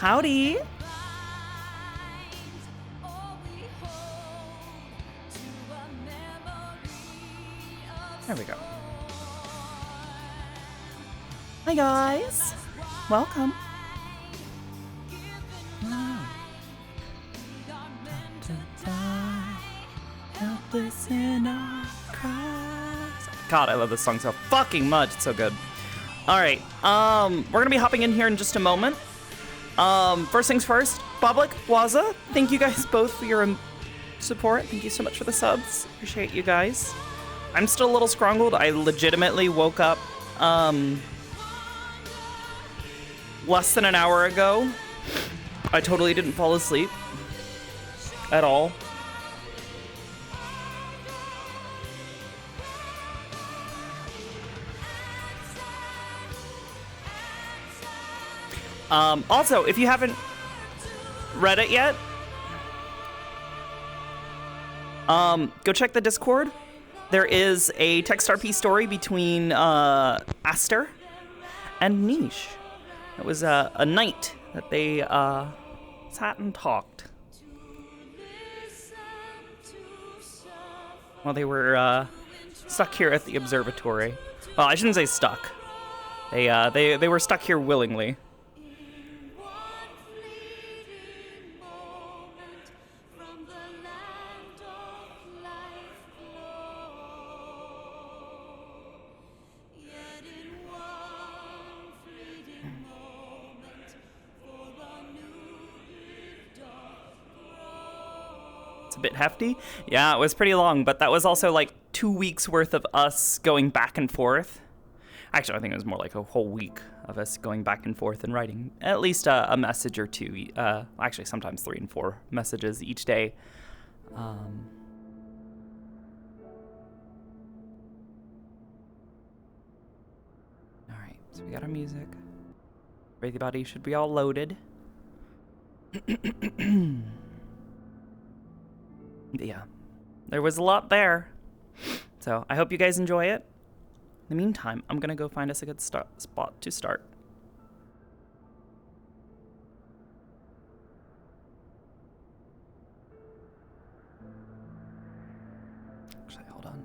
Howdy. There we go. Hi guys. Welcome. God, I love this song so fucking much. It's so good. Alright, we're gonna be hopping in here in just a moment. First things first, Public, Waza, thank you guys both for your support. Thank you so much for the subs. Appreciate you guys. I'm still a little scrongled. I legitimately woke up less than an hour ago. I totally didn't fall asleep at all. Also, if you haven't read it yet, go check the Discord. There is a text RP story between Aster and Niche. It was a night that they sat and talked while they were stuck here at the observatory. Well, I shouldn't say stuck. They were stuck here willingly. It's a bit hefty. Yeah, it was pretty long, but that was also like 2 weeks worth of us going back and forth. Actually, I think it was more like a whole week of us going back and forth and writing at least a message or two. Actually, sometimes 3 and 4 messages each day. All right, so we got our music. Everybody should be all loaded. Yeah, there was a lot there. So I hope you guys enjoy it. In the meantime, I'm going to go find us a good spot to start. Actually, hold on.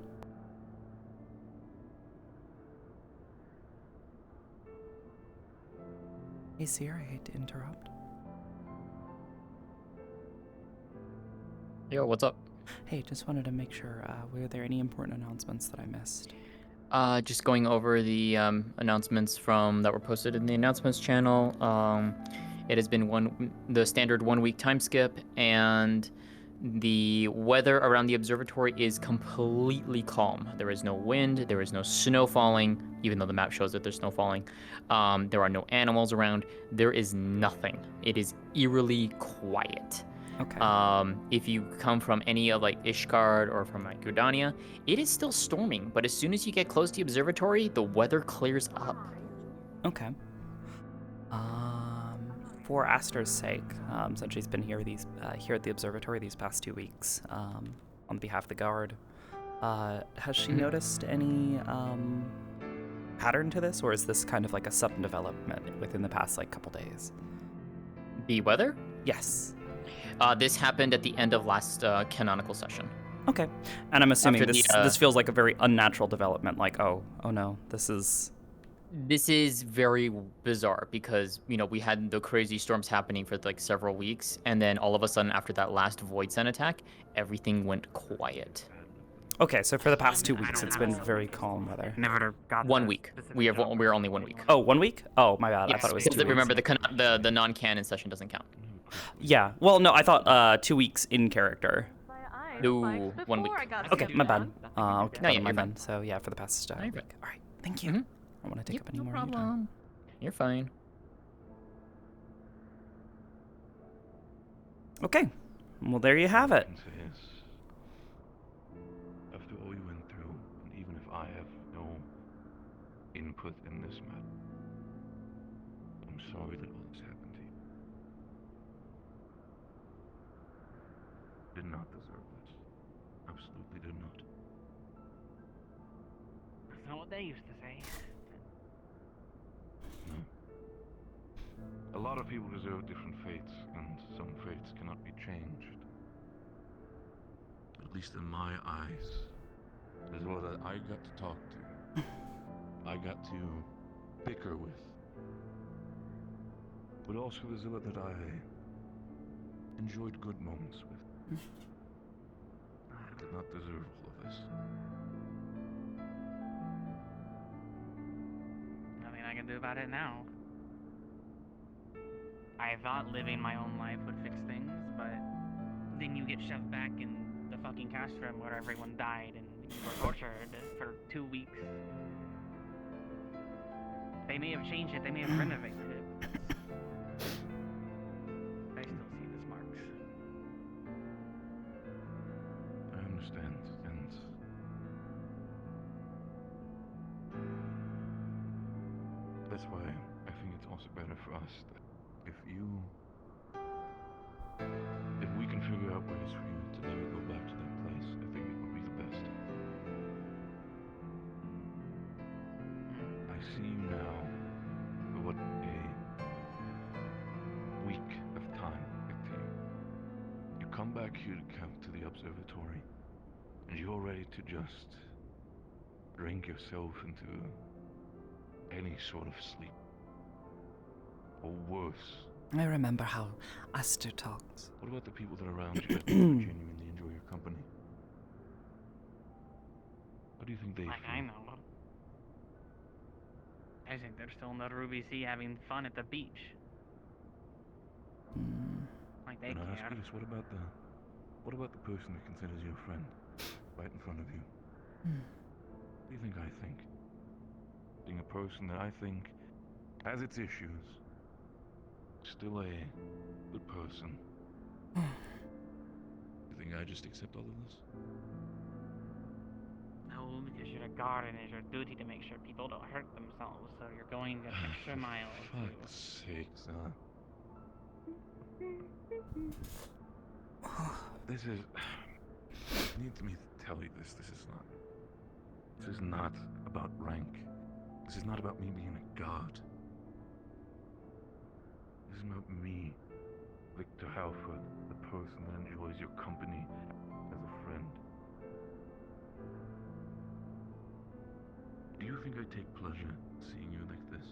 Hey, Seer, I hate to interrupt. Yo, what's up? Hey, just wanted to make sure, were there any important announcements that I missed? Just going over the announcements that were posted in the announcements channel. It has been the standard 1 week time skip, and the weather around the observatory is completely calm. There is no wind, there is no snow falling, even though the map shows that there's snow falling. There are no animals around. There is nothing. It is eerily quiet. Okay. If you come from any of like Ishgard or from like Gridania, it is still storming, but as soon as you get close to the observatory, the weather clears up. Okay. For Aster's sake, since she's been here here at the observatory these past 2 weeks, on behalf of the guard, has she noticed any pattern to this, or is this kind of like a sudden development within the past like couple days? The weather? Yes. This happened at the end of last canonical session. Okay, and I'm assuming After this feels like a very unnatural development. Like, oh no, this is very bizarre because we had the crazy storms happening for like several weeks, and then all of a sudden after that last Void Sun attack, everything went quiet. Okay, so for the past 2 weeks, it's been very calm weather. Never got 1 week. We're only 1 week. Oh, 1 week? Oh, my bad. Yes, I thought it was 2 because weeks. remember the non-canon session doesn't count. Yeah. Well, no, I thought 2 weeks in character. No, 1 week. Okay, my bad. Okay, No, yeah, my you're bad. So yeah, for the past week. fine. All right, thank you. Mhm. I don't want to take up any No more of your time. problem. You're fine. Okay, well there you have it. After all we went through, and even if I have no input in this matter, I'm sorry that all this happened to you. Did not deserve this. Absolutely did not. That's not what they used to say. No. A lot of people deserve different fates, and some fates cannot be changed. At least in my eyes. There's that I got to talk to. I got to bicker with. But also the Zilla that I enjoyed good moments with. I did not deserve all of this. Nothing I can do about it now. I thought living my own life would fix things, but then you get shoved back in the fucking cash room where everyone died and you were tortured for 2 weeks. They may have changed it, they may have renovated it. I still see the marks. I understand, and that's why I think it's also better for us that if we can figure out ways for you to never go back to that place, I think it would be the best. I see you now for what a week of time it takes. You come back here to the observatory, and you're ready to just drink yourself into any sort of sleep. Or worse. I remember how Aster talks. What about the people that are around you that genuinely enjoy your company? What do you think they Like, feel? I know. I think they're still in the Ruby Sea having fun at the beach. Like, they And I ask care. you this, what about the person that considers you a friend? Right in front of you. What do you think I think? Being a person that I think has its issues, still a good person. You think I just accept all of this? No, because you're a guard and it's your duty to make sure people don't hurt themselves, so you're going an extra mile For to... fuck's sakes, This is... I need me to tell you this. This is not about rank. This is not about me being a god. This is about me, Victor Halford, the person that enjoys your company as a friend. Do you think I take pleasure seeing you like this?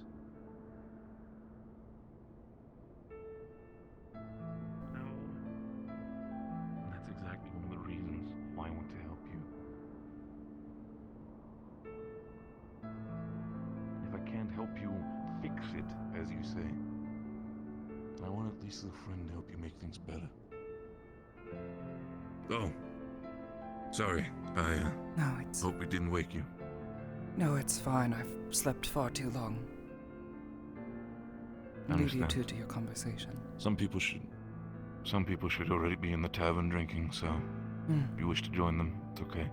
No. And that's exactly one of the reasons why I want to help you. If I can't help you fix it, as you say, I want at least as a friend to help you make things better. Oh. Sorry, I No, it's... hope we didn't wake you. No, it's fine. I've slept far too long. I Leave you understand. to your conversation. Some people should already be in the tavern drinking, so if you wish to join them, it's okay.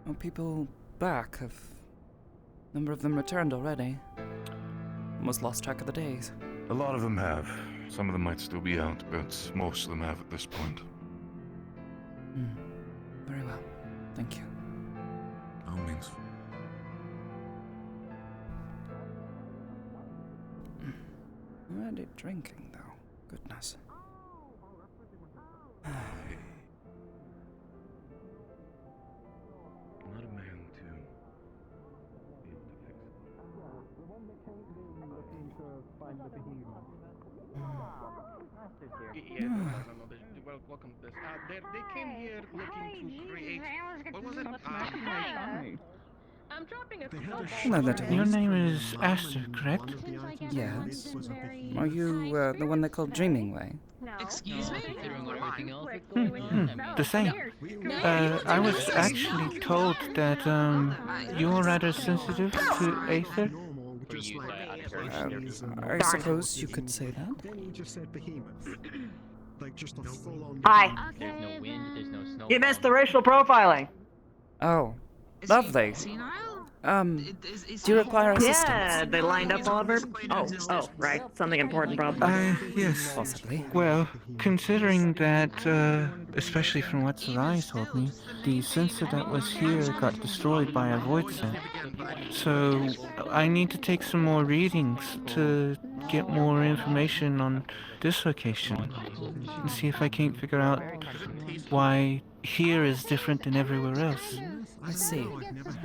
Well, people back have... Number of them returned already. Almost lost track of the days. A lot of them have. Some of them might still be out, but most of them have at this point. Very well. Thank you. No means. Already drinking, though. Goodness. I'm not a man to be able to fix it. Yeah, no, welcome to this. They came here looking to create. What was it? I'm dropping a No, that Your name is Aster, correct? Yes. Are you the one they call Dreaming Way? Excuse me? Considering everything else that's going on, I mean, The same. I was actually told that you're rather sensitive to Aether. for you, I I suppose you could say that. Then he just said behemoth. Like just a full-on Hi. There's no wind, there's no snow. You missed the racial profiling. Oh, lovely. Do you require assistance? Yeah, they lined up all of her. Oh, right. Something important, probably. Yes. Possibly. Well, considering that, especially from what Sarai told me, the sensor that was here got destroyed by a void set. So, I need to take some more readings to get more information on this location. And see if I can't figure out why here is different than everywhere else. I see.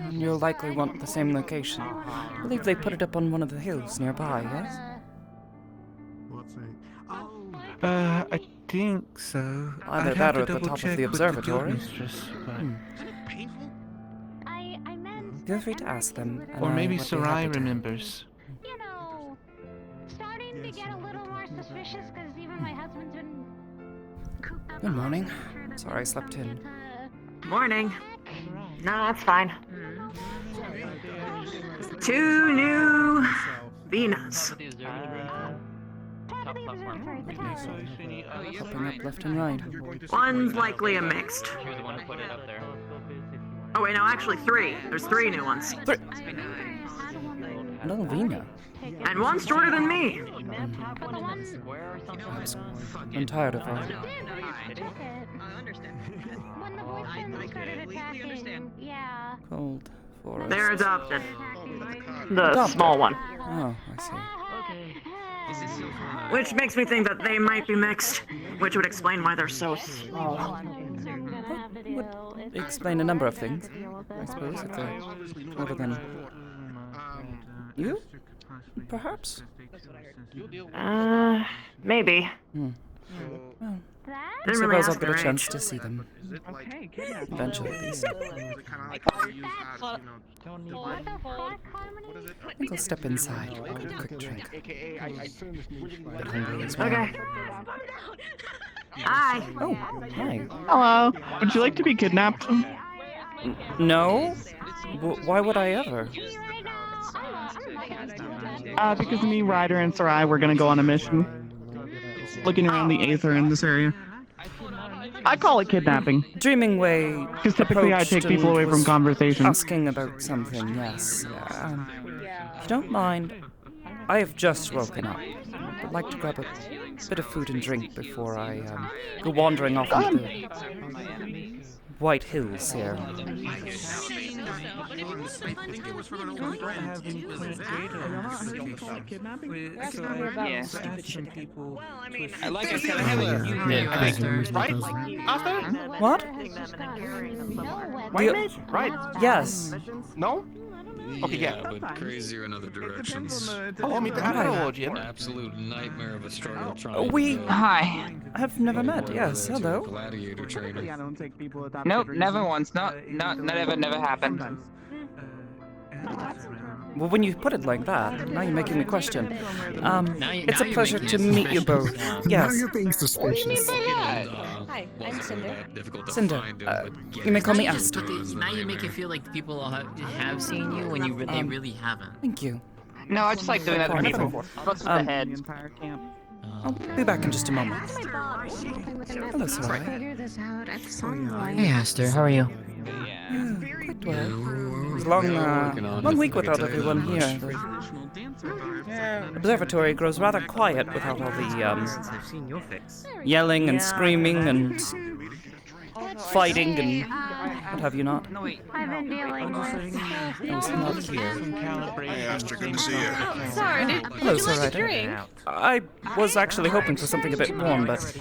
You'll likely want the same location. I believe they put it up on one of the hills nearby, yes? I think so. Either I'd that have or to at the top of double-check the with the observatory. guildmistress, but- I meant Feel free to ask them. and Or I maybe would be Sarai happy to. remembers. you know, starting to get a little more suspicious because even my husband's been cooped up. Good morning. Sorry I slept in. Morning. No, that's fine. 2 new Venus. Popping up left and right. One's likely a mixed. She was the one who put it up there. Oh wait, no, actually 3. There's 3 new ones. Little Vina. And one's shorter than me. I'm tired of her. When the boyfriend started attacking, yeah. Cold forest. They're adopted. The Adopted? small one. Oh, I see. Which makes me think that they might be mixed. Which would explain why they're so small. Would explain a number of things, I suppose, if they're shorter than you? Perhaps? Maybe. Well, I Didn't really suppose I'll ask get a their chance age. to see them. Okay, Eventually, at least. I think I'll step inside, get a quick drink. AKA, I Bit hungry as well. Okay. Hi. Oh, hi. Hello. Would you like to be kidnapped? No? Why would I ever? Because me, Ryder, and Sarai were gonna go on a mission. Looking around the Aether in this area. I call it kidnapping. Dreaming Way. Because typically I take people away from conversations. Asking about something, yes. If you don't mind, I have just woken up. I'd like to grab a bit of food and drink before I go wandering off into the White Hills here. Like I said, I have a right? Aster? What? Right. Yes. No? Okay, yeah. But crazier in other directions. Oh, meet the Adderall, Absolute nightmare of a struggle trying We to Hi. have never met, yes, hello. gladiator trainer. Nope, never once. Never happened. Well, when you put it like that, now you're making me question. It's a you're pleasure making to it meet you both. Now Yes. you're being suspicious. Hi, I'm Cinder. Cinder, you may call me Aster. Now you make it feel like people have seen you when they really haven't. Thank you. No, I just like doing that to people. What's the head? I'll be back in just a moment. Hello, Sarai. Hey, Aster, how are you? Quite well. It was a long week without everyone here. The observatory grows rather quiet without all the yelling and screaming and fighting and what have you not. I've been dealing with. I was not here. Hey, Aster, good to see you. Sorry, Hello, Sarai. I was actually hoping for something a bit warm, but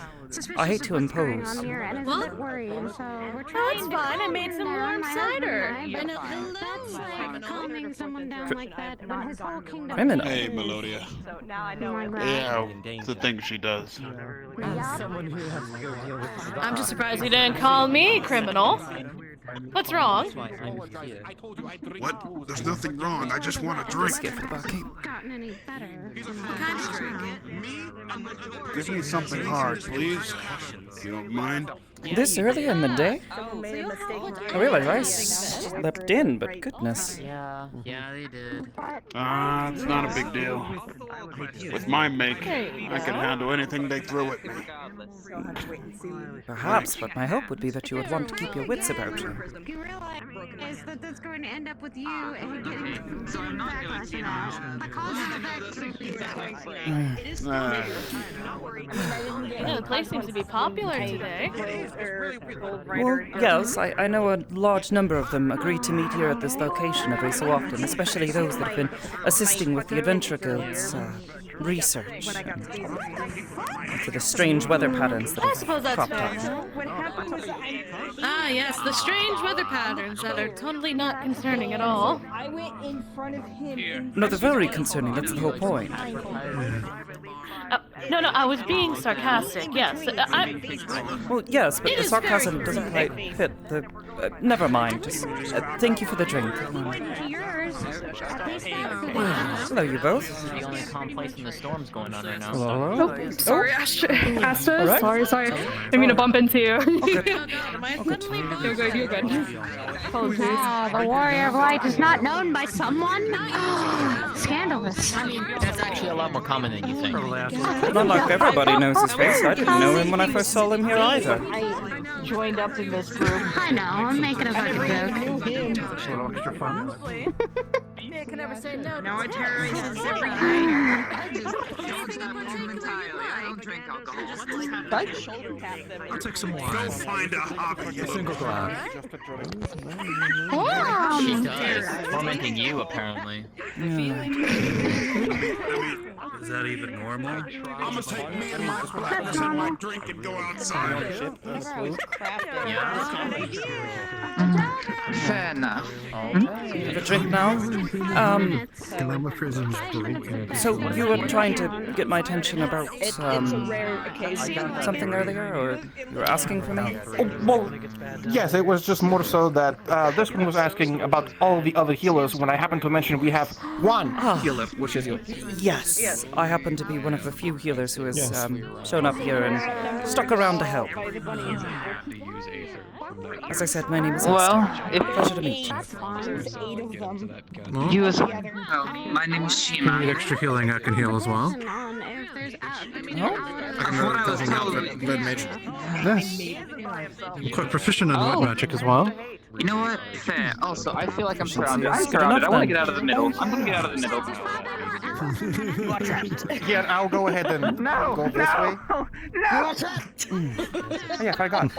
I hate to impose. What? That's fine. I made some warm cider. That's like calming someone down like that when his whole kingdom. Criminal. Hey, Melodia. Yeah, the thing she does. I'm just surprised you didn't call me criminal. What's wrong? What? There's nothing wrong. I just want a drink. Gotten any better. Give me something hard, please. If you don't mind. This early in the day? I realize I slept in, but goodness. Yeah, they did. It's not a big deal. With my make, I can handle anything they throw at me. Perhaps, but my hope would be that you would want to keep your wits about you. You realize that that's going to end up with you and getting backlash now. The cause and effect. Yeah, the place seems to be popular today. Well, yes, I know a large number of them agree to meet here at this location every so often, especially those that have been assisting with the Adventure Guild's research into the strange weather patterns that I suppose have that's cropped fair. up. Ah, yes, the strange weather patterns that are totally not concerning at all. I went in front of him. No, they're very concerning, that's the whole point. No, I was being sarcastic, yes. Well, yes, but It the is sarcasm very doesn't quite fit the... never mind, just... thank you for the drink. Hello, you both. It's the only calm place in the storm's going on right now. Hello? Oh, sorry, Aster. Aster, All right. sorry. I mean to bump into you. Okay. You're good. Ah, the Warrior of Light is not known by someone? Scandalous. That's actually a lot more common than you think. Not like everybody knows his face. I didn't know him when I first saw him here either. I joined up in this group. I know, I'm making a fucking joke. It's a little extra fun. I can never say no. No, I terrorize us every night. I just dodge that room entirely. I don't drink alcohol. I'll take some wine. Go find a hobby. A single glass. She does. Tormenting you, apparently. Is that even normal? I'm gonna take me and my partners and my drink and go outside. Fair enough. The drink now? So you were trying to get my attention about, something earlier, or you were asking for me? Oh, well, yes, it was just more so that this one was asking about all the other healers when I happened to mention we have one healer, which is you. Yes, I happen to be one of the few healers who has shown up here and stuck around to help. As I said, my name is Aster. Pleasure to meet you. You as well. My name is If you Shima. need extra healing, I can heal as well. If there's I can really helping out Red Mage. Yes. I'm quite proficient in Wet Magic as well. You know what? Fair. Also, I feel like I'm surrounded. Yes, I'm good surrounded. I enough want to then. get out of the middle. I'm going to get out of the middle. Yeah, I'll go ahead and go this way. Oh, yes, I forgot.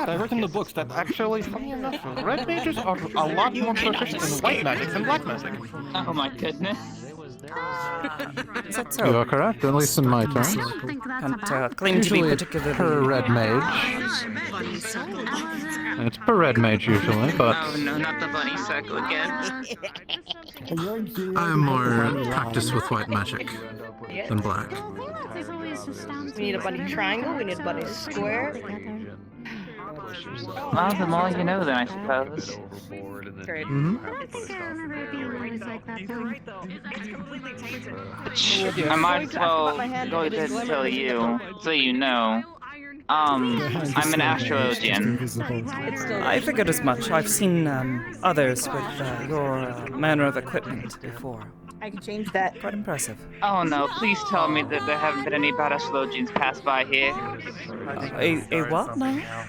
I read in the books that actually, funny enough, red mages are a lot more proficient in white magic than black magic. Oh my goodness. Is that so? You are correct, at least in my terms. Can't claim to be Usually it's particularly... per red mage. It's per red mage usually, but Oh no, not the bunny circle again. I am more practiced with white magic than black. We need a bunny triangle, we need a bunny square. Well, the more you know then, I suppose. Great. I think I remember a few words like that though. I might as well go ahead and tell you, so you know. I'm an astrologian. I figured as much. I've seen others with your manner of equipment before. I can change that. Quite impressive. Oh no, please tell me that there haven't been any bad astrologians pass by here. A what now?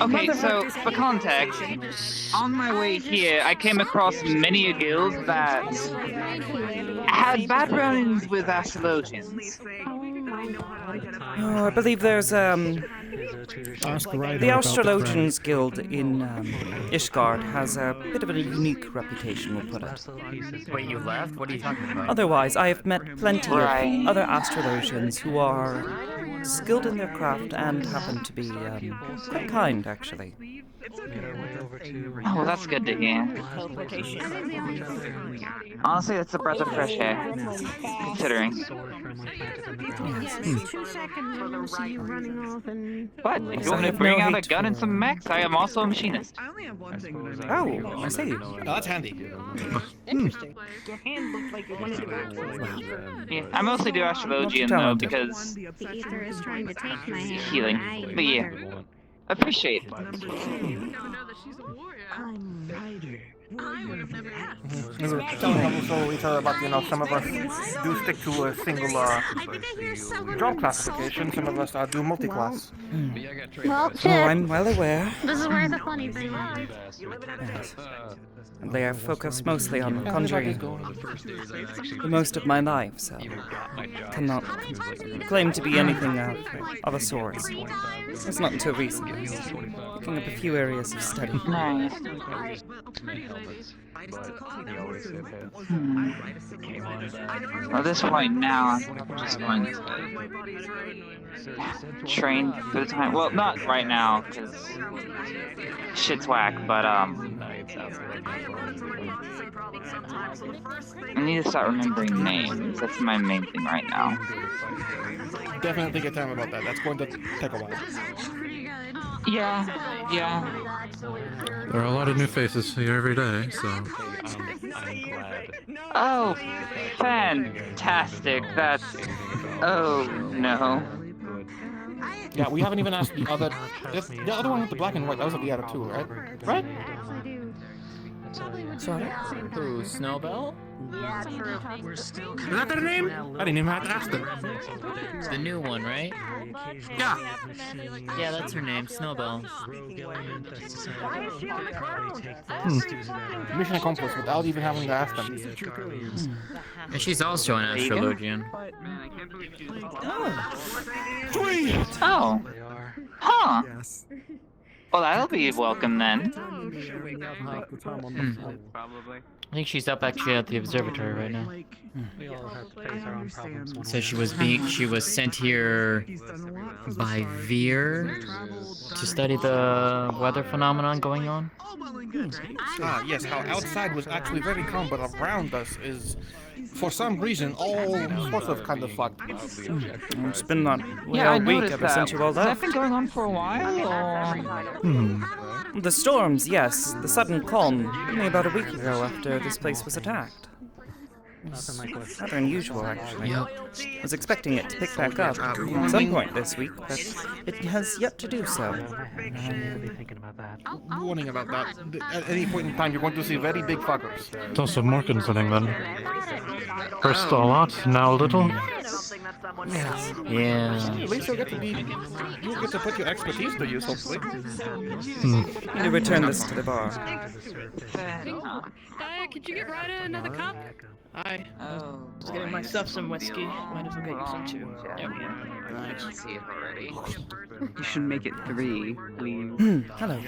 Okay, so for context, on my way here, I came across many a guild that had bad run-ins with astrologians. Oh, I believe there's the Astrologians Guild in Ishgard has a bit of a unique reputation, we'll put it. Wait, you left? What are you talking about? Otherwise, I have met plenty Right. of other astrologians who are skilled in their craft and happen to be quite kind, actually. Oh, well, that's good to hear. Honestly, that's a breath of fresh air, considering. There's 2 second rule, so you running off and But if Yes, you want I to have bring no out a hate gun and some mechs, I am also a machinist. Oh, I see. Oh, that's handy. Interesting. Your hand looked like you wanted to back. Yeah, I mostly do astrologian though talented. because The ether is trying to take my hand. healing. I But yeah, murdered. appreciate it. I would have never asked. We were telling also each other about, some of us do stick to a single job classification. Some of us do multi-class. Well, Oh, shit. I'm well aware. This is where the funny thing is. Yes. They are focused mostly on conjuring most of my life, so cannot claim to be anything of a sort. It's not until recently. Picking up a few areas of study. Nice. At this point now, I'm just going to train for the time. Well, not right now, because shit's whack, but I need to start remembering names. That's my main thing right now. Definitely take your time about that. That's going to take a while. Yeah. There are a lot of new faces here every day, so. Oh, fantastic. That's... Oh, no. Yeah, we haven't even asked the other... The other one with the black and white, that was at the other two, right? Right? Sorry? Who, Snowbell? Yeah, true. Is that their name? I didn't even have to ask them. It's the new one, right? Yeah. Yeah, that's her name, Snowbell. Mission accomplished without even having to ask them. And she's also an astrologian. Sweet! Oh. Huh. Well, that'll be welcome then. I think she's up actually at the observatory right now. So she was sent here by Veer to study the weather phenomenon going on. Ah, yes, how outside was actually very calm, but around us is, for some reason, all sorts of kind of fucked. It's been that way Yeah, I all week noticed ever that. since you all Has that left. been going on for a while, or...? The storms, yes. The sudden calm, only about a week ago after this place was attacked. It's rather unusual, actually. Yep. Was expecting it to pick back up at some point this week, but it has yet to do so. Warning about that. At any point in time, you're going to see very big fuckers. It's also more concerning then. First a lot, now a little. Yes. Yeah. At least you'll get to put your expertise to use, hopefully. Need to return this to the bar. Could you get Ryder another cup? Hi. Just getting myself some whiskey. Might as well get you some too. Nice. See it already. You should make it 3, please. Hello.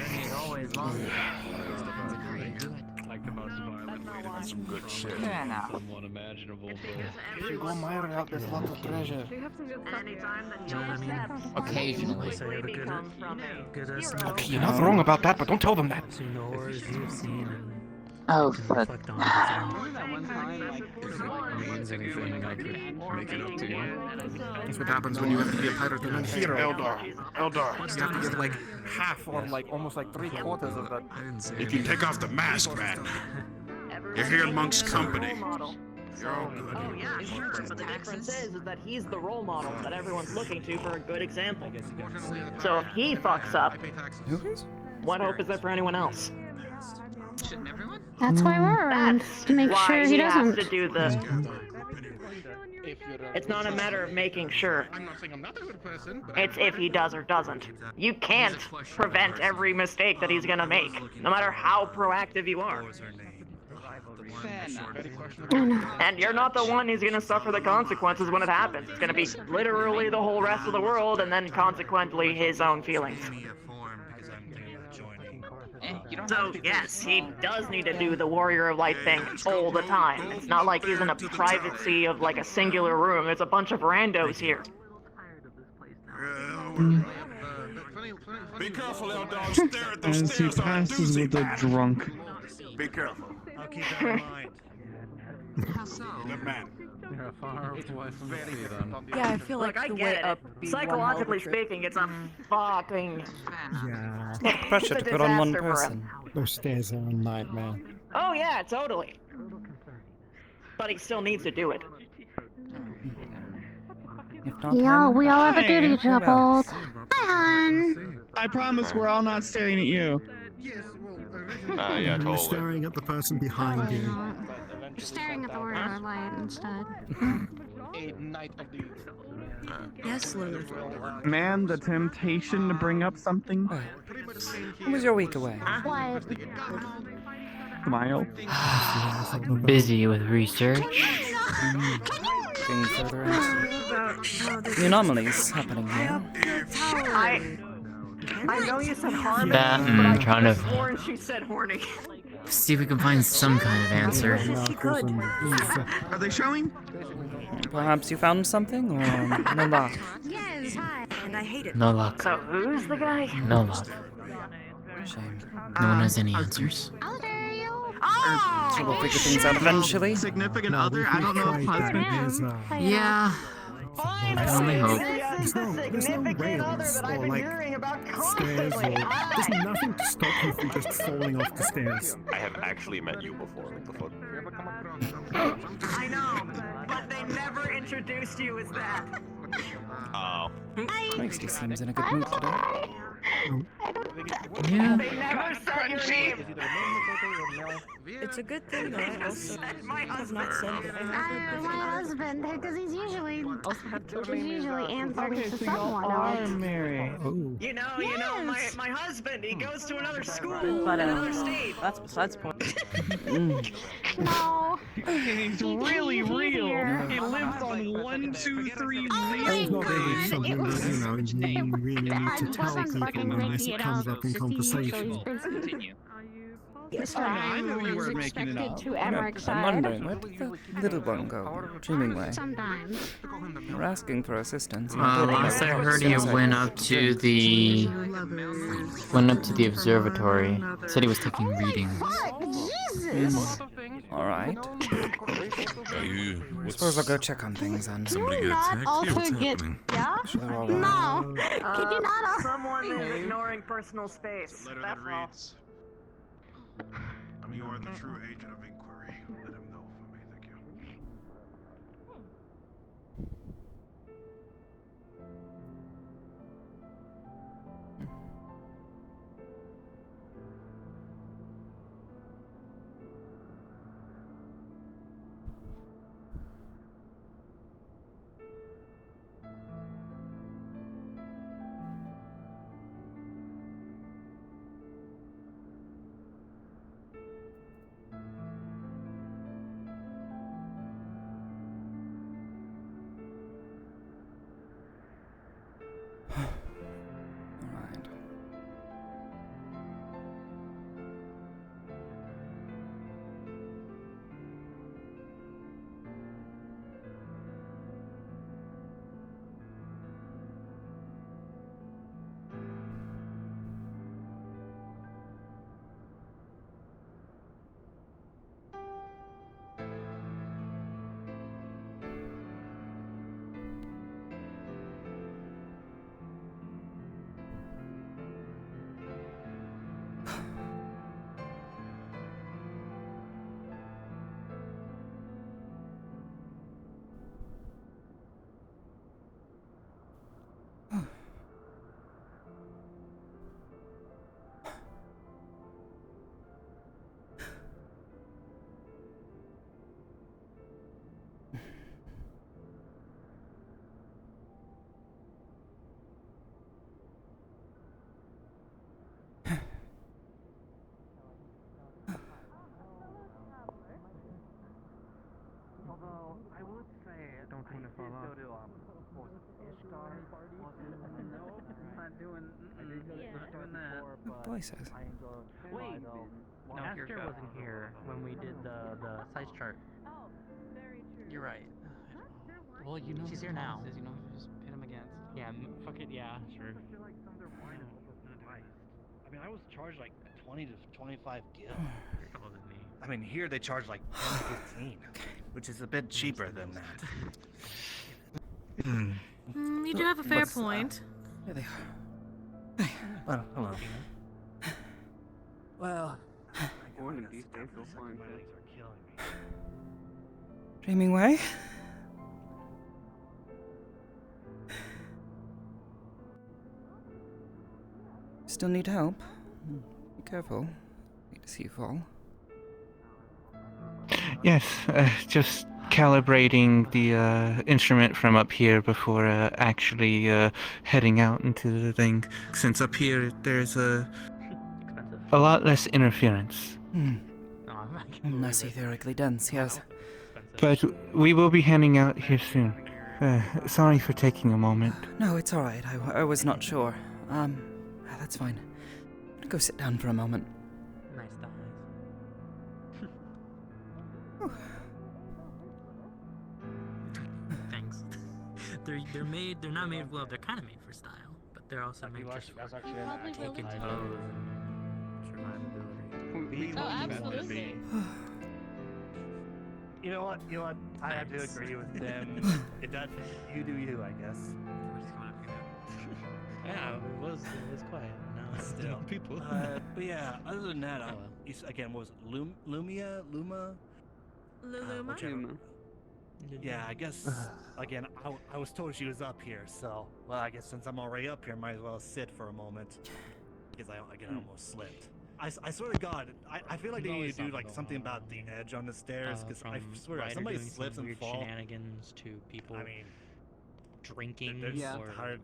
Some good shit. Yeah, no. Someone imaginable. If you go mire out, there's lots of treasure. Occasionally. Okay, you're not wrong about that, but don't tell them that. Oh, fuck. Means anything, I could make it up to you. That's what happens when you have to be a pirate and then hero. Eldar. You have to get like half or like almost like 3/4 of that. You can take off the mask, man. You're here in Monk's company. You're all good. Oh yeah, sure. But the difference is that he's the role model that everyone's looking to for a good example. So if he fucks up, what hope is there for anyone else? Shouldn't everyone? That's why we're around, to make Why sure he doesn't. has to do the... It's not a matter of making sure. I'm not saying I'm not a good person, but It's if he does or doesn't. You can't prevent every mistake that he's gonna make, no matter how proactive you are. And you're not the one who's gonna suffer the consequences when it happens. It's gonna be literally the whole rest of the world, and then consequently his own feelings. So, yes, he does need to do the Warrior of Light thing all the time. It's not like he's in a privacy of, like, a singular room. There's a bunch of randos here. Be careful, Eldar. Stare at those As he stairs on a passes doozy with a path. drunk. Be careful. I'll keep that in mind. How so? Good man. You're far away from the sea then. Yeah, I feel like Look, I the get way it. up would be one hell of a Psychologically trip. speaking, it's a fucking. Yeah. It's a lot of pressure to put on one disaster for him. person. Those stairs are a nightmare. Oh yeah, totally. But he still needs to do it. Yeah, we all have a duty Who to uphold. else? Hi, hon. I promise we're all not staring at you. Yeah, You're totally. Staring at the person behind you. You're staring at the word light instead. A night of the. Yes, Lou. Man, the temptation to bring up something. How was your week away? What? Smile. Busy with research. Looking further into the anomalies happening here. I know you said harmony, That, but I trying to sworn she said horny. see if we can find some kind of answer. Are they showing? Perhaps you found something, or no luck? Yes, hi. And I hate it. No luck. So who's the guy? No luck. Shame. No one has any answers. How dare you? So we'll figure things out eventually. Significant other? I don't know if husband is. Yeah. I only hope. There's no rails or like stairs or there's nothing to stop you from just falling off the stairs. I have actually met you before. What the fuck? I know, but they never introduced you as that. Oh. Feisty seems in a good mood today. Yeah. They never said your name. It's a good thing though. I also have not said that I have My husband, because he's usually answering to someone else. married. Oh. You know, my husband, he goes to another school, But another state. that's besides the point. No. He's really real. He lives on 1, 2, 3, 0. It's not really something that, you really need to tell wasn't fucking people unless making it it comes up. up in It's just he usually conversation. Continue. Yes, I know you was weren't making it expected up. to I'm Emmerich wondering, side. where did the little one go? Dreaming way. Sometimes. You're asking for assistance. Last I heard, he went up to the observatory. Said he was taking readings. Jesus! Alright. Suppose I'll go check on things then. Somebody get attacked? Also get... Yeah? Sure they're all No! Could you not... Someone is ignoring personal space. That's all. You are the true agent of inquiry. Let him know for me, thank you. Alright. Although I would say I don't want to fall off. Not doing that. What voices? Wait, no, Aster wasn't here when we did the size chart. Oh, very true. You're right. Well, you know she's here now. You know, just pit him against. Yeah, fuck it. Yeah, sure. I feel like some of their wine is overpriced. I mean, I was charged like 20 to 25 gil. You're taller than me. I mean, here they charge like 10 to 15, which is a bit cheaper than that. You do have a fair point. There they are. Well, hello. Well, Dreaming way? Still need help? Be careful. Need to see you fall. Yes, just calibrating the instrument from up here before actually heading out into the thing. Since up here there's a lot less interference. Less etherically dense, yes. But we will be heading out here soon. Sorry for taking a moment. No, it's alright. I was not sure. That's fine. I'm gonna go sit down for a moment. Nice thighs. Thanks. They're not made, well, they're kind of made for style, but they're also made just for taking pose and absolutely. You know what? I have to agree with them. It does. You do you, I guess. Yeah, it was quiet. Now it's Still. people. But yeah, other than that, again, what was it? Luma? Whichever. Yeah, I guess, again, I was told she was up here, so, well, I guess since I'm already up here, might as well sit for a moment. Because I almost slipped. I swear to God, I feel like they need to do, like, something about the edge on the stairs, because I swear, if somebody slips and falls... shenanigans to people... I mean... drinking or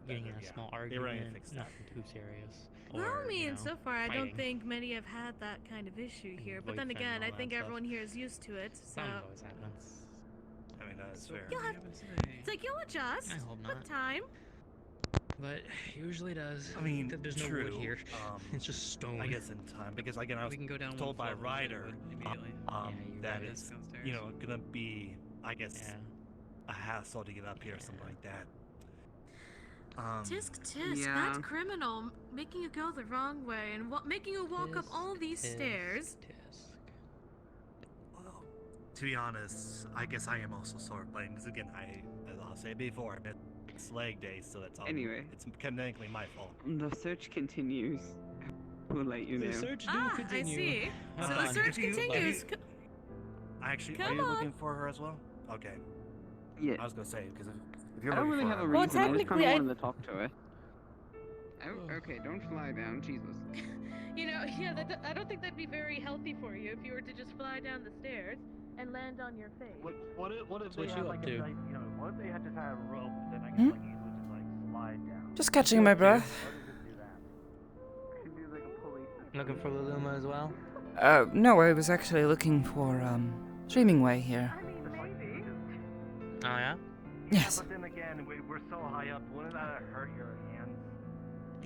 getting in a small argument, nothing too serious. Well, Or, I mean, so far I don't fighting. think many have had that kind of issue here. But then again, I think everyone here is used to it. So I mean, that's fair. it's like you'll adjust I hope with not. time. But usually does. I mean, there's no true. wood here. It's just stone. I guess in time, because again, I was We can go down told one by floor Ryder immediately. that it's gonna be, I guess, a hassle to get up here, something like that. Tisk tisk, that's criminal. Making you go the wrong way and making you walk up all these stairs. Well, to be honest, I guess I am also sore playing because again, as I'll say before, it's leg day, so that's all. Anyway. It's technically my fault. The search continues. We'll let you know. The search I see. So the search continues. Actually, are Come you on. looking for her as well? Okay. Yeah. I was gonna say because if you're I don't looking really for have a her, reason. I just kind of wanted to talk to her. Oh, okay, don't fly down, Jesus. You know, yeah, I don't think that'd be very healthy for you if you were to just fly down the stairs and land on your face. What if What they you had up like to? what if they had just had a rope then I Hmm? could like easily just like slide down? Just catching my breath. Looking for the Luma as well? No, I was actually looking for, Dreaming Way here. Oh yeah? Yes. But then again, we're so high up. Wouldn't that hurt your hands?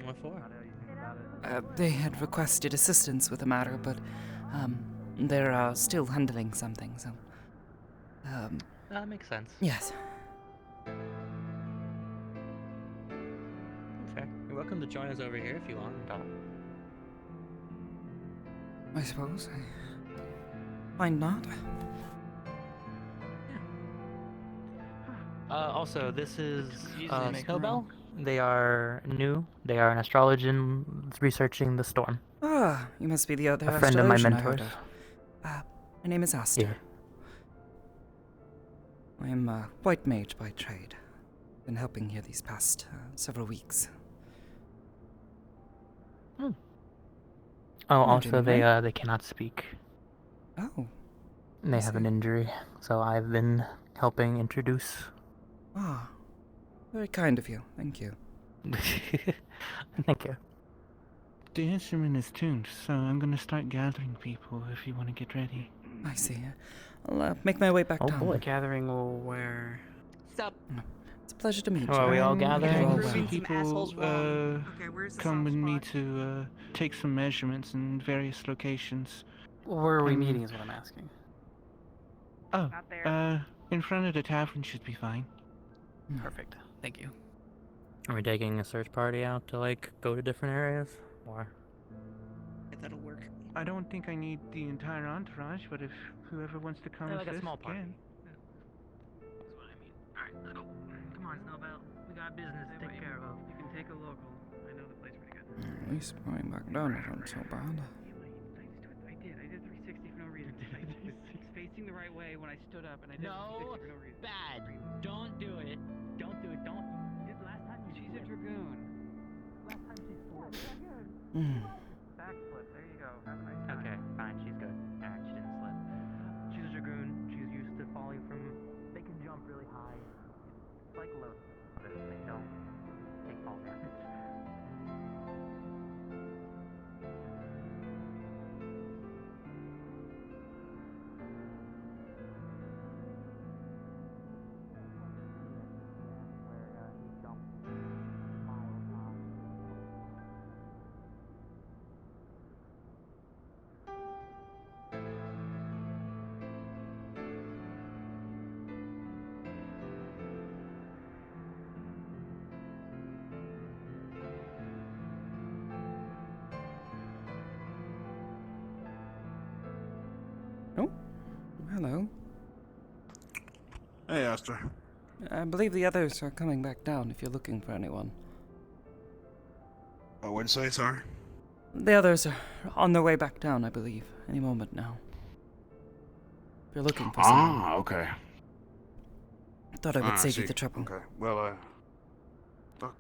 What for? How do you think about it? They had requested assistance with the matter, but, they're, still handling something, so, That makes sense. yes. Fair. You're welcome to join us over here if you want and talk. I suppose. Why not? Also, this is Snowbell. They are new. They are an astrologian researching the storm. Ah, you must be the other A friend of my astrologian I heard mentors. of. My name is Aster. Yeah. I am a white mage by trade. Been helping here these past several weeks. Oh, Oh, also didn't they cannot speak. Oh. They have an injury, so I've been helping introduce. Ah, very kind of you. Thank you. Thank you. The instrument is tuned, so I'm gonna start gathering people if you want to get ready. I see. I'll make my way back Oh down. boy. Gathering where? Stop. It's a pleasure to meet you. Oh, are we all If gathering? Well, some well. people Okay, where's the come soft with me spot? to take some measurements in various locations. Where are we Um, meeting is what I'm asking. Oh, in front of the tavern should be fine. Perfect. Thank you. Are we taking a search party out to like go to different areas? Or Yeah, that'll work. I don't think I need the entire entourage, but if whoever wants to come like a assist small party. can. That's what I mean. Alright, let's go. Come on, Snowbell. We got business to take care of. You can take a local. I know the place pretty good. At least going back down isn't so bad. I did 360 for no reason. I was facing the right way when I stood up, and I did 360 for no reason. Bad. Don't do it. Don't do it. Don't. Did last time she's a dragoon. Last time she flipped. Backflip. There you go. Have a nice time. Okay, fine. She's good. Alright, she didn't slip. She's a dragoon. She's used to falling from. They can jump really high. It's like low, but they don't take fall damage. Oh, hello. Hey, Aster. I believe the others are coming back down if you're looking for anyone. I wouldn't say, sorry. The others are on their way back down, I believe. Any moment now. If you're looking for someone. Ah, okay. Thought I would save you see. the trouble. Okay, well,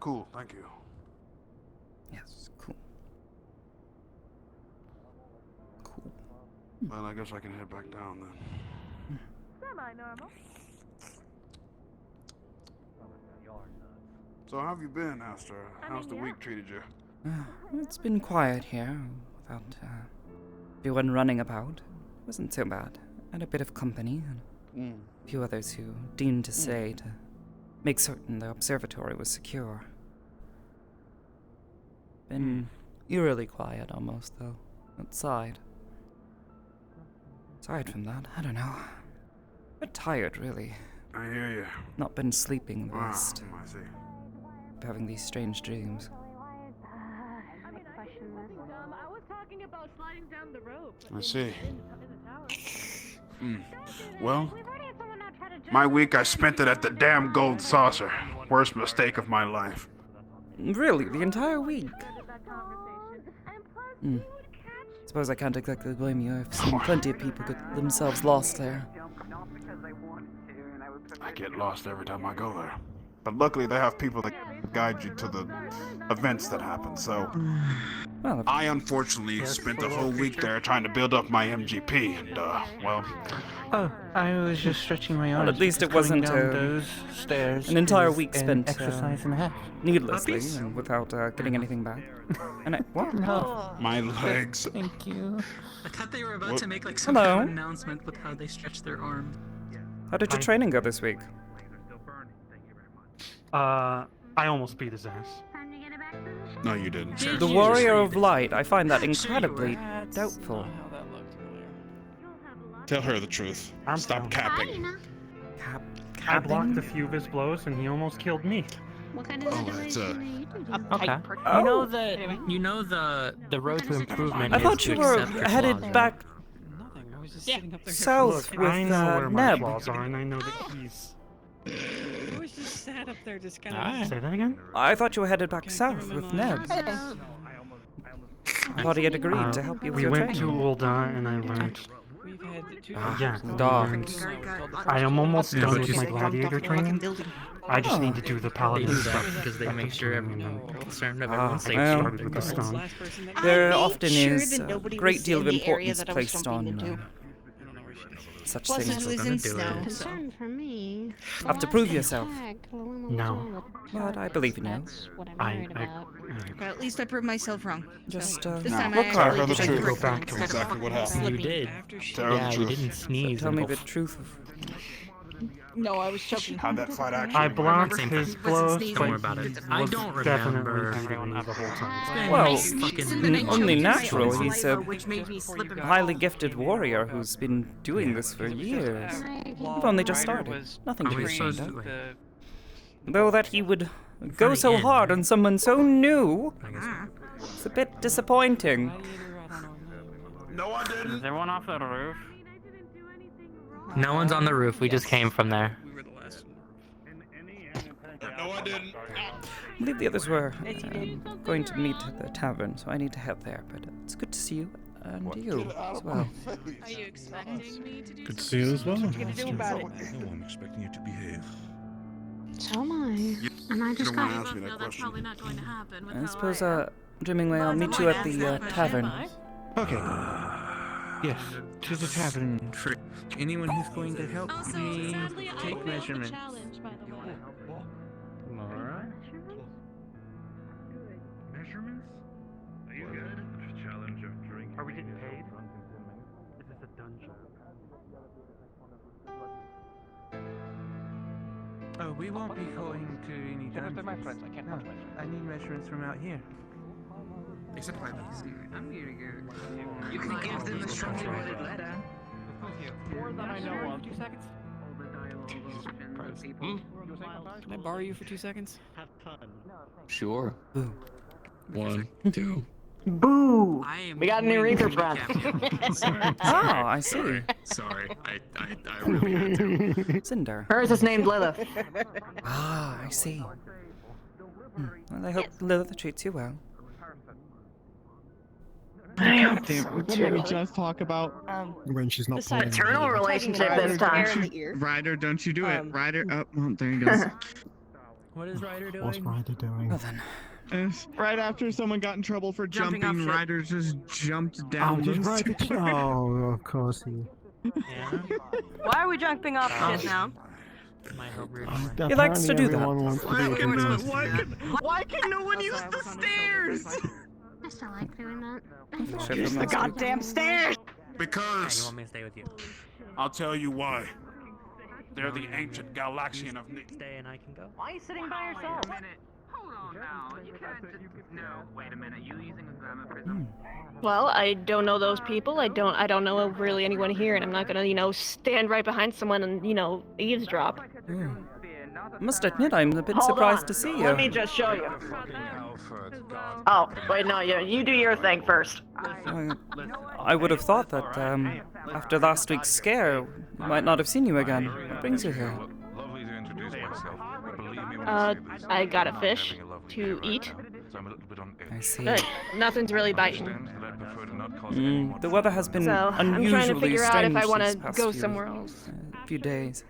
cool, thank you. Yes, cool. Cool. Well, I guess I can head back down then. Semi-normal. So how have you been, Aster? How's the week treated you? It's been quiet here, without everyone running about. It wasn't so bad. Had a bit of company, and a few others who deemed to say to make certain the observatory was secure. Been eerily quiet almost, though, outside. Aside from that, I don't know. A bit tired, really. I hear you. Not been sleeping the Wow, best. I see. Having these strange dreams. I was talking about sliding down the rope. I see. In the tower. Well, my week I spent it at the damn Gold Saucer. Worst mistake of my life. Really? The entire week? Suppose I can't exactly blame you. I've seen plenty of people get themselves lost there. I get lost every time I go there. But luckily they have people that guide you to the events that happen, so... Well, I unfortunately spent the whole week there trying to build up my MGP, and, well... Oh, I was just stretching my arms. Well, at least it because coming wasn't down those stairs an entire is week an spent exercise and a half. needlessly and without getting anything back. And what? No. My legs. Thank you. I thought they were about What? to make like some Hello. kind of announcement with how they stretch their arm. How did your training go this week? I almost beat his ass. No, you didn't. The Warrior of Light. I find that incredibly doubtful. Tell her the truth. Stop capping. I blocked a few of his blows, and he almost killed me. What kind of it's Okay. Oh. You know the road to improvement. I is thought to you were accept your headed flaws, right? back south Look, with I know where my Neb. flaws are, and I know that he's... I was just sat up there just kind Ah. of. Say that again? I thought you were headed back south with Neb. I thought he had agreed to help you with We your went to training. Ulda, and I learned... We've had two. Yeah, dogs. I am almost done with my gladiator training. I just need to do the They paladin do that stuff. because they make sure everyone concerned of Ah, everyone's safety. well, Started with the stone. There I often made sure is that a nobody great was deal in of the area importance that I was placed jumping on into. such Plus, things. it was gonna do it. concern for me. Have to prove yourself. No. But I believe you now. That's what I'm worried about. But at least I proved myself wrong. Just, this no. time Look, I tell actually her the did truth. correct Go back things to instead of exactly what happened. You did. Tell her Yeah, the you truth. didn't sneeze. Tell and me go the truth of... No, I was choking. How'd that fight actually I go? blocked Same his thing. blows, Don't but worry about it. he I was don't definitely remember. beating me the whole time. Well, fucking only natural. He's a which made me slip and highly gifted warrior who's been doing this for years. You've only just started. Nothing to Are be we ashamed supposed of. to- Though that he would go so hard on someone so new, it's a bit disappointing. Is there one off the roof? No one's on the roof. We just came from there. We were the last. No, I didn't. I believe the others were going to meet at the tavern, so I need to head there. But it's good to see you and you as well. Are you expecting me to do Good to see you as well. something? What are you gonna do about it? No, I'm expecting you to behave. So am I. And I just got. ask me that No, that's question. probably not going to happen. With I how suppose, I Dreamingway, I'll meet you at the tavern. Okay. Yes, to the tavern. For anyone who's going to help Also, me sadly, I take failed the measurements. challenge, by the way. Measurements? Are you good? Challenge of drink. Are we getting paid? Is this a dungeon? Oh, we won't be going to any dungeons. They're my friends. I can't touch my friends. I need measurements from out here. Except my I'm here to go. You can give them the strongly worded letter. More than I know of. 2 seconds? All the dialogue options, people. Can I borrow you for 2 seconds? Have fun. Sure. Boo. 1, 2. Boo! We got a new Reaper friend. Oh, I see. Sorry. I really had to. Cinder. Hers is named Lilith. Ah, I see. Well, I hope Lilith treats you well. I hope Damn, did we just talk about When she's not playing. Eternal relationship this time. Ryder? Don't you do it, Ryder. Oh, there you go. What is Ryder doing? What's Ryder doing? Well then. Right after someone got in trouble for Jumping jumping, off shit. Ryder just jumped Oh, down. just those Ryder. stairs. Oh, of course he. Yeah. Why are we jumping off shit now? My hope we're He likes to do that. Everyone wants to do what he wants to do. Why can no one use the stairs? I still like doing that. Use The goddamn stairs! You Because want me to stay with you? I'll tell you why. They're the ancient Galaxian of Stay and I can go. Why are you sitting by yourself? Wait a minute. Hold on now. You can't just... No, wait a minute. You using a grammar prism? Well, I don't know those people. I don't know really anyone here, and I'm not gonna, stand right behind someone and, eavesdrop. I must admit, I'm a bit Hold surprised on. to see Let me you. just show you. Oh, wait, no, you do your thing first. I would have thought that after last week's scare, we might not have seen you again. What brings you here? Lovely to introduce myself. Believe me when I say this. I got a I'm fish having a lovely to day eat. right now, so I'm a little bit on edge. I see. But nothing's really biting. Understand that I prefer to not cause anyone The weather has been So, I'm unusually trying to figure out if strange I want these to past go few- somewhere else. few days.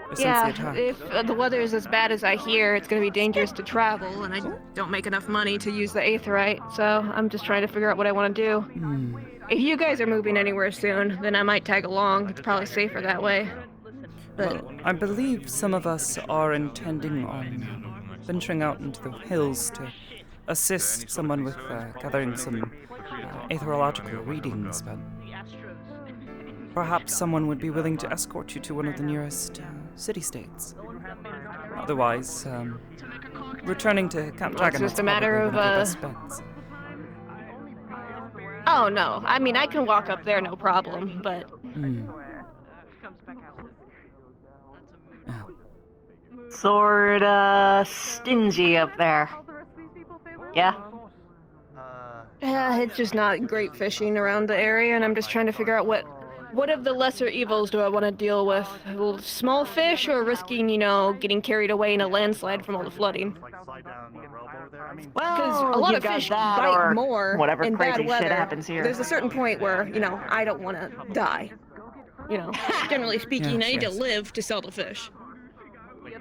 Since the Yeah, attack. if the weather is as bad as I hear, it's going to be dangerous to travel, and I don't make enough money to use the aetherite, so I'm just trying to figure out what I want to do. If you guys are moving anywhere soon, then I might tag along. It's probably safer that way. But Well, I believe some of us are intending on venturing out into the hills to assist someone with gathering some aetherological readings, but perhaps someone would be willing to escort you to one of the nearest city-states. Otherwise, returning to Camp Well, it's Dragon just is a matter probably of, one of your best bets. oh no, I mean I can walk up there no problem, but Sorta stingy up there. Yeah? it's just not great fishing around the area, and I'm just trying to figure out what of the lesser evils do I want to deal with? Small fish or risking, getting carried away in a landslide from all the flooding? Well, a lot you of got fish that bite or more whatever in crazy bad weather. shit happens here. There's a certain point where, I don't want to die. Generally speaking, Yes, I need yes. to live to sell the fish.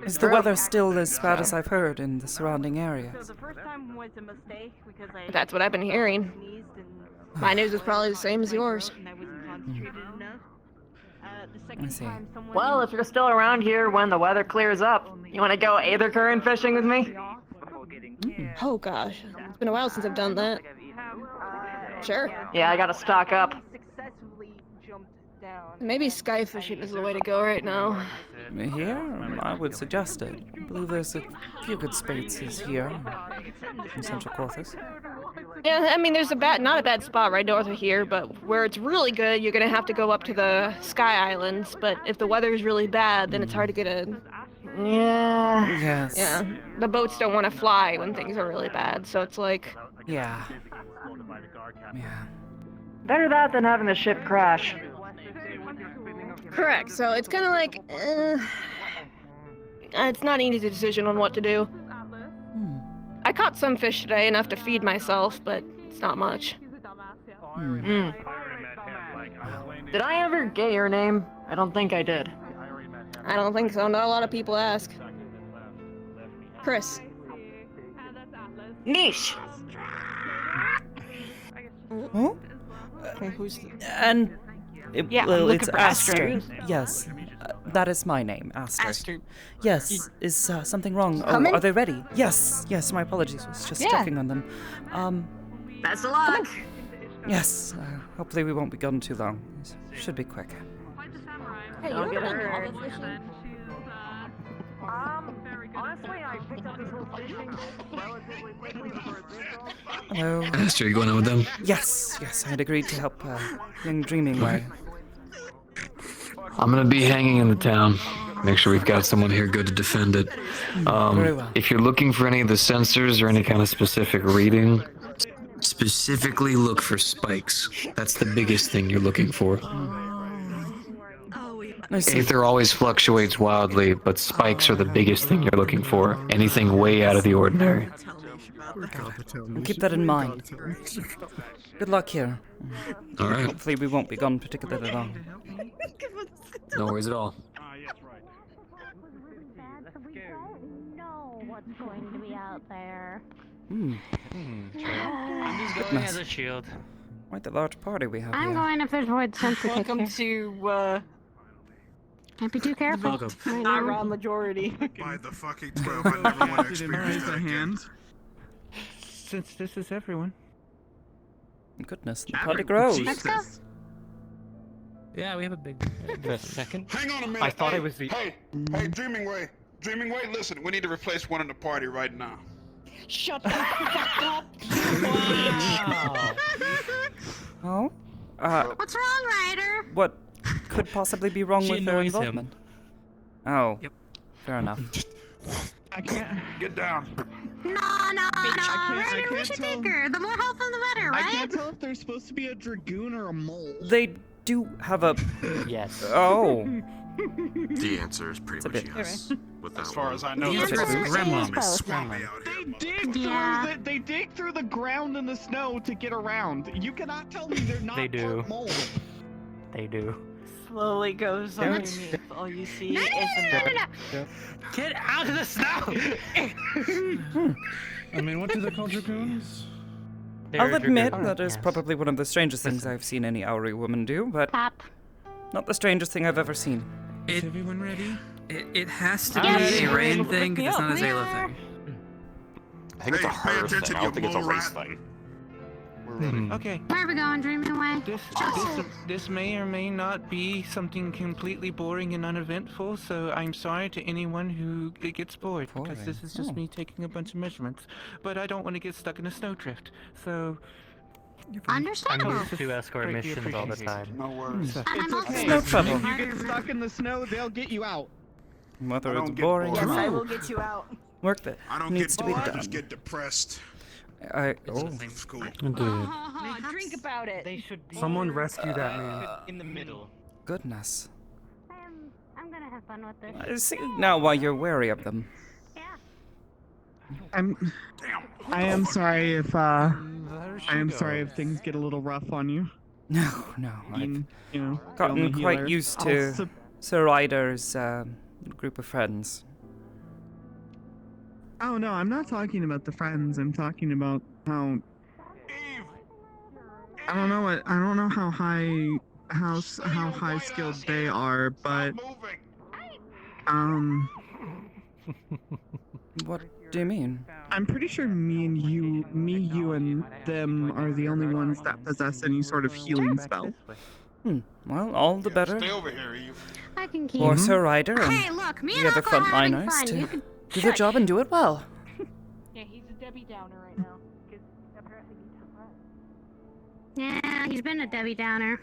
Is the weather still as bad as I've heard in the surrounding areas? the first time was a mistake because I That's what I've been hearing. sneezed and My news is probably the same as yours. and I wasn't concentrated enough. The I second see. time someone Well, if you're still around here when the weather clears up, you want to go aether current fishing with me? Oh gosh, it's been a while since I've done that. Sure. Yeah, I gotta stock up. successfully jumped down. Maybe sky fishing is the way to go right now. Here, I would suggest it. I believe there's a few good spaces here in Central Corthus. Yeah, I mean, there's not a bad spot right north of here, but where it's really good, you're gonna have to go up to the Sky Islands. But if the weather is really bad, then it's hard to get in. Yeah. Yes. Yeah, the boats don't want to fly when things are really bad, so it's like. Yeah. Yeah. Better that than having the ship crash. Correct. So it's kind of like, it's not an easy decision on what to do. I caught some fish today, enough to feed myself, but it's not much. Did I ever get your name? I don't think I did. I don't think so. Not a lot of people ask. Chris. Niche. Oh? Who's? And Yeah, well, I'm it's looking for Aster. Aster. Yes, that is my name, Aster. Aster. Yes, is something wrong? Come in? Are they ready? Yes, yes. My apologies. I was just checking on them. Best of luck. Yes. Hopefully we won't be gone too long. Should be quick. Hey, Don't you get haven't hurt. done all this fishing? Honestly, I picked up this whole fishing relatively quickly before it was all. Hello. Aster, you going out with them? Yes, yes. I had agreed to help young Dreaming Way. I'm gonna be hanging in the town. Make sure we've got someone here good to defend it. Very well. If you're looking for any of the sensors or any kind of specific reading, specifically look for spikes. That's the biggest thing you're looking for. Aether always fluctuates wildly, but spikes are the biggest thing you're looking for. Anything way out of the ordinary. I'll keep that in mind. Good luck here. All right. Hopefully we won't be gone particularly long. No worries at all. know what's going to be out there. I'm just going Goodness. as a shield. Quite the large party we have I'm here. going to fish void sensitive. Welcome to, Can't be too careful. Iron majority. By the fucking 12, I never want to experience that again. Since this is everyone. Goodness, the party grows. Let's go. Yeah, we have a big. The second? Hang on a minute. I thought hey, it was the. Hey, Dreaming Way. Dreaming Way, listen, we need to replace one in the party right now. Shut the fuck up! Oh? What's wrong, Ryder? What could possibly be wrong She with their annoys him. involvement? Oh. Yep. Fair enough. I can't. Get down. No, I Ryder, we can't should tell. take her. The more helpful, the better, right? I can't tell if there's supposed to be a dragoon or a mole. They do have a. Yes. Oh. The answer is pretty much yes. As far as I know, The that's answer probably is grandma both. is swampy out here. They dig through the ground in the snow to get around. You cannot tell me they're not They do. part mole. They do. Slowly goes Yeah. underneath. All you see No. Get out of the snow! I mean, what do they call dragoons? I'll admit that is Yes. probably one of the strangest things I've seen any Auri woman do, but Pop. not the strangest thing I've ever seen. Is everyone ready? It has to Yes. be a rain thing, Yeah. because it's not a Zayla Yeah. thing. I think it's a Hey, pay her thing. attention, I you don't think it's a mole race rat. thing. We're ready. Okay. Where are we going, Dreaming Away? This may or may not be something completely boring and uneventful, so I'm sorry to anyone who gets bored, because this is just me taking a bunch of measurements. But I don't want to get stuck in a snowdrift, so... I'm Understandable. used to escort Greatly missions all the appreciated. time. No worries. And I'm It's also okay. No trouble. If you get stuck in the snow, they'll get you out. Whether I it's don't get boring bored. or Yes, I not, will get you out. work that I don't needs get to be bored, I done. just get depressed. Oh. School. Drink about it. They should be. Someone rescue that man. in the middle. Goodness. I'm gonna have fun with this. I see now why you're wary of them. I am sorry if I am sorry if things get a little rough on you. No, I've You know, gotten only quite healer. used I'll to sup- Sir Ryder's group of friends. Oh no, I'm not talking about the friends. I'm talking about how I don't know how high skilled they are, but What do you mean? I'm pretty sure me, you, and them are the only ones that possess any sort of healing spell. Well, all the better Stay over here, Eve. I can keep. for Sir Ryder and Hey, look, me and the other Uncle are having frontliners fun. You to can do their job and do it well. Yeah, he's a Debbie Downer right now. 'Cause apparently he took that. Yeah, he's been a Debbie Downer.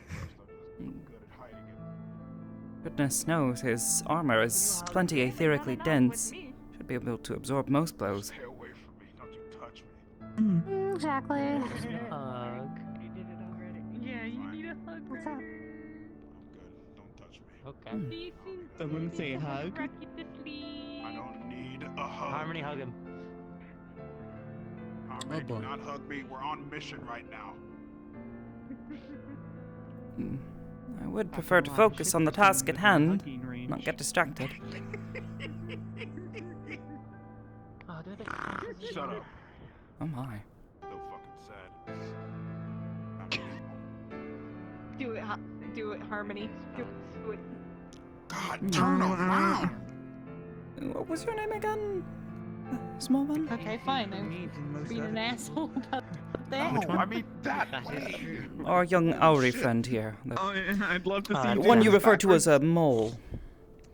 Goodness knows his armor is plenty etherically dense. Should be able to absorb most blows. Stay away from me. Don't you touch me. Exactly. Hug. Yeah, Okay. Someone say hug. I don't need a hug. Harmony, hug him. Harmony, do not hug me. We're on mission right now. I would prefer to focus on the task at hand, not get distracted. Shut up. Oh my. So fucking sad. Do it, Harmony. Do it. God, turn around. What was your name again? Small one? Okay, fine. I'm being an asshole about that. No, I mean that. Our young Auri friend here. I'd love to see The one you refer to as a mole.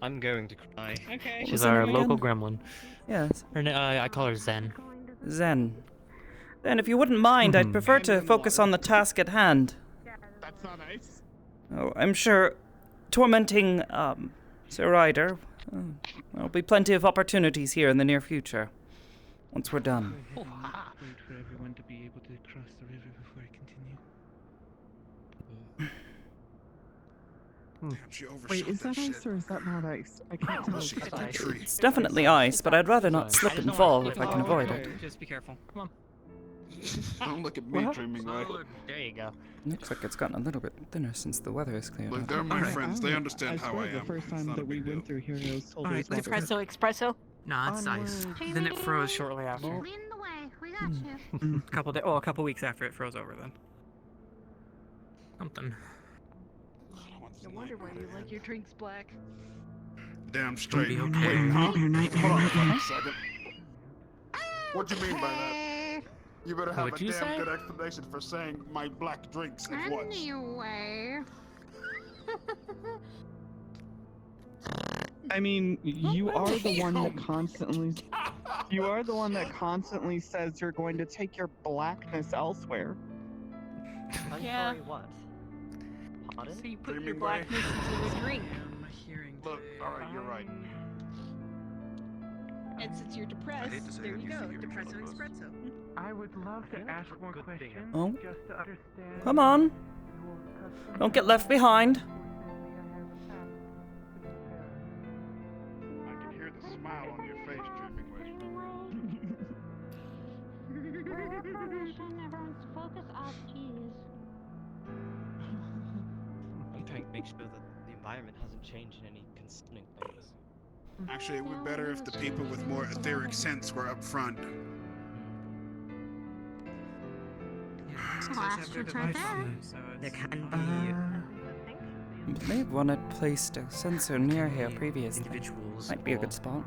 I'm going to cry. Okay. She's our local gremlin. Yes. I call her Zen. Zen. Then, if you wouldn't mind, I'd prefer to focus on the task at hand. That's not nice. Oh, I'm sure tormenting Sir Ryder, there'll be plenty of opportunities here in the near future, once we're done. Wait for everyone to be able to cross the river before I continue. Wait, is that ice or is that not ice? I can't tell. It's definitely ice, but I'd rather not slip and fall if I can avoid it. Just be careful. Come on. Don't look at me, Dreaming Way. There you go. Looks like it's gotten a little bit thinner since the weather has cleared Look, up. they're my friends. They understand how I The am. first time that we went through here, I was told it was Espresso, espresso. No, it's ice. Then it froze shortly after. Lead the way. We got you. A couple weeks after it froze over then. Something. No wonder why you like your drinks black. Damn straight. Be okay. Wait, huh? Nightmare, Hold on nightmare. a second. What do you mean by that? You better have What'd a you damn say? good explanation for saying my black drinks at once. Anyway. I mean, you are the one that constantly. You are the one that constantly says you're going to take your blackness elsewhere. Yeah. What? So you put your Dreaming Way. blackness into a drink. Look, alright, you're right. And since you're depressed, there you go. Depresso espresso. I would love to ask more questions Oh. just to understand. Come on. Don't get left behind. I can hear the smile on your face, Dreaming Way. Everyone's focus off keys. I'm trying to make sure that the environment hasn't changed in any concerning ways. Actually, it would be better if the people with more etheric sense were up front. Aster's right there. There can be I believe one had placed a sensor near here previously. individuals. Might be a good spot.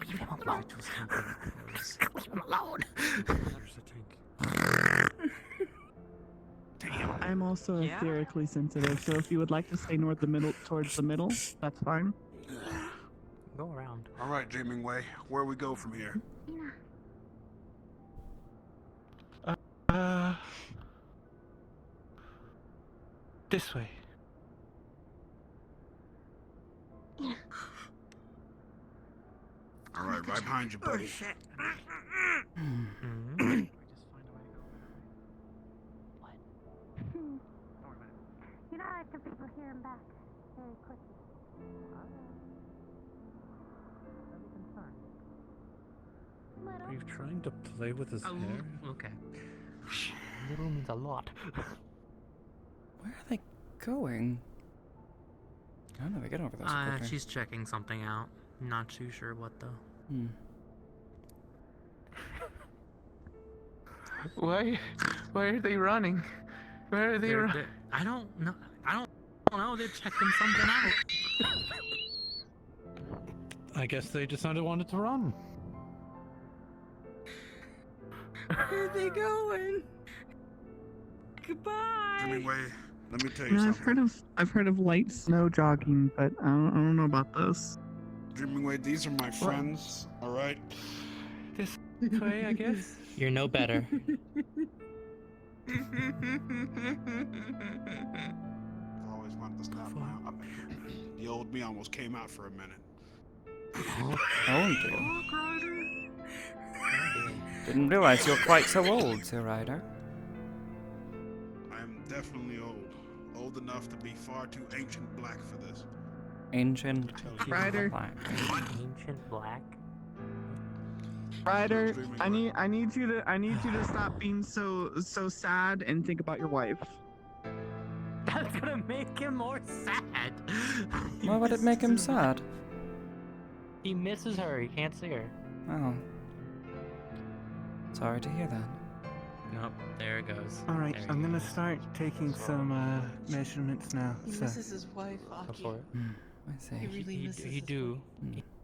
Leave him alone. Leave him alone. I'm also etherically sensitive, so if you would like to stay towards the middle, that's fine. Go around. Alright, Dreaming Way, where we go from here? This way. Alright, right behind you, buddy. You know, I could people hear him back very quickly. Are you trying to play with his hair? Okay. Little means a lot. Where are they going? How do they get over this quickly? She's checking something out. Not too sure what though. Why are they running? Where are they running? I don't know. I don't know. They're checking something out. I guess they decided wanted to run. Where are they going? Goodbye. Dreaming Way, let me tell you No, something. I've heard of light snow jogging, but I don't know about this. Dreaming Way, these are my friends, alright? This way, I guess. You're no better. I always wanted to snap my the old me almost came out for a minute. Oh dear. Didn't realize you're quite so old, Sir Ryder. I am definitely old. old enough to be far too ancient black for this. Ancient Ryder. black. Ancient black. Ryder, I need you to stop being so sad and think about your wife. That's gonna make him more sad. Why would it make him sad? He misses her. He can't see her. Oh. Sorry to hear that. Nope, there it goes. All right, I'm gonna start taking some measurements now. He So. misses his wife, Aki. I see. He really misses He his do.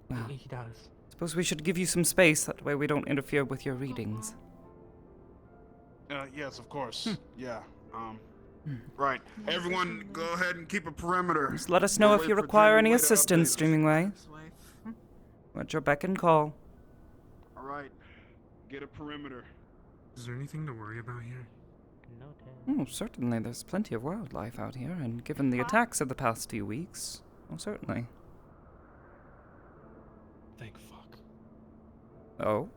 Wow. He does. Suppose we should give you some space, that way we don't interfere with your readings. Yes, of course. Yeah. Right. Everyone, go ahead and keep a perimeter. Just let us know We'll if wait you for require Jamie any Way to assistance, update us. Streaming Way. At your beck and call. All right. Get a perimeter. Is there anything to worry about here? Oh, certainly. There's plenty of wildlife out here, and given the attacks of the past few weeks, oh, certainly. Thank fuck. Oh?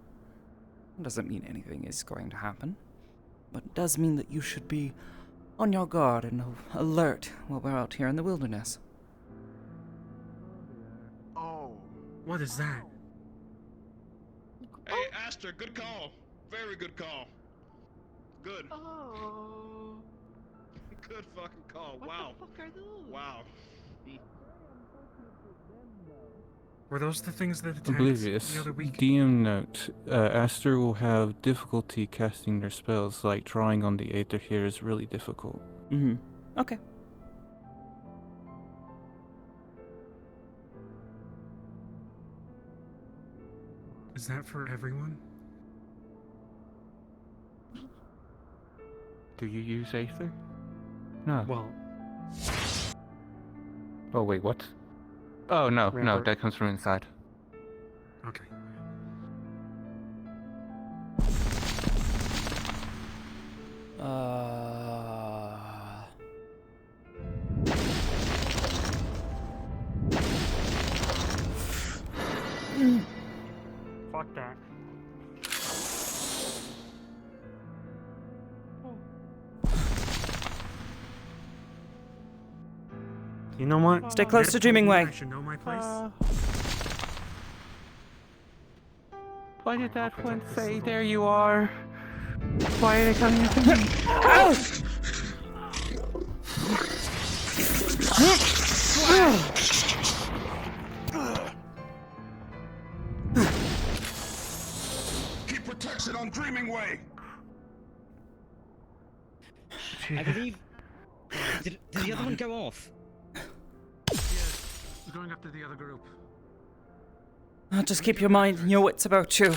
Doesn't mean anything is going to happen, but it does mean that you should be on your guard and alert while we're out here in the wilderness. Oh. What is that? Hey, Aster, good call. Very good call. Good. Oh. Good fucking call. Wow. What the fuck are those? Wow. Were those the things that attacked Oblivious. the other week? DM note, Aster will have difficulty casting their spells, like drawing on the Aether here is really difficult. Mm-hmm. Okay. Is that for everyone? Do you use Aether? No. Well, Oh wait, what? Oh no, no, Rampart. that comes from inside. okay. Fuck that. You know what? Stay close to Dreaming Way. I should know my place. Why did that one say there you are? Why are they coming after me? Keep protection on Dreaming Way. I believe. Did the other one go off? We're going after the other group. Just keep your mind and your wits about you.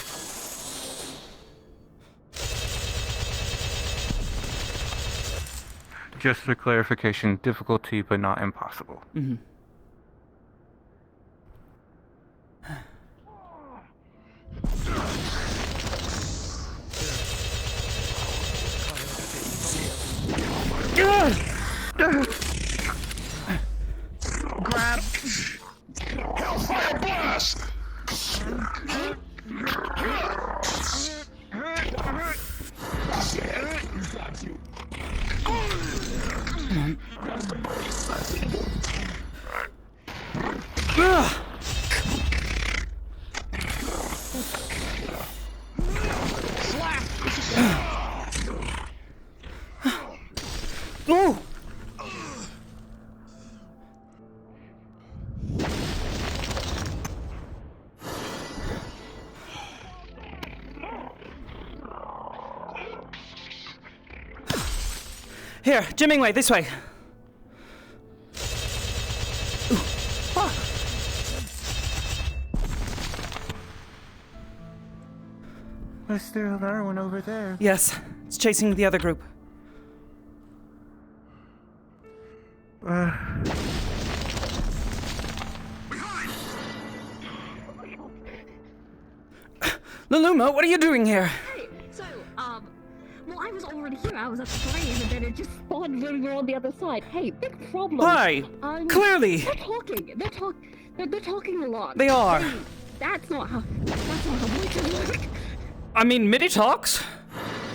Just for clarification, difficulty but not impossible. Mm-hmm. Grab. Hellfire blast! Oh! Here, Jimming Way, this way. Ooh. Ah. Is there another one over there? Yes, it's chasing the other group. Luluma, what are you doing here? Hey, so, well, I was already here. I was at the train, and then it just spawned when we were on the other side. Hey, big problem. Hi! Clearly! They're talking a lot. They are. Hey, that's not how voices work. I mean, MIDI talks?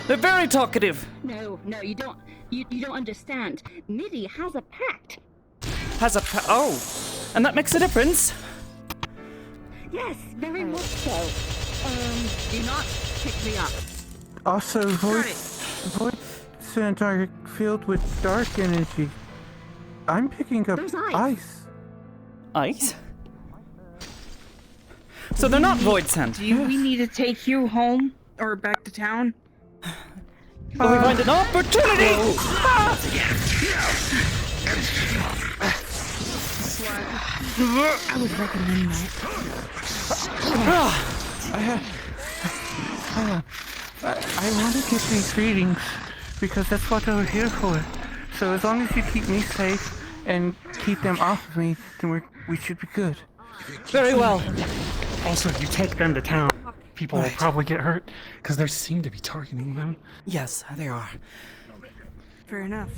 They're very talkative. No, you don't. You don't understand. Niddy has a pact. Oh, and that makes a difference. Yes, very much so. Do not pick me up. Also, voids are filled with dark energy. I'm picking up There's ice. Ice? So they're not void sent. Do we need to take you home or back to town? But we find an opportunity! I would recommend that. I want to get these readings because that's what we're here for. So as long as you keep me safe and keep them off of me, then we should be good. Very well. Also, if you take them to town, people will probably get hurt because they seem to be targeting them. Yes, they are. Fair enough.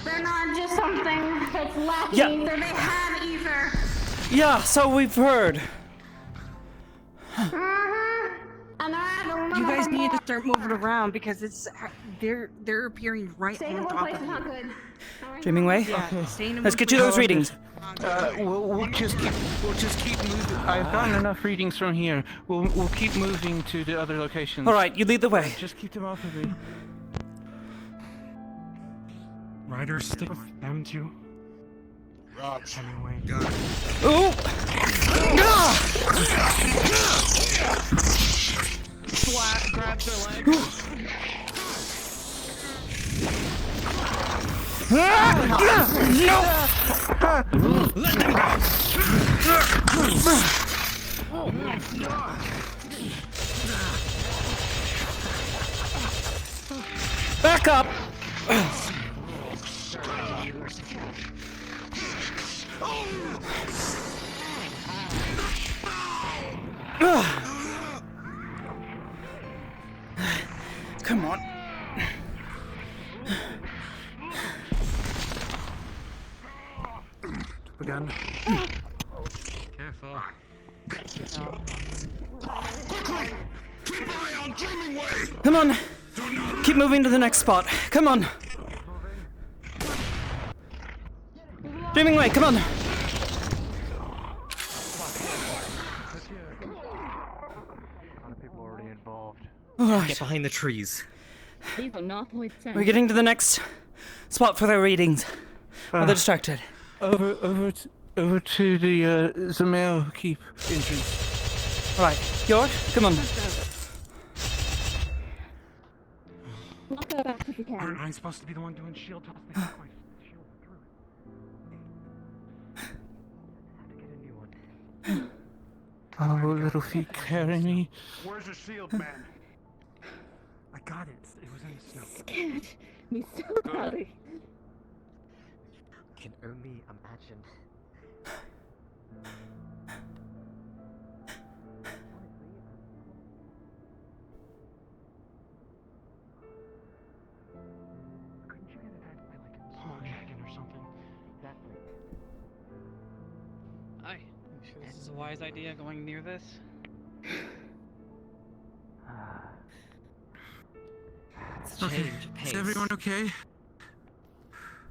They're not just something that's lacking Yeah. ether. They have ether. Yeah, so we've heard. And I have a little You guys bit need more. to start moving around because they're appearing right Staying in on one top place of is you. not good. Dreaming Way? Yeah, staying in Let's one get you place- those readings. We'll just keep moving. I've gotten enough readings from here. We'll keep moving to the other locations. All right, you lead the way. Just keep them off of me. Riders, stick with them too. Anyway. Ooh! Flat grabs their leg. Back up! Come on. Again. Careful. Come on. Keep moving to the next spot. Come on. Dreaming Way, come on. A lot of people already involved. All right. Get behind the trees. These are not void sent. We're getting to the next spot for their readings. They're distracted. Over to the Zamel Keep entrance. All right, George, come on. Lock her back if you can. Aren't I supposed to be the one doing shield toss? They have my shield through it. Oh, little feet carry me. Where's your shield, man? I got it. It was in the snow. Scared me so badly. Can only imagine. Couldn't you get it at by like small dragon or something? That Hi. I'm sure this is a wise idea going near this. Okay, is everyone okay?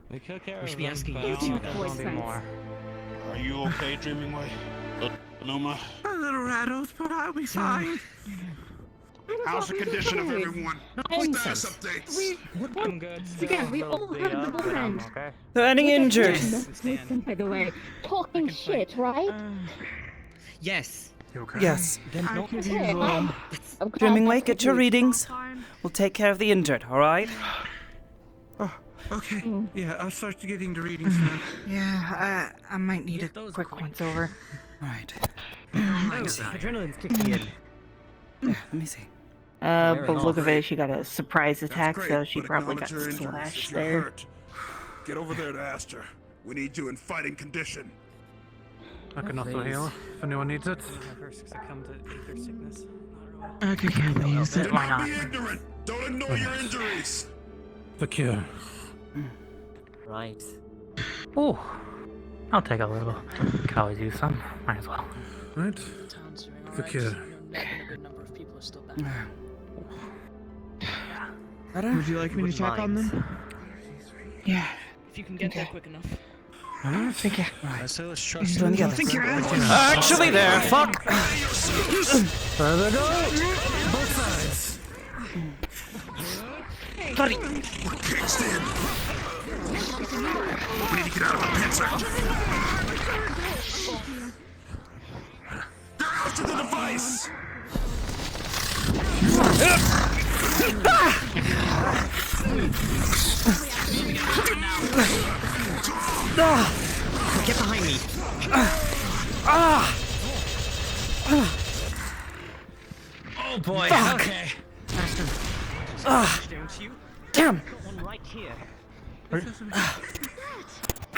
We took care We should of be them, asking but you I don't to think there's voice gonna be sense. more. Are you okay, Dreaming Way? Noma? A little rattled, but I'll be fine. How's the condition of everyone? Status updates. I'm good. Again, we all have the bull end. They're ending injured. By the way, talking shit, right? Yes. You okay? Yes. Then I not can do hear. I'm glad Dreaming Way, that's get what your you- readings. We'll take care of the injured, all right? Oh, okay. Yeah, I'll start getting the readings now. Yeah, I might need a quick once over. All right. adrenaline's kicking in. Yeah, let me see. Very But look nice. of it, she got a surprise attack, Great, so she but probably got acknowledge your injuries slashed if you're there. hurt. Get over there to Aster. We need you in fighting condition. I can also heal if anyone needs it. Succumb to ether sickness. I could probably use it. Why not? Be ignorant. Don't ignore your injuries. The cure. Right. Ooh. I'll take a little. Could always use some. Might as well. Right. The cure. Would you like me to check on them? Yeah. If you can get there quick enough. I don't think I say let's trust I him. think you're Actually, there. Fuck. Further go. Both sides. Bloody. We need to get out of the pit, sir. They're after the device. Get behind me. Oh boy. Fuck. Okay. Don't you? Damn. Got one right here.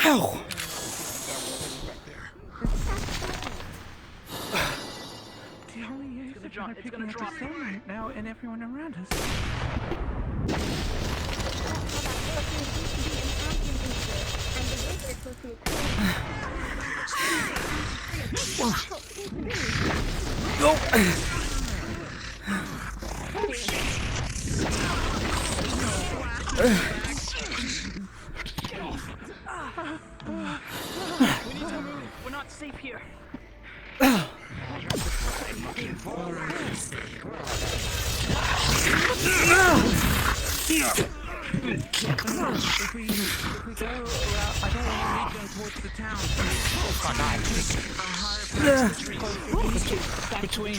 Ow. The only ace that are picking up the sun right now, and everyone around us. We need to move. We're not safe here. If we go around, I don't want to lead them towards the town. Between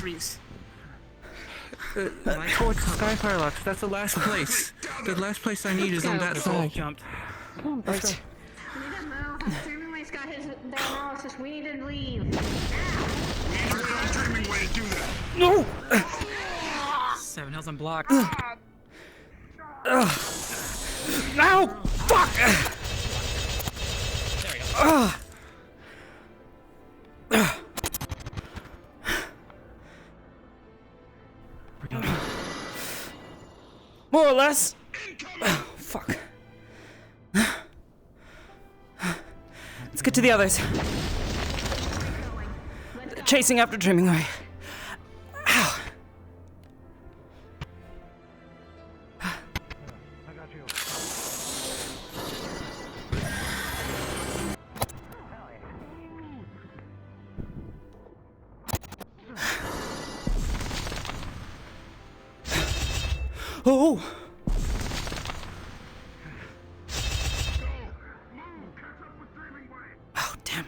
towards Skyfirelux. That's the last place. The last place I need is on that side. jumped. Let's go. Dreamingway's got his their analysis. We need to leave. Dreamingway to do that. No. 7 Hills unblocked. No. Fuck. There we go. More or less. Oh, fuck. Let's get to the others. Chasing after Dreamingway. Ow. Oh! Oh, damn.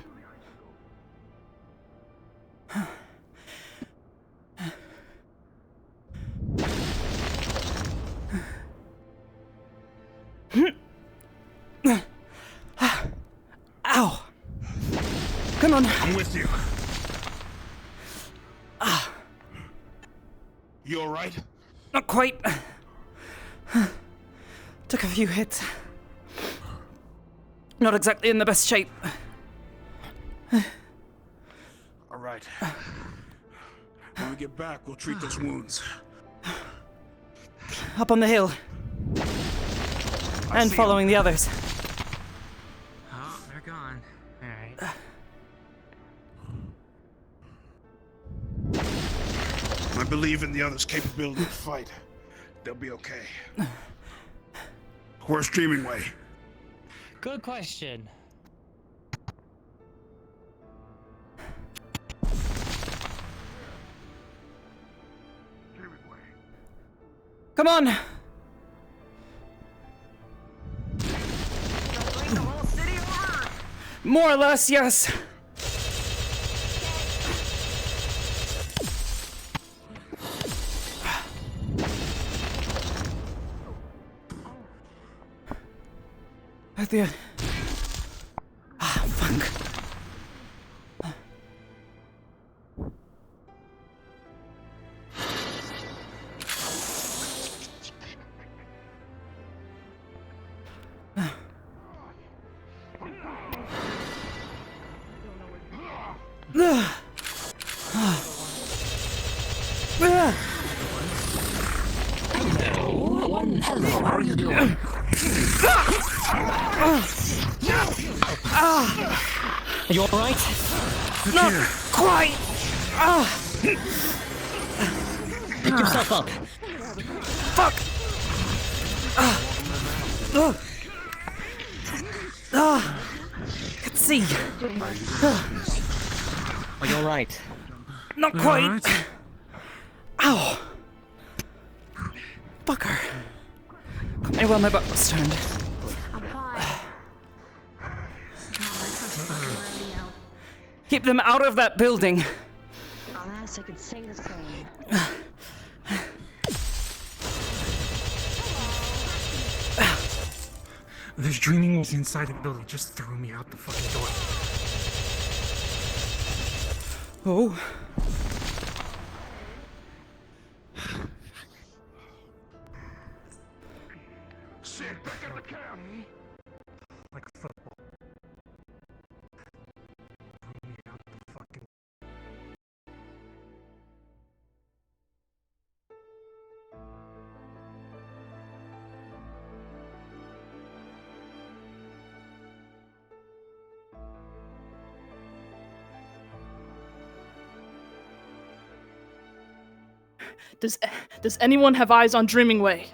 Ow! Come on. I'm with you. Ah. You all right? Not quite. Took a few hits. Not exactly in the best shape. All right. When we get back, we'll treat those wounds. Up on the hill. And see following the others. Oh, they're gone. Alright. I believe in the others' capability to fight. They'll be okay. Where's Dreamingway? Good question. Come on! More or less, yes. At the end. Ah, fuck. Hello, how are you doing? Are you alright? Not quite! Pick yourself up. Fuck! Let's see. Are you alright? Not quite. Ow. Fucker. Got me while my butt was turned. Keep them out of that building. Alas, I could say the same. This dreaming was inside the building. Just threw me out the fucking door. Oh. Shit, back at the camp. Like football. Threw me out the fucking. Does anyone have eyes on Dreaming Way?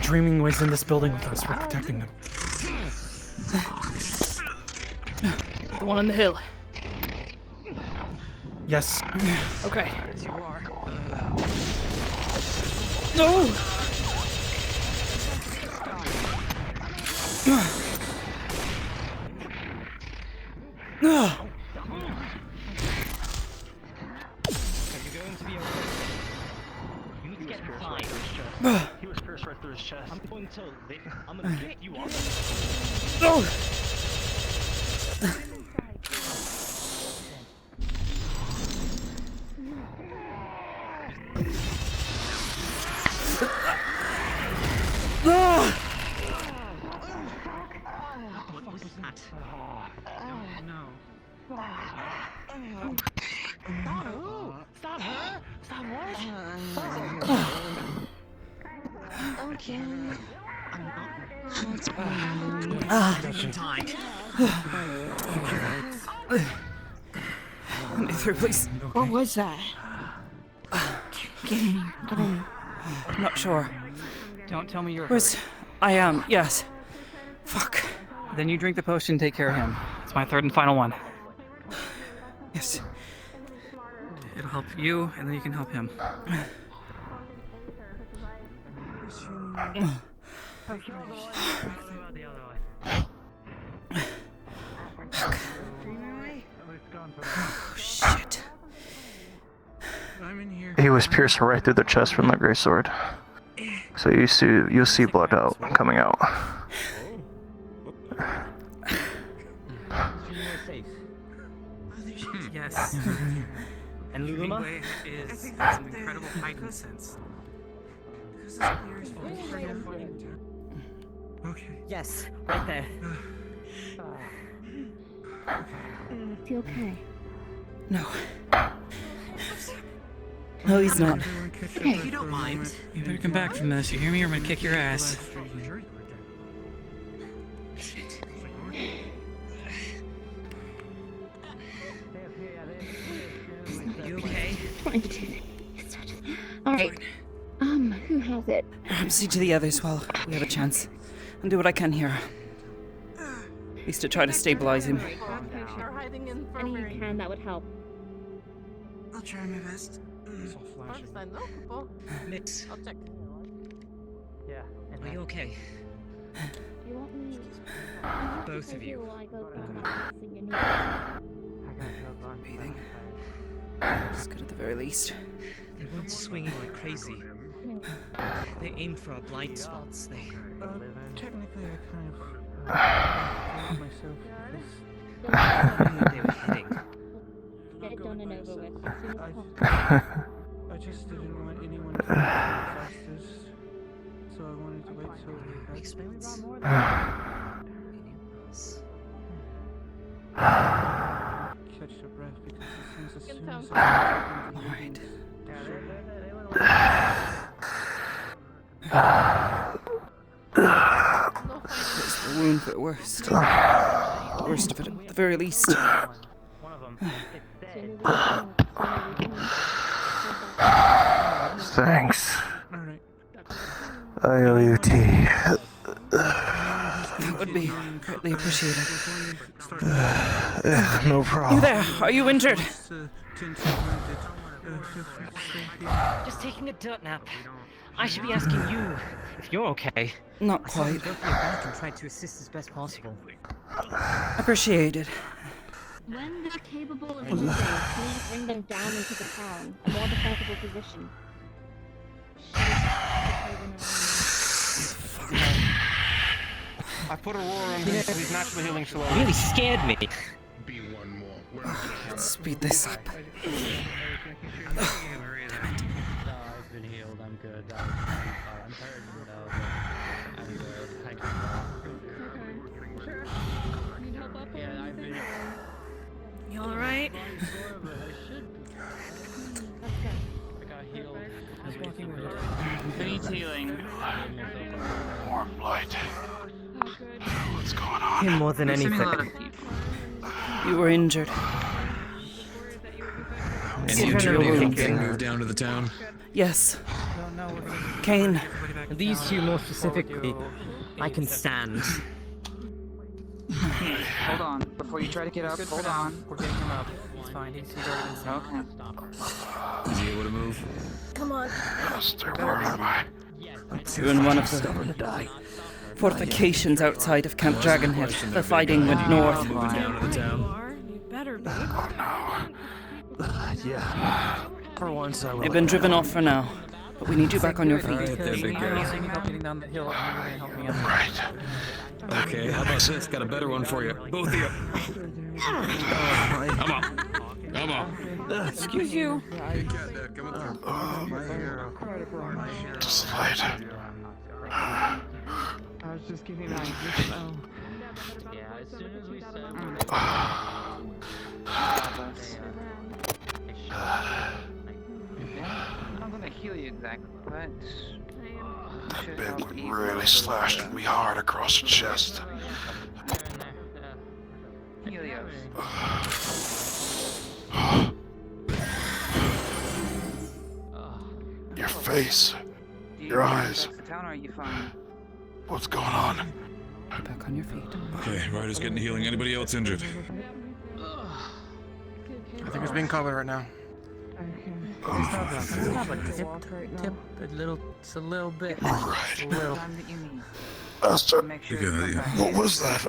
Dreaming was in this building with us. We're protecting them. The one on the hill. Yes. Okay. You are. No! He was pierced right through his chest. I'm going to I'm gonna lift you up. No! What was that? Oh no. Stop her! Stop what? Okay. What's going on? You died. Let me through, please. What was that? Get in here. Get in here. I'm not sure. Don't tell me you're Where's... I am, yes. Fuck. Then you drink the potion, take care of him. It's my third and final one. Yes. It'll help you, and then you can help him. Oh, shit. I'm in here. He was pierced right through the chest from the great sword. So you'll see blood coming out. Yes. And Luluma has an incredible heightened sense. Okay. Yes, right there. Is he okay? No. No, he's not. Okay, if you don't mind, you better come back from this. You hear me, or I'm gonna kick your ass. You okay? Alright. Who has it? See to the others while we have a chance. I'll do what I can here. At least to try to stabilize him. Any you can, that would help. I'll try my best. Mix. I'll check. Yeah. Are you okay? Do you want me? Both of you. Breathing. Just good at the very least. They weren't swinging like crazy. They aimed for our blind spots. Technically, I kind of myself because Get it done and over with as soon as possible. I just didn't want anyone to get disasters, so I wanted to wait till we got catch your breath because as soon as I Alright. It's the wound for the worst. The worst of it, at the very least. Thanks. I owe you tea. That would be greatly appreciated. No problem. You there? Are you injured? Just taking a dirt nap. I should be asking you if you're okay. Not I saw you quite. go for your back and tried to assist as best possible. Appreciated. When they're capable of moving, please bring them down into the town, a more defensible position. I put Aurora on him so he's naturally healing slowly. You really scared me. Let's speed this up. I've been healed. I'm good. I'm hurt. I'm good. Thank you. Yeah, I've been. You alright? I got healed. Who needs healing? Warm light. What's going on? Him more than anything. You were injured. Any injured people getting moved down to the town? Yes. Kane. These two more specifically, I can stand. Hold on. Before you try to get up, hold on. We're getting him up. He's fine. He's already been seen. Okay. Is he able to move? Come on. Aster, where am I? You're in one of the fortifications outside of Camp Dragonhead. The fighting went north. Moving down to the town. You better be. Oh Yeah. For once I will. They've been driven off for now, but we need you back on your feet. Alright there, big guy. Help getting down the hill. Help me out. Right. Okay, how about this? Got a better one for you. Both of you. Come on. Come on. Excuse you. Just light. I was just getting out of this cell. Yeah, as soon as we said I'm not gonna heal you exactly, but That big one really slashed me hard across the chest. Helios. Your face. Your eyes. The town, or are you fine? What's going on? Back on your feet. Okay, Ryder's getting healing. Anybody else injured? I think he's being covered right now. It's a little bit. Right. A little. Aster, You're good, yeah. what was that?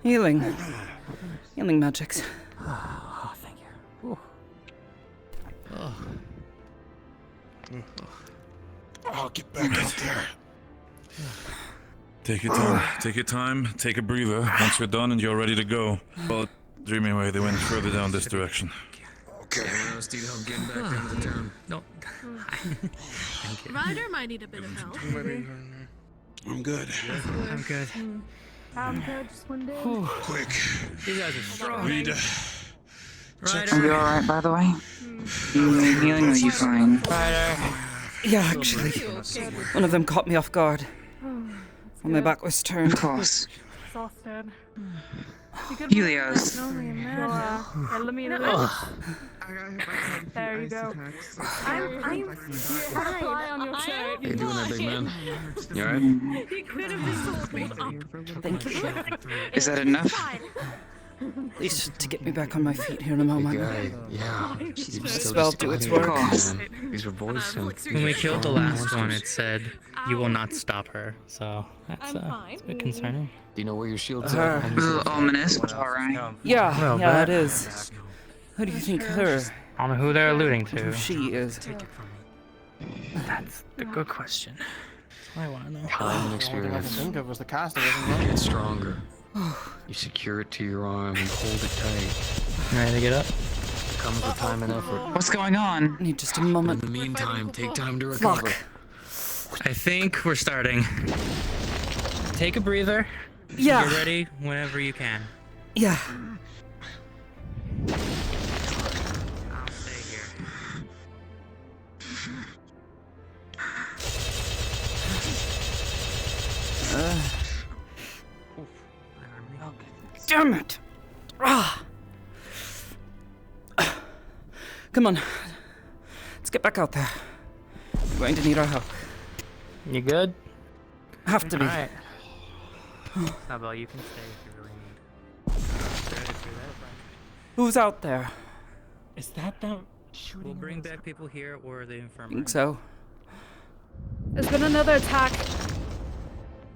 Healing. Healing magics. Oh, thank you. I'll get back out there. Take your time. Take your time. Take a breather. Once you're done and you're ready to go. Well, dreaming way they went further down this direction. Okay. Anyone else need help getting back into the town? No. Thank you. Ryder might need a bit of help. I'm good. I'm good. I'm good, just one day. Quick. You guys are strong. Read. Are you alright, by the way? You need healing, or are you fine? Yeah, actually. One of them caught me off guard. When my back was turned. Of course. Exhausted. Helios. Let me in. There you go. I'm fly on your chair. How you doing there, big man? You alright? He could have just told me. Thank you. Is that enough? At least to get me back on my feet here in a moment. Yeah. The spell do its work. These were voicing. When we killed the last one, it said, "You will not stop her." So that's I'm fine. it's a bit concerning. Do you know where your shield's Her. at? A little ominous, but alright. Yeah, Well, yeah, but- it is. Who do you think her? I don't know who they're alluding Who to. she is? That's the good question. I want to know. The Time and only thing I can experience. think of was the casting, isn't it? Get stronger. You secure it to your arm and hold it tight. You ready to get up? Comes with time and effort. What's going on? Need just a moment. In the meantime, take time to recover. I think we're starting. Take a breather. Yeah. Get ready whenever you can. Yeah. I'll stay here. Damn it! Ah. Come on. Let's get back out there. We're going to need our help. You good? Have to be. Alright. How about you can stay if you really need. Who's out there? Is that them shooting? We'll bring back people here or the infirmary. Think so. There's been another attack.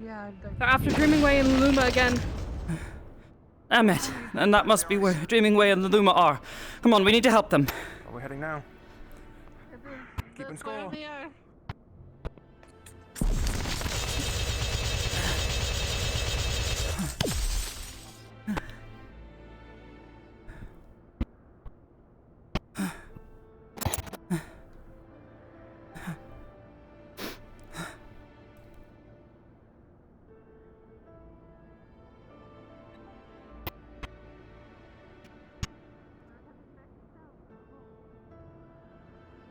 Yeah, They're after Dreamingway and Luma again. Damn it. And that must be where Dreamingway and Luma are. Come on, we need to help them. Where are we heading now? Keeping score.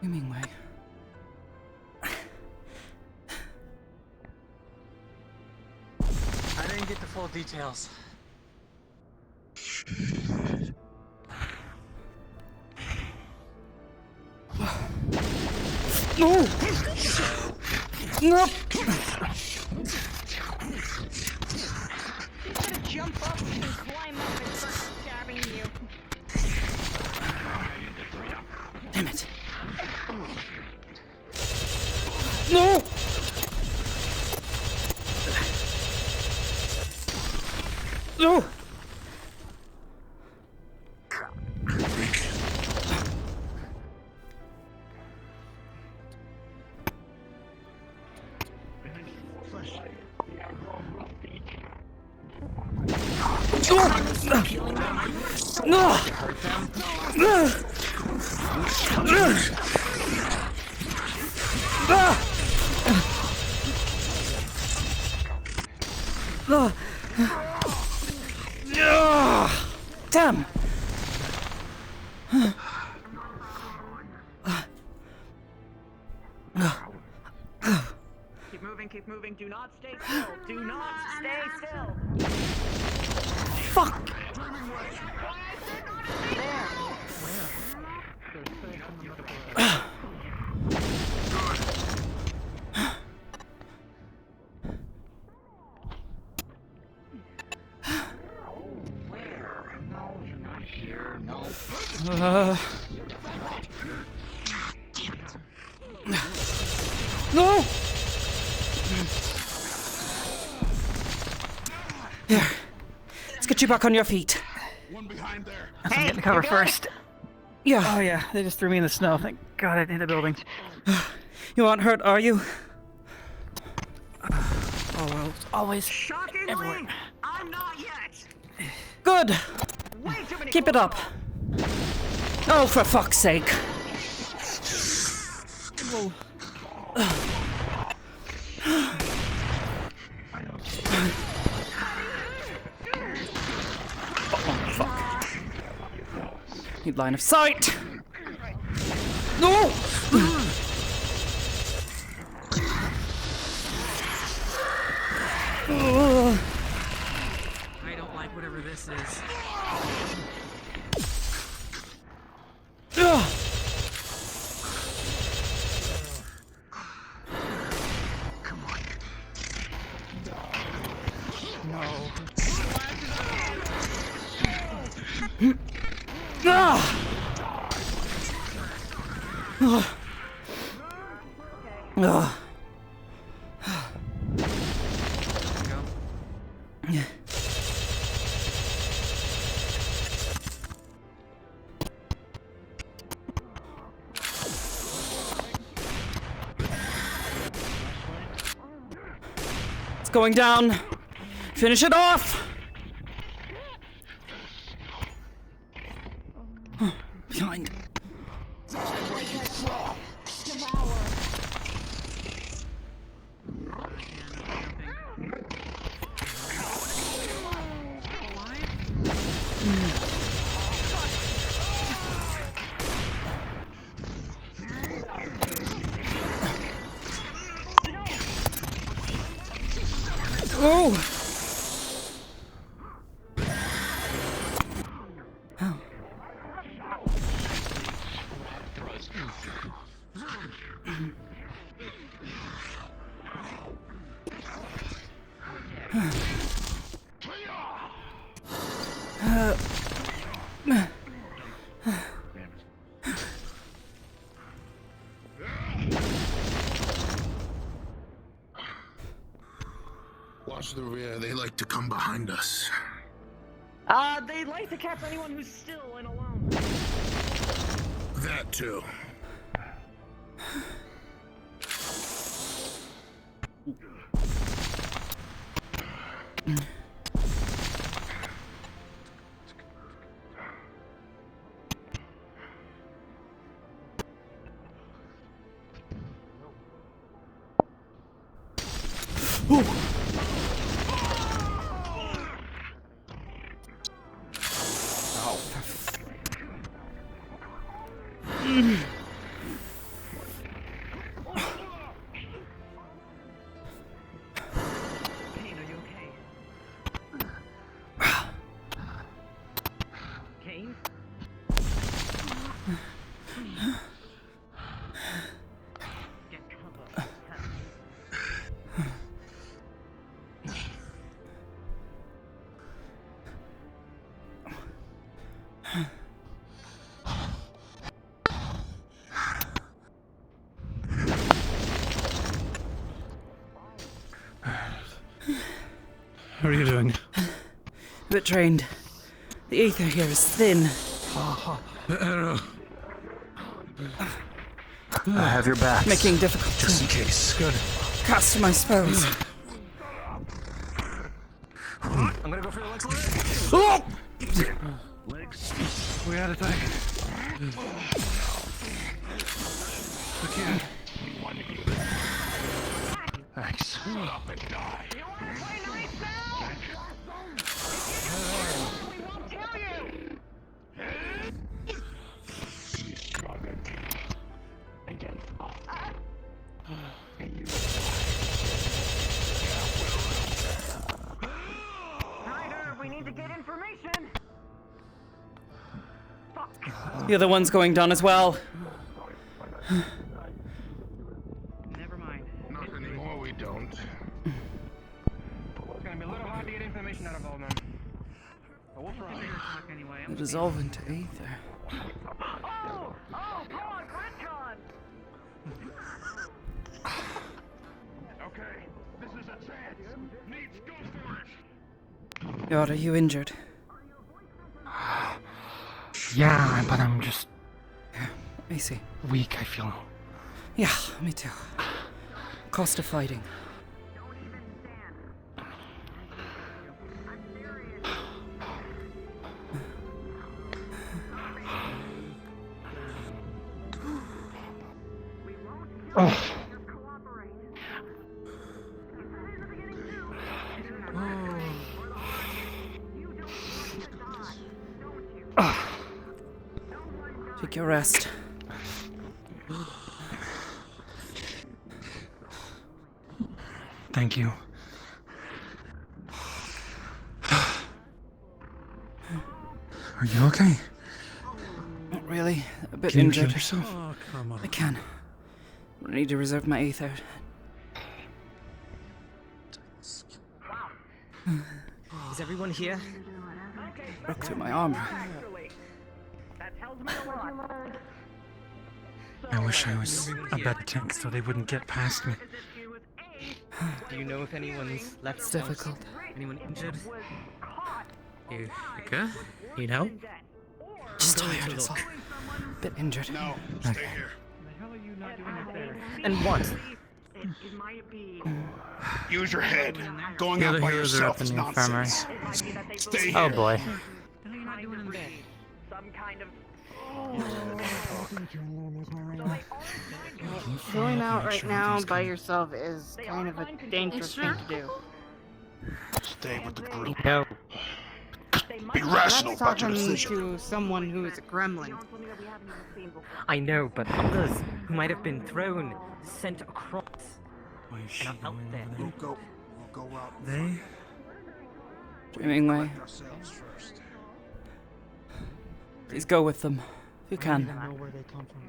Dreamingway. I didn't get the full details. No! No! You gotta jump up and climb up and start stabbing you. Damn it. No! No! No! Damn! Keep moving, keep moving. Do not stay still. Do not stay still. Fuck! No! Here. Let's get you back on your feet. One behind there. I'm getting cover first. Yeah. Oh yeah, they just threw me in the snow. Thank God I didn't hit the building. You aren't hurt, are you? Oh well, always. Shockingly, everywhere. I'm not yet. Good. Keep it up. Oh, for fuck's sake. Whoa. Oh, fuck. Need line of sight. No! I don't like whatever this is. going down. Finish it off. Behind. Oh! Oh. Watch the rear, they like to come behind us. They'd like to catch anyone who's still and alone. That too. How are you doing? A bit drained. The ether here is thin. The arrow. I have your back. Making difficult Just in case. Good. Cast my spells. I'm gonna go for the legs. Oh! We had attack. Okay. Thanks. Up and die. We need to get information. The other one's going down as well. Never mind. Not anymore, we don't. It's gonna be a little hard to get information out of all of them. But we'll try. Anyway, They dissolve into ether. Oh, come on, retcon. Okay, this is a chance. Needs go for it. God, are you injured? Yeah, but I'm just I see. weak, I feel. Yeah, me too. Cost of fighting. Oh. Take your rest. Thank you. Are you okay? Not really. A bit Can you injured. heal yourself? Oh, come on. I can. I need to reserve my ether. Is everyone here? Broke through my armor. I wish I was a better tank so they wouldn't get past me. Do you know if anyone's left? It's difficult. Anyone injured? You good? You know? Just tired as all. Bit injured. No, stay here. And what? It might be. Use your head. Going The out other by heroes are up yourself in is the nonsense. Stay here. Oh boy. Some kind of. Going out right now by yourself is kind of a dangerous thing to do. Stay with the group. No. Be rational That's about your talking decision. to someone who is a gremlin. I know, but others who might have been thrown, sent across, and are out there. We'll go out. They? Dreaming way. Please go with them, if you I don't can. even know where they come from.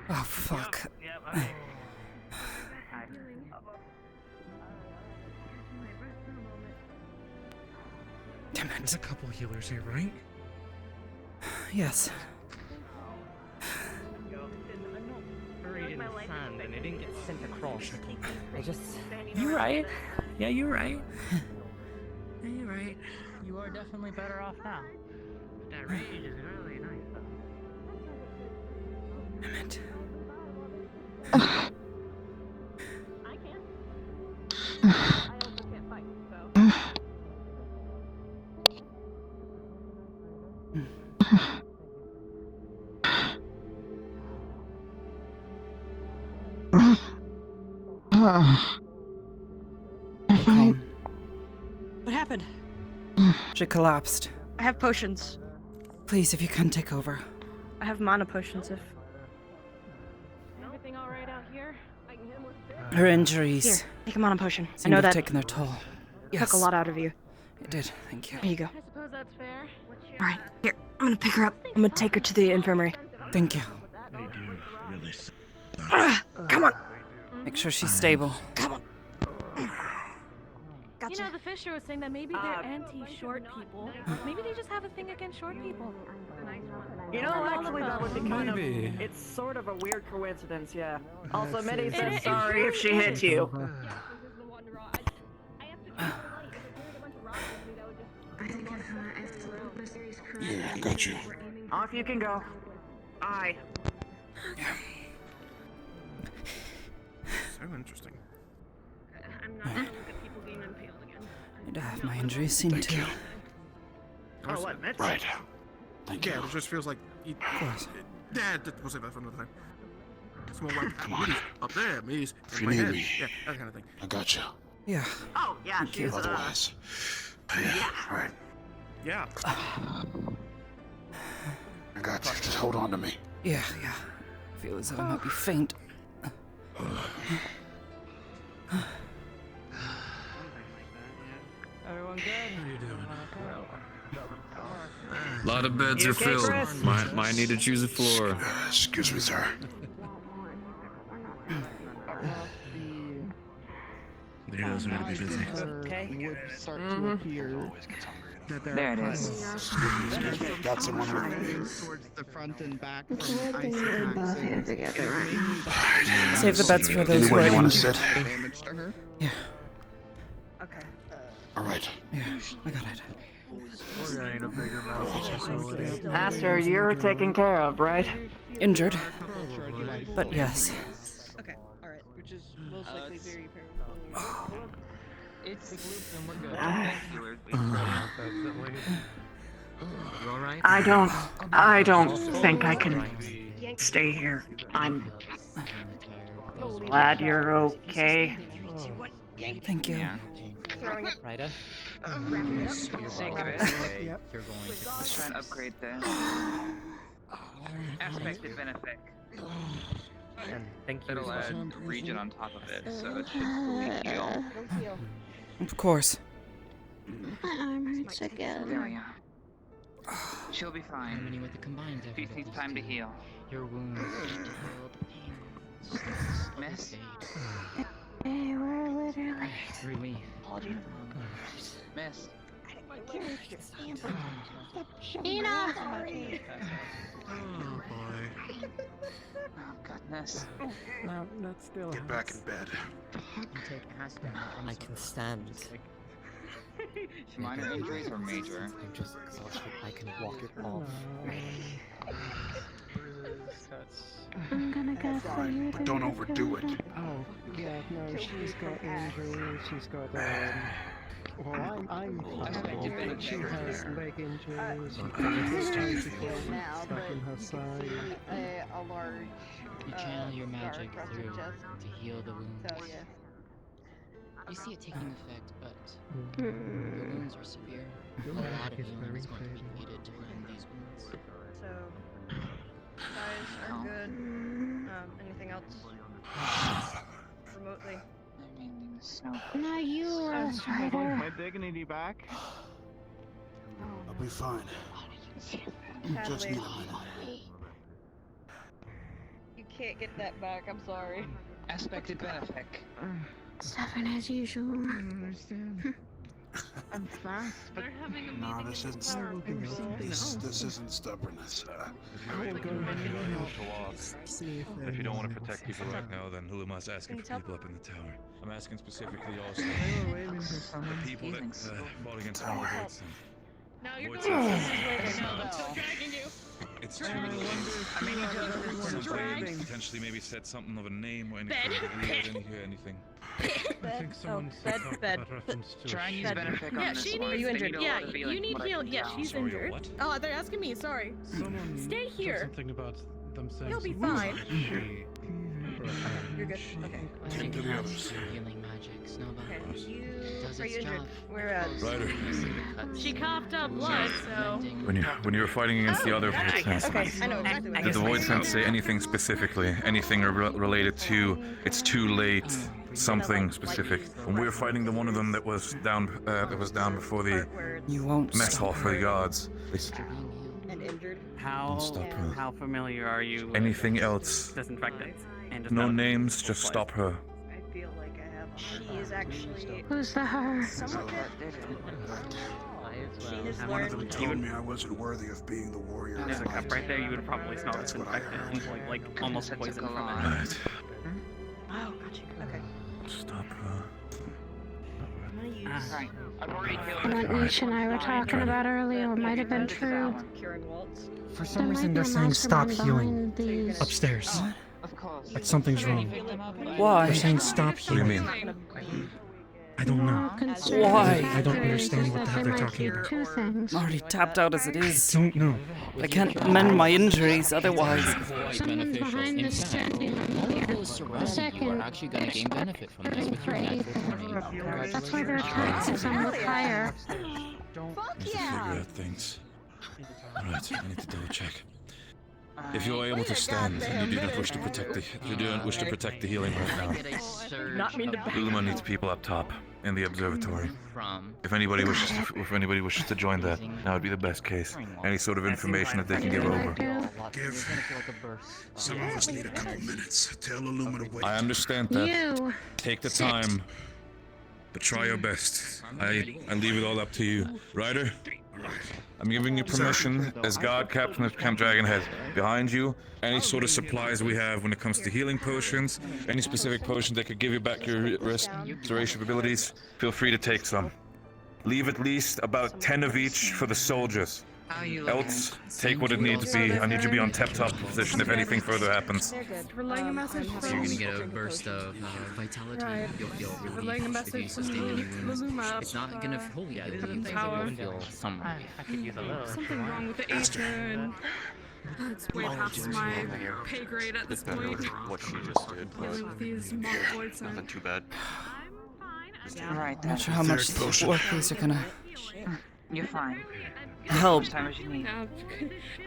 Oh, fuck. Damn There's a it. couple healers here, right? Yes. Buried in the sand, and it didn't get sent across. I just. You're right. Yeah, you're right. Yeah, you're right. You are definitely better off now. That rage is really nice, though. Damn it. I can. I also can't fight, so. Calm. What happened? She collapsed. I have potions. Please, if you can, take over. I have mana potions if... Everything alright out here? Her injuries Here, take a mana potion. seem I know to have that taken their toll. Yes. took a lot out of you. It did, thank you. Here you go. I suppose that's fair. Alright, here. I'm gonna pick her up. I'm gonna take her to the infirmary. Thank you. Come on. Make sure she's stable. Come on. You know, the Fisher was saying that maybe they're anti-short people. Maybe they just have a thing against short people. You know, actually, that would be kind of. It's sort of a weird coincidence, yeah. Also, Mitty said sorry if she hit you. Yeah, I got you. Off you can go. Aye. So interesting. I'm not gonna look at people being impaled again. I'd have my injuries seen too. Oh, what, Mitch? Right. Thank you. Yeah, it just feels like. Of course. Yeah, we'll save that for another time. It's more like Mitty's up there, Mitty's If in you my need head. me. Yeah, that kind of thing. I got you. Yeah. Oh, yeah, Thank you. she's, Otherwise. Yeah. Right. Yeah. I got you. Just hold on to me. Yeah. I feel as though I might be faint. Everyone good? How are you doing? A lot of beds You are okay, filled. Chris? Might need to choose a floor. Excuse me, sir. The heroes are gonna be busy. Okay. Would start to appear that There it is. Got someone with me. towards the front and back from ice attacks and Save the beds for those who Anywhere are you want injured. to sit? damage to her. Yeah. Okay. All right. Yeah. I got it. Aster, you're taken care of, right? Injured. But yes. Okay, alright. Which is most likely very It's the group and we're good. You alright? I don't think I can stay here. I'm glad you're okay. Thank you. Ryda? Yep. You're going to. Let's try and upgrade this. Aspect is benefit. And thank you. It'll add region on top of it, so it should fully heal. Of course. My arm hurts again. There we are. She'll be fine. Harmony with the combined She needs time to heal. Your wounds. Miss? They were literally. Relief. Miss? Enough! Oh boy. Oh, goodness. No, not still. Get back in bed. You take Aster. I can stand. Minor injuries or major? I'm just exhausted. I can walk it off. I'm gonna guess that you're but don't overdo it. Oh, yeah, no, she's got injuries, she's got, well, I'm fine, but she has leg injuries, she's got a history stuck in her side. A large, You channel your magic across through your chest. to heal the wounds. So, yes. You see it taking effect, but the wounds are severe. A lot of healing is going to be needed to mend these wounds. So, guys are good. Anything else? Remotely. Now you are a Want strider. my dignity back? I'll be fine. Just need a minute. You can't get that back, I'm sorry. Aspected benefit. Stubborn as usual. I don't understand. I'm fast, but They're having a No, meeting this in isn't. the tower. This isn't stubbornness. If you don't want to protect people right now, then who am I asking for people up in the tower? I'm asking specifically also the people that fought against one of the voids. Now you're Voids going have- I'm still dragging you. It's too late. Something potentially maybe said something of a name or anything. We didn't hear anything. I think someone said something about reference to Try and use benefit Yeah, on this she one. needs. They need a Yeah, lot of healing you need from what I heal. can Yeah, tell. she's Sorry, injured. what? Oh, they're asking me. Sorry. someone Stay said here. something about them saying He'll be something fine. about she. You're good. Okay. Take the others. Healing magic, Snowball. Does Are its you injured? job. Where at? Ryder, She coughed up blood, so. when you were fighting against the other void Okay, sense, I know exactly what did the void sense say anything specifically? Anything related to it's too late? Something specific. When we were fighting the one of them that was down before the You won't mess hall stop for the her. gods. And injured. How Stop her. how familiar are you with Anything else? disinfectants? And just No medical names, just supplies? stop her. I feel like I have a She is actually Who's the her? somewhat She has One of them learned. told me I wasn't worthy of being the warrior. There's a of cup light. right there. You would probably smell That's what I disinfectant heard. and like almost poison from it. Right. Oh, gotcha. Okay. Stop her. I'm gonna use. Right. I've already What Nietzsche and I were talking about earlier might have been true. Curing waltz. For There some might reason be they're a saying stop mastermind healing behind these. upstairs. Of course. Like something's wrong. Why? They're saying stop What do you healing. mean? I don't know. Why? I don't understand what the hell they're talking about. Two things. I'm already tapped out as it is. Don't know. I can't mend my injuries otherwise. Someone's behind this standing All here. of those surrounding you second. are actually going to gain benefit from this with your Three. natural 20. That's why their attack is somewhat higher. Fuck Need to yeah! figure out things. Alright, I need to double check. If you're able to stand and you do not wish to protect the healing right now, Not mean to Ultima needs people up top in the observatory. from If anybody wishes to join that, now would be the best case. Any sort of information that they can give over. Some of us need a couple minutes. Tell Illuma to wait. I understand that. You. Take the time, but try your best. I leave it all up to you. Ryder, I'm giving you permission as guard captain of Camp Dragonhead. Behind you, any sort of supplies we have when it comes to healing potions, any specific potion that could give you back your restoration abilities, feel free to take some. Leave at least about 10 of each for the soldiers. Else, take what it needs to be. I need you to be on tip-top position if anything further happens. Relaying a message So from. you're gonna get a burst of vitality. Right. You'll feel Relaying a relief if you message from sustain any wounds. Luluma. It's not gonna hold you, in the but tower. you'll feel some relief. I could use a little. Something wrong with the Aster, and it's way past my pay grade at this point. What she just did. Dealing with these mock voids and. Nothing too bad. Right, I'm not sure how much work these are gonna You're fine. help. As time as you need. Yeah,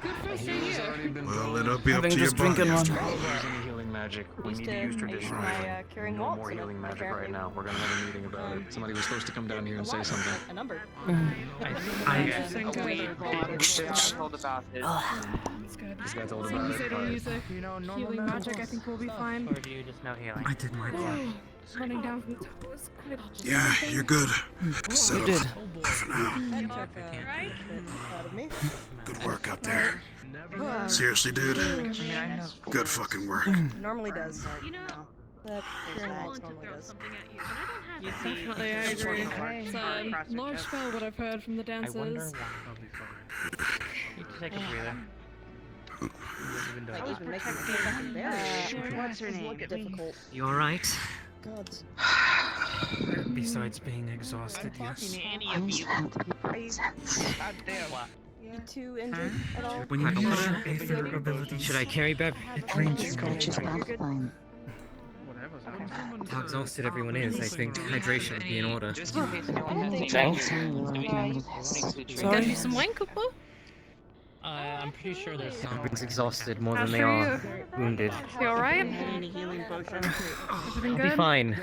good first day here. Well, it'll be up Having to your just body. drinking one. Using healing magic. We need to use traditional healing. Curing No waltz. more healing magic right now. We're gonna have a meeting about it. Somebody was supposed to come down here and say something. A number. Interesting. Good. Told about this. That's good. This guy told As long about as they it. don't use a healing magic, I think we'll be fine. Or do you just know healing? I did my part. Running down from the top was quite. Yeah, you're good. Set You up did. for now. That took right out of me. Good work out there. Seriously, dude. Good fucking work. Normally does. You know, That curing I'm waltz willing to normally throw does. something at you, but I don't have Definitely, I agree. It's a large spell, what I've heard from the I wonder dancers. why. You can take a breather. What's her name? Difficult. You alright? Gods. Besides being exhausted, yes. You two injured at all? When you use your Aether abilities, Should I carry Bev? it drains you. How exhausted everyone is, I think hydration would be in order. Got you some wine, Cooper? I'm pretty sure there's some. Everyone's exhausted more than How's they for are you? wounded. You alright? I'll Everything be good? fine.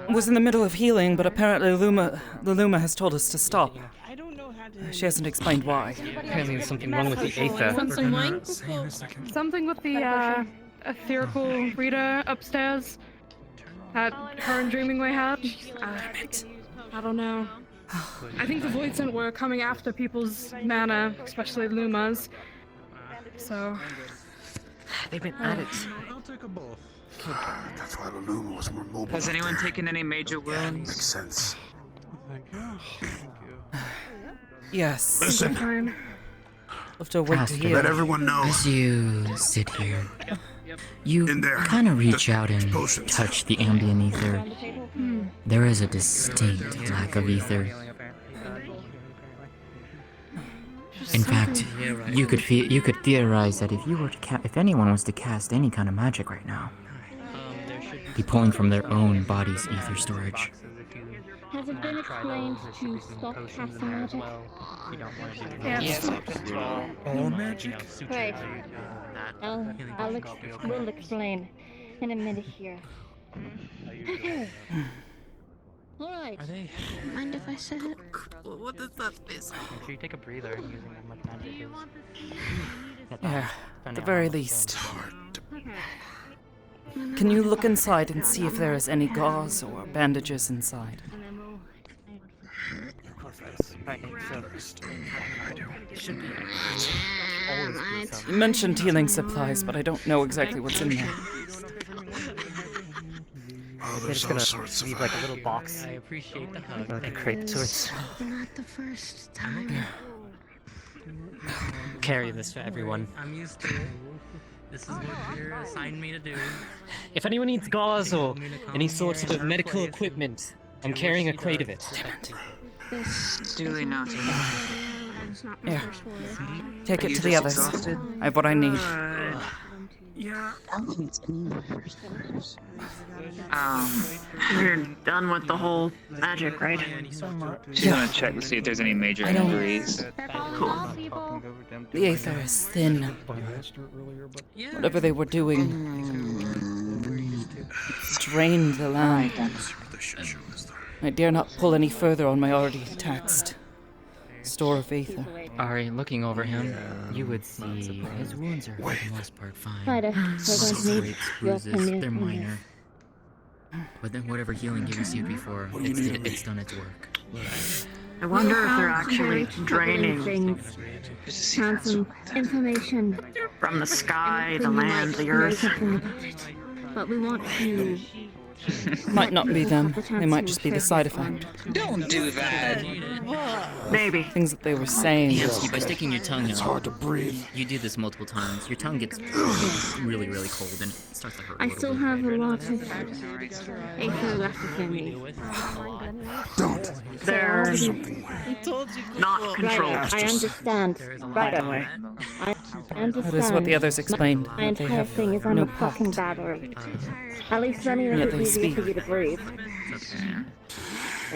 Was in the middle of healing, but apparently the Luma has told us to stop. She hasn't explained why. Apparently there's something wrong with the Aether. Want some wine? Something with the ethereal reader upstairs that her and Dreamingway had. I don't know. I think the Void Scent were coming after people's mana, especially Luma's. So they've been at it. That's why the Luma was more mobile. Has anyone taken any major wounds? Makes sense. Yes. Listen. We'll have to wait to Aster, heal. Let everyone know. As you sit here, you kind of reach out and touch the ambient ether. There is a distinct lack of ether. In fact, you could theorize that if you were to if anyone was to cast any kind of magic right now, be pulling from their own body's ether storage. Has it been explained to stop casting magic? yes. All magic? Right. We'll explain in a minute here. Okay. Alright. Mind if I set it? What does that face? Make sure you take a breather using as much magic as. Yeah, at the very least. Can you look inside and see if there is any gauze or bandages inside? You mentioned healing supplies, but I don't know exactly what's in there. Oh, They're there's just all gonna sorts of leave like a little box. I appreciate the hug. Like a crate of sorts. Not the first time. Carry this for everyone. I'm used to it. This is what you're assigned me to do. If anyone needs gauze or any sorts of medical equipment, I'm carrying a crate of it. Duly noted. Here, take it to the others. I have what I need. You're done with the whole magic, right? She's gonna check to see if there's any major injuries. Cool. The Aether is thin. Whatever they were doing drained the land. I dare not pull any further on my already taxed store of Aether. Ari, looking over him, you would see his wounds are for the most part fine. Ryder, we're going to Scrapes, need your bruises, opinion they're on minor. But then whatever healing you received before, it's done its work. I wonder if they're actually draining Found some information from the sky, the land, the earth. but we want to. Might not be them. They might just be the side effect. Don't do that! Maybe. Things that they were saying. Yes, by sticking your tongue out. It's hard to breathe. You do this multiple times. Your tongue gets really, really cold and it starts to hurt. I still have a lot of Aether left in me. Don't. They're not controlled. Right, I understand. Right away. I understand. That is what the others explained. My That they entire have thing is on no a fucking pact. battery. At least then it Yet is they easier speak. for you to breathe.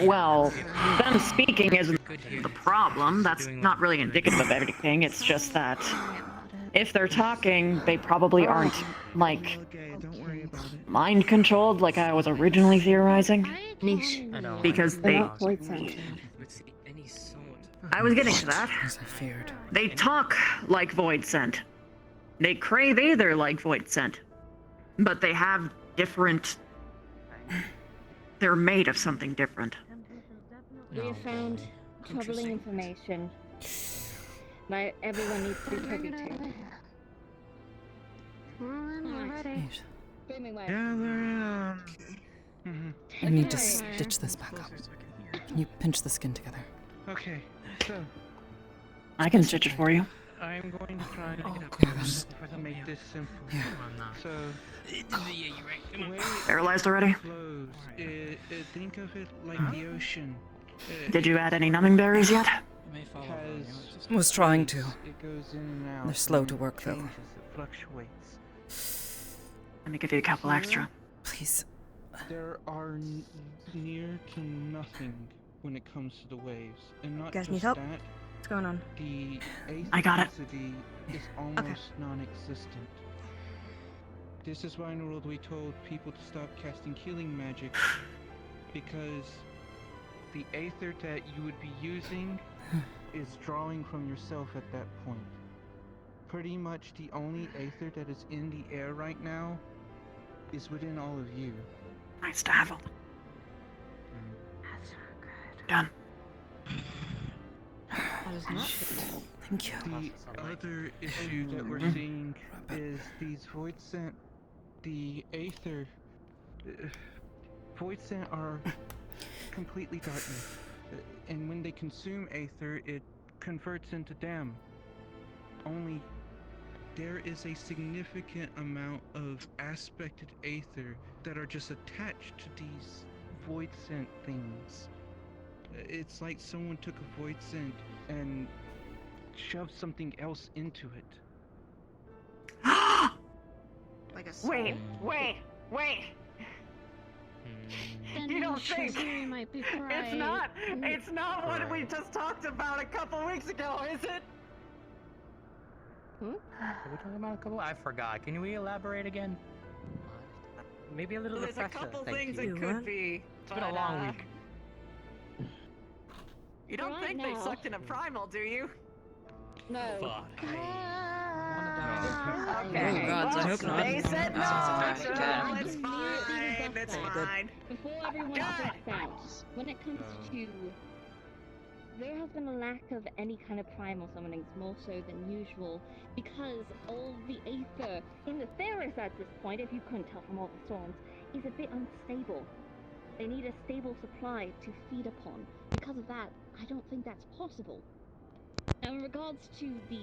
Well, them speaking isn't the problem. That's not really indicative of anything. It's just that if they're talking, they probably aren't, like, mind controlled like I was originally theorizing. Niche. Because They're they... not void sent. I was getting to that. As I feared. They talk like Void Scent. They crave Aether like Void Scent. But they have different... They're made of something different. We have found troubling information that everyone needs to be privy to. Right. Dreamingway. I need to stitch this back up. Can you pinch the skin together? Okay, so I can stitch it for you. I'm going to try to make this simple. So, Paralyzed already? flows. Think of it like the ocean. Did you add any numbing berries yet? Was trying to. It goes in and out. They're slow to work though. Changes, it fluctuates. Let me give you a couple extra. Please. There are near to nothing when it comes to the waves, and not guys just need help? that. What's going on? The I got it. authenticity is almost non-existent. This is why in the world we told people to stop casting healing magic, because the aether that you would be using is drawing from yourself at that point. Pretty much the only aether that is in the air right now is within all of you. Nice to have them. Done. That is not good. Thank you. The other issue that we're seeing is these void scent, the aether. Void scent are completely darkness, and when they consume aether, it converts into them. Only there is a significant amount of aspected aether that are just attached to these void scent things. It's like someone took a void scent and shoved something else into it. Like a soul. Wait! You don't think might be it's not what we just talked about a couple weeks ago, is it? Are we talking about a couple? I forgot. Can we elaborate again? Maybe a little There's a refresher. couple Thank things you. it could be. It's been a long week. You don't Right think they now. sucked in a primal, do you? No. Fuck. Okay. Oh, gods, I hope not. They said no. I It's can fine. immediately It's rebuff that. fine. Before everyone freaks out, when it comes to there has been a lack of any kind of primal summonings more so than usual because all the aether in the Theris at this point, if you couldn't tell from all the storms, is a bit unstable. They need a stable supply to feed upon. Because of that, I don't think that's possible. Now in regards to the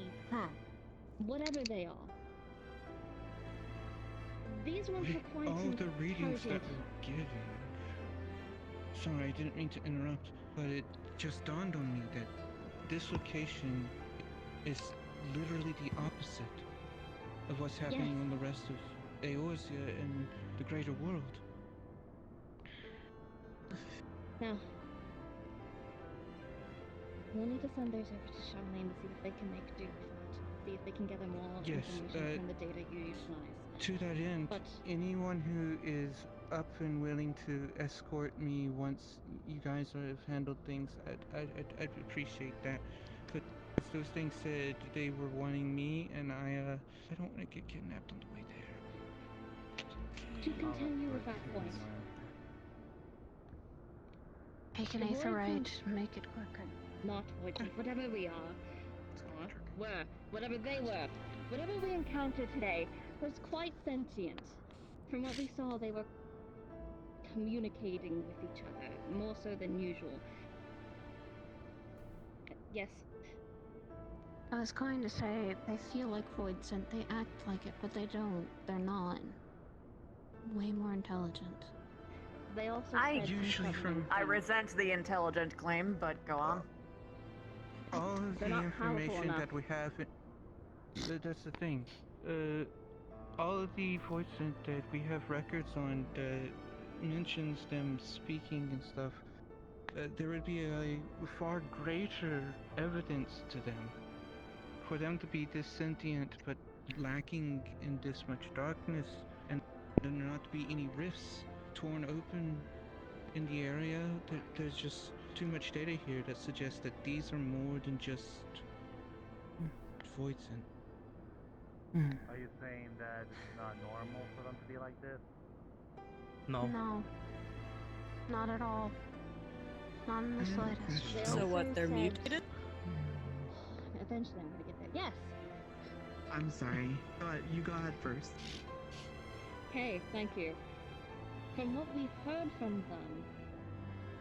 whatever they are, these ones are quite All the readings that intelligent. we're giving. Sorry, I didn't mean to interrupt, but it just dawned on me that this location is literally the opposite of what's happening on the rest of Eorzea and the greater world. Now, we'll need to send those over to Charlene to see if they can make do with that. See if they can gather more Yes, information from the data you utilize. To that end, anyone who is up and willing to escort me once you guys have handled things, I'd appreciate that. But as those things said, they were wanting me, and I don't want to get kidnapped on the way there. To continue with that point, Take an the aetherite, voids make it quicker. not voids, whatever we are, or were, whatever they were, whatever we encountered today was quite sentient. From what we saw, they were communicating with each other, more so than usual. Yes? I was going to say, they feel like void scent, they act like it, but they don't. They're not. Way more intelligent. They also I resent the intelligent claim, but go on. All of They're the not powerful information enough. that we have, that's the thing. All of the voice that we have records on that mentions them speaking and stuff, there would be a far greater evidence to them. For them to be this sentient but lacking in this much darkness, and there not to be any rifts torn open in the area, there's just too much data here that suggests that these are more than just void scent. Are you saying that it's not normal for them to be like this? No. No. Not at all. Not in the slightest. They So also what, they're said- mutated? Eventually I'm gonna get there. Yes! I'm sorry. You go ahead first. Okay, thank you. From what we've heard from them,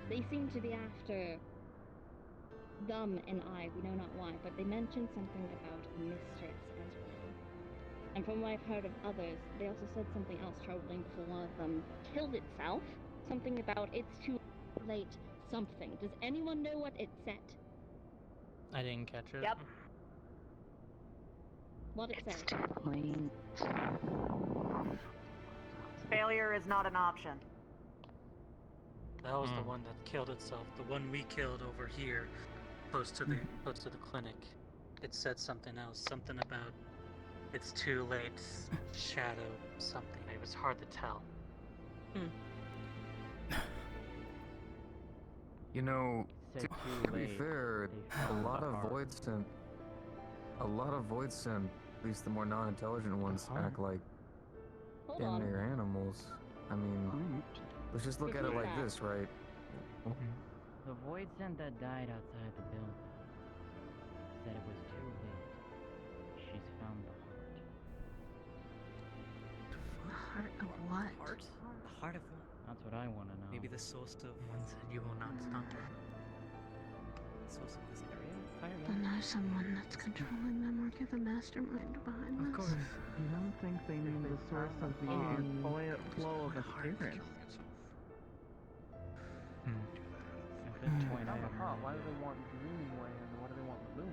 they seem to be after them and I, we know not why, but they mentioned something about a mistress as well. And from what I've heard of others, they also said something else troubling before one of them killed itself. Something about it's too late something. Does anyone know what it said? I didn't catch it. Yep. What it It's said? too late. Failure is not an option. That was the one that killed itself. The one we killed over here, close to the clinic. It said something else. Something about it's too late. Shadow something. It was hard to tell. You know, Said to be fair, a lot of void synth, at least the more non-intelligent ones, act like damn near animals. I mean, let's just look at it like this, right? The void scent that died outside the building said it was too late. She's found the heart. The heart of what? Heart? The heart of what? That's what I want to know. Maybe the source of... One said you will not stop. The source of this area? Then there's someone that's controlling them or give a mastermind behind this. Of course. You don't think they mean the source of the flow of appearance? Why do they want Green Way and why do they want Luna?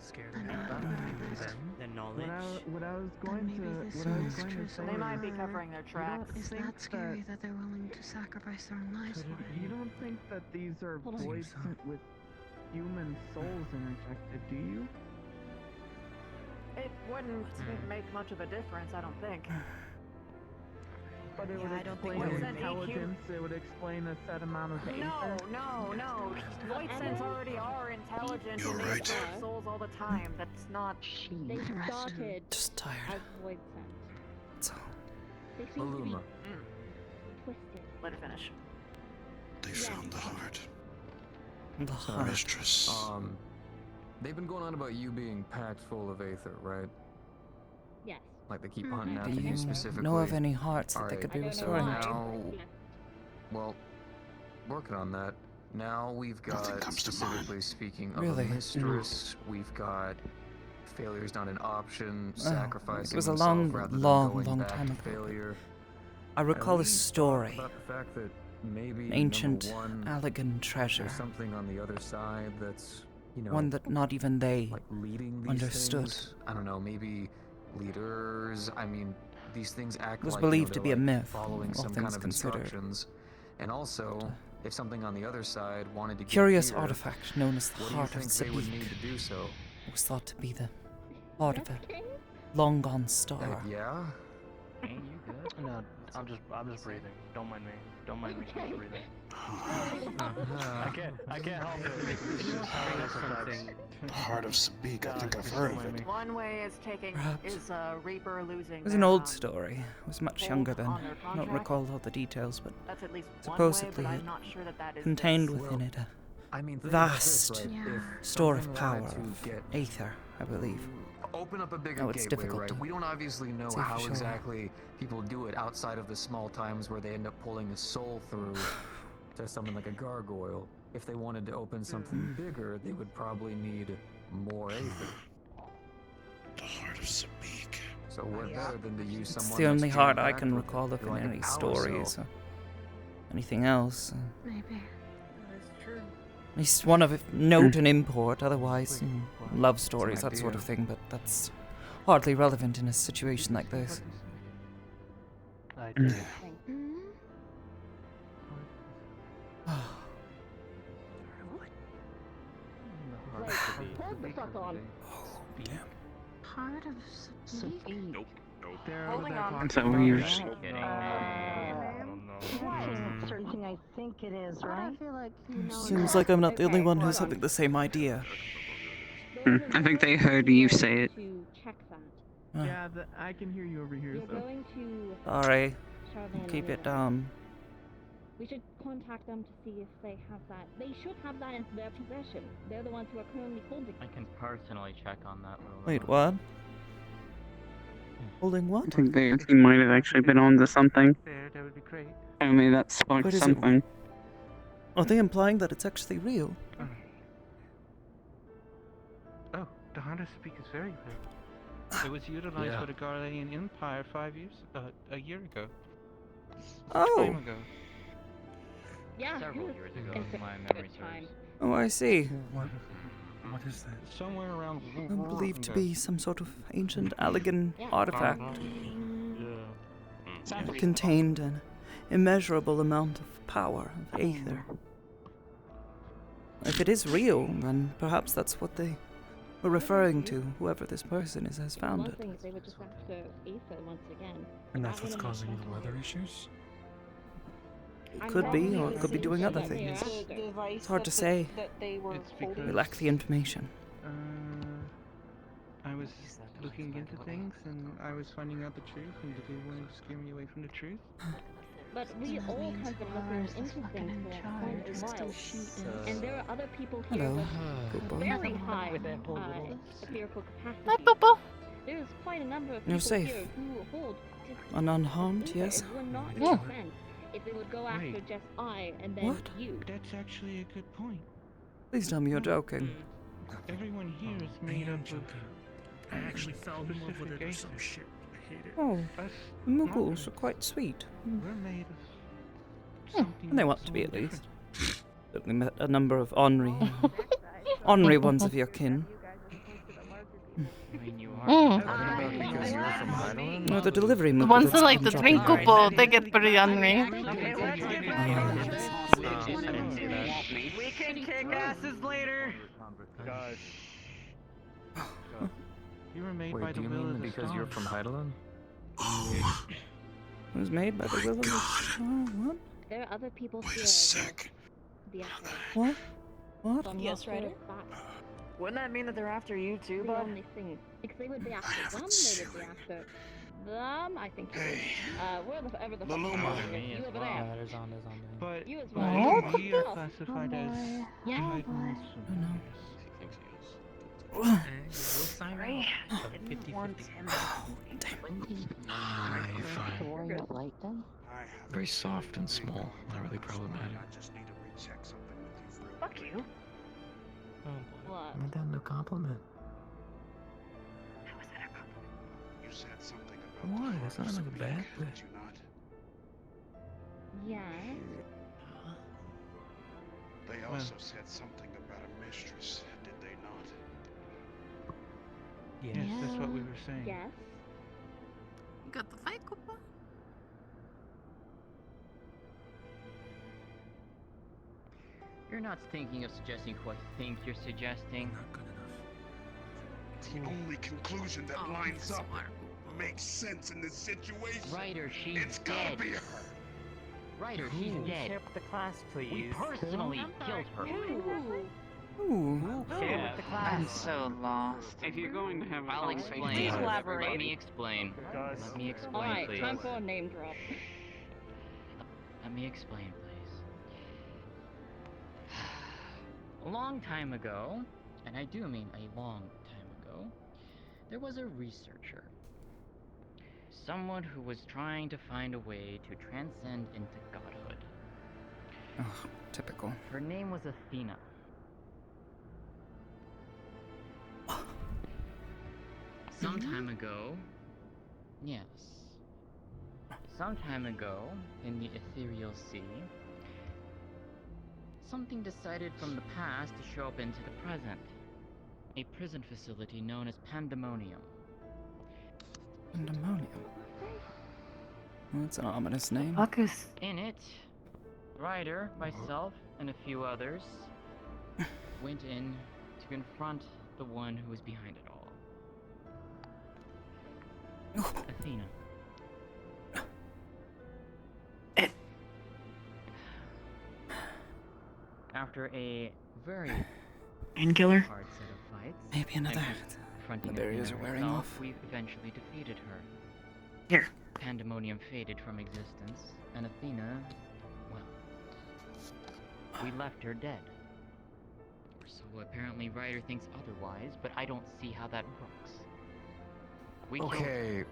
Scared Then of the knowledge. What I was going to say They might be is, covering their tracks. Is that scary that they're willing to sacrifice their own lives for it? You don't think that these are voids with human souls interjected, do you? It wouldn't make much of a difference, I don't think. But it would explain intelligence, it would explain a set amount of ether. No. Void scents already are intelligent and they absorb souls all the time. That's not... They started Just tired. as void scent. That's all. They seem to be Illuma. twisted. Let it finish. They found the heart. The heart. Mistress. They've been going on about you being packed full of aether, right? Yes. Like they keep hunting Do after you you specifically. know of any hearts that they Alright, could be I don't know restoring why. to? now, well, working on that. Now we've got, specifically speaking of Really? a mistress, we've got failure's not an option, sacrificing it was a himself long, rather than long, going long back time to ago. failure. I recall And a we story. talked about the fact that maybe Ancient, number one, elegant treasure. there's something on the other side that's, you know, One that not even they like leading these understood. things. I don't know, maybe leaders. I mean, these things act Was like believed to they're be a like myth, following all some kind things of considered. instructions. And also, if something on the other side wanted to get Curious here, artifact known as the what do you Heart of think they would Sabik. need to do so? It was thought to be the heart of a long gone star. Yeah. Ain't you good? No, I'm just breathing. Don't mind me. Don't mind me. I'm just breathing. I can't help it. It's just something. The heart of Sabik. I think I've heard of it. One way is taking Perhaps. is Reaper losing. It was an their, old story. I was much hold younger then. on their I don't contract. recall all the details, but That's at least one supposedly way, but it I'm not sure that is contained this. within it a I mean, think about vast this, right? If store of something power wanted to of get aether, I believe. open up a bigger Oh, it's gateway, difficult right? to We don't obviously know say for how sure. exactly people do it outside of the small times where they end up pulling a soul through to something like a gargoyle. If they wanted to open something bigger, they would probably need more aether. The heart of Sabik. So what better than to use It's someone the only that's heart jammed I back can with recall of through in like a any power stories cell. or anything else. Maybe. That's true. At least one of note and import, otherwise, love stories, an that sort of idea. thing, but that's hardly relevant in a situation like this. I do. Hold the fuck on. Heart of Sabik? Nope. Holding on. Is that what you're Certain thing I think it is, I right? feel like you know. Seems like I'm not the only one who's having the same idea. I think they heard you say it. To check that. Yeah, I can hear you over here. You're So. going to Sorry. Charlene Keep it anyway. down. We should contact them to see if they have that. They should have that in their possession. They're the ones who are currently holding I it. can personally check on that. Wait, what? Holding I what? think he might have actually been on to something. That would be great. I mean, that sparked What is it? something. Are they implying that it's actually real? The Heart of Sabik is very big. It was utilized Yeah. for the Garlean Empire a year ago. Oh. Time ago. Yeah, Several years ago, in if my good memory time. serves. Oh, I see. What is that? Somewhere around. Believed to be some sort of ancient Allegan artifact. It contained an immeasurable amount of power of aether. If it is real, then perhaps that's what they were referring to. Whoever this person is has found One it. thing is they were just after Aether once again. And that's That what's wouldn't causing make the sense. weather issues? It could be, or it could be doing other things. It's hard to say. We lack the information. I was looking into things and I was finding out the truth, and did they want to scare me away from the truth? But we all have been looking into things for quite a while. And there are other people here Hello, with Poopa. very high empirical capacity. Hi, Poopa. There's quite a number of You're people safe. here who hold And unharmed, yes? It would not Yeah. make sense if they would go after Wait. just I and then What? you. That's actually a good point. Please tell me you're joking. Everyone here is made up of. I actually fell in love with it or some shit. I hate it. Oh, Us the Muggles are quite sweet. We're made of. And they want to be, at least. Certainly met a number of ornery ones of your kin. I mean, you Because you're from Heidelberg? No, the delivery The Muggles. ones that like the come twinkle dropping ball, they get pretty ornery. We can kick asses later. Gosh. You were made by Wait, the do you will mean of the because you're stars. from Heidelberg? It was made by the will of the what? There are other people Wait here. a sec. The Aster. What? What? From Yes, the Ryder? back. Wouldn't that mean that they're after you too, The bud? only thing. Because they would be after them, haven't they would be seen after them, I think. Hey. Wherever the fuck Laluma. you Me you as over well. there. There's on, there's on. But You as why well. are we classified as Yeah. Heidelberg? Sorry. Very soft and small, not really problematic. I just need to recheck something with you real Fuck quick. you. What? Not that no compliment. How is that a compliment? You said something about Why? the That's heart not of like a Sabik, bad did thing. you not? Yes. They also said something about a mistress, did they not? Yes, that's what we were saying. Yes. Got the fight, Koopa? You're not thinking of suggesting who I think you're suggesting. Not good enough. The only conclusion that Oh, lines that's up smart. makes sense in this situation. Ryder, she's It's gotta dead. be her. Ryder, she's dead. Share with the class, please. We personally killed her. Ooh. Share with the class. I'm so lost. If you're going to have a I'll conversation, explain. Please Let elaborate. me explain. Let me explain, Alright, please. time for a name drop. Let me explain, please. A long time ago, and I do mean a long time ago, there was a researcher. Someone who was trying to find a way to transcend into godhood. Oh, typical. Her name was Athena. Some time ago, yes. Some time ago, in the ethereal sea, something decided from the past to show up into the present. A prison facility known as Pandemonium. Pandemonium. Well, that's an ominous name. Fuckus. In it, Ryder, myself, and a few others went in to confront the one who was behind it all. Athena. After a very Painkiller? hard set of fights, Maybe another. and confronting The barriers Athena are wearing herself, off. we eventually defeated her. Here. Pandemonium faded from existence, and Athena, well, we left her dead. Or so apparently Ryder thinks otherwise, but I don't see how that works. We killed Okay,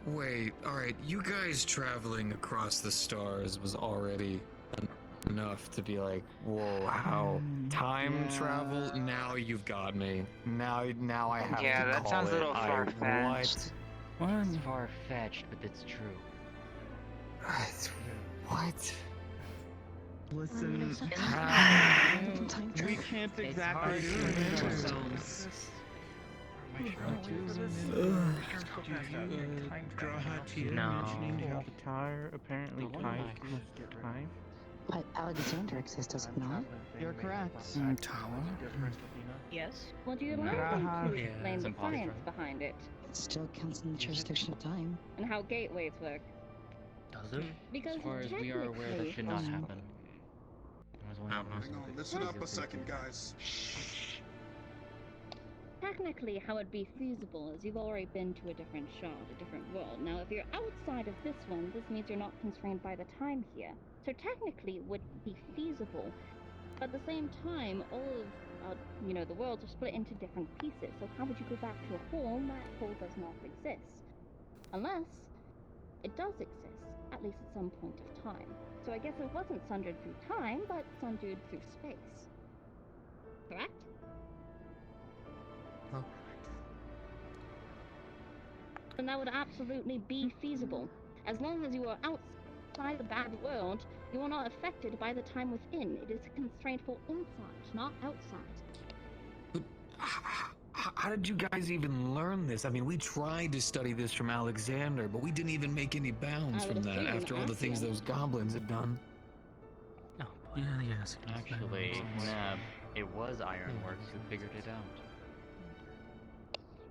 wait, alright, you guys traveling across the stars was already enough to be like, whoa, how time travel? Now you've got me. Now I have Yeah, to that call sounds a it. little far-fetched. What? It's far-fetched, but it's true. What? Listen, we can't exactly do ourselves. Mentioning how the tire apparently ties with time. But Alexander exists, does it not? You're correct. Yes. Well, do you No. allow them to Yeah, explain it's the impossible. science behind it? It still counts in the jurisdiction of time. And how gateways work? Does it? Because as far as we are aware, that should not happen. Hang on, listen up a second, guys. Technically, how it'd be feasible is you've already been to a different shard, a different world. Now, if you're outside of this one, this means you're not constrained by the time here. So technically, it would be feasible. But at the same time, all of, the worlds are split into different pieces. So how would you go back to a whole? That whole does not exist. Unless it does exist, at least at some point of time. So I guess it wasn't sundered through time, but sundered through space. Correct? Oh. And that would absolutely be feasible. As long as you are outside of that world, you are not affected by the time within. It is constrained for inside, not outside. How did you guys even learn this? I mean, we tried to study this from Alexander, but we didn't even make any bounds from that after all the things those goblins had done. Oh, yeah, yes. Actually, Nab, it was Ironworks who figured it out.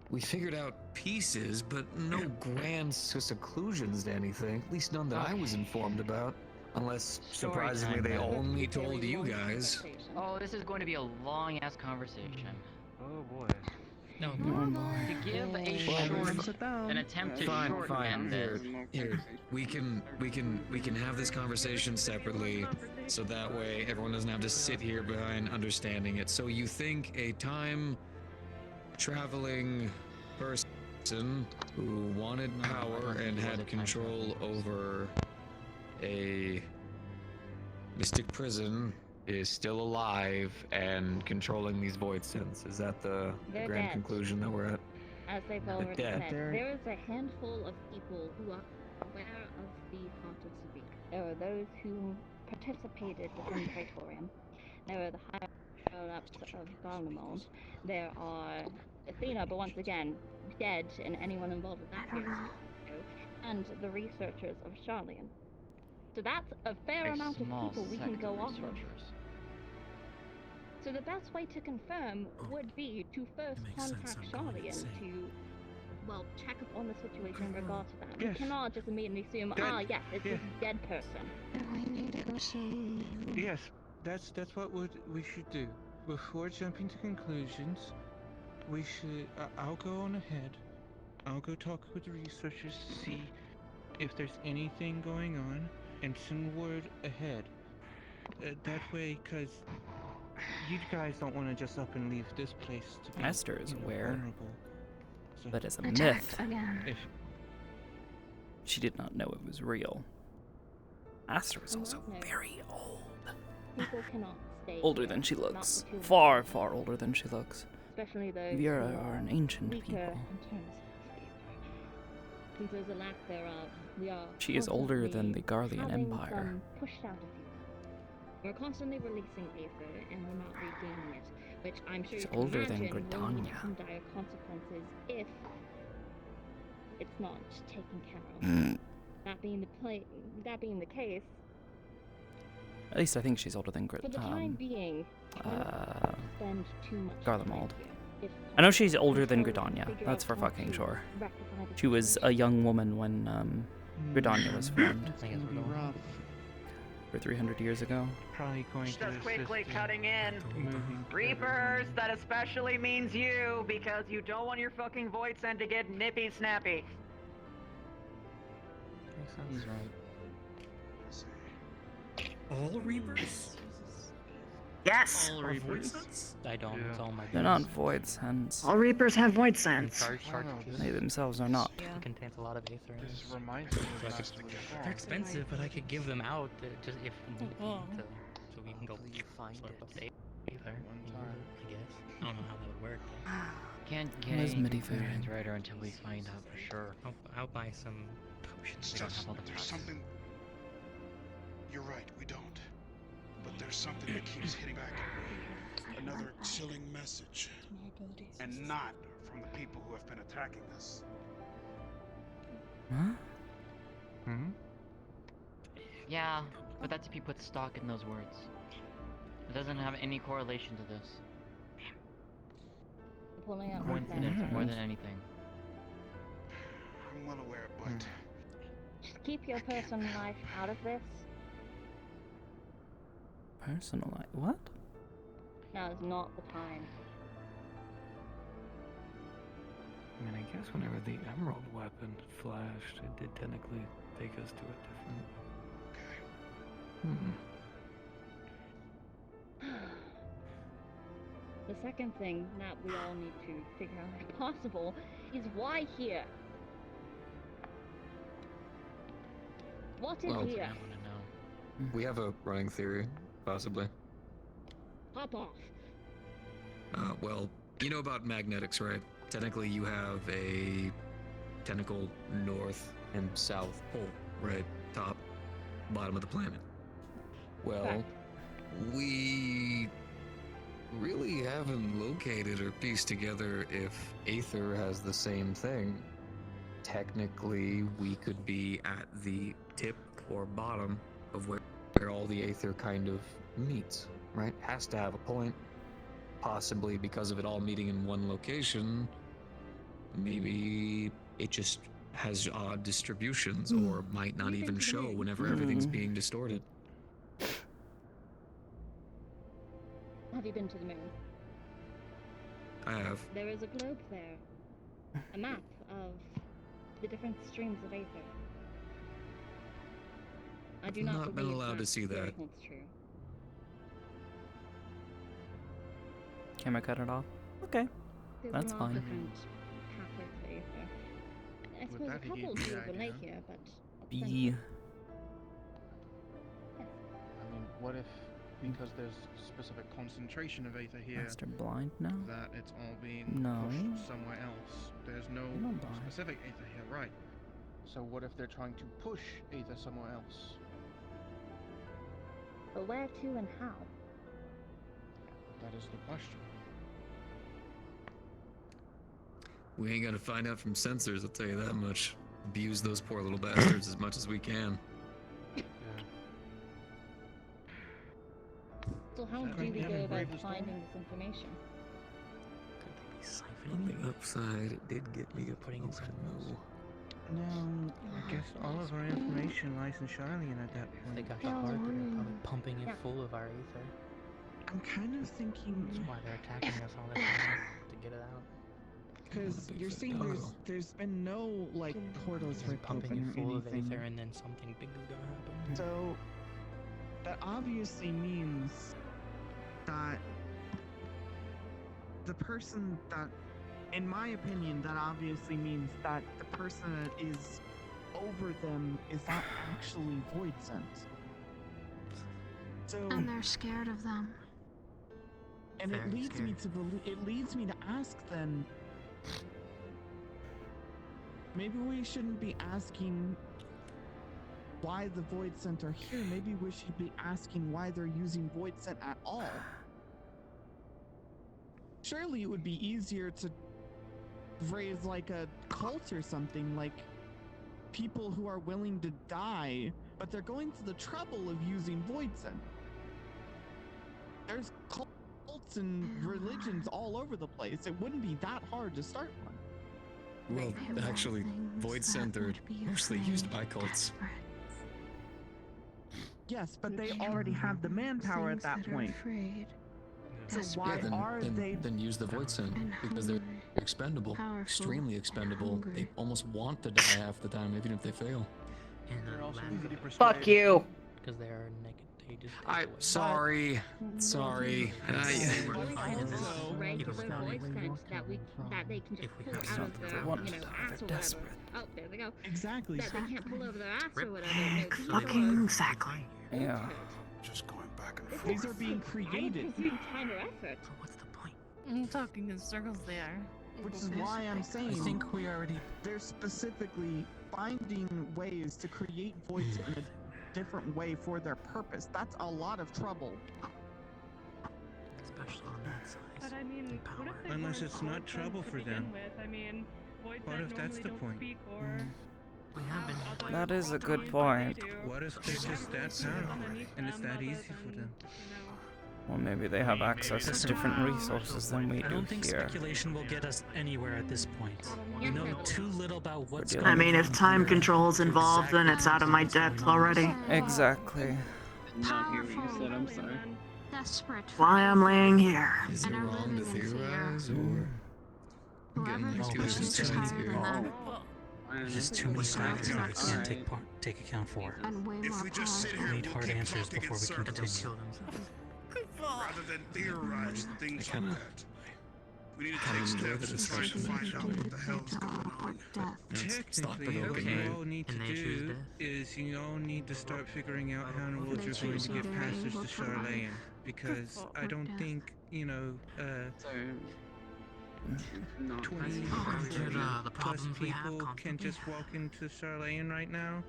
We figured out pieces, but no grand seclusions to anything. At least none that I was informed about. Unless, surprisingly, they only told you guys. Oh, this is going to be a long-ass conversation. Oh boy. No, to give a short, an attempt to shorten this. Here, we can have this conversation separately, so that way everyone doesn't have to sit here behind understanding it. So you think a time traveling person who wanted power and had control over a mystic prison is still alive and controlling these void synths? Is that the They're grand dead. conclusion that we're at? As they've already dead. said, there is a handful of people who are aware of the Heart of Severe. There are those who participated within the Praetorium. There are the higher-ups of Garlemald. There are Athena, but once again, dead, and anyone involved with that period. And the researchers of Charlian. So that's a fair amount of people we can go off of. So the best way to confirm would be to first contact Charlian to, well, check up on the situation in regards to that. Yes. We cannot just immediately assume, yes, it's this dead person. Yes, that's what we should do. Before jumping to conclusions, we should. I'll go on ahead. I'll go talk with the researchers to see if there's anything going on, and send word ahead. That way, because you guys don't want to just up and leave this place to be Aster is aware, vulnerable. So, but as a Attacked myth, again. she did not know it was real. Aster is also very old. People cannot stay Older here, than she not looks. for too long. Far, far older than she looks. Especially those Vera who are an ancient weaker people. in terms of since there's a lack thereof, we are She is older than the constantly Garlean having Empire. some pushed out of you. We're constantly releasing Aether, and we're not regaining it, which I'm sure She's you can older than imagine will lead to Gridania. some dire consequences if it's not taken care of. Mm. That being the case, At least I think she's older than for the time being, spend too much Garlemald. If I know she's older than possible, Gridania. figure That's out for how fucking to sure. rectify the She was a young woman when Gridania was formed. It's gonna be rough. For 300 years ago. Probably going to Just quickly assist cutting in. moving Reapers, that especially means you, because you don't want your fucking void send to get nippy snappy. He's right. All Reapers? Yes! All Reapers? I don't. It's all my They're not void sense. All Reapers have void sense. They themselves are not. It contains a lot of aether. This reminds me of So I Master could- Gaff. They're expensive, but I could give them out just if need be to so we can go Hopefully you find slurp it. up the Aether. One and use time. it, I guess. I don't know how that would work. But Can't What get is any MIDI conclusions, variant? Ryder, until we find out for sure. I'll buy some potions. We don't have all the There's parts. something. You're right, we don't. But there's something that keeps hitting back at me. Another chilling message. And not from the people who have been attacking us. Huh? Hmm? Yeah, but that's if you put stock in those words. It doesn't have any correlation to this. Pulling out Coincidence more than anything. I'm well aware, but Keep your personal life out of this. Personal life. What? Now is not the time. I mean, I guess whenever the emerald weapon flashed, it did technically take us to a different... The second thing that we all need to figure out if possible is why here? What is Well, here? We have a running theory, possibly. Hop off. Well, you know about magnetics, right? Technically, you have a tentacle north and south pole, right? Top, bottom of the planet. Well, Correct. we really haven't located or pieced together if Aether has the same thing. Technically, we could be at the tip or bottom of where all the Aether kind of meets, right? Has to have a point. Possibly because of it all meeting in one location, maybe it just has odd distributions or might not even show whenever everything's being distorted. Have you been to the moon? I have. There is a globe there. A map of the different streams of Aether. I do not Not been believe allowed to see that. That's true. Camera cut it off. Okay. There's That's a lot of fine. different pathways to Aether. I Would suppose a that be couple the do idea? relate here, but B. I mean, what if, because there's specific concentration of Aether here, Master blind now? that it's all being No. pushed somewhere else? There's no You're not blind. specific Aether here, right? So what if they're trying to push Aether somewhere else? But where to and how? That is the question. We ain't gonna find out from sensors, I'll tell you that much. Abuse those poor little bastards as much as we can. So how do we go about finding this information? On the upside, it did get me a promotion, though. No, I guess all of our information lies in Charlene at that point. They got the heart, they're probably pumping it full of our Aether. I'm kind of thinking... That's why they're attacking us all the time, to get it out. Because you're saying there's been no, like, portals They're ripped pumping open it or full of anything. Aether and then something big is gonna happen. So, that obviously means that the person that, in my opinion, that obviously means that the person that is over them is not actually void sent. So, And they're scared of them. and it leads me to it leads me to ask then, maybe we shouldn't be asking why the void sent are here. Maybe we should be asking why they're using void sent at all. Surely it would be easier to raise like a cult or something, like people who are willing to die, but they're going to the trouble of using void sent. There's cults and religions all over the place. It wouldn't be that hard to start one. Well, actually, void sent are mostly used by cults. Yes, but they already have the manpower at that point. So why are they? Then use the void sent because they're expendable, extremely expendable. They almost want to die half the time, even if they fail. Fuck you. Because they are negative. They just Sorry. Regular void sense that they can just pull out of their, ass or whatever. Oh, there they go. Exactly. That they can't pull over their ass or whatever. No, Exactly. Yeah. Just going back back and forth. These are being I don't created. presume time or effort. What's the point? I'm talking in circles there. Which is why I'm saying I think we already. they're specifically finding ways to create voids in a different way for their purpose. That's a lot of trouble. Especially on that size. But I mean, what if they unless it's not trouble for them. I mean, voids what if that's the point? We have been. That is a good point. What if they're just that powerful and it's that easy for them? Well, maybe they have access to different resources than we I do don't think here. speculation will get us anywhere at this point. We know too little about what's going I on. mean, if time control is involved, then it's out of my depth already. Exactly. Not hear what you said, I'm sorry. Desperate. Why I'm laying here. Is it wrong to theorize, or There's just too many factors that we can't take account for. If we just sit here We need and hard keep answers talking in before we can circles, continue. rather than theorize things like that, we need to take steps and try to find out what the hell's going on. Technically, what you all need to do is you all need to start figuring out how in the world you're going to get passage to Charlayan. Because I don't think, 20 plus people can just walk into Charlayan right now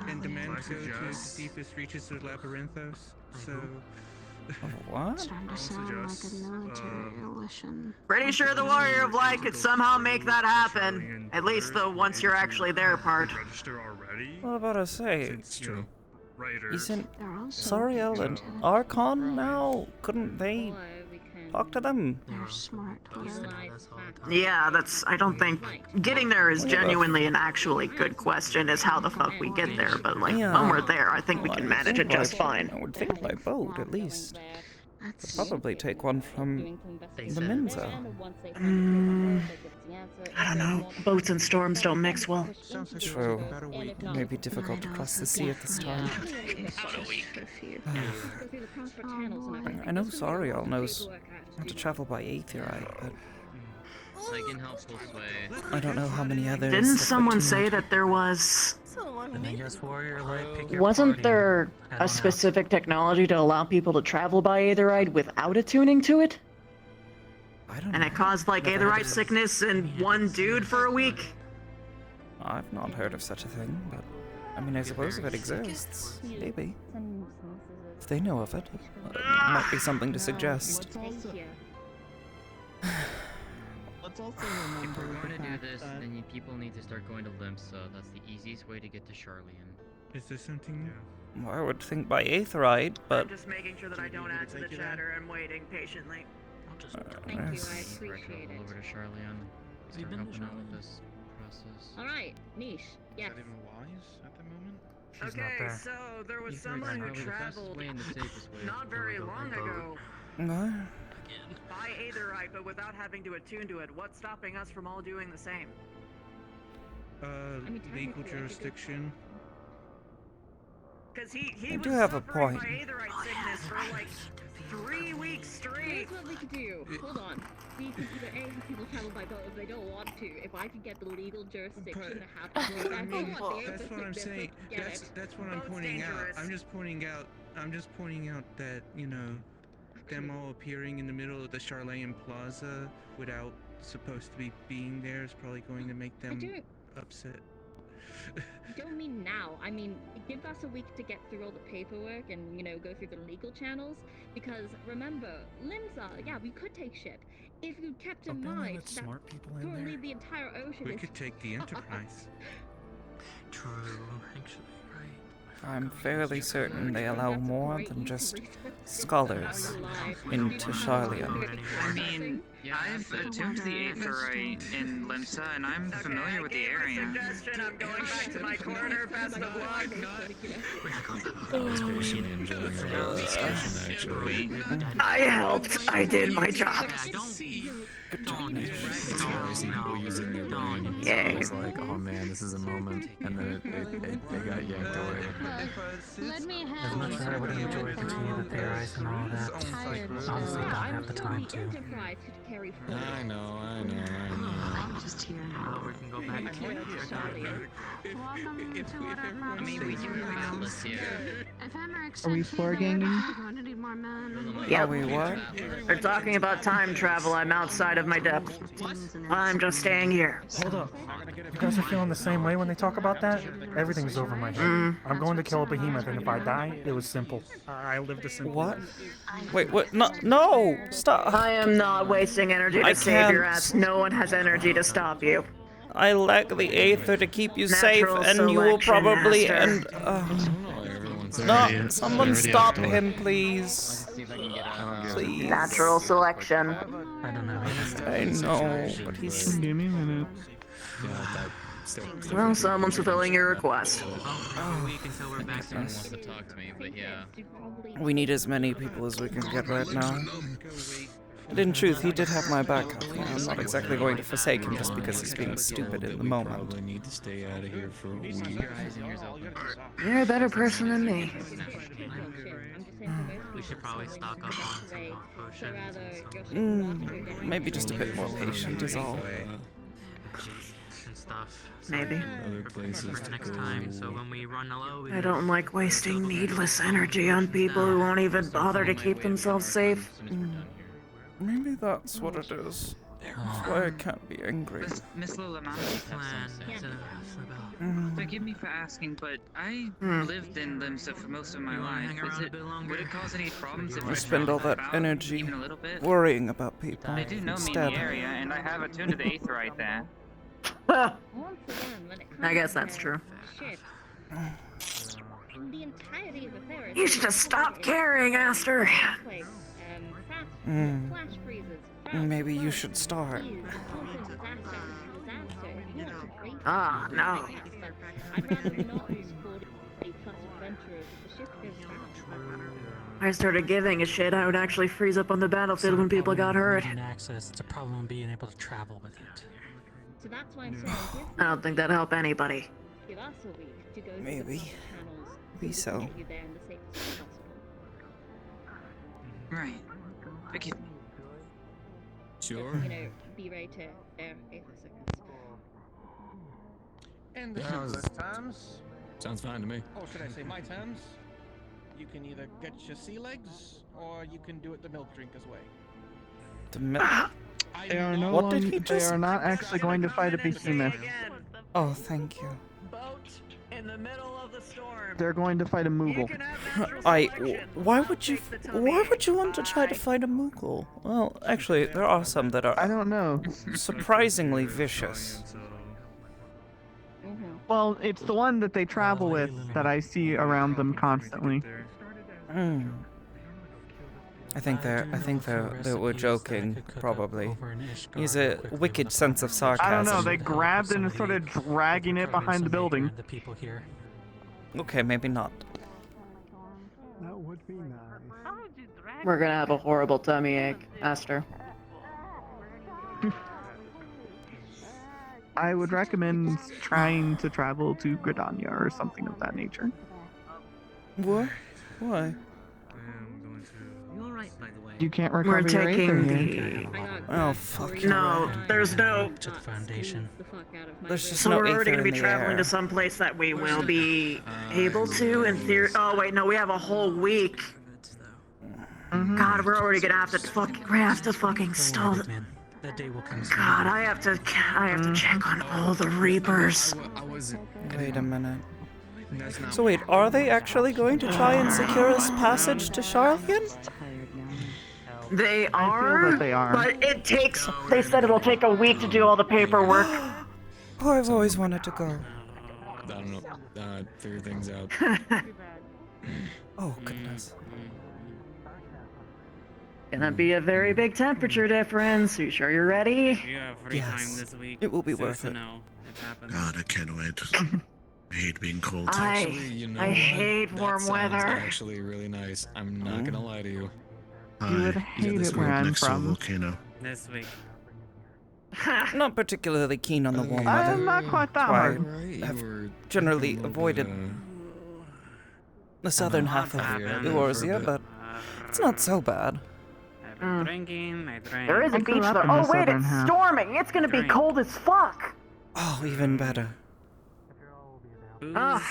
and demand to go to the deepest reaches of Labyrinthos. So... What? Starting to sound like a military illusion. Pretty sure the Warrior of Light could somehow make that happen. At least the once you're actually there part. What about to say? Isn't also Sariel and Archon now? Couldn't they talk to them? They're smart. Yeah, I don't think getting there is genuinely an actually good question is how the fuck we get there, but like when we're there, I think we can manage it just fine. I would think by boat, at least. Could probably take one from the Mensa. I don't know. Boats and storms don't mix well. True. It may be difficult to cross the sea at this time. I know Sariel knows how to travel by Aetherite, but I can help sway. I don't know how many others. Didn't have someone attuned. say that there was... And I guess Warrior Light, pick your Wasn't party there and head a on specific technology to allow people to travel by Aetherite without attuning to it? I don't And know. it caused like Never heard Aetherite of it. sickness in one dude for a week? I've not heard of such a thing, but I mean, I suppose if it exists, maybe. If they know of it, it might be something to suggest. Let's also If remember we're going the to do fact this, that then people need to start going to Limsa. That's the easiest way to get to Charlian. Is there something new? I would think by Aetherite, but I'm just making sure that I don't add to the chatter and waiting patiently. Thank you, I yes. appreciate it. Over to Charlian. Start helping out with this process. Alright, Niche. Yes. Is that even wise at the moment? She's not there. So there was He's someone who probably the fastest traveled way and the safest way. not very long ago No. by Aetherite, but without having to attune to it. What's stopping us from all doing the same? Legal jurisdiction. Because he I was do have a suffering point. by Aetherite sickness for like 3 weeks straight. Here's what we could do. Hold on. We could either A, have people travel by boat if they don't want to. If I could get the legal jurisdiction to have But, I mean, people that's what I'm saying. That's what I'm pointing out. I'm just pointing out that, them all appearing in the middle of the Charlayan Plaza without supposed to be being there is probably going to make them upset. I don't mean now. I mean, give us a week to get through all the paperwork and, go through the legal channels. Because remember, Limsa, yeah, we could take ship. If you kept in mind that smart people in currently there. the entire ocean We is... could take the Enterprise. True, actually, right. I'm fairly certain they allow more than just scholars into Charlian. I mean, I've attuned to the Aetherite in Limsa, and I'm familiar with the area. I'm going back to my corner, best of luck. Actually. I helped. I did my job. Good job. Terrorizing people using their brain. So I was like, oh man, this is a moment, and then it got yanked away. Let me As much as I would enjoy continuing to theorize and all that, I honestly don't have the time to. I know. I'm just here. We can go back to Welcome to whatever. I mean, we do have outlets here. If Emmerich Are we said floor she's there, ganging? I'm gonna need more men. Yep. Are we what? They're talking about time travel. I'm outside of my depth. I'm just staying here. Hold up. You guys are feeling the same way when they talk about that? Everything's over my head. I'm going to kill a behemoth, and if I die, it was simple. I lived a simple What? Wait, what? No! Stop! I am not wasting energy to save your ass. No one has energy to stop you. I lack the aether to keep you safe, Natural and you will selection, probably Aster. No, someone stop him, please. Please. Natural selection. I don't know. I know, but he's... Give me a minute. Well, someone's fulfilling your request. We need as many people as we can get right now. But in truth, he did have my backup. I'm not exactly going to forsake him just because he's being stupid in the moment. Probably need to stay out of here for a week. You're a better person than me. We should probably stock up on some health potions and some Maybe just a bit more patient is all. and stuff. Maybe. Other places For next time, so when we run low, we I don't like wasting needless energy on people who won't even bother to keep themselves safe. Maybe that's what it is. That's why I can't be angry. Miss Lulaman, forgive me for asking, but I lived in Limsa for most of my life. Would it cause any problems if I I spend all that traveled energy even a little bit? worrying about people They do know me in instead. the area, and I have attuned to the aether right there. I guess that's true. You should just stop caring, Aster. Maybe you should start. Ah, no. I started giving a shit. I would actually freeze up on the battlefield when people got hurt. Access, it's a problem being able to travel with it. So that's why I'm saying I don't think that'd help anybody. give us a week to go through Maybe. the channels Maybe so. get you there in the safest way possible. Right. Forgive me. Sure. You know, be ready to bear aether sickness. In the simplest terms, Sounds fine to me. or should I say my terms, you can either get your sea legs, or you can do it the milk drinkers way. The mi- They are no What did longer, he they just- are not actually going to fight a behemoth. Oh, thank you. In the middle of the storm. They're going to fight a Moogle. Why would you want to try to fight a Moogle? Well, actually, there are some that I are don't know. surprisingly vicious. Well, it's the one that they travel with that I see around them constantly. I think they were joking, probably. He's a wicked sense of sarcasm. I don't know, they grabbed and started dragging it behind the building. The people here. Okay, maybe not. That would be nice. We're gonna have a horrible tummy ache, Aster. I would recommend trying to travel to Gridania or something of that nature. What? Why? You alright, by the way? You can't We're recover your taking aether the... here. Oh, fuck. No, there's no... To the foundation. There's just So no we're already aether gonna be in the traveling air. to some place that we will be able to, in theory... Oh, wait, no, we have a whole week. God, we're already gonna have to fucking stall... That day will come soon. God, I have to check on all the Reapers. Wait a minute. So wait, are they actually going to try and secure us passage to Charlian? They are, that they are. but it takes... They said it'll take a week to do all the paperwork. Oh, I've always wanted to go. I don't know. Figure things out. Oh, goodness. Gonna be a very big temperature difference. You sure you're ready? You have free time this week. It will be so worth to it. know if it happens. God, I can't wait. I hate being cold. I hate That warm sounds weather. actually really nice. I'm not gonna lie to you. You would hate it where I'm from. Volcano. This week. not particularly keen on the warm weather. I'm not quite that That's why hard. I have generally avoided the southern half of Eorzea, but it's not so bad. There is a beach up there. in the Oh wait, southern it's half. storming. It's gonna be cold as fuck. Oh, even better. Ugh.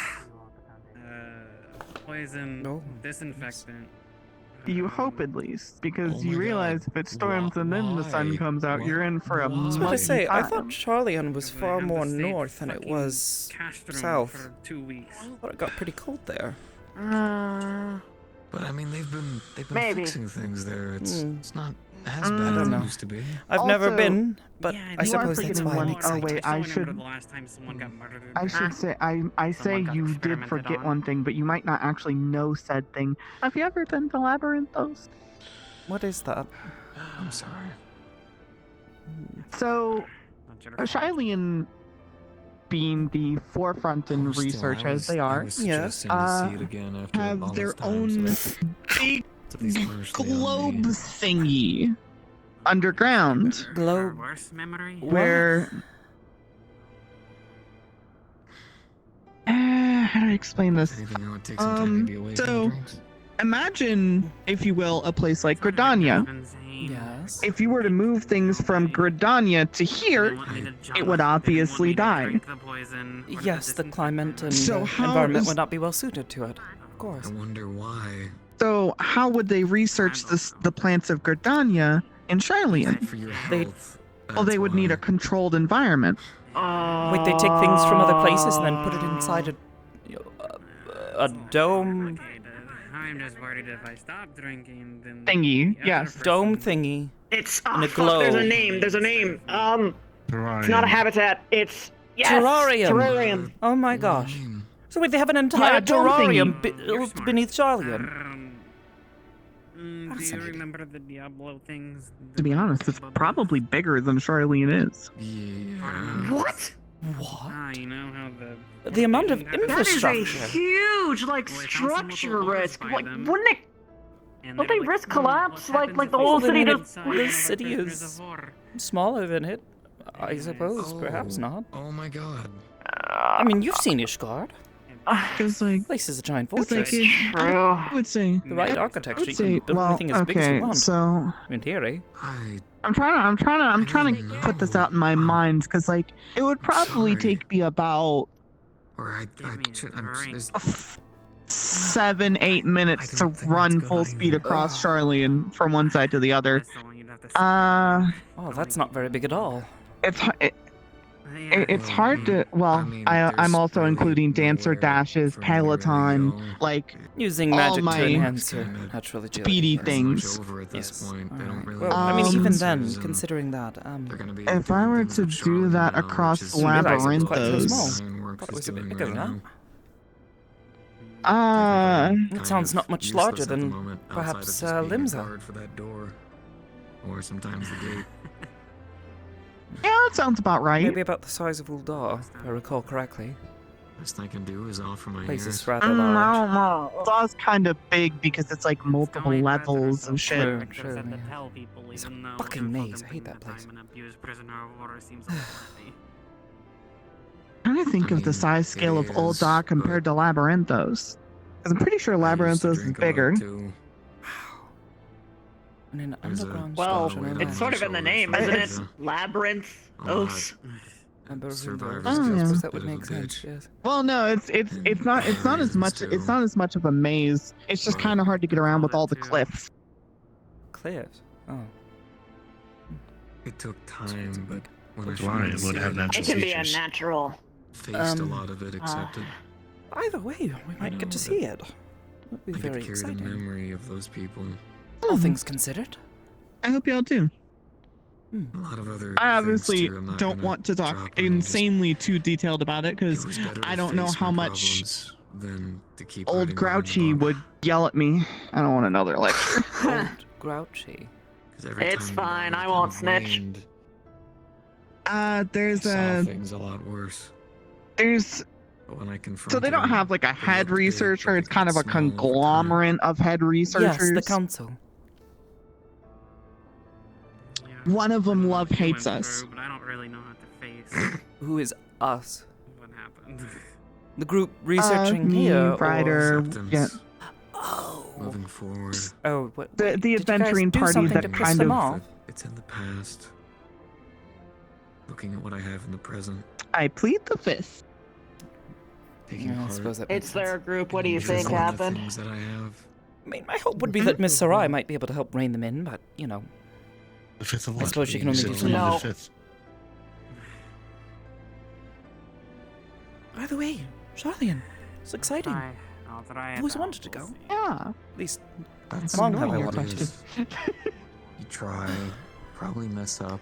Poison. Disinfectant. You hope at least, because you realize if it storms and then the sun comes out, you're in for a I was muddy about to say, I time. thought Charlian was far more north than it was south. For 2 weeks. I thought it got pretty cold there. But I mean, they've been Maybe. fixing things there. It's not as I bad don't as know. it used to be. I've never Also, been, but Yeah, I you are suppose that's forgetting why I'm one- excited. wait, I should. The last time someone got murdered. I should say I say Someone got you did experimented forget on. one thing, but you might not actually know said thing. Have you ever been to Labyrinthos? What is that? I'm sorry. So, Hylian, being the forefront in research as they are, Yes. have their own big globe thingy underground Globe. Worst memory. where. How do I explain this? So, imagine, if you will, a place like Gridania. Yes. If you were to move things from Gridania to here, it would obviously die. Yes, the climate and So how environment is- would not be well suited to it. Of course. I wonder why. So, how would they research the plants of Gridania in Hylian? For your They- health. Well, they would need a controlled environment. Wait, they take things from other places and then put it inside a dome I'm just worried if I stop drinking, then Thingy, the other yes. dome person- thingy. It's And a fuck, globe. There's a name. There's a name. It's not a habitat. It's yes, Terrarium. Terrarium. Oh my gosh. So wait, they have an entire dome terrarium thingy. built beneath Charlian. Do you Fascinating. remember the Diablo things? To be honest, it's probably bigger than Hylian is. Yeah. What? Ah, you know how The amount of That is a infrastructure. huge like structure risk. Like, wouldn't it? Don't they risk collapse? Like the Well, whole then city it- does. the city is smaller than it, I suppose. Perhaps not. Oh my god. I mean, you've seen Ishgard. Because, like, Place is a giant it's like fortress. I would say. The right I architecture, would you say, can build well, anything as big as okay, you want. so In theory. I'm trying to put this out in my mind because, like, it would probably take me about Or I'm 7-8 minutes to run full speed across Hylian from one side to the other. Oh, that's not very big at all. It's hard to. Well, I'm also including dancer dashes, peloton, like Using all magic my to enhance your natural agility. speedy yes. things. over at this point. They don't really Well, I mean, even then, sensors and considering that, If I were to do that across Didn't realize it was quite so Labyrinthos, small. Thought it was a bit bigger than that. It sounds not much larger than perhaps Limsa. For that door, or sometimes the gate. yeah, that sounds about right. Maybe about the size of Uldar, if I recall correctly. Best I can do is offer my Place ears. is rather I large. don't know. Uldaw's kind of big because it's like multiple levels and shit. True, Said to yeah. tell people, It's a even though fucking info maze. I hate dumping that the place. time and abused prisoner of war seems a little funny. I'm trying to think of the size scale of Uldaw compared to Labyrinthos. Because I'm pretty sure Labyrinthos is bigger. And an underground Well, structure, no it's sort of in the name, isn't it? Labyrinth. Those. Survivors Oh, I yeah. suppose that would make sense. Yes. Well, no, it's not as much of a maze. It's just kind of hard to get around with all the cliffs. Cliffs. Oh. It took time, but when I That's why finally it would have said natural It can be a features. natural. faced a lot of it accepted. Either way, we might get to see it. That'd be I get very to carry exciting. the memory of those people. All things considered. I hope y'all do. A lot of other I obviously things too. I'm not don't gonna want to talk drop on and just- insanely too detailed about it because It was better I to don't know face how my much problems than to keep old hiding behind the Grouchy bar. would yell at me. I don't want another lecture. Old Grouchy. 'Cause every It's time fine, the I bar won't kind of snitch. waned, There's I a saw things a lot worse. there's But when I so confronted they don't them, have like a they head looked big, researcher. but It's they kind of got a small over time. conglomerate of head researchers. Yes, the council. One of them love hates Went us. through, but I don't who is us? What happened? The group researching me, here, Ryder, yeah. Moving forward. Oh, what? The did you guys adventuring do party something that to piss kind them of. off? It's in the past. Looking at what I have in the present. I plead the fifth. Taking Yeah, I apart suppose that It's their group. What do you just think all the happened? things that I have. I mean, my hope would be that Miss Sarai might be able to help rein them in, but, you know. The fifth of I what? suppose she can only do so No. much. The fifth. By the way, Charlian, it's exciting. I'll try I always wanted to go. Yeah. At least, That's long not have I your wanted to. business. You try, probably mess up.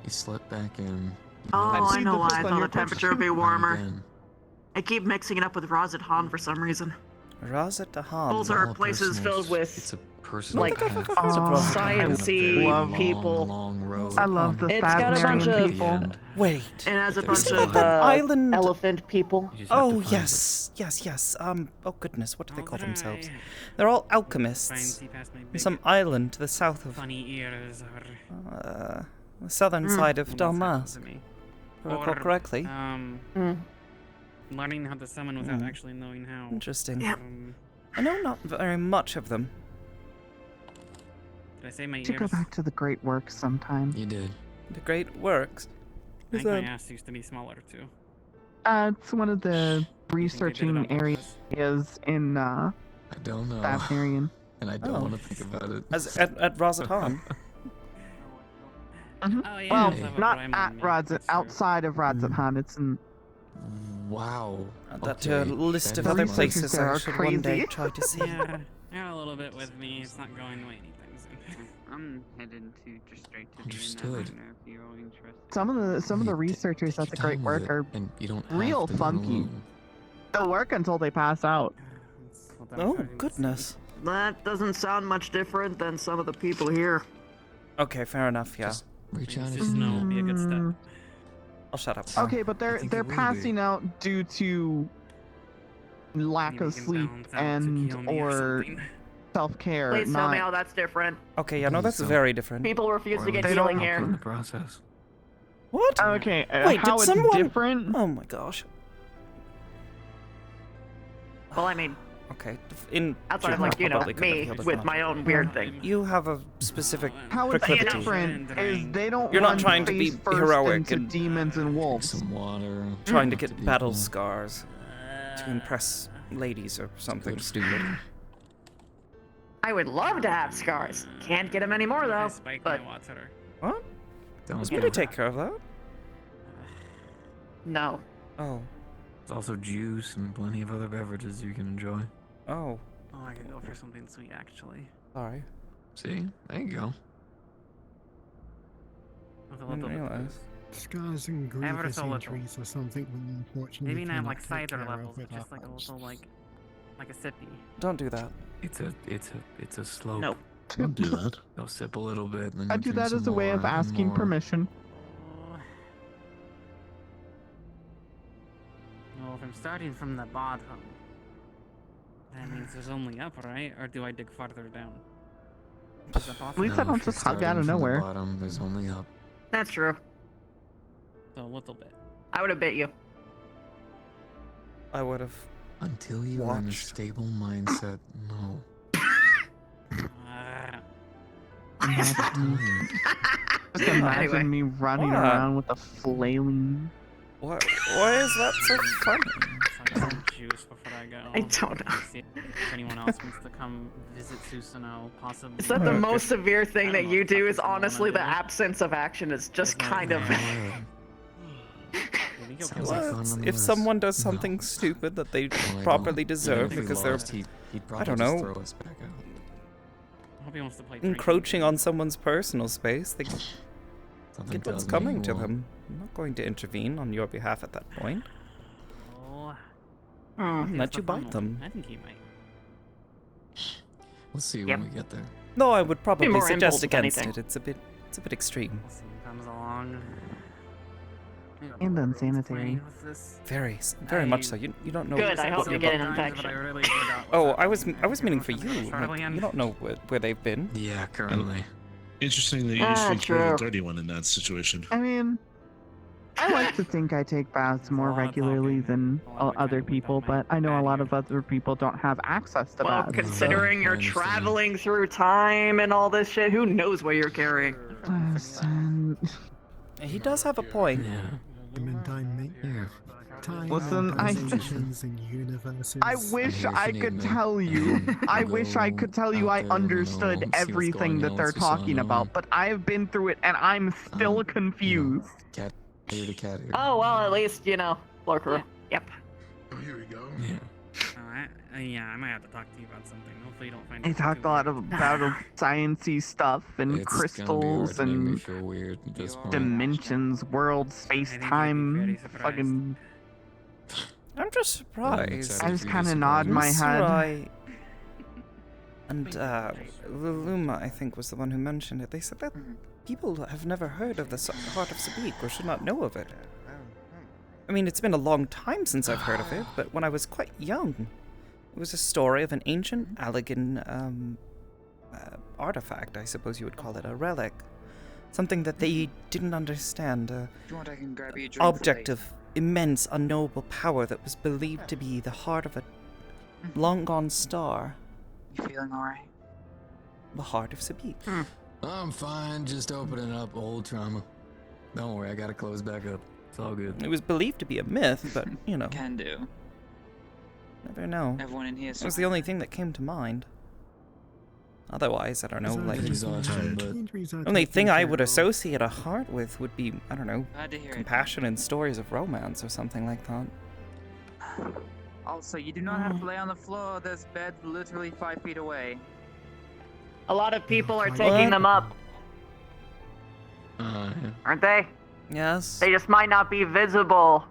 You slip back in. Oh, I know why. I on thought your the temperature would be Try warmer. again. I keep mixing it up with Razat Han for some reason. Rosetta Han. Those are places filled with It's a personal like path. sciencey people. Long road. I love the It's got a bunch Sasnarian of people. Wait. It has a You bunch still of got that island- elephant people. You just have to Oh, find yes. Yes. Oh, goodness. What do they call themselves? They're all alchemists. On some island to the south of, Funny ears are... the southern side of Dalmas. to me. If I recall correctly. Learning how to summon without actually knowing how. Interesting. Yep. I know not very much of them. Did I say my To go ears? back to the great work sometime. You did. The great works. I Is think my that- ass used to be smaller too. It's one of the You think they did it researching on purpose? areas in I don't know. Sasnarian. And I don't Oh. want to think about it. As at Rosatan. Oh yeah. Well, that's not what I'm at on, yeah, Rodzat, that's true. outside of Rodzatan. It's in. Wow. That Okay, list of that other is places there I are should one day crazy. try to see. Yeah, a little bit with me. It's not going away anytime soon. I'm headed to just straight to Understood. the if you're interested. Some of the Hey, researchers at the Take Great time Work with are it, and you don't have real to do it funky. alone. They'll work until they pass out. That's what I'm Oh, starting to goodness. That doesn't sound much different than some of the people here. Okay, fair enough, yeah. Just reach see. out if Just you know need. will be a good step. I'll shut up. Okay, but I they're think they're it will be. passing out due to lack Maybe of we can sleep balance out to and kill me or or something. self-care. Please tell me how Not that's different. Okay, yeah, no, that's So- very different. People refuse to get They healing don't- here. In the process. What? okay. Wait, how did it's someone? different? Oh my gosh. Well, I mean, Okay, in outside of general, like, you know, probably could have me healed us with enough. my own weird thing. You have a specific How it's proclivity. different is they don't. You're not run trying to be face first heroic into and- demons and wolves. Some water. Trying to talk get battle people. scars to impress ladies or something Good. stupid. I would love to have scars. Can't get them anymore though. Spike But my water. What? Don't Somebody worry. take care of that. no. Oh. There's also juice and plenty of other beverages you can enjoy. Oh. Oh, I could go for something sweet actually. Sorry. See? There you go. With a I didn't little bit. realize. Scars and Ever grievous so little. injuries are something we unfortunately Maybe not cannot like take cider care of levels, with but just our like a hearts. little like a sippy. Don't do that. It's a slope. Nope. Don't do that. Go sip a little bit. And then I you do drink that some as a way of more and asking more. permission. Well, if I'm starting from the bottom, that means there's only up, right? Or do I dig farther down? Is that At possible? least I No, don't if you're just hug out starting of from the nowhere. bottom, there's only up. That's true. So a little bit. I would have bit you. I would have. Until you are in a Watched. stable mindset, no. Just imagine Anyway. me running What? around with a flailing. Why is that so funny? So I some juice before I go. I don't know. See if anyone else wants to come visit Susano, possibly. Is that the most severe thing I that don't know you what the do? fuck Is is going on honestly the there. absence of action is just kind of. Sounds like fun What? If nonetheless. someone does something stupid that they Well, I properly don't- deserve even if we because they're, lost, he'd I probably don't just know, throw us back out. I hope he wants to play drinking. encroaching on someone's personal space, they Something get what's tells me coming he to won't. them. I'm not going to intervene on your behalf at that point. Oh. Let you bite them. I think he might. We'll see Yep. when we get there. No, I would probably more suggest impulse, if against anything. it. It's a bit extreme. We'll see who comes along. And unsanitary. Playing with this. Very much so. You don't know. Good, I hope what you you're get an about- infection. Oh, I was meaning for you. Like, you don't know where they've been. Yeah, currently. Oh. Interesting that you usually play the dirty one in that situation. I mean, I like to think I take baths more regularly than other people, but I know a lot of other people don't have access to Well, baths. considering you're traveling through time and all this shit, who knows what you're carrying? Listen. He does have a point. Listen, I wish I could tell you. I wish I could tell you I understood everything that they're talking about, but I've been through it and I'm still confused. Oh, well, at least, you know, Lorker. Yep. Oh, here we go. Yeah. Yeah, I might have to talk to you about something. Hopefully you don't find They it talked too a lot weird. about sciencey stuff and It's gonna be crystals hard to make me and feel weird at this point. dimensions, world, space, time, fucking. I'm just surprised. I just kind of nod my head. Sarai and Luma, I think, was the one who mentioned it. They said that people have never heard of the Heart of Sabik or should not know of it. I mean, it's been a long time since I've heard of it, but when I was quite young, it was a story of an ancient Allegan artifact, I suppose you would call it, a relic. Something that they didn't understand. If you want, I can grab you a drink. Object of immense, unknowable power that was believed to be the heart of a long-gone star. You feeling alright? The Heart of Sabik. I'm fine, just opening up old trauma. Don't worry, I gotta close back up. It's all good. It was believed to be a myth, but, you know. Can do. Never know. Everyone in here. It was the only thing that came to mind. Otherwise, I don't know, like... The only thing I would associate a heart with would be, I don't know, Glad to hear it. compassion and stories of romance or something like that. Also, you do not have to lay on the floor. There's beds literally 5 feet away. A lot of people are taking them up, aren't they? Yes. They just might not be visible.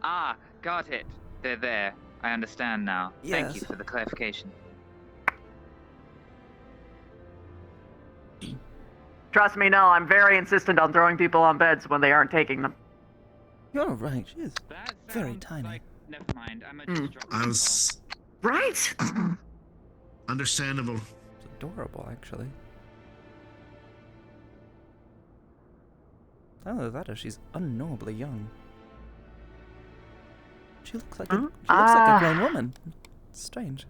Ah, got it. They're there. I understand now. Thank you Yes. for the clarification. Trust me, no, I'm very insistent on throwing people on beds when they aren't taking them. You're right, she is very tiny. Never mind. I'm a I was Right? understandable. It's adorable, actually. Oh, that is, she's unknowably young. She looks like a grown woman. It's strange.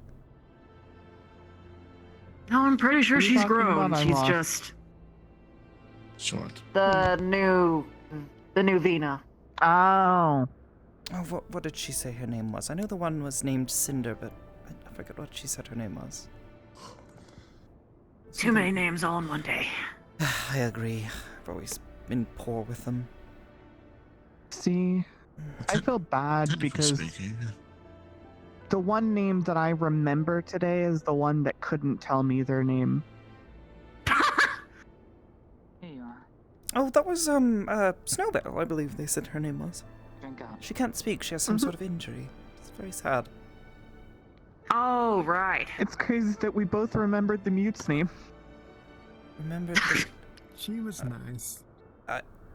No, I'm pretty sure What are you she's talking grown. about, She's Iroh? just Short. the new Vina. Oh. Oh, what did she say her name was? I know the one was named Cinder, but I forget what she said her name was. Too many names all in one day. I agree. I've always been poor with them. See, I feel bad because the one name that I remember today is the one that couldn't tell me their name. Here you are. Oh, that was, Snowbell, I believe they said her name was. Drink up. She can't speak, she has some sort of injury. It's very sad. Oh, right. It's crazy that we both remembered the mute's name. Remember the... She was nice.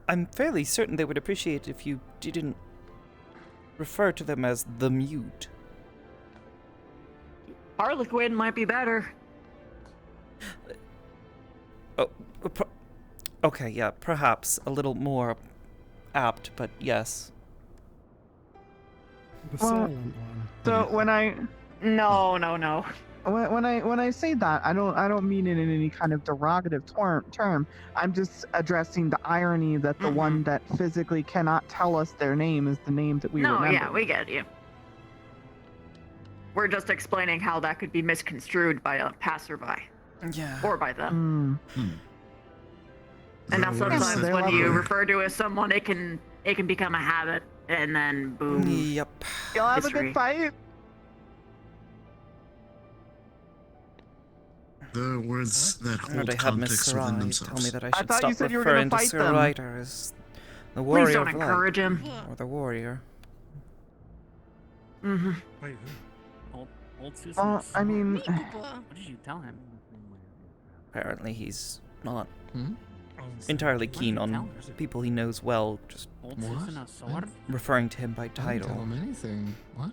I'm fairly certain they would appreciate if you didn't refer to them as the mute. Harlequin might be better. Oh, okay, yeah, perhaps a little more apt, but yes. The Well, silent one. So when I No. when I say that, I don't mean it in any kind of derogative term. I'm just addressing the irony that the one that physically cannot tell us their name is the name that we No, remember. yeah, we get you. We're just explaining how that could be misconstrued by a passerby. Yeah. Or by them. And now sometimes they're when you lovely. refer to as someone, it can become a habit, and then boom. Yep. You'll have a history. good fight. The words that I hold had Miss context Sarai within tell themselves. me that I I should thought you stop said you were gonna referring to fight Sir them. Ryder as the warrior Please don't of light. encourage him. Or the warrior. Mm-hmm. Wait, who? Old Susan. Well, I mean, What did you tell him? Apparently he's not Hmm? entirely What keen did you tell on her? people he knows well, just Old Susan a sword? referring to him by I didn't tell title. him anything. What?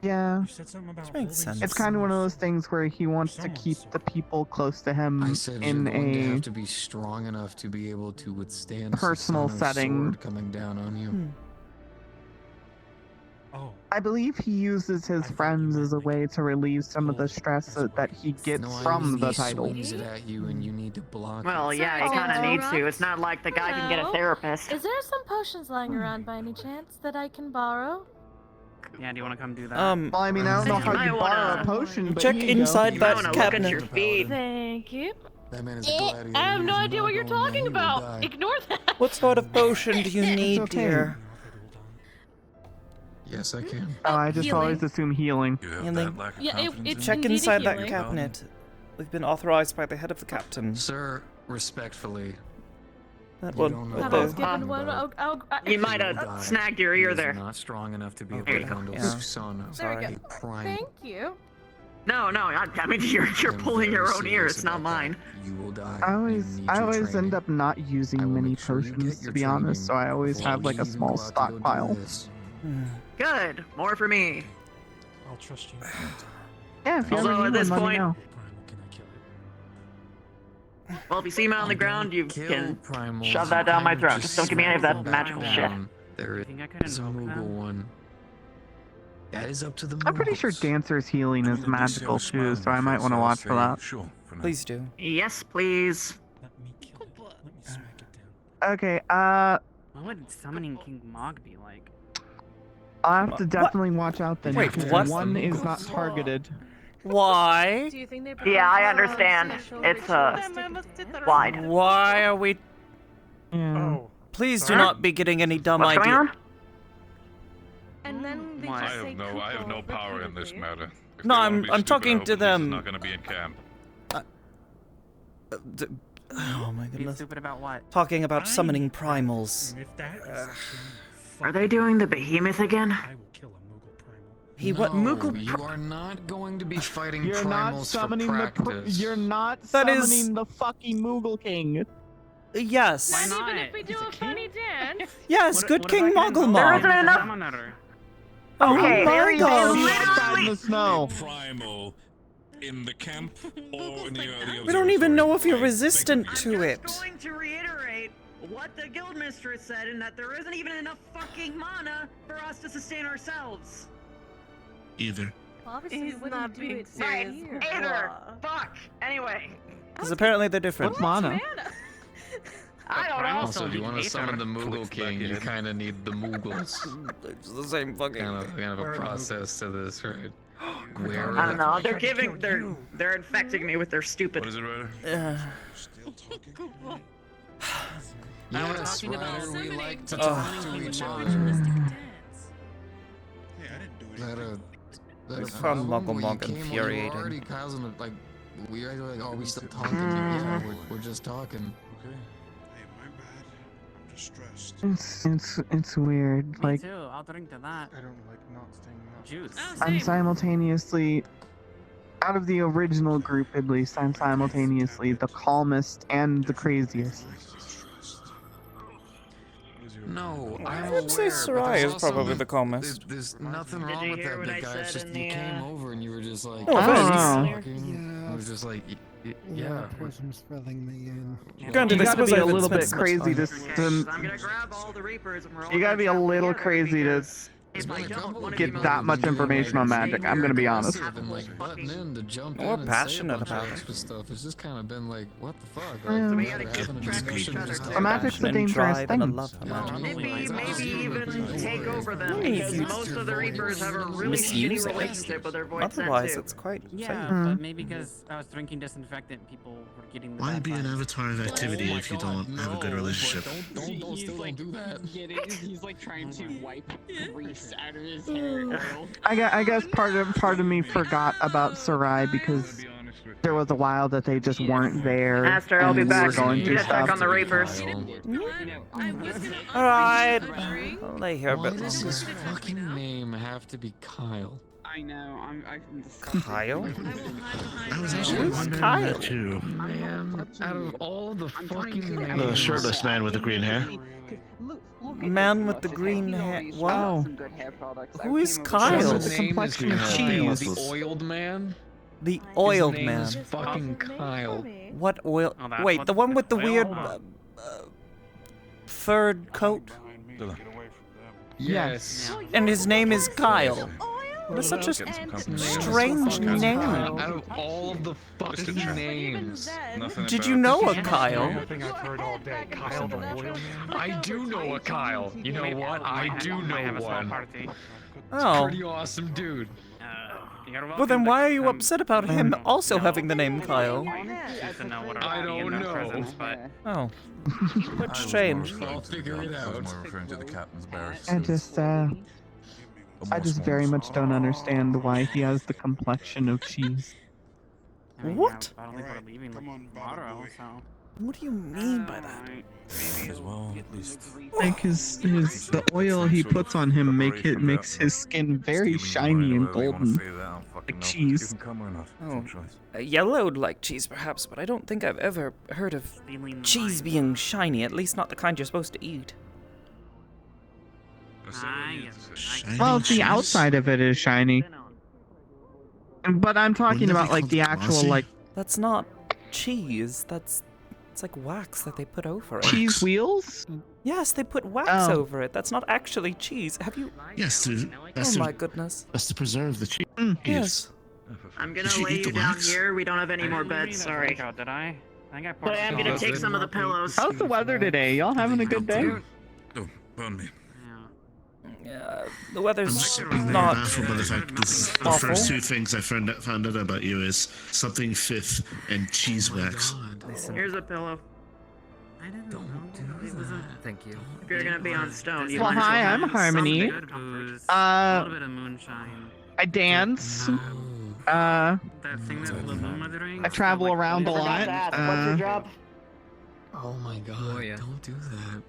Yeah. You said something about makes sense. It's kind of one of those things where he wants to keep the people close to him I said in you're going to a have to be strong enough to be able to withstand personal Susano's setting. sword coming down on you. Oh. I believe he uses his friends as a way to relieve some of the stress that he gets No, from the he title. swings it at you and you need to block Well, it. yeah, he kind of needs to. It's not like the guy can get a Hello? therapist. Is there some potions lying around by any chance that I can borrow? Yeah, do you want to come do that? Well, I mean, I don't know how you borrow a potion, but check here you go. inside that Look at cabinet. your feet. Thank you. That man is a gladiator. I have He no is idea not what you're going down, talking he will about. die. Ignore that. What sort of potion do you need, okay. dear? Yes, I can. Oh, I just Healing. always assume healing. Healing. It's Check indeed a inside that healing. cabinet. We've been authorized by the head of the captain. Sir, respectfully. That You one. don't know With I was the, given one. You might have snagged your ear there. Not strong enough to be able Okay. to handle Yeah. Susano. There we A go. prime. Thank you. No, I mean you're I'm pulling very your own ear. serious It's not about that. mine. You will die. I You always, need I your always training. end up not using I will many make sure you potions, get to your be honest, so I always training have like a before you small even go out to go do stockpile. this. Good. More for me. I'll trust you. Yeah, if you ever Although need at this one, let me point, know. Can I kill it? well, if you see me on the ground, you Kill can primals. shove that down my I would throat. Just don't give me any of that smack magical them shit. down. There You think I could is a invoke Moogle them? one. That is up to the I'm pretty sure Moogles. Dancer's healing is magical too, so I might want to watch for that. Sure. For now. please do. Yes, please. Let me kill it. Let me smack it down. Okay, What would summoning King Mog be like? I'll have to definitely watch out then. Wait, because what? One is not targeted. Why? Do you think they Yeah, I understand. It's wide. Why are we? Yeah. Oh. Please do Sorry? not be getting any dumb What's going ideas. on? And then they Why? just I say have no cuckoo power in this repeatedly. matter. If No, they wanna I'm be I'm stupid, talking I hope to at least it's them. not gonna be in camp. Oh my Being goodness. stupid about what? Talking about summoning primals. If that is Are they doing the behemoth again? I will kill a Moogle primal. He what? No, you are not going to be fighting You're primals not summoning for the practice. you're not That is- summoning the fucking Moogle King. Yes. Why Not not? even if we do a funny dance. Yes, What- good what if King I can invoke There Mogglemog. isn't enough- Summoner? Oh Okay, my there is gosh. Outside in the snow. Primal in the camp or near the We don't even know if you're I resistant beg of to it. going to reiterate what the guildmistress said, and that there isn't even enough fucking mana for us to sustain ourselves. Either. Well, obviously we He's wouldn't not do being it serious. here. Either. Fuck. Anyway. Because apparently they're different. What's mana? I don't know. Also, if you want to summon the Moogle Clicks King, back you in. kind of need the Moogles. It's the same fucking. kind of a process to this, right? Where I don't know. They're infecting me with their stupid. What is it, Ryder? Still talking? Yes, talking about Ryder, we summoning. like to Oh. talk to Summoning each with a other. ritualistic dance. Hey, I didn't do Is that anything. that I a found problem? Muggle Well, Mug you came when infuriating. You were already Kyle's in the, like, we are like, are we still talking? Yeah, we're just talking. Okay. Hey, my bad. I'm just stressed. It's weird. Me Like too. I'll drink to that. I don't like not staying up. Juice. I'm simultaneously, out of the original group at least, I'm simultaneously the calmest and the craziest. No, I'm I aware. would say but Sarai there's is also probably the- the calmest. There's nothing Did wrong you with hear that what I big guy. It's said just in you the, came over and you were just like, Oh, I don't know. It was just like, yeah. Prism's filling me in. Granted, You I gotta suppose be I a haven't little spent bit so much crazy time. to. Okay, so I'm gonna grab all the Reapers and we're all You gotta gonna be a travel little together crazy to because if I don't, one of get you that will much be information on staying magic. here I'm gonna be honest. And like butting in to jump We're in and passionate say a bunch about of it. extra stuff. It's just kind of been like, what the fuck? Yeah. So we we're gotta keep having a track of each discussion other just too. talking. Magic's a And dangerous drive and a thing. love for No, magic. Maybe Don't even worry. take over them Don't because worry. most of the Reapers have a really Misuse shitty it. relationship with their void Otherwise, sense it's quite Yeah, safe. but maybe because I was drinking disinfectant, people were getting the Why bad be an vibes. avatar of activity Oh my if you God, don't have a good no, relationship? but don't do that. He's like trying to wipe grease out of his hair. I guess part of me forgot about Sarai because there was a while that they just weren't there. Aster, I'll be and back. We were going You through gotta check stuff. on the Reapers. Alright. I'll lay here a Why bit does longer. his fucking name have to be Kyle? I know. I'm Kyle? I was actually wondering that too. Man, out of all the fucking names. The shirtless man with the green hair. Man with the green hair. Wow. Who is His Kyle? name is cheese. The oiled man? The oiled His name man. is fucking Kyle. What oil? Oh, that's Wait, what the one with the oil? weird Oh. furred coat? Yes. And his name is Kyle. What is such a strange name? Out of all of the fucking names. Did you know a Kyle? Thing I've heard all day. Kyle the oil man. I do know a Kyle. You know what? I do know one. Oh. Pretty awesome dude. Well, then why are you upset about him also having the name Kyle? I don't know. Oh. That's strange. I'll figure it out. referring to the captain's barracks. I just very much don't understand why he has the complexion of cheese. What? I don't think we're leaving tomorrow, so. What do you mean by that? As well, at least. Like the oil he puts on him makes his skin very shiny and golden, like cheese. Oh, yellowed like cheese perhaps, but I don't think I've ever heard of cheese being shiny, at least not the kind you're supposed to eat. Well, the outside of it is shiny. But I'm talking about like the actual like. That's not cheese. It's like wax that they put over it. Cheese wheels? Yes, they put wax Oh. over it. That's not actually cheese. Have you? Yes, Oh my goodness. That's to preserve the cheese. Yes. I'm gonna Did you lay eat you the down wax? here. We don't have any more beds. Sorry. Did I? I think I But I am gonna take some of the pillows. How's the weather today? Y'all having a good day? Oh, pardon me. Yeah, the weather's I'm not baffled by the fact that the awful. first two things I found out about you is something fifth and cheese wax. Here's a pillow. I didn't know. It was a... Thank you. If you're gonna be on stone, you Well, might as hi, well I'm have Harmony. some good booze. a little bit of moonshine. I dance. That thing that Luma drinks. I travel around a lot. What's your job? Oh my god, don't do that.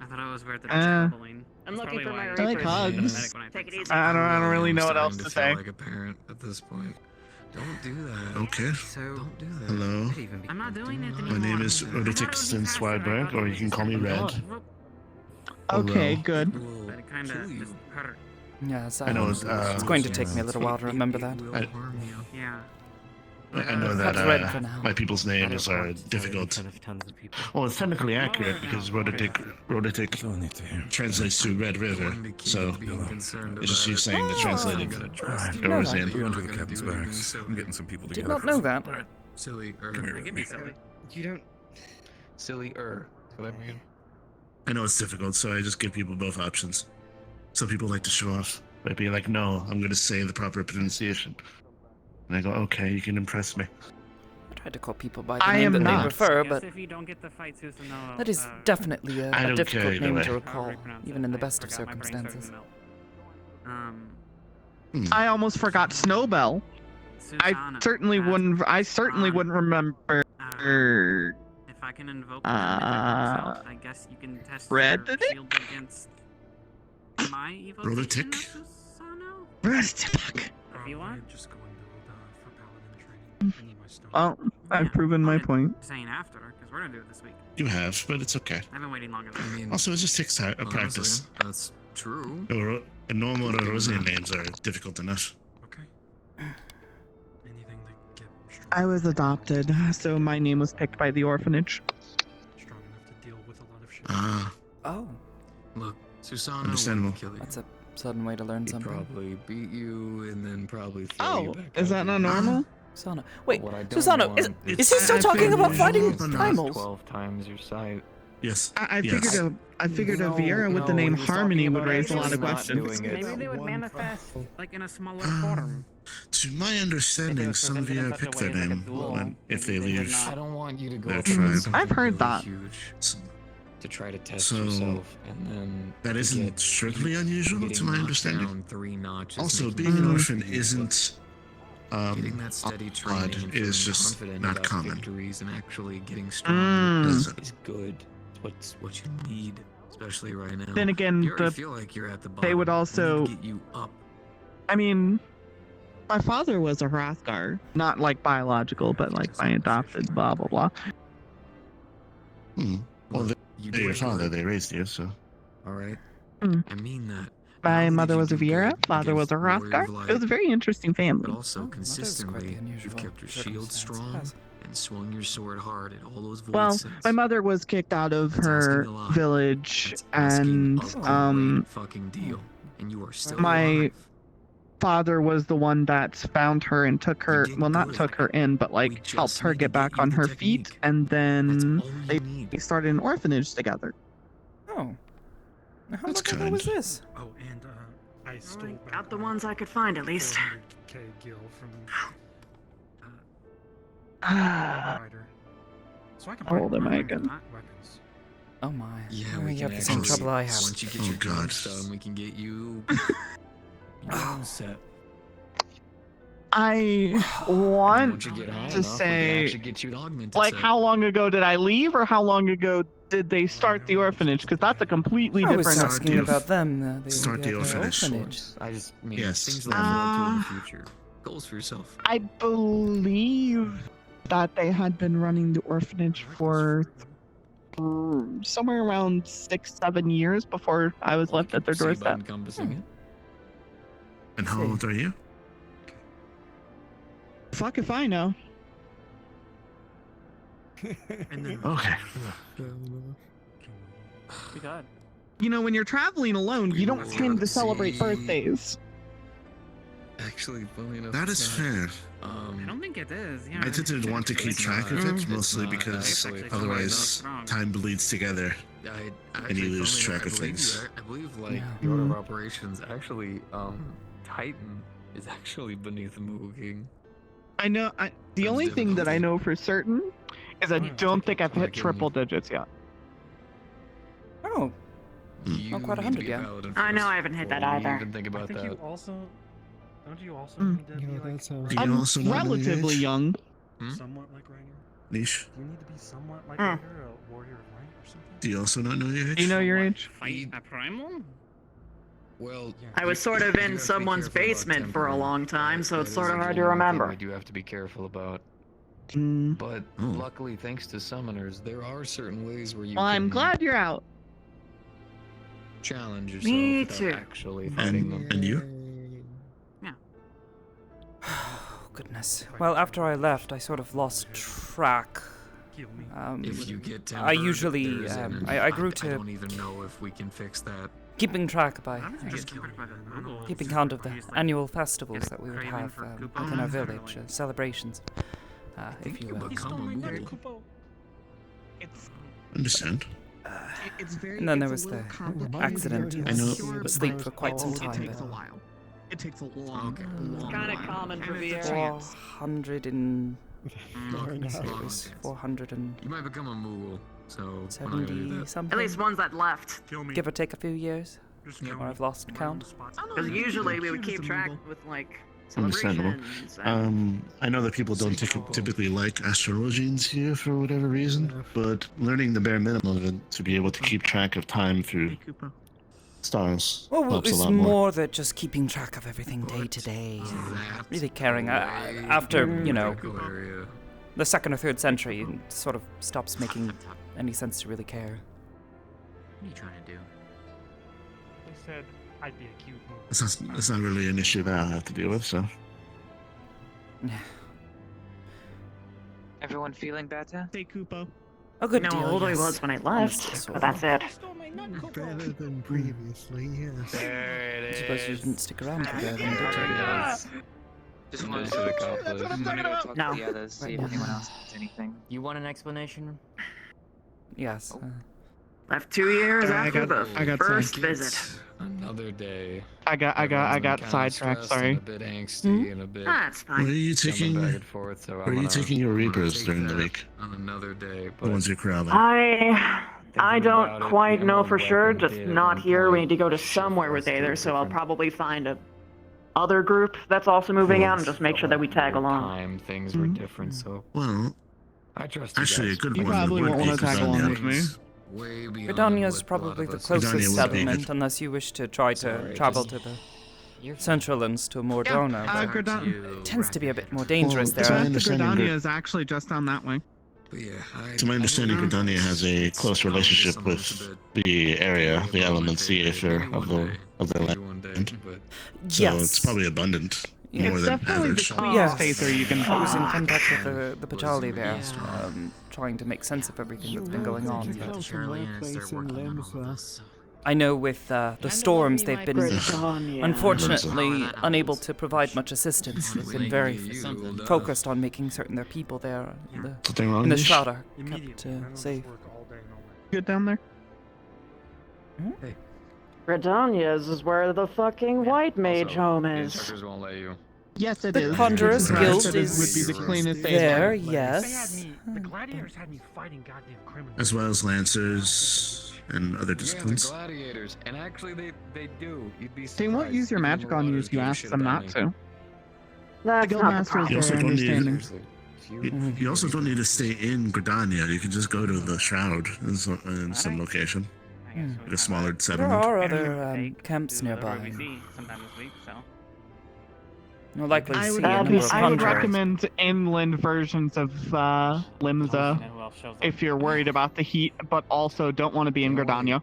I thought it was weird that Uh, it's bubbling. I'm That's looking for probably my why I like you're hugs. when I Take it easy. I don't really know what I'm else starting to feel say. like a parent at this point. Don't do that. Okay. Don't do that. Hello. I'm not doing it My anymore. name is Roditixon Swidberg, or you can call me Red. Okay, Hello. good. But it kind of just hurt. Yeah, so I know it's going to take me a little while to remember that. Yeah. I know that That's Red for now. my people's names are difficult. Well, it's technically accurate because Roditic translates to Red River, so it's just you saying the translated Orzan. We're going to the captain's barracks. I'm getting some people Did together. not know that. Silly Come here. Give me silly. You don't. Silly That's what I mean. I know it's difficult, so I just give people both options. Some people like to show off by being like, no, I'm going to say the proper pronunciation. And I go, okay, you can impress me. I tried to call people by the I name am that not. they prefer, Guess but if you don't get the fight, Susan, that is definitely I a don't difficult care either name way. to recall, repronounce even it. in the I best of forgot, my brain started to circumstances. melt. I almost forgot Snowbell. I Susanna, certainly wouldn't. I certainly wouldn't remember. If I can invoke them, if I can consult, I guess you can test Red your today? shield against my evocation Roditic? of Susano? Restibuck. If you want. Well, I've proven my point. Saying after, because we're gonna do it this week. You have, but it's okay. I've been waiting longer than Also, it just takes time, practice. That's true. Normal Rosian names are difficult enough. I was adopted, so my name was picked by the orphanage. Ah, Oh, Look, Susano Understandable. wouldn't kill you. that's a sudden way to learn He'd something. probably beat you and then probably throw you Oh, back is out that not here. normal? Susano. Wait, What I don't Susano, want is he still I talking figured about it fighting was primals? 12 times your sight. yes. I yes. figured a No, Viera with the no, name he was talking Harmony would about raise a lot of actually not questions. doing it. Maybe they would manifest like in a smaller form. To my understanding, some of you pick their name when, if they leave. I don't want you to go Their through tribe. something I've heard really that. huge to try to test So, yourself and then That to isn't get strictly unusual, to getting my knocked understanding. down 3 notches, Also, making being an you orphan useless. isn't Getting that steady training odd and is feeling just confident not about common. victories and actually getting stronger Is is good. It's what you need, especially right now. Then again, you already feel like you're at the bottom. they would We also. need to get you up. I mean, my father was a Hrothgar, not like biological, but like my adopted. Blah blah blah. Well, they're your father. They raised you, so. All right. Mm. I mean that. My mother was a Viera, father was a Hrothgar. It was a very interesting family. But also consistently, you've kept your shield strong and swung your sword hard at all those void Well, sins. my mother was kicked out of her village, and fucking deal, and you are still my alive. father was the one that found her and took her. Well, not took her in, but like helped her get back on her feet, and then they started an orphanage together. Oh. How long ago was this? Oh, and I stole back Got the ones I could find at least. 400k gil from Rider. So I can How old am I again? weapons. Oh my. Yeah, Oh, we you can have the same actually, trouble I have. once you get your guns done, we can get you all set. I want you get high to enough, we can say, actually get you an augmented like, set. how long ago did I leave, or how long ago did they start the orphanage? Because that's a completely I was different. asking about them. They Start the had their orphanage. I just mean Yes. things that are more to in the future. Goals for yourself. I believe that they had been running the orphanage for somewhere around 6-7 years before I was left at their See about doorstep. encompassing it. And how old are you? Fuck if I know. Okay. We got. You know, when you're traveling alone, you don't tend to celebrate birthdays. Actually, funny enough, That it's is not. fair. I don't think it is. Yeah. I didn't want to keep It's track not. of it, It's mostly not, because actually. otherwise Funny enough. time bleeds together and Actually, you lose funny track enough, of things. I believe like Yeah. the order of operations actually, Titan is actually beneath Mooking. I know. The only thing that I know for certain is I don't think I've hit triple digits yet. Oh. Not quite 100 yet. I know I haven't hit that either. Even think about I think that. you also. Don't you also need to be like Do you I'm also not know your relatively age? young. somewhat like Rainer? Niche. Do you need to be somewhat like Rainer, a warrior of light or something? Do you also not know your age? Do you know your age? Fight a primal? Well, I was sort of in someone's basement for a long time, so it's sort of hard to remember. I do have to be careful about. Mm. But luckily, thanks to summoners, there are certain ways where you Well, can I'm glad you're out. challenge yourself Me without too. actually fighting them. And you? Oh, goodness. Well, after I left, I sort of lost track. If you get tempered, I usually, there's an- I grew I to don't even know if we can fix that. keeping track by Just tempered by the Google. keeping count of the annual festivals that we would have within our village, celebrations, if you will. Understand. It's very. And then there it's a was little the complicated. accident. I know- Asleep for quite some It time. takes a while. It takes a long, long Kind of while. common for And it's a VR. chance. 400 and... Long It chance. was 400 and... You might become a Moogle, so we're not gonna do 70 that. something. At least ones that left. Give or take a few years. Or I've lost count. Because usually we would keep track with like Understandable. celebrations. and- I know that people don't typically like astrologians here for whatever reason, but learning the bare minimum of it to be able to keep track of time through stars Well, helps a it's lot more. more that just keeping track of everything day to day. Really caring. After, you know, the 2nd or 3rd century, it sort of stops making any sense to really care. What are you trying to do? They said I'd be a cute movie. It's not really an issue that I'll have to deal with, so. Everyone feeling better? Hey, Kupo. A good No, deal, how old I yes. was when I Honestly, left, so but that's it. Better than previously, yes. There it I suppose you didn't stick around for that, then, did you? Just wanted Mission to accomplished. let me go talk No. to the others, see if Right. anyone else has anything. You want an explanation? Yes. Left 2 years I after got- the I got first some. visit. Another day. I got Everyone's been sidetracked. kinda Sorry. stressed and a bit angsty and a bit That's Where are fine. you coming taking? back and forth, so Where are you taking your rebirths during the week? On another day, The but ones you're corralling. I don't about it, quite the know ammo for sure, weapon just did at not one here. We point need to go to shift somewhere us with to a Aether, so I'll different- probably find a other group that's also moving out and just make sure that we tag along. Time things were different, so Well, I trust actually, a good You one probably would won't be want to tag along with me. way beyond Gridania is what a lot probably of the us closest Gridania would be settlement, good. unless you wish to try to Sorry, travel just- to the central ends to Mordona. Yeah, but Gridania. it tends to be a bit more dangerous Well, there. my The understanding Gridania that- is actually just down that way. But yeah, To my understanding, Gridania has a close relationship with the area, the elements, the aether of the land. So Yes. it's probably abundant. Yeah. More It's than definitely average. the cleanest aether you can I was in find. contact with the Pajali there, trying to make sense of everything that's been going on. I know with the storms, they've been unfortunately unable to provide much assistance. They've been very focused on making certain their people there Something wrong in the with shroud are kept safe. Good down there. Gridania's is where the fucking white mage home is. Instructors won't let you. Yes, it The is. Conjurer's Right. Guild Said it is would be the cleanest there, aether. yes. The gladiators had me fighting goddamn criminals. As well as lancers and other Yeah, the disciplines. gladiators, and actually they do. You'd be They won't use your magic on you if you ask them not to. That's the not the Guildmaster You is also very don't need understanding. you also don't need to stay in Gridania. You can just go to the Shroud in some location. Like a smaller There settlement. are other camps nearby. You'll likely see a number of I would conjurers. recommend inland versions of Limza if you're worried about the heat, but also don't want to be in Gridania.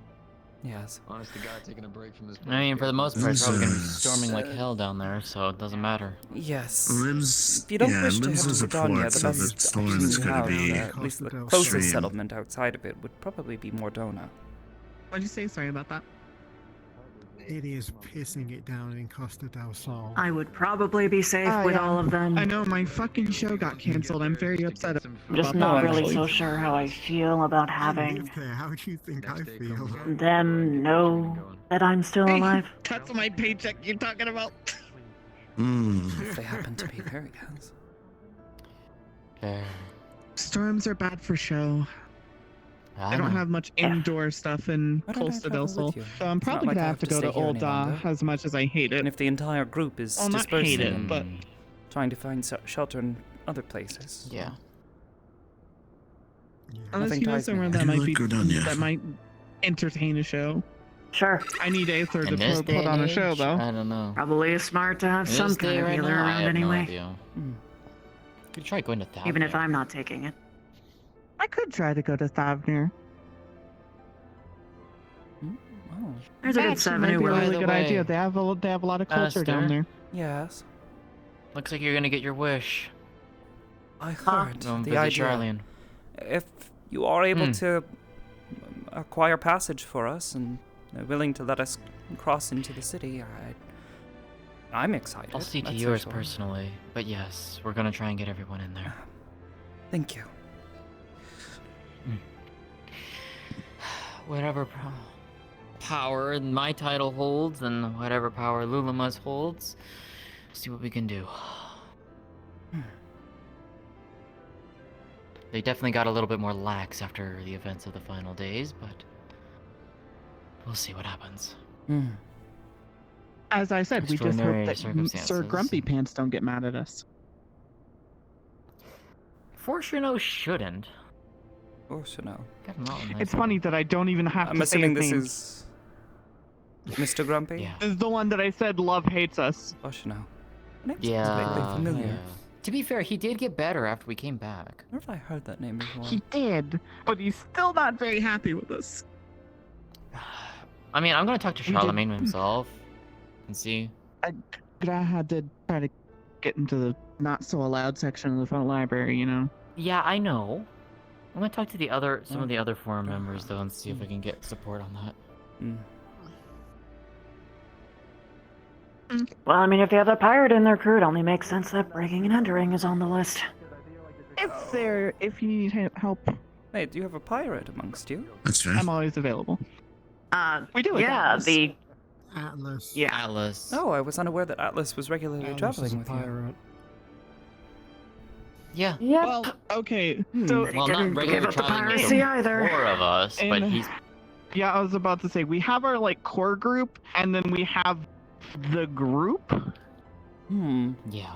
Yes. Honest to God, taking a break from this. I mean, for the most part, it's probably gonna be Limbs, storming like hell down there, so it doesn't matter. Yes. Limbs, If you don't yeah, wish to Limbs head is to a Gridania, port, the so the best storm option is you going have, to be at least the closest extreme. settlement outside of it, would probably be Mordona. What'd you say? Sorry about that. It is pissing it down in Costa del Sol. I would probably be safe with all of them. I know, my fucking show got cancelled. I'm very upset about I'm just not really so sure how I feel about having How do you think I feel? them know that I'm still alive. That's my paycheck you're talking about. If they happen to be there, yes. Storms are bad for show. I don't have much indoor stuff in Why don't I Costa del travel Sol, with you? so I'm It's not probably like gonna I have to go stay to here Old any longer. as much as I hate it. And if the entire group is Well, not hate dispersing it, and but trying to find shelter in other places. Yeah. unless Nothing you know ties me somewhere there. that might be Gridania. that might entertain a show. Sure. I need Aether to In this put day and on a show age, though. I don't know. Probably is smart to have In this some day kind of right healer now, I around have no anyway. idea. Could try going to Thavnir. Even if I'm not taking it. I could try to go to Thavnir. Oh. There's a good Actually, might be a where really the good way, idea. They have a lot of culture down Aster? there. Yes. Looks like you're gonna get your wish. I heard Don't the visit idea. Charlian. If you are able to acquire passage for us and are willing to let us cross into the city, I'm excited. I'll see to that's for yours sure. personally, but yes, we're gonna try and get everyone in there. Thank you. Whatever power my title holds and whatever power Lulama's holds, see what we can do. They definitely got a little bit more lax after the events of the final days, but we'll see what happens. As I said, we just hope Extraordinary that Sir circumstances. Grumpy Pants don't get mad at us. Fortuno shouldn't. Fortuno. Got him all nice It's and- funny that I don't even have I'm to say assuming his this name. is Mr. Grumpy? Yeah. This is the one that I said love hates us. Fortuno. Name's Yeah. vaguely familiar. yeah. To be fair, he did get better after we came back. I wonder if I heard that name before. He did, but he's still not very happy with us. I mean, I'm gonna talk to We did- Charlemagne himself and see. But I had to try to get into the not so allowed section of the front library, you know. Yeah, I know. I'm gonna talk to some of the other forum members though and see if I can get support on that. Well, I mean, if they have a pirate in their crew, it only makes sense that breaking and entering is on the list. If you need help, Hey, do you have a pirate amongst you? That's fair. I'm always available. We do. Yeah, Atlas. the Atlas. yeah. Atlas. Oh, I was unaware that Atlas was regularly Atlas is traveling a with you. pirate. Yeah. Yep. Well, okay. So Well, not Didn't regular give up the traveling with piracy the either. four of us, but And- he's yeah, I was about to say we have our like core group, and then we have the group. Yeah.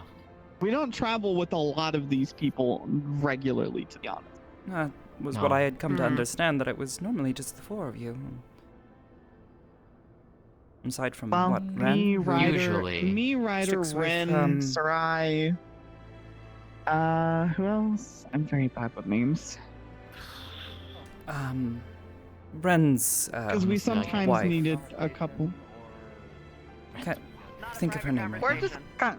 We don't travel with a lot of these people regularly, to be honest. That was No. what I had come to understand, that it was normally just the four of you. Aside from Well, what, Ren? me, Ryder, Usually. me, Ryder, Sticks with, Ren, Sarai. Who else? I'm very bad with names. Ren's Because we sometimes wife. needed a couple. Can't think of her name right We're now. just kind.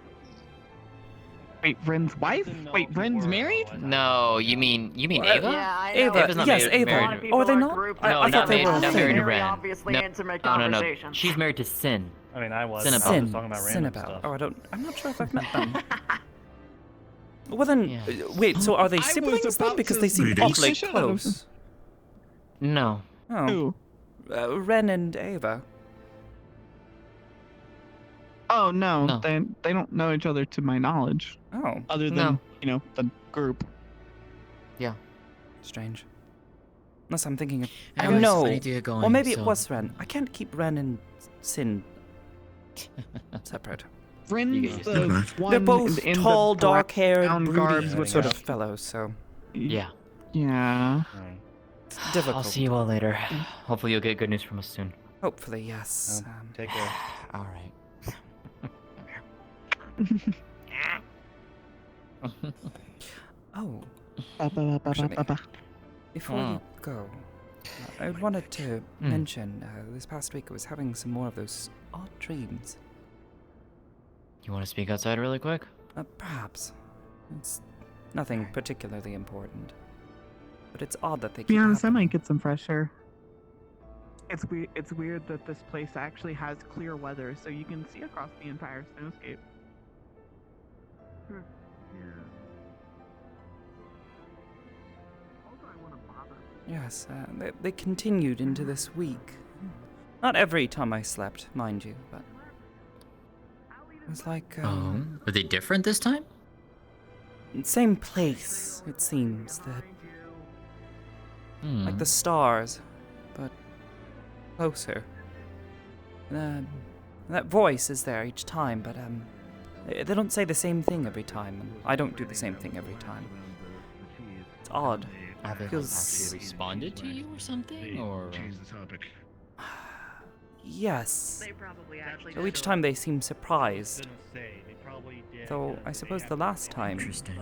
Wait, Ren's wife? Wait, Ren's married? No, you mean Ava? Yeah, I know. Ava, Ava's not yes, married- Ava. married- Oh, are they not? No, I not thought they married, were not a married to thing. Ren. Obviously No, intimate no, no. conversations. She's married to Sin. I mean, I was. Sin I about. was talking about random stuff. Oh, I'm not sure if I've met them. Well then, wait, so are they siblings then? Because they seem awfully close. No. Oh. Ren and Ava. Oh no, they don't know each other to my knowledge. Oh. Other than the group. Yeah. Strange. Unless I'm thinking of. I Oh got no. this idea going, Or maybe it so- was Ren. I can't keep Ren and Sin separate. Ren's the one. They're both in the tall, dark-haired, brown broody garbs with sort the- of fellows. So Yeah. Yeah. it's difficult. I'll see you all later. Hopefully you'll get good news from us soon. Hopefully, yes. Take care. All right. Oh. Before Hmm. you go, I wanted to mention this past week I was having some more of those odd dreams. You want to speak outside really quick? Perhaps. It's nothing particularly important. But it's odd that they To be keep honest, I might get some fresh air. It's weird. It's weird that this place actually has clear weather, so you can see across the entire snowscape. Yes, they continued into this week. Not every time I slept, mind you, but it was like Oh. Are they different this time? same place. It seems like the stars, but closer. That voice is there each time, but they don't say the same thing every time, and I don't do the same thing every time. It's odd. Have they Feels- actually responded to you or something? Or Change the topic. Yes. They probably actually So each time they seem surprised. Though I suppose the last time. Interesting.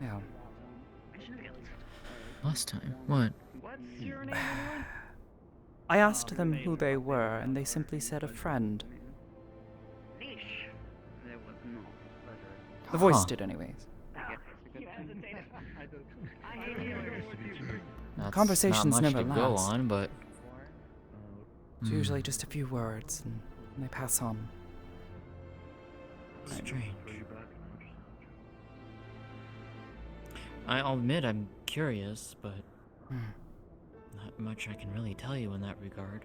Yeah. Last time? What? I asked them who they were, and they simply said a friend. The voice did, anyways. That's Conversations not much never to go last. on, but It's usually just a few words, and they pass on. strange. I'll admit I'm curious, but not much I can really tell you in that regard.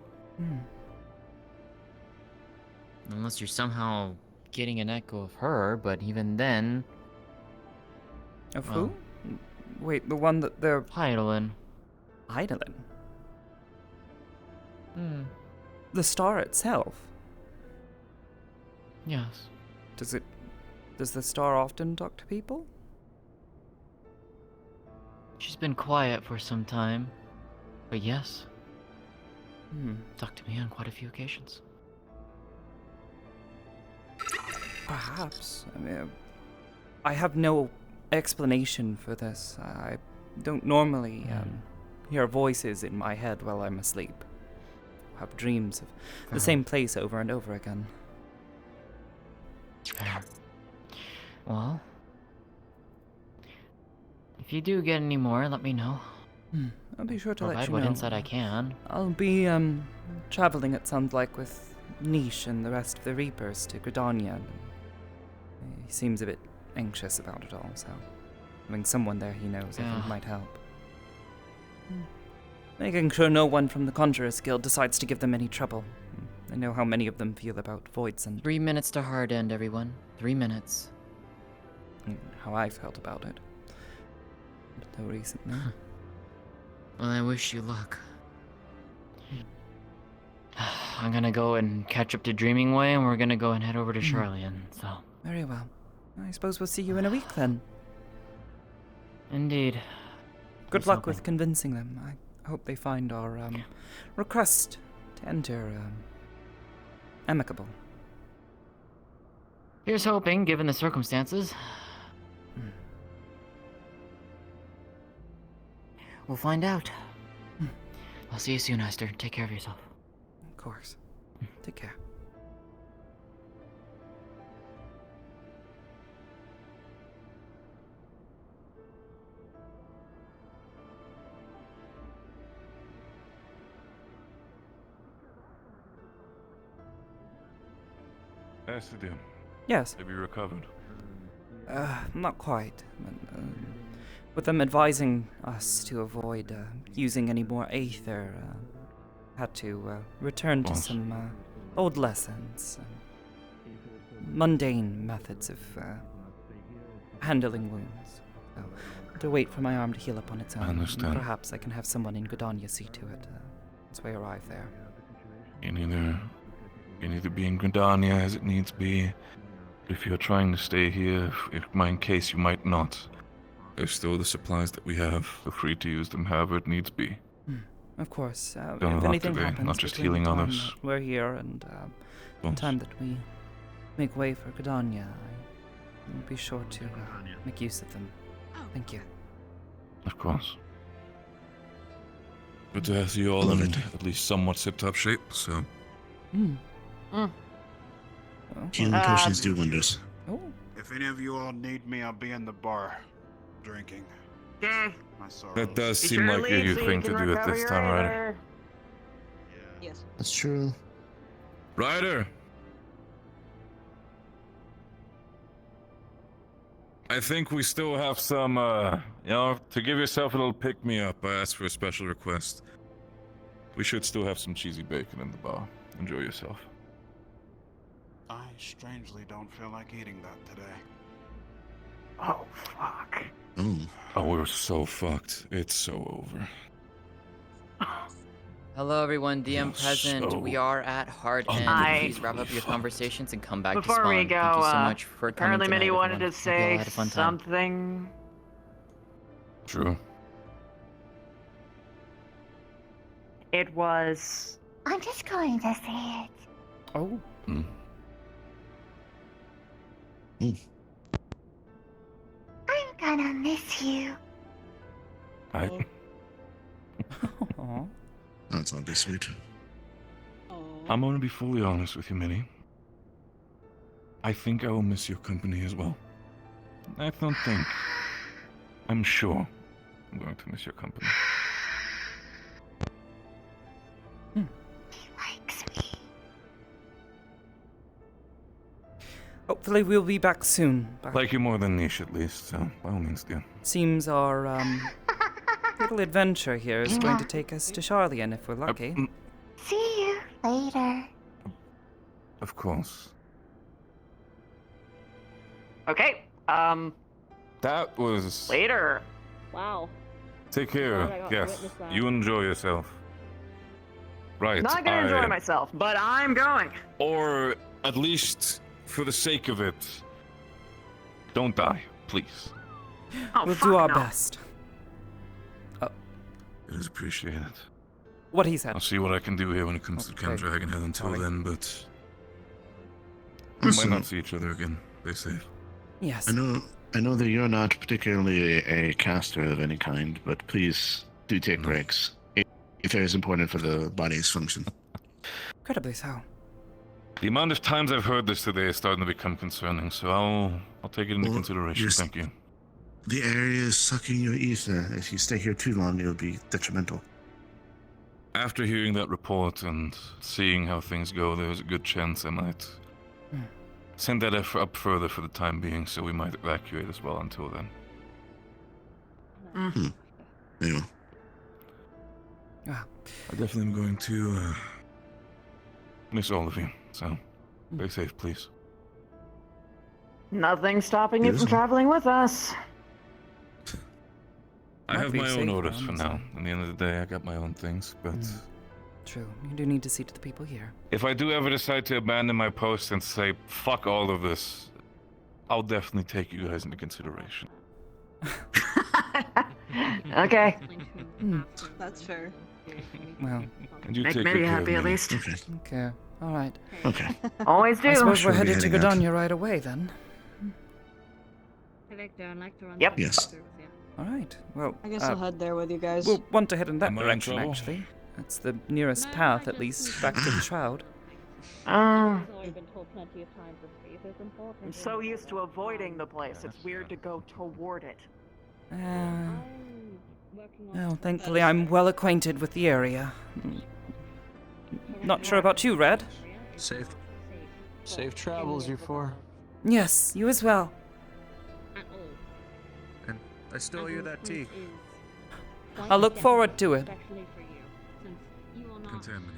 Unless you're somehow getting an echo of her, but even then... Of who? Wait, the one that they're... Heidelin. Heidelin? The star itself? Yes. Does the star often talk to people? She's been quiet for some time, but yes. Talked to me on quite a few occasions. Perhaps. I mean, I have no explanation for this. I don't normally hear voices in my head while I'm asleep. I have dreams of the same place over and over again. Fair. Well, if you do get any more, let me know. I'll be sure to Provide let you what know. insight I can. I'll be traveling, it sounds like, with Niche and the rest of the Reapers to Gridania. He seems a bit anxious about it all, so having someone there he knows I think might help. Making sure no one from the Conjurers Guild decides to give them any trouble. I know how many of them feel about voids and 3 minutes to hard end, everyone. 3 minutes. how I felt about it. But no recently. Well, I wish you luck. I'm gonna go and catch up to Dreaming Way, and we're gonna go and head over to Charlian, so. Very well. I suppose we'll see you in a week then. Indeed. Good Here's luck hoping. with convincing them. I hope they find our request to enter amicable. Here's hoping, given the circumstances. We'll find out. I'll see you soon, Aster. Take care of yourself. Of course. Take care. Aster, dear. Yes. Have you recovered? Not quite. With them advising us to avoid using any more aether, had to return to some old lessons, mundane methods of handling wounds. So, to wait for my arm to heal up on its own. I understand. Perhaps I can have someone in Gridania see to it once we arrive there. You need to be in Gridania as it needs be. If you're trying to stay here, in case you might not. There's still the supplies that we have. Feel free to use them however it needs be. Of course. Done a If lot anything today, happens, not just between the healing time others. that we're here and the time that we make way for Gridania, I will be sure to make use of them. Thank you. Of course. Good to see you all in at least somewhat tip-top shape, so... Healing potions do wonders. If any of you all need me, I'll be in the bar, drinking. Okay. My sorrows. That does seem like a good thing to do at this time, Ryder. Yes. That's true. Ryder! I think we still have some, to give yourself a little pick-me-up, I asked for a special request. We should still have some cheesy bacon in the bar. Enjoy yourself. I strangely don't feel like eating that today. Oh, fuck. Oh, we're so fucked. It's so over. Hello, everyone. DM present. so We are at hard end. Please wrap up your conversations and come back to Before spawn. we go, Thank you so much for coming apparently tonight, Mitty wanted everyone. to Hope you all say had a fun time. something. True. It was... I'm just going to say it. Oh. I'm gonna miss you. That's oddly sweet. I'm gonna be fully honest with you, Minnie. I think I will miss your company as well. I don't think. I'm sure I'm going to miss your company. Hopefully we'll be back soon. Like you more than Niche, at least, so by all means, dear. Seems our little adventure here is going to take us to Charlian if we're lucky. See you later. Of course. Okay, That was... later. Wow. Take care. Glad I got Yes, witness that. you enjoy yourself. Right, Not gonna enjoy myself, but I'm going. Or, at least, for the sake of it, don't die, please. Oh, We'll fuck do our no. best. It is appreciated. What he said. I'll see what I can do here when it comes to Camp Okay. Dragonhead. Until Sorry. then, but we might not see each other again. Stay safe. Yes. I know that you're not particularly a caster of any kind, but please do take breaks. If it is important for the body's function. Incredibly so. The amount of times I've heard this today is starting to become concerning, so I'll take it into consideration. Thank you. The area is sucking your ether. If you stay here too long, it'll be detrimental. After hearing that report and seeing how things go, there's a good chance I might send that effort up further for the time being, so we might evacuate as well until then. Anyway. I definitely am going to miss all of you, so stay safe, please. Nothing stopping you from traveling with us. I Might have be my own safer, orders for honestly. now. At the end of the day, I got my own things, but True. You do need to see to the people here. If I do ever decide to abandon my post and say, fuck all of this, I'll definitely take you guys into consideration. Okay. That's fair. Well, And you Make take Mitty good care of happy at Minnie. least. okay. All right. Okay. Always do. I suppose we're Sure, headed to heading out. Gridania right away then. Yep. Yes. All right. Well, I guess I'll head there with you guys. we'll want to head in that Am I in direction, trouble? actually. That's the nearest path, at least, back to the Shroud. I'm so used to avoiding the place, it's weird to go toward it. Well, thankfully I'm well acquainted with the area. Not sure about you, Red. Safe travels, you four. Yes, you as well. And I stole you that tea. I'll look forward to it. Contaminated.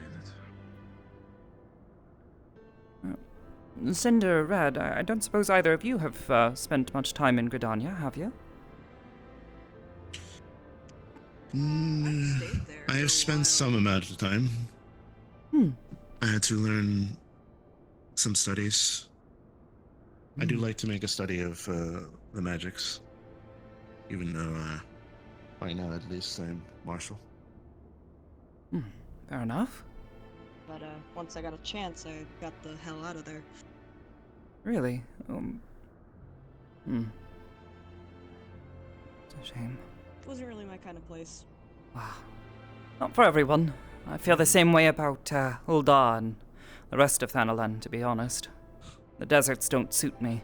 Cinder, Red, I don't suppose either of you have spent much time in Gridania, have you? I have spent some amount of time. I had to learn some studies. I do like to make a study of the magics, even though right now at least I'm martial. Fair enough. But once I got a chance, I got the hell out of there. Really? It's a shame. It wasn't really my kind of place. Wow. Not for everyone. I feel the same way about Ul'dah and the rest of Thanalan, to be honest. The deserts don't suit me.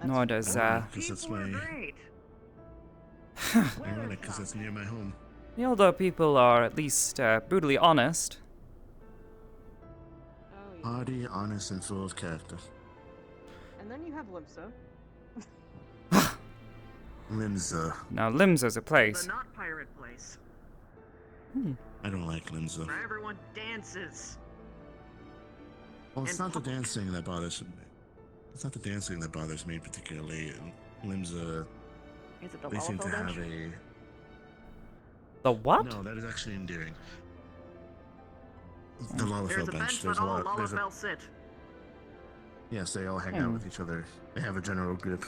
Nor does, Because that's my... Ironic, because that's near my home. The Ul'dah people are at least brutally honest. Hardy, honest, and full of character. And then you have Limsa. Limsa. Now, Limsa's a The place. not pirate place. I don't like Limsa. Where everyone dances. Well, it's in not the public. dancing that bothers me. It's not the dancing that bothers me particularly. Limsa, Is it the they seem to Lalafell have bench? The what? No, that is actually endearing. The There's Lalafell a bench. bench There's that a all lot. There's a, Lalafell sit. yes, they all hang out with each other. They have a general group.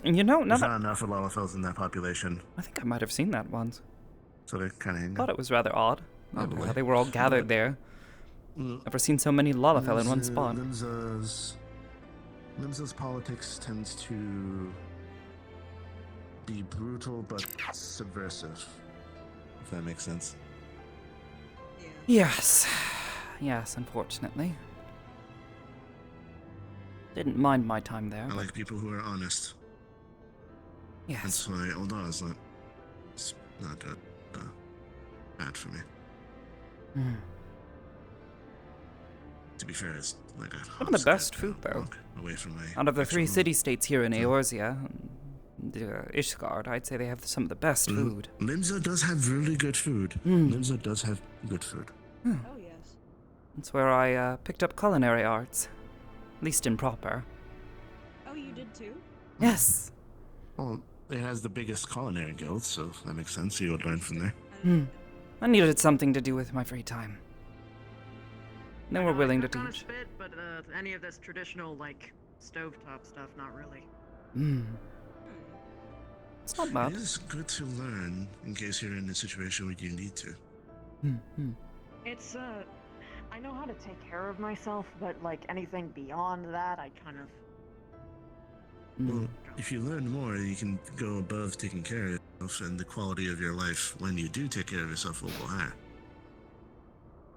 And you know, There's not enough of Lalafells in that population, I think I might have seen that once. so they kind of hang Thought out. it was rather odd. Probably. How they were all gathered there. Never seen so many Lalafell in one spot. Limsa's politics tends to be brutal but subversive, if that makes sense. Yes. Yes, unfortunately. Didn't mind my time there. I like people who are honest. Yes. That's why Ul'dah is not bad for me. To be fair, it's like a Some of the best food, though. away from my Out of the three actual- city-states here in Eorzea, Ishgard, I'd say they have some of the best food. Limsa does have really good food. Mm. Limsa does have good food. Oh, yes. That's where I picked up culinary arts. At least in proper. Oh, you did too? Yes. Well, it has the biggest culinary guild, so that makes sense. You would learn from there. I needed something to do with my free time. They were willing to Cook on a teach. spit, but any of this traditional, like, stovetop stuff, not really. It's not bad. It is good to learn in case you're in a situation where you need to. It's, I know how to take care of myself, but, like, anything beyond that, I kind of... Well, if you learn more, you can go above taking care of yourself, and the quality of your life when you do take care of yourself will go higher.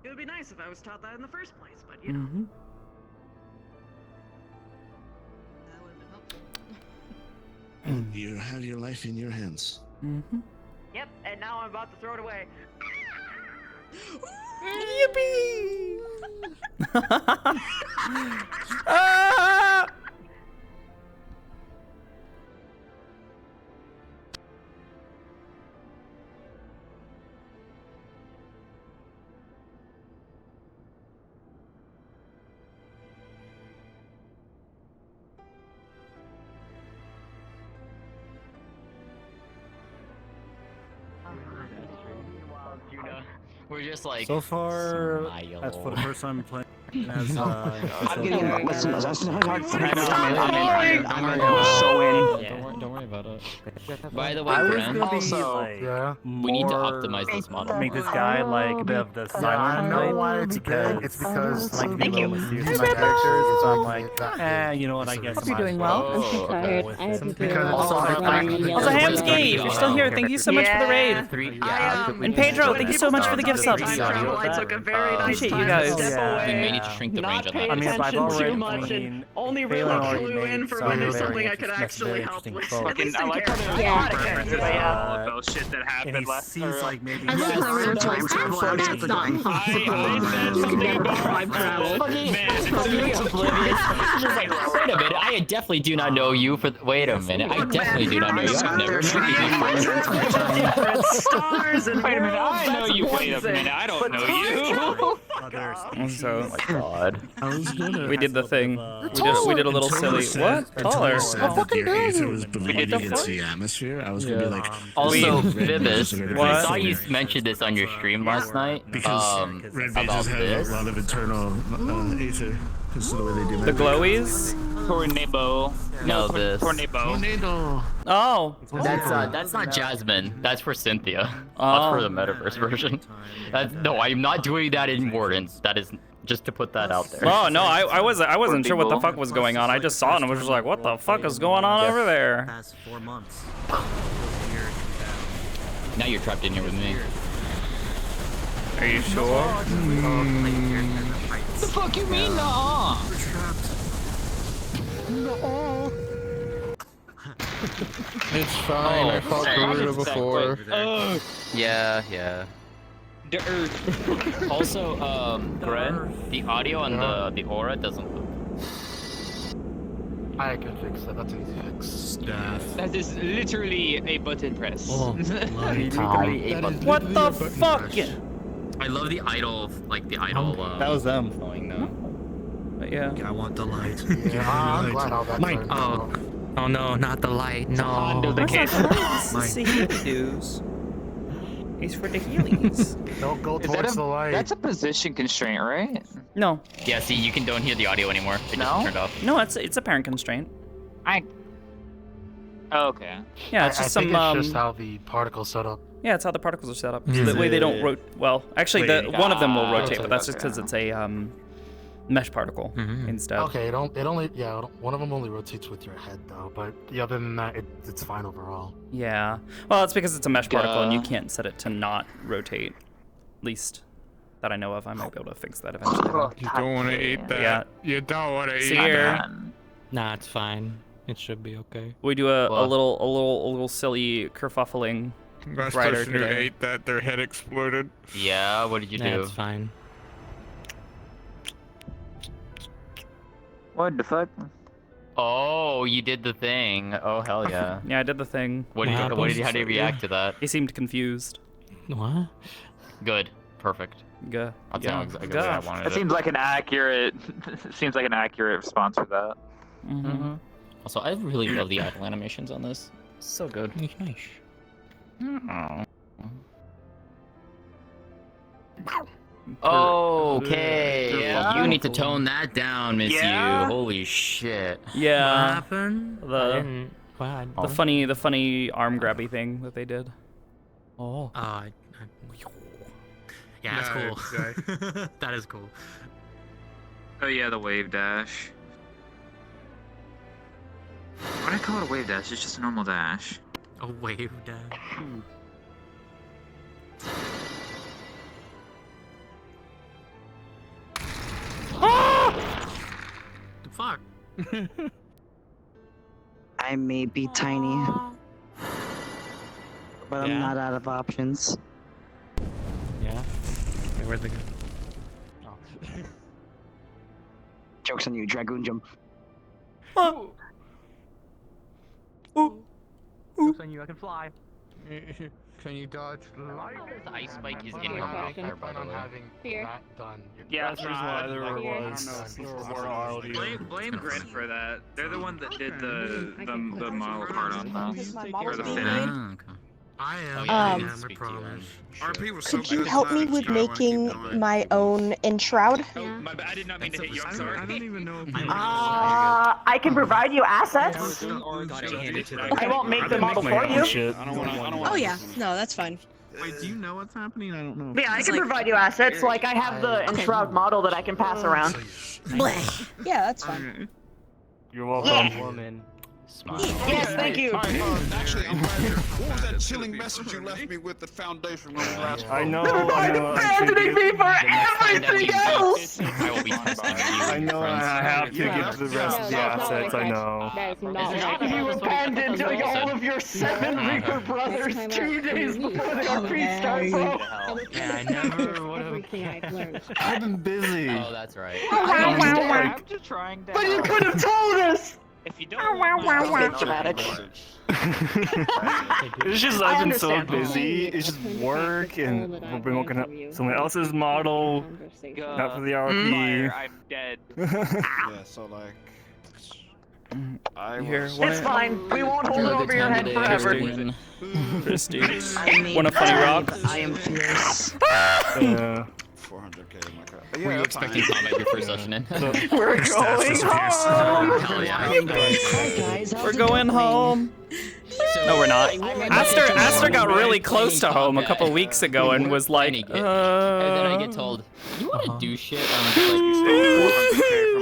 It would be nice if I was taught that in the first place, but, you know. That would have been helpful. You have your life in your hands. Yep, and now I'm about to throw it away. Yippee! Ah! We're just like. So far, smile. that's for the first time playing as. I'm getting I'm so in. Don't worry about it. By the way, I was Graham, gonna be also, like, we need to more- optimize this model. Make this guy like a bit of the silent. I know why it's big. It's because I like to be a little mysterious with my characters, so I'm like, you know what? I guess Hope you're doing well. I'm so tired. I had to do Also, Also, Hamsky, if you're still here, thank you so much for the raid. And Pedro, thank you so much for the gift subs. I took a very nice Appreciate time you to guys. step away, We may need to shrink the range not on pay that. attention too much, and only really clue in for when there's something I could actually help with. At least in character. All of those shit that happened And he last sees like maybe. I love how we're time travel. That's not impossible. You can get time travel. Wait a minute, I definitely do not know you for. Wait a minute, I definitely do not know you. I've never met you. Different stars and Wait a minute, worlds. I know you. Wait a minute, I don't know you. So, Oh my god. we did the thing. We did a little silly. What? Taller. Aether was bleeding into the atmosphere. I was gonna be like. Also, Red Vibis, Beaches I are saw you very mention this on your stream last night. because Red About Beaches have this. a lot of internal ether. Because of the way they do The magic. glowies? Tornado. No, this. Tornado. Oh. That's not Jasmine. That's for Cynthia. That's for the Metaverse version. No, I'm not doing that in Wardens. That is just to put that out there. Oh no, I wasn't sure what the fuck was going on. I just saw it and was just like, what the fuck is going on over there? Past 4 months. Now you're trapped in here with me. Are you sure? The fuck you mean, no? No. It's fine. I fought Garuda before. Yeah. Also, Gren, the audio on the aura doesn't loop. I can fix that. That's an easy fix. Staff. That is literally a button press. Oh, What the fuck? I love the idol, like the idol. That was them. Flowing though. But yeah. I want the light. Yeah, I'm glad how that turned out. Oh no, not the light. No. Under the case. It's the Healy dues. He's for the Heelys. Don't go towards the light. That's a position constraint, right? No. Yeah, see, you don't hear the audio anymore. It just turned off. No, it's a parent constraint. Oh, okay. Yeah, it's just I think some it's just how the particles set up. Yeah, it's how the particles are set up. So that way they don't rotate. Well, actually, one of them will rotate, but that's just because it's a mesh particle instead. Okay, it only one of them only rotates with your head though, but the other than that, it's fine overall. Yeah. Well, it's because it's a mesh particle and you can't set it to not rotate. At least that I know of. I might be able to fix that eventually. You don't want to eat that. Yeah. You don't want to eat See here. that. Nah, it's fine. It should be okay. We do a little silly kerfuffling. Last person who ate that, their head exploded. Yeah, what did you do? That's fine. What the fuck? Oh, you did the thing. Oh, hell yeah. Yeah, I did the thing. How did you react to that? He seemed confused. What? Good. Perfect. Good. That's exactly what I wanted. It seems like an accurate. Seems like an accurate response for that. Mm-hmm. Also, I really love the idle animations on this. So good. Nice. Okay, you need to tone that down, Miss You. Holy shit. Yeah. What happened? The funny arm grabby thing that they did. Oh. Yeah, that's cool. That is cool. Oh yeah, the wave dash. Why do I call it a wave dash? It's just a normal dash. A wave dash. The fuck? I may be tiny, but I'm not out of options. Yeah. Okay, where'd they go? Oh. Joke's on you, Dragoon jump. Joke's on you, I can fly. Can you dodge light? The ice spike is in my I plan on having that done. Yeah, that's why there was. Blame Grid for that. They're the one that did the model part on that. Or the finish. I am. Oh, yeah, I Um, can speak to you then. RP was so Could you good help me tonight, with Sky, I wanna keep making going. my own enshroud? Oh, my bad. I did not mean to hit you. I'm I sorry. don't even know if I can provide you assets. I won't make the model for you. Oh yeah, no, that's fine. Wait, do you know what's happening? I don't know. Yeah, I can provide you assets. Like I have the enshroud model that I can pass around. Yeah, that's fine. You're welcome. Yeah. Woman. Yes, thank you. Actually, I'm glad you're. What was that chilling message you left me with the foundation when we last spoke? I know. Abandoning me for everything else. I will be testing you. I know. I have to give the rest of the assets. I know. You abandoned all of your 7 Reaper brothers 2 days before the RP starts. Yeah, I never would have. I've been busy. Oh, that's right. I'm just trying to. But you could have told us. If you don't. Dramatic. It's just I've been so busy. It's just work, and we've been working on someone else's model, not for the RP. I'm dead. Yeah, so like. It's fine. We won't hold it over your head forever. Prestige. Want a funny rock? I am fierce. 400k in my car. Were you expecting combat your first session in? We're going home. Hell yeah. We're going home. No, we're not. Aster got really close to home a couple weeks ago and was like, And then I get told, you want to do shit?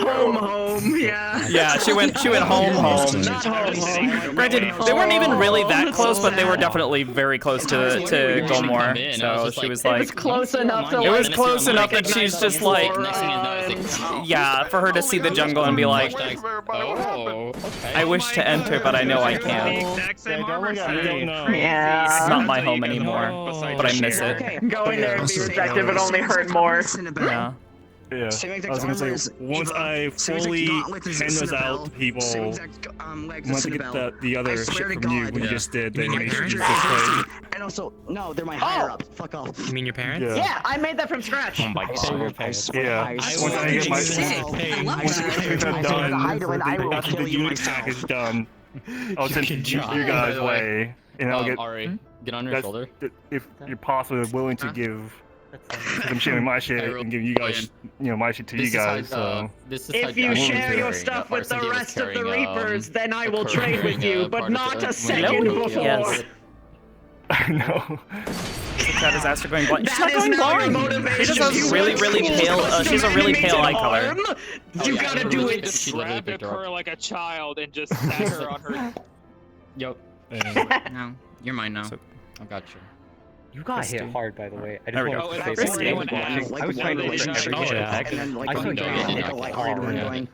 I'm Home, yeah. Yeah, she went home. Not home. Granted, they weren't even really that close, but they were definitely very close to Gilmore. So she was It like, was close enough to. it was close enough that she's just like, yeah, for her to see the jungle and be like, I wish to enter, but I know I can't. Yeah. It's not my home anymore, but I miss it. Going there and be rejected would only hurt more. Yeah. Yeah, I was gonna say, once I fully hand those out to people, once I get the other shit from you, when you just did, then make sure you just play. And also, no, they're my higher ups. Fuck off. You mean your parents? Yeah, I made that from scratch. Yeah, once I get my once I'm done, after the unit pack is done, I'll send it your guys' way, and I'll get. Ari, get on your shoulder. If you're possibly willing to give. Because I'm sharing my shit and give you guys, my shit to you guys. So if you share your stuff with the rest of the Reapers, then I will trade with you, but not a second before. Yes. I know. That is Aster going blind. She's not That is going not blind. your She just motivation. has really pale. She has a really pale eye color. You gotta do it. Just grabbed her like a child and just sat her on her. Yep. No, you're mine now. I got you. You got hit hard, by the way. I There we go. I was trying to listen to every And then like when you going.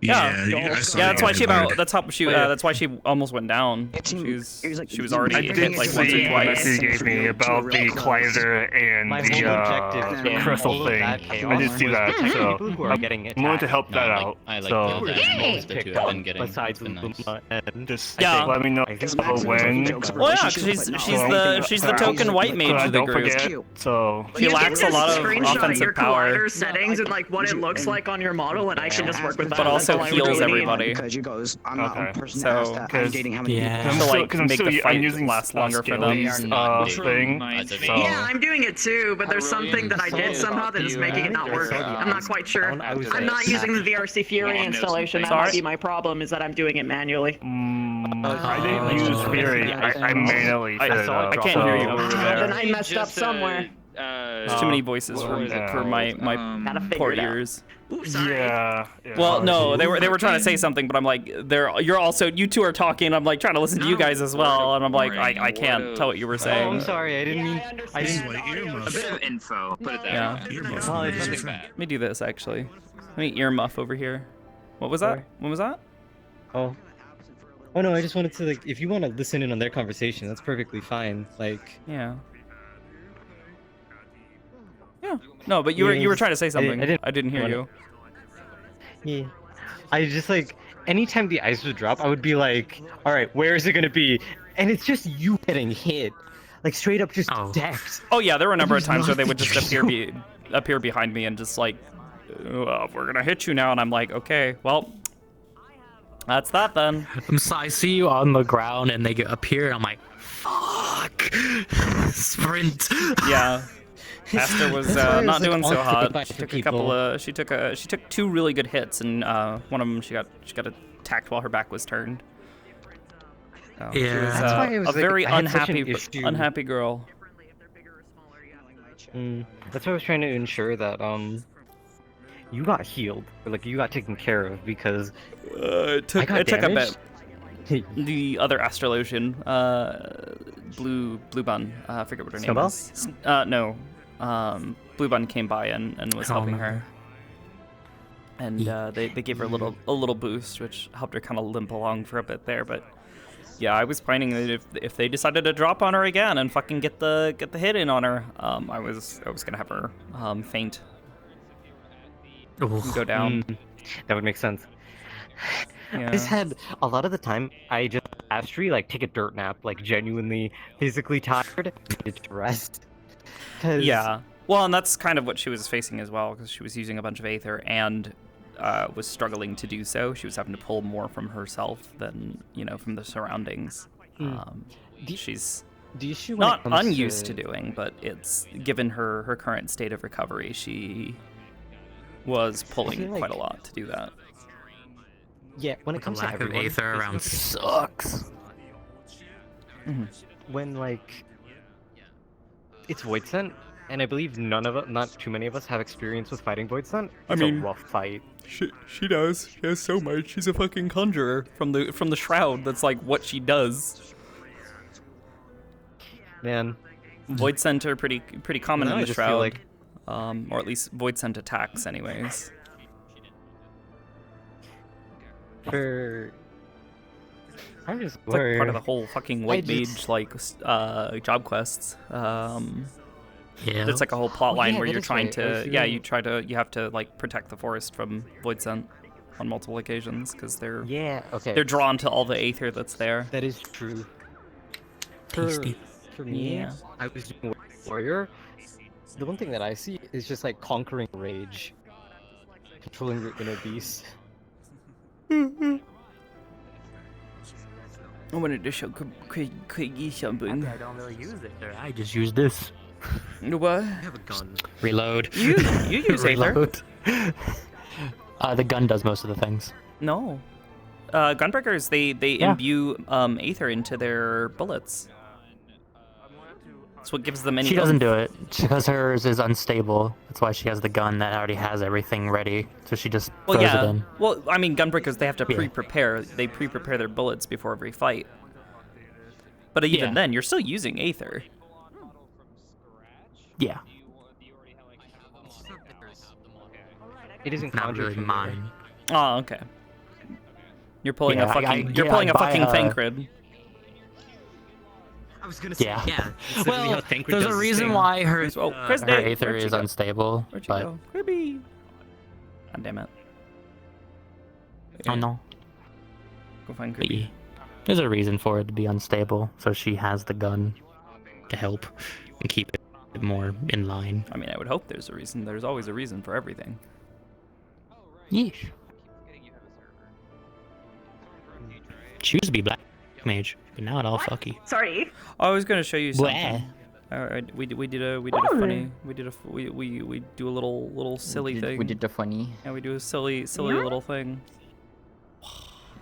Yeah, I saw that's you why she about about. it. That's how she. That's why she almost went down. She was already hit like once or twice. You gave me about the collider and the crystal thing. I did see that, so I'm willing to help that out. So besides Luma and just Yeah. let me know when. Well, yeah, 'cause she's the token white mage of the Don't group. forget. So She lacks a lot of Screenshot offensive your power, collider settings and like what it looks like on your model, and I can just work with that. but also That's all I heals really need. everybody. Because you goes, I'm not a person So, that asked that. I'm dating how many people. To like I'm make the still- fight I'm using last longer for them. thing. So Yeah, I'm doing it too, but there's something that I did somehow that is making it not work. I'm not quite sure. I'm not using the VRC Fury installation. That might be my problem, is that I'm doing it manually. I didn't use Fury. I manually set it up. I can't hear you over Then there. I messed up somewhere. There's too many voices for my poor ears. Yeah. Well, no, they were trying to say something, but I'm like, you two are talking. I'm like trying to listen to you guys as well, and I'm like, I can't tell what you were saying. Oh, I'm sorry. I didn't mean. I didn't. A bit of info. Put it there. Yeah. Let me do this actually. Let me earmuff over here. What was that? What was that? Oh no, I just wanted to like, if you want to listen in on their conversation, that's perfectly fine. Like. Yeah. Yeah. No, but you were trying to say something. I didn't hear you. Yeah. I just like, anytime the ice would drop, I would be like, all right, where is it gonna be? And it's just you getting hit, like straight up just decked. Oh yeah, there were a number of times where they would just appear behind me and just like, we're gonna hit you now, and I'm like, okay, well, that's that then. So I see you on the ground and they appear, and I'm like, fuck. Sprint. Yeah. Aster was That's why I was, not like, doing all so hot. quick She for took a couple people. of she took 2 really good hits, and one of them she got attacked while her back was turned. So she Yeah. was That's why it was, a like, very I had such an unhappy issue. unhappy girl. That's why I was trying to ensure that you got healed, or like you got taken care of, because It took a bit. The other Astrologian, Blue Bun, I forget what her Snowball? name is. No, Blue Bun came by and was helping her, and they gave her a little boost, which helped her kind of limp along for a bit there. But yeah, I was finding that if they decided to drop on her again and fucking get the hit in on her, I was gonna have her faint, and go down. That would make sense. Yeah. I just had a lot of the time. I just Astri like take a dirt nap, like genuinely physically tired, needed to rest. 'Cause- Yeah. Well, and that's kind of what she was facing as well, because she was using a bunch of Aether and was struggling to do so. She was having to pull more from herself than, from the surroundings. She's the issue when not it comes unused to to doing, but it's given her current state of recovery, she was pulling quite a lot to do that. Yeah, when it The comes to lack of everyone, Aether it's around not- sucks. When like it's Void Scent, and I believe not too many of us have experience with fighting Void Scent. It's a rough fight. She does. She has so much. She's a fucking conjurer from the shroud. That's like what she does. Man, Void Scent are pretty common No, in I the just feel shroud, like- or at least Void Scent attacks, anyways. I'm just It's like part of the whole fucking white just- mage job quests. Yeah. It's like a whole plot line yeah, where that you're is trying right. I was to you have to like protect the forest from Void Scent on multiple occasions because they're okay. they're drawn to all the Aether that's there. That is true. Tasty. For me, Yeah. I was doing warrior. The one thing that I see is just like conquering rage, controlling your inner beast. I wanted to show Craigie something. I don't really use it. I just use this. What? I have a gun. Reload. You use Aether? Reload. The gun does most of the things. No. Gunbreakers, they Yeah. imbue Aether into their bullets. That's what gives them any She doesn't oomph. do it because hers is unstable. That's why she has the gun that already has everything ready. So she just Well, throws it yeah. in. Well, I mean, Gunbreakers, they have to Yeah. pre-prepare. They pre-prepare their bullets before every fight. But even Yeah. then, you're still using Aether. Yeah. It isn't Not conjured really from mine. Oh, okay. You're pulling Yeah, a fucking. You're yeah, pulling I a buy fucking a- Thancred. I was gonna say Yeah. yeah. Well, there's a reason why her Chris her Day, Aether where'd you is go? unstable. Where'd you But go? Cribby. God damn it. oh no. Go find But Cribby. yeah, there's a reason for it to be unstable. So she has the gun to help and keep it more in line. I mean, I would hope there's a reason. There's always a reason for everything. Yeesh. She used to be black mage, but now it all fucky. Sorry. I was gonna show you something. Bleh. All right, we did a funny. We do a little silly thing. We did the funny. Yeah, we do a silly Yeah? little thing.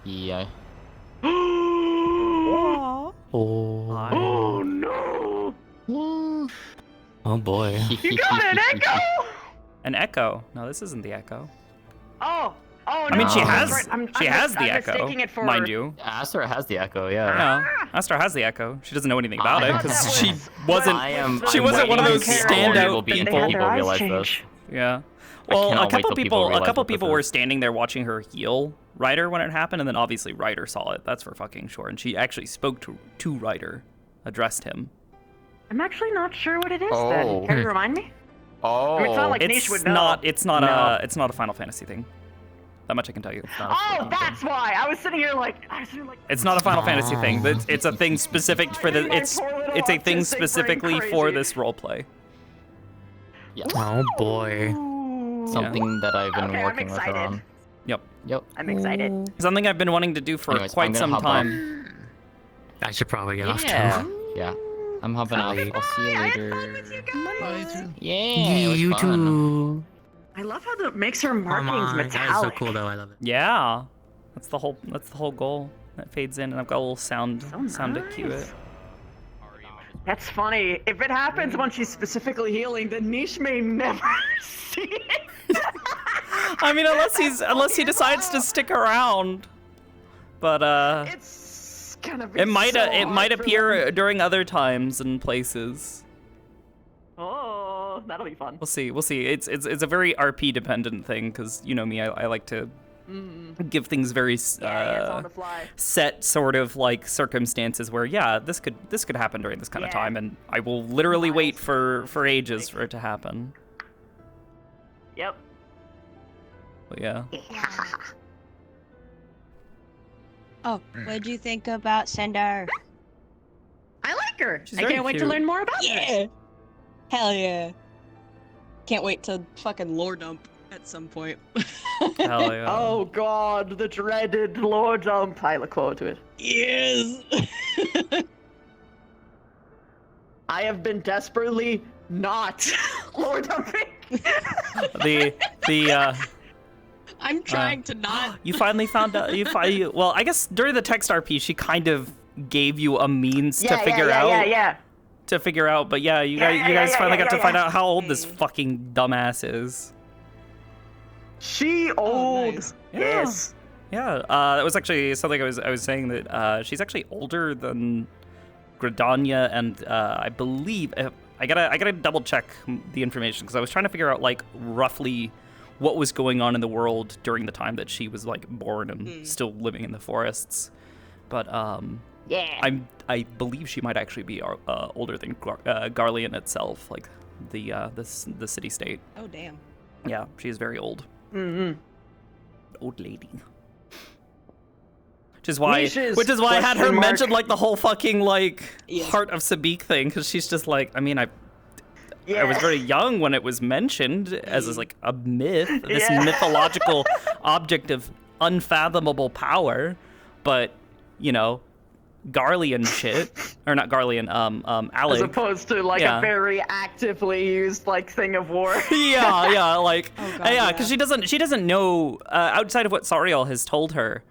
Yeah. Oh. Oh no! Oh boy. You got an echo! An echo? No, this isn't the echo. Oh, oh no! I mean, she that's has right. I'm has the I'm echo, mistaking it for... mind you. Aster has the echo, yeah. Yeah, Aster has the echo. She doesn't know anything about it because she I'm wasn't one of those waiting standout before people. people realize this. Yeah. I Well, cannot a wait couple till people people realize what this were is. standing there watching her heal Ryder when it happened, and then obviously Ryder saw it. That's for fucking sure. And she actually spoke to Ryder, addressed him. I'm actually not sure what it is Oh. then. Can you remind me? Oh. I mean, it's not like Nish would know. It's not a Final Fantasy thing. That much I can tell you. Oh, that's why! I was sitting here like... It's not a Final Fantasy thing. It's a thing specific for the. It's a thing specifically for this roleplay. Yeah. Oh boy. Something that I've been Okay, I'm working with her excited. on. Yep. Yep. I'm excited. Something I've been wanting to do for Anyways, quite I'm gonna some hop time. I should probably get off Yeah. too. Yeah. I'm hopping off. I'll see you later. Yeah, it was You fun. too. I love how that makes her Oh markings my, that is so metallic. cool though. I love it. Yeah, that's the whole goal. That fades in, and I've got a little sound to cue it. That's funny. If it happens when she's specifically healing, then Niche may never see it. I mean, unless he decides to stick around, but it's gonna be it might so it might hard for appear them. during other times and places. Oh, that'll be fun. We'll see. We'll see. It's a very RP dependent thing because you know me, I like to give things very it's on the fly. set sort of like circumstances where this could happen during this kind of time, and I will literally wait for ages for it to happen. Yep. But yeah. Oh, what'd you think about Cinder? I like her. She's I very can't wait to cute. learn more about Yeah. her. Hell yeah. Can't wait to fucking lore dump at some point. Hell yeah. Oh god, the dreaded lore dump. I look forward to it. Yes. I have been desperately not lore dumping. I'm trying to not. You finally found out. Well, I guess during the text RP, she kind of gave you a means to figure out. To figure out, but yeah, you guys finally got to find out how old this fucking dumbass is. She old. Nice. Yes. Yeah. That was actually something I was saying that she's actually older than Gridania, and I believe I gotta double check the information because I was trying to figure out like roughly what was going on in the world during the time that she was like born and still living in the forests. But I believe she might actually be older than Garlean itself, like the city state. Oh damn. Yeah, she is very old. Mm-hmm. Old lady. Which is why I had her mention like the whole fucking like Heart of Sabik thing, because she's just like, I mean, I was very young when it was mentioned as like a myth, this mythological object of unfathomable power, but you know, Garlean shit, or not Garlean, Alec. As opposed to like a very actively used like thing of war. Like because she doesn't know outside of what Sariel has told her.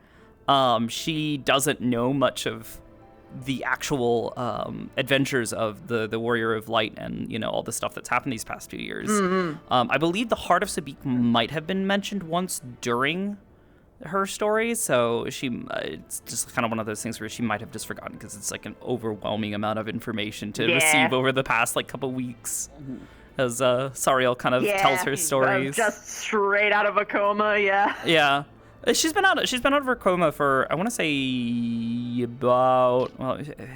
She doesn't know much of the actual adventures of the Warrior of Light and, you know, all the stuff that's happened these past 2 years. I believe the Heart of Sabik might have been mentioned once during her story, so it's just kind of one of those things where she might have just forgotten because it's like an overwhelming amount of information to receive over the past like couple weeks. As Sariel kind of tells her stories. Just straight out of a coma, Yeah. She's been out of her coma for, I want to say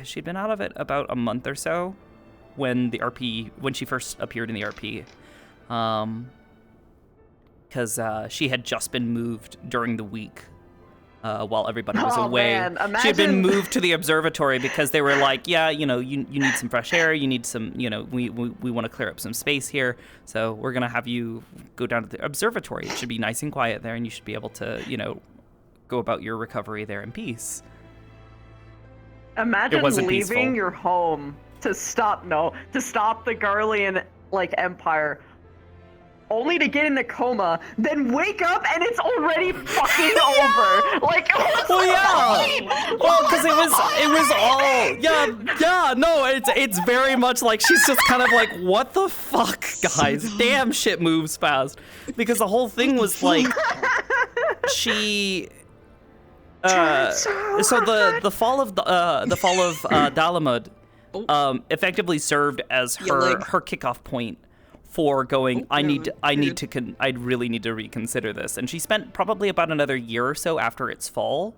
she'd been out of it about a month or so when she first appeared in the RP. Because she had just been moved during the week while everybody was away. Man, she had been moved to the observatory because they were like, yeah, you know, you need some fresh air, you need some, you know, we want to clear up some space here, so we're going to have you go down to the observatory. It should be nice and quiet there, and you should be able to, you know, go about your recovery there in peace. Imagine leaving peaceful. your home to stop the Garlean like empire, only to get in the coma, then wake up and it's already fucking over. Like, because it was all no, it's very much like she's just kind of like, what the fuck, guys? Damn, shit moves fast. Because the whole thing was like, she. So the fall of Dalamud effectively served as her kickoff point for going, I really need to reconsider this. And she spent probably about another year or so after its fall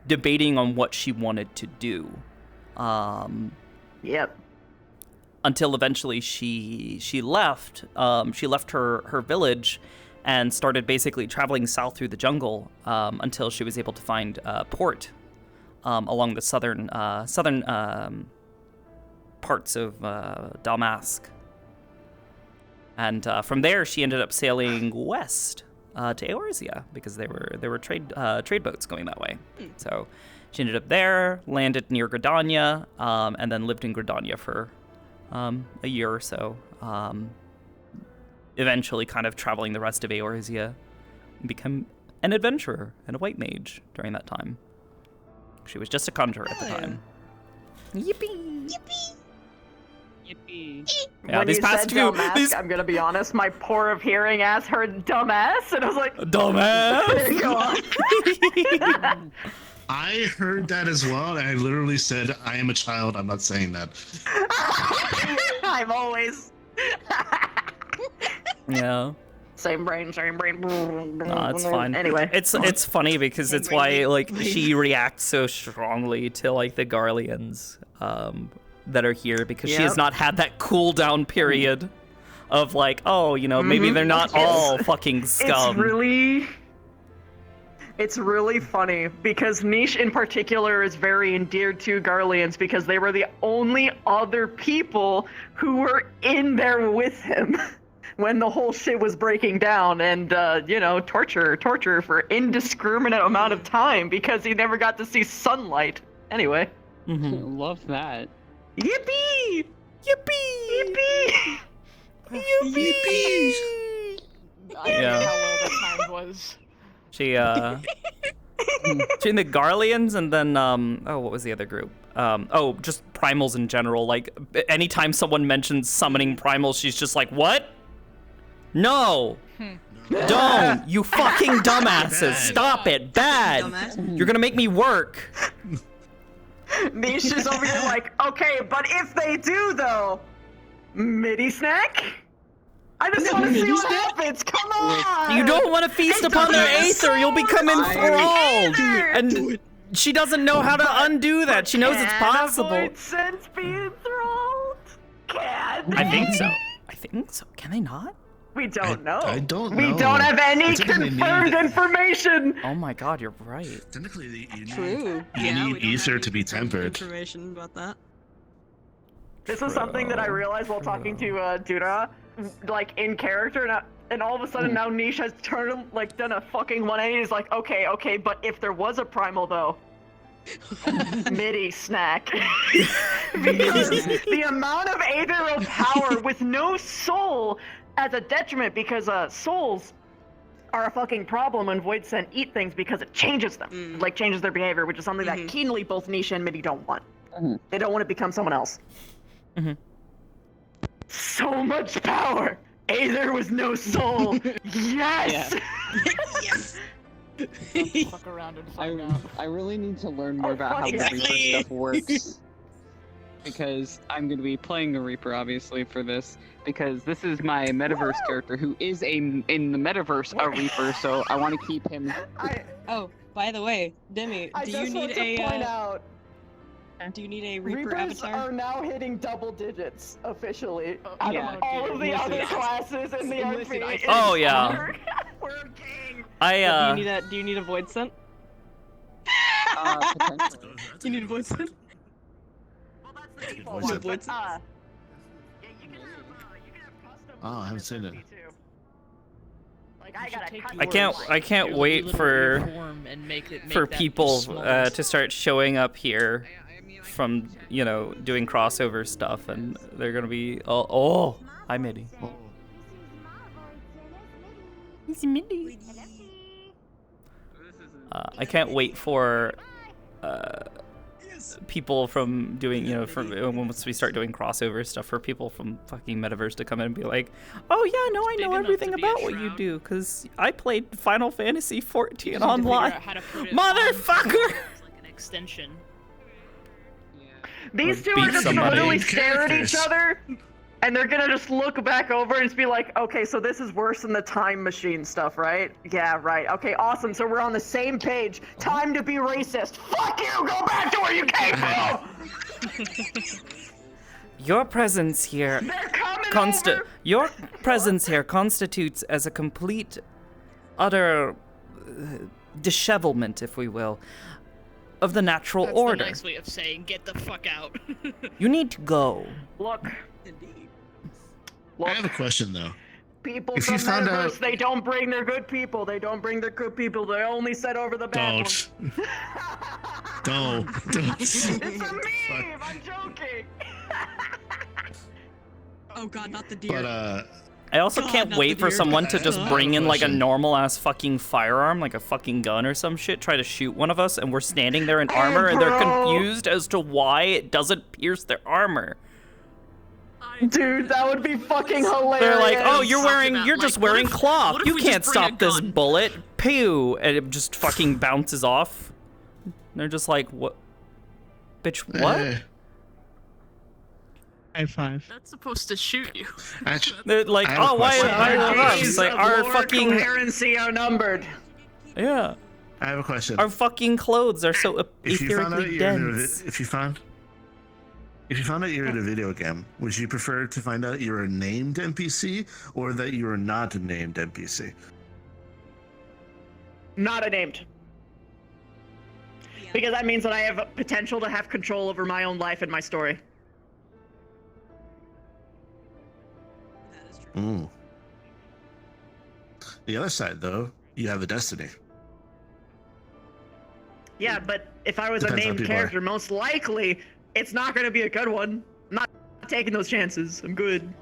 debating on what she wanted to do. Until eventually she left. She left her village and started basically traveling south through the jungle until she was able to find port along the southern parts of Damask. And from there, she ended up sailing west to Eorzea because there were trade boats going that way. So She ended up there, landed near Gridania, and then lived in Gridania for a year or so. Eventually kind of traveling the rest of Eorzea and become an adventurer and a white mage during that time. She was just a conjurer at the time. Yippee! Yippee! Yippee! Yeah, when these you past said few, dumbass, I'm gonna be honest, my poor of hearing ass heard dumbass, and I was like, dumbass. Go on. I heard that as well, and I literally said, I am a child, I'm not saying that. I'm always. Yeah. Same brain. No, it's fine. Anyway, it's funny because it's why like she reacts so strongly to like the Garleans that are here, because she has not had that cool down period of like, oh, you know, maybe they're not all fucking scum. It's really funny because Niche in particular is very endeared to Garleans because they were the only other people who were in there with him when the whole shit was breaking down, and you know, torture for indiscriminate amount of time because he never got to see sunlight. Anyway. Love that. Yippee! Yippee! Yippee! Yippee! Yeah. How low that time was. She between the Garleans and then what was the other group? Just primals in general. Like anytime someone mentions summoning primals, she's just like, what? No! Don't! You fucking dumbasses! Stop it! Bad! You're gonna make me work! Niche is over here like, okay, but if they do though, midi snack? I just want to see what happens. Come on! You don't want to feast upon their aether. You'll become enthralled. And she doesn't know how to undo that. She knows it's possible. Sense be enthralled? Can I think so. Can they not? We don't know. I don't know. We don't have any Technically, confirmed information. Oh my god, you're right. Technically, True. you need ether to be tempered. Information about that. This was something that I realized while talking to Dura, like in character, and all of a sudden now Niche has turned, like, done a fucking 180. He's like, okay, but if there was a primal though, midi snack. Because the amount of aethereal power with no soul as a detriment, because souls are a fucking problem when Void Scent eat things because it changes them, like changes their behavior, which is something that keenly both Niche and Midi don't want. They don't want to become someone else. So much power! Aether with no soul! Yes! Yes! Fuck around and find out. I really need to learn more about how the Reaper stuff works. Because I'm going to be playing a Reaper, obviously, for this. Because this is my Metaverse character, who is in the Metaverse a Reaper, so I want to keep him... Oh, by the way, Demi, do you need a... Do you need a Reaper Reapers avatar? are now hitting double digits, officially. Yeah, all of the other classes in the RP. Oh yeah. We're a gang. Do you need a Void Scent? Potentially. Do you need a Void Scent? Well, No Void Scent? Oh, I haven't seen it. I can't wait for people to start showing up here from, you know, doing crossover stuff, and they're gonna be hi Midi. It's Midi. I can't wait for people from doing, you know, once we start doing crossover stuff, for people from fucking Metaverse to come in and be like, oh yeah, no, I know everything about what you do because I played Final Fantasy 14 online. Motherfucker! Like an extension. These two Beat are just somebody. literally stare at each other, and they're gonna just look back over and just be like, okay, so this is worse than the time machine stuff, right? Yeah, right. Okay, awesome. So we're on the same page. Time to be racist. Fuck you! Go back to where you came from! Your presence here constitutes as a complete, utter dishevelment, if we will, of the natural That's order. the nice way of saying get the fuck out. You need to go. Look. I have a question though. People If from you found Metaverse, out- they don't bring their good people. They don't bring their good people. They only set over the bad Don't. ones. Don't. It's a meme. I'm joking. Oh god, not the deer. But I also God, can't not wait the for deer. someone to just bring in like a Question. normal ass fucking firearm, like a fucking gun or some shit, try to shoot one of us, and we're standing there in armor, and they're confused as to why it doesn't pierce their armor. Dude, that would be fucking hilarious. They're like, oh, you're just wearing cloth. You can't stop this bullet. Pew! And it just fucking bounces off. And they're just like, what? Bitch, what? High five. That's supposed to shoot you. They're like, I have a oh, why question. us? It's like, our fucking... coherency outnumbered. Yeah. I have a question. Our fucking clothes are so If you found out etherically you're in a, dense. if you found out you're in a video game, would you prefer to find out you're a named NPC or that you are not a named NPC? Not a named. Because that means that I have potential to have control over my own life and my story. Mm. The other side, though, you have a destiny. Yeah, but if I was Depends a how named people are. character, most likely it's not going to be a good one. I'm not taking those chances. I'm good.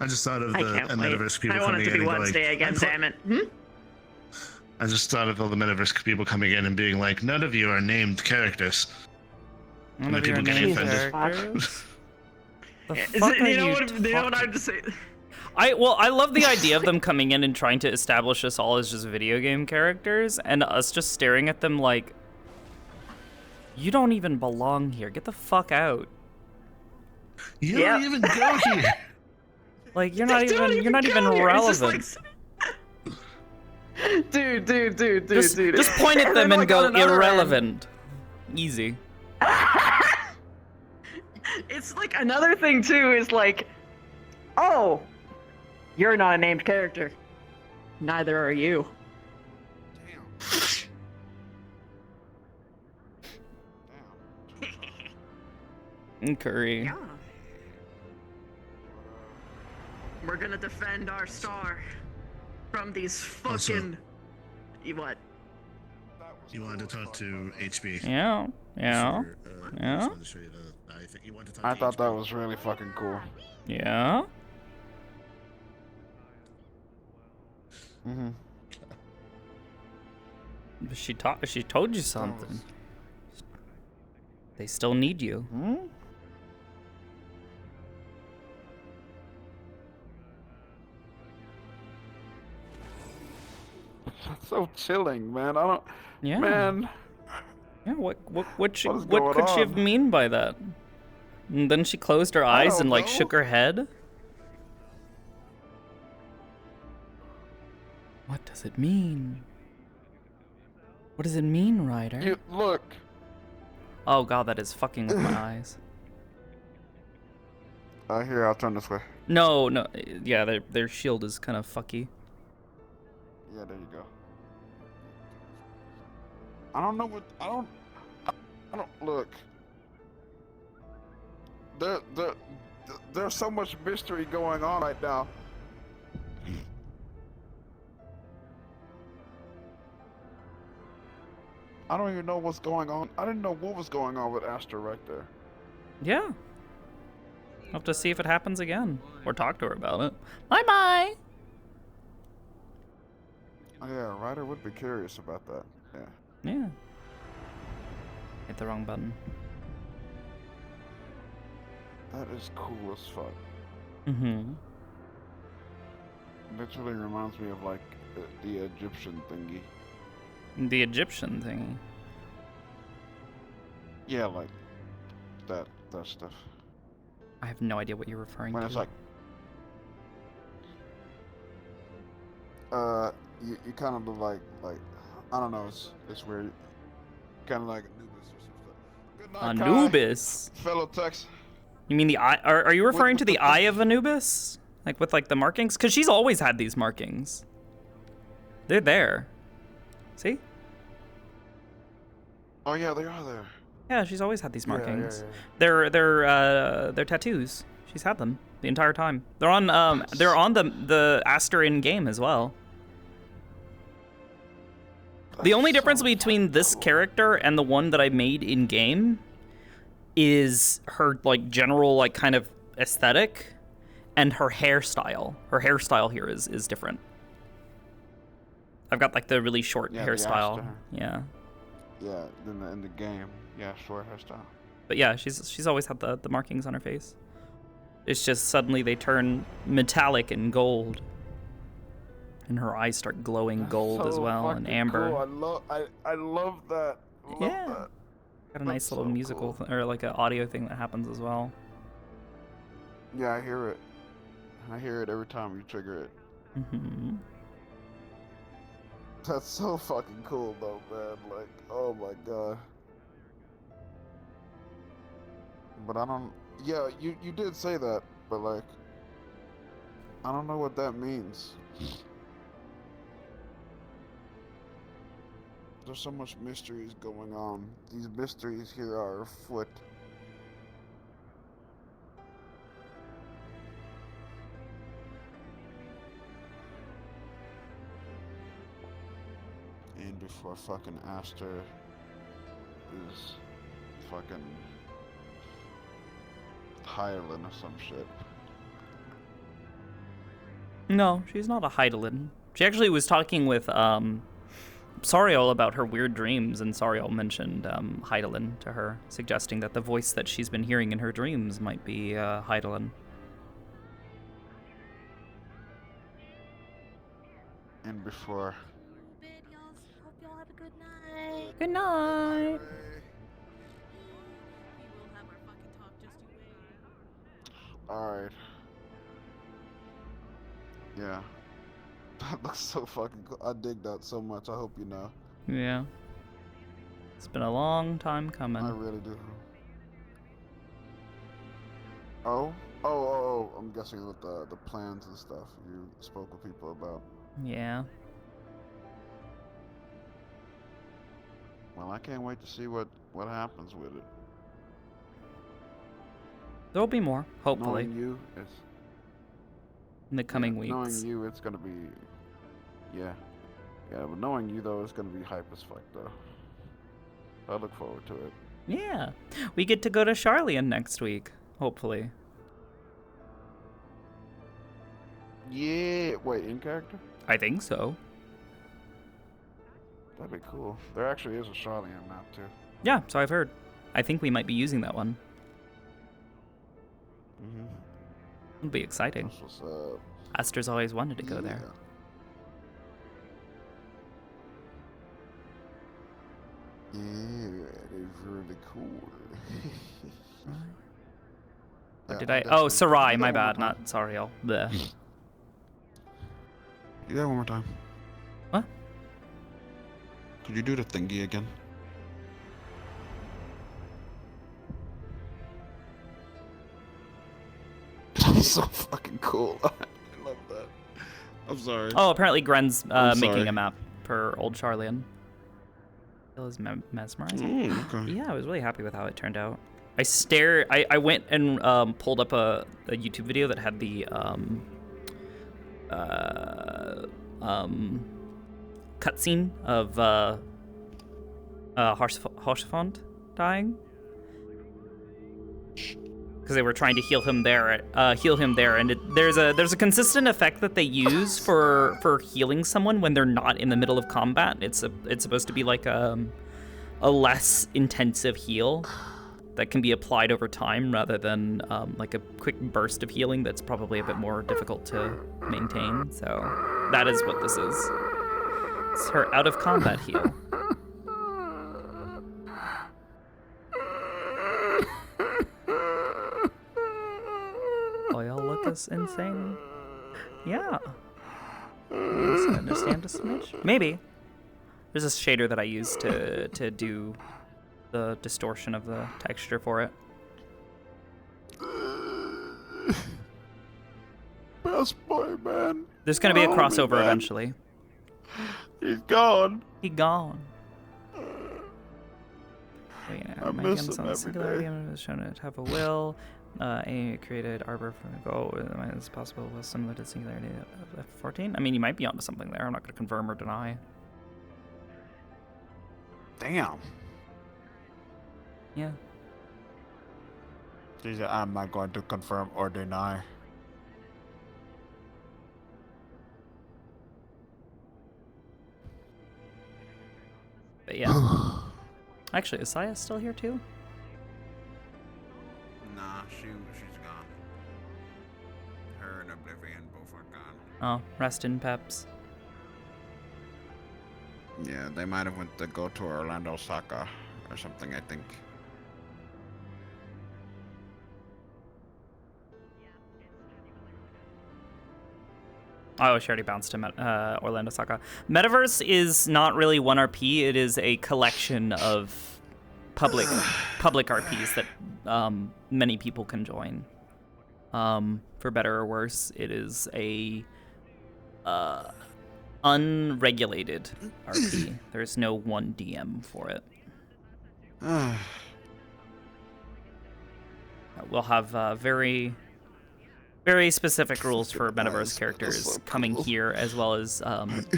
I just thought of I the can't wait. Metaverse people I want coming it to in be and Wednesday going, again, damn it. Hmm? I just thought of all the Metaverse people coming in and being like, none of you are named characters. None And of then you are people getting named offended. characters? The Is fuck it, are you know you what talking- I'm just saying? I love the idea of them coming in and trying to establish us all as just video game characters, and us just staring at them like, you don't even belong here. Get the fuck out. You don't even go here. Like you're not even go here. It's just relevant. Dude. Just point at them and go irrelevant. Easy. It's like another thing too is like, oh, you're not a named character. Neither are you. Curry. We're gonna defend our star from these Also- fucking. What? You wanted to talk to HB. Yeah. Yeah. Yeah. I thought that was really fucking cool. Yeah. Mm-hmm. She told you something. They still need you. Hmm? That's so chilling, man. I don't. Yeah. Man. Yeah. What What is what going could she have on? mean by that? And then she closed her I eyes don't and like know. shook her head. What does it mean? What does it mean, Ryder? You look. Oh god, that is fucking with my eyes. Here, I'll turn this way. No, yeah, their shield is kind of fucky. Yeah, there you go. I don't know what. I don't look. There's so much mystery going on right now. I don't even know what's going on. I didn't know what was going on with Aster right there. Yeah. I'll have to see if it happens again. Or talk to her about it. Bye-bye! Oh, yeah, Ryder would be curious about that. Yeah. Yeah. Hit the wrong button. That is cool as fuck. Mm-hmm. Literally reminds me of like the Egyptian thingy. The Egyptian thingy. Yeah, like that stuff. I have no idea what you're referring When to. it's like, you kind of look like I don't know, it's weird. Kind of like Anubis or something. Good night, Kai, Anubis? fellow Tex. You mean the eye? Are you referring to the eye of Anubis? Like with like the markings? Because she's always had these markings. They're there. See? Oh yeah, they are there. Yeah, she's always had these Yeah, yeah, markings. yeah. They're tattoos. She's had them. the entire time. They're on the Aster in game as well. The only difference between this character and the one that I made in game is her like general like kind of aesthetic and her hairstyle. Her hairstyle here is different. I've got like the really short hairstyle. Yeah. Yeah, in the game, yeah, short hairstyle. But yeah, she's always had the markings on her face. It's just suddenly they turn metallic and gold. And her eyes start glowing gold as well, and amber. Cool. I love that. Got a nice little musical or like an audio thing that happens as well. Yeah, I hear it. I hear it every time you trigger it. Mm-hmm. That's so fucking cool though, man. Like, oh my god. But I don't. Yeah, you did say that, but like, I don't know what that means. There's so much mysteries going on. These mysteries here are afoot. And before fucking Aster is fucking Hyland or some shit. No, she's not a Hydaelyn. She actually was talking with Sariel about her weird dreams, and Sariel mentioned Hydaelyn to her, suggesting that the voice that she's been hearing in her dreams might be Hydaelyn. And before. Good night. Alright. Yeah. That looks so fucking cool. I dig that so much. I hope you know. Yeah. It's been a long time coming. I really do. Oh, I'm guessing with the plans and stuff you spoke with people about. Yeah. Well, I can't wait to see what happens with it. There'll be more, hopefully. Knowing you, it's in the coming weeks. Knowing you, it's gonna be, yeah, but knowing you though, it's gonna be hype as fuck though. I look forward to it. Yeah, we get to go to Charlian next week, hopefully. Yeah, wait, in character? I think so. That'd be cool. There actually is a Charlian map too. Yeah, so I've heard. I think we might be using that one. Mm-hmm. It'll be exciting. That's what's up. Aster's always wanted to go there. Yeah, it is really cool. What did I? Oh, Sarai, my bad, not Sariel. Bleh. Do that one more time. What? Could you do the thingy again? That's so fucking cool. I love that. I'm sorry. Oh, apparently Gren's I'm making sorry. a map for old Charlian. It was mesmerizing. Okay. Yeah, I was really happy with how it turned out. I went and pulled up a YouTube video that had the cutscene of Horsefond dying. Because they were trying to heal him there, and there's a consistent effect that they use for healing someone when they're not in the middle of combat. It's supposed to be like a less intensive heal that can be applied over time rather than like a quick burst of healing that's probably a bit more difficult to maintain. So that is what this is. It's her out of combat heal. Oh, y'all look as insane. Yeah. I understand a smidge. Maybe. There's a shader that I use to do the distortion of the texture for it. Best boy, man. There's gonna be a crossover eventually. He's gone. He gone. I miss him every day. I'm shown to have a will. A created Arbor from Go as possible was similar to the Singularity of FF14. I mean, you might be onto something there. I'm not going to confirm or deny. Damn. Yeah. I'm not going to confirm or deny. But yeah. Actually, is Saya still here too? Nah, she's gone. Her and Oblivion both are gone. Oh, rest in peps. Yeah, they might have went to go to Orlando Saka or something, I think. Oh, she already bounced him at Orlando Saka. Metaverse is not really one RP. It is a collection of public RPs that many people can join. For better or worse, it is a unregulated RP. There's no one DM for it. We'll have very specific rules for Metaverse characters coming here, as well as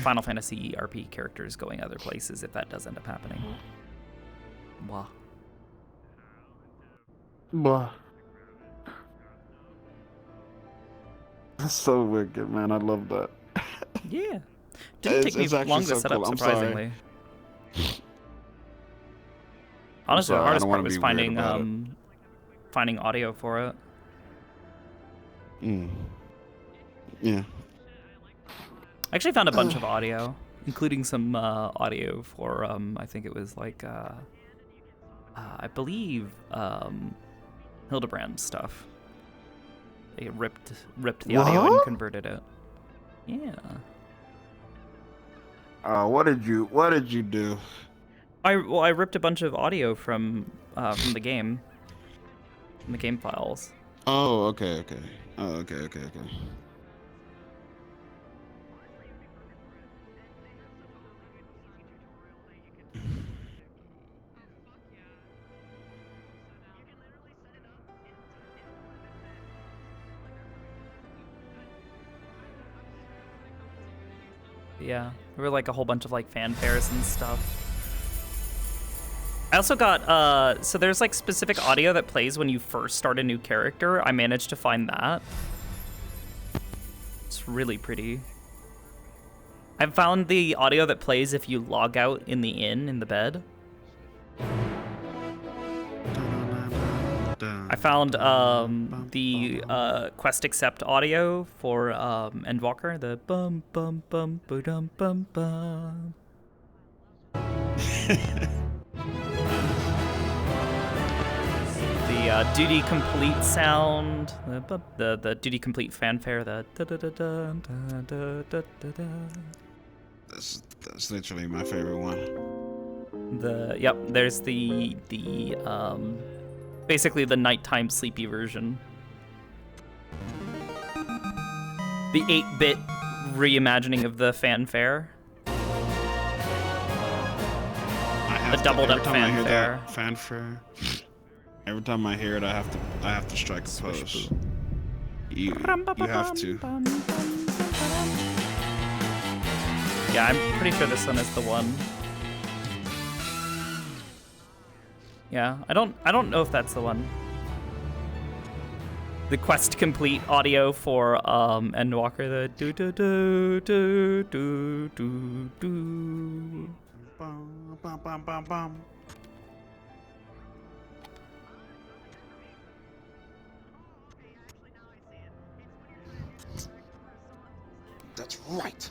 Final Fantasy RP characters going other places if that does end up happening. Blah. Blah. That's so wicked, man. I love that. Yeah. Didn't take me long to set up, surprisingly. Honestly, the hardest part was finding audio for it. Yeah. I actually found a bunch of audio, including some audio for I think it was like I believe Hildebrand stuff. They ripped the audio and converted it. Yeah. What did you do? I ripped a bunch of audio from the game files. Oh, okay. Oh, okay. Yeah, there were like a whole bunch of like fanfares and stuff. I also got, so there's like specific audio that plays when you first start a new character. I managed to find that. It's really pretty. I found the audio that plays if you log out in the bed. I found the Quest Accept audio for Endwalker, the bum bum bum ba dum bum bum. The Duty Complete sound, the Duty Complete fanfare, the da da da da da da da da. That's literally my favorite one. There's the basically the nighttime sleepy version. The 8-bit reimagining of the fanfare. The doubled up fanfare. Every time I hear it, I have to strike a pose. You have to. Yeah, I'm pretty sure this one is the one. Yeah, I don't know if that's the one. The Quest Complete audio for Endwalker, the do do do do do do do. Bum, bum, bum, bum, bum. That's right.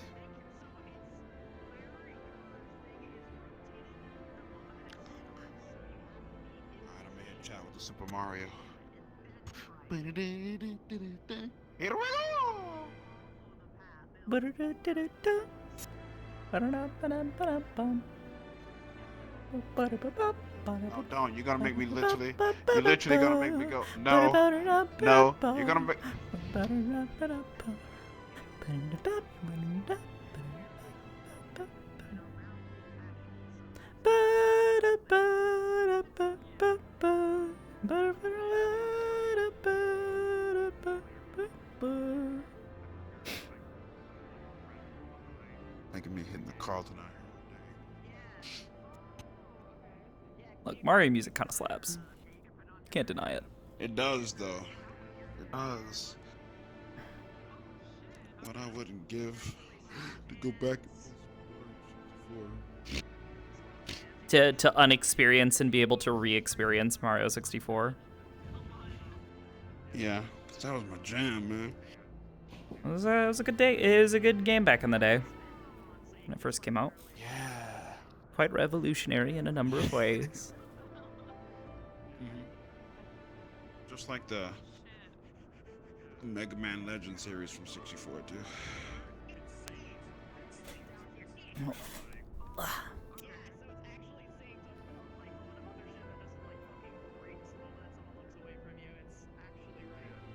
Alright, I'm gonna chat with the Super Mario. Here we go! Oh, don't. You're gonna make me literally. You're literally gonna make me go. No. No. You're gonna make. hitting the Carlton out here. Look, Mario music kind of slaps. Can't deny it. It does, though. It does. What I wouldn't give to go back To unexperience and be able to re-experience Mario 64. Yeah, 'cause that was my jam, man. It was a good day. It was a good game back in the day when it first came out. Yeah. Quite revolutionary in a number of ways. Just like the Mega Man Legend series from 64, too.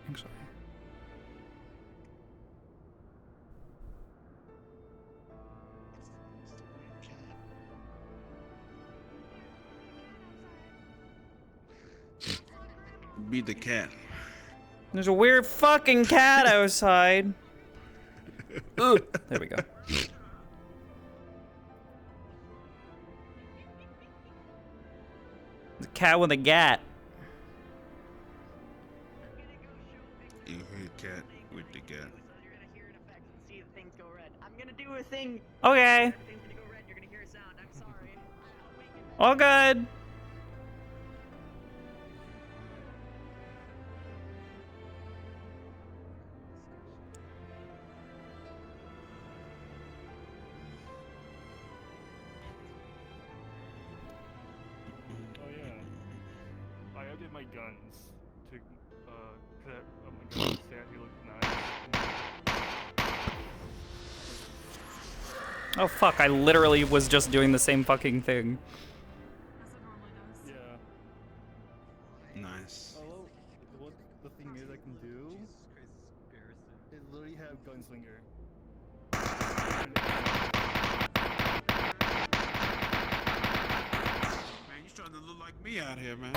I'm sorry. Beat the cat. There's a weird fucking cat outside. Ooh, there we go. The cat with a gat. You heard cat with the cat. I'm gonna do a thing. Okay. All good. Oh yeah. I added my guns to my guns say he looked nice. Oh fuck, I literally was just doing the same fucking thing. Yeah. Nice. Oh, what the thing is I can do is literally have gunslinger. Man, you starting to look like me out here, man.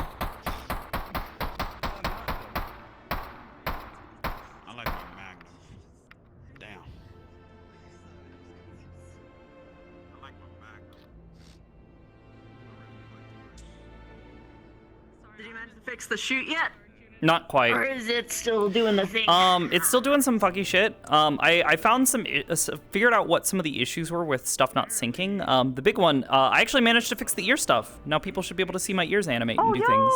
I like my Magnum. Damn. I like my Magnum. Did you manage to fix the shoot yet? Not quite. Or is it still doing the thing? It's still doing some fucky shit. I found figured out what some of the issues were with stuff not syncing. The big one, I actually managed to fix the ear stuff. Now people should be able to see my ears animate and do things.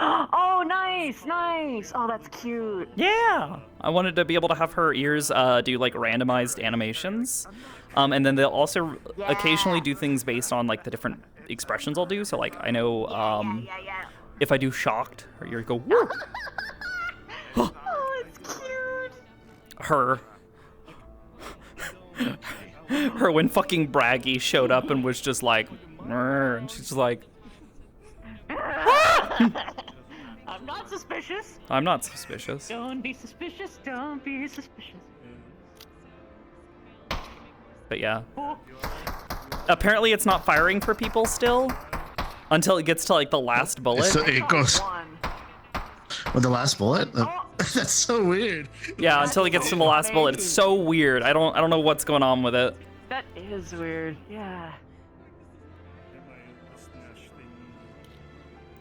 Oh, nice, nice. Oh, that's cute. Yeah. I wanted to be able to have her ears do like randomized animations. And then they'll also occasionally do things based on like the different expressions I'll do. So like I know if I do shocked, her ears go woo. Oh, it's cute. Her when fucking Braggy showed up and was just like, and she's like, I'm not suspicious. I'm not suspicious. Don't be suspicious. Don't be suspicious. But yeah. Apparently it's not firing for people still until it gets to like the last bullet. So it goes with the last bullet. That's so weird. Yeah, until it gets to the last bullet. It's so weird. I don't know what's going on with it. That is weird. Yeah.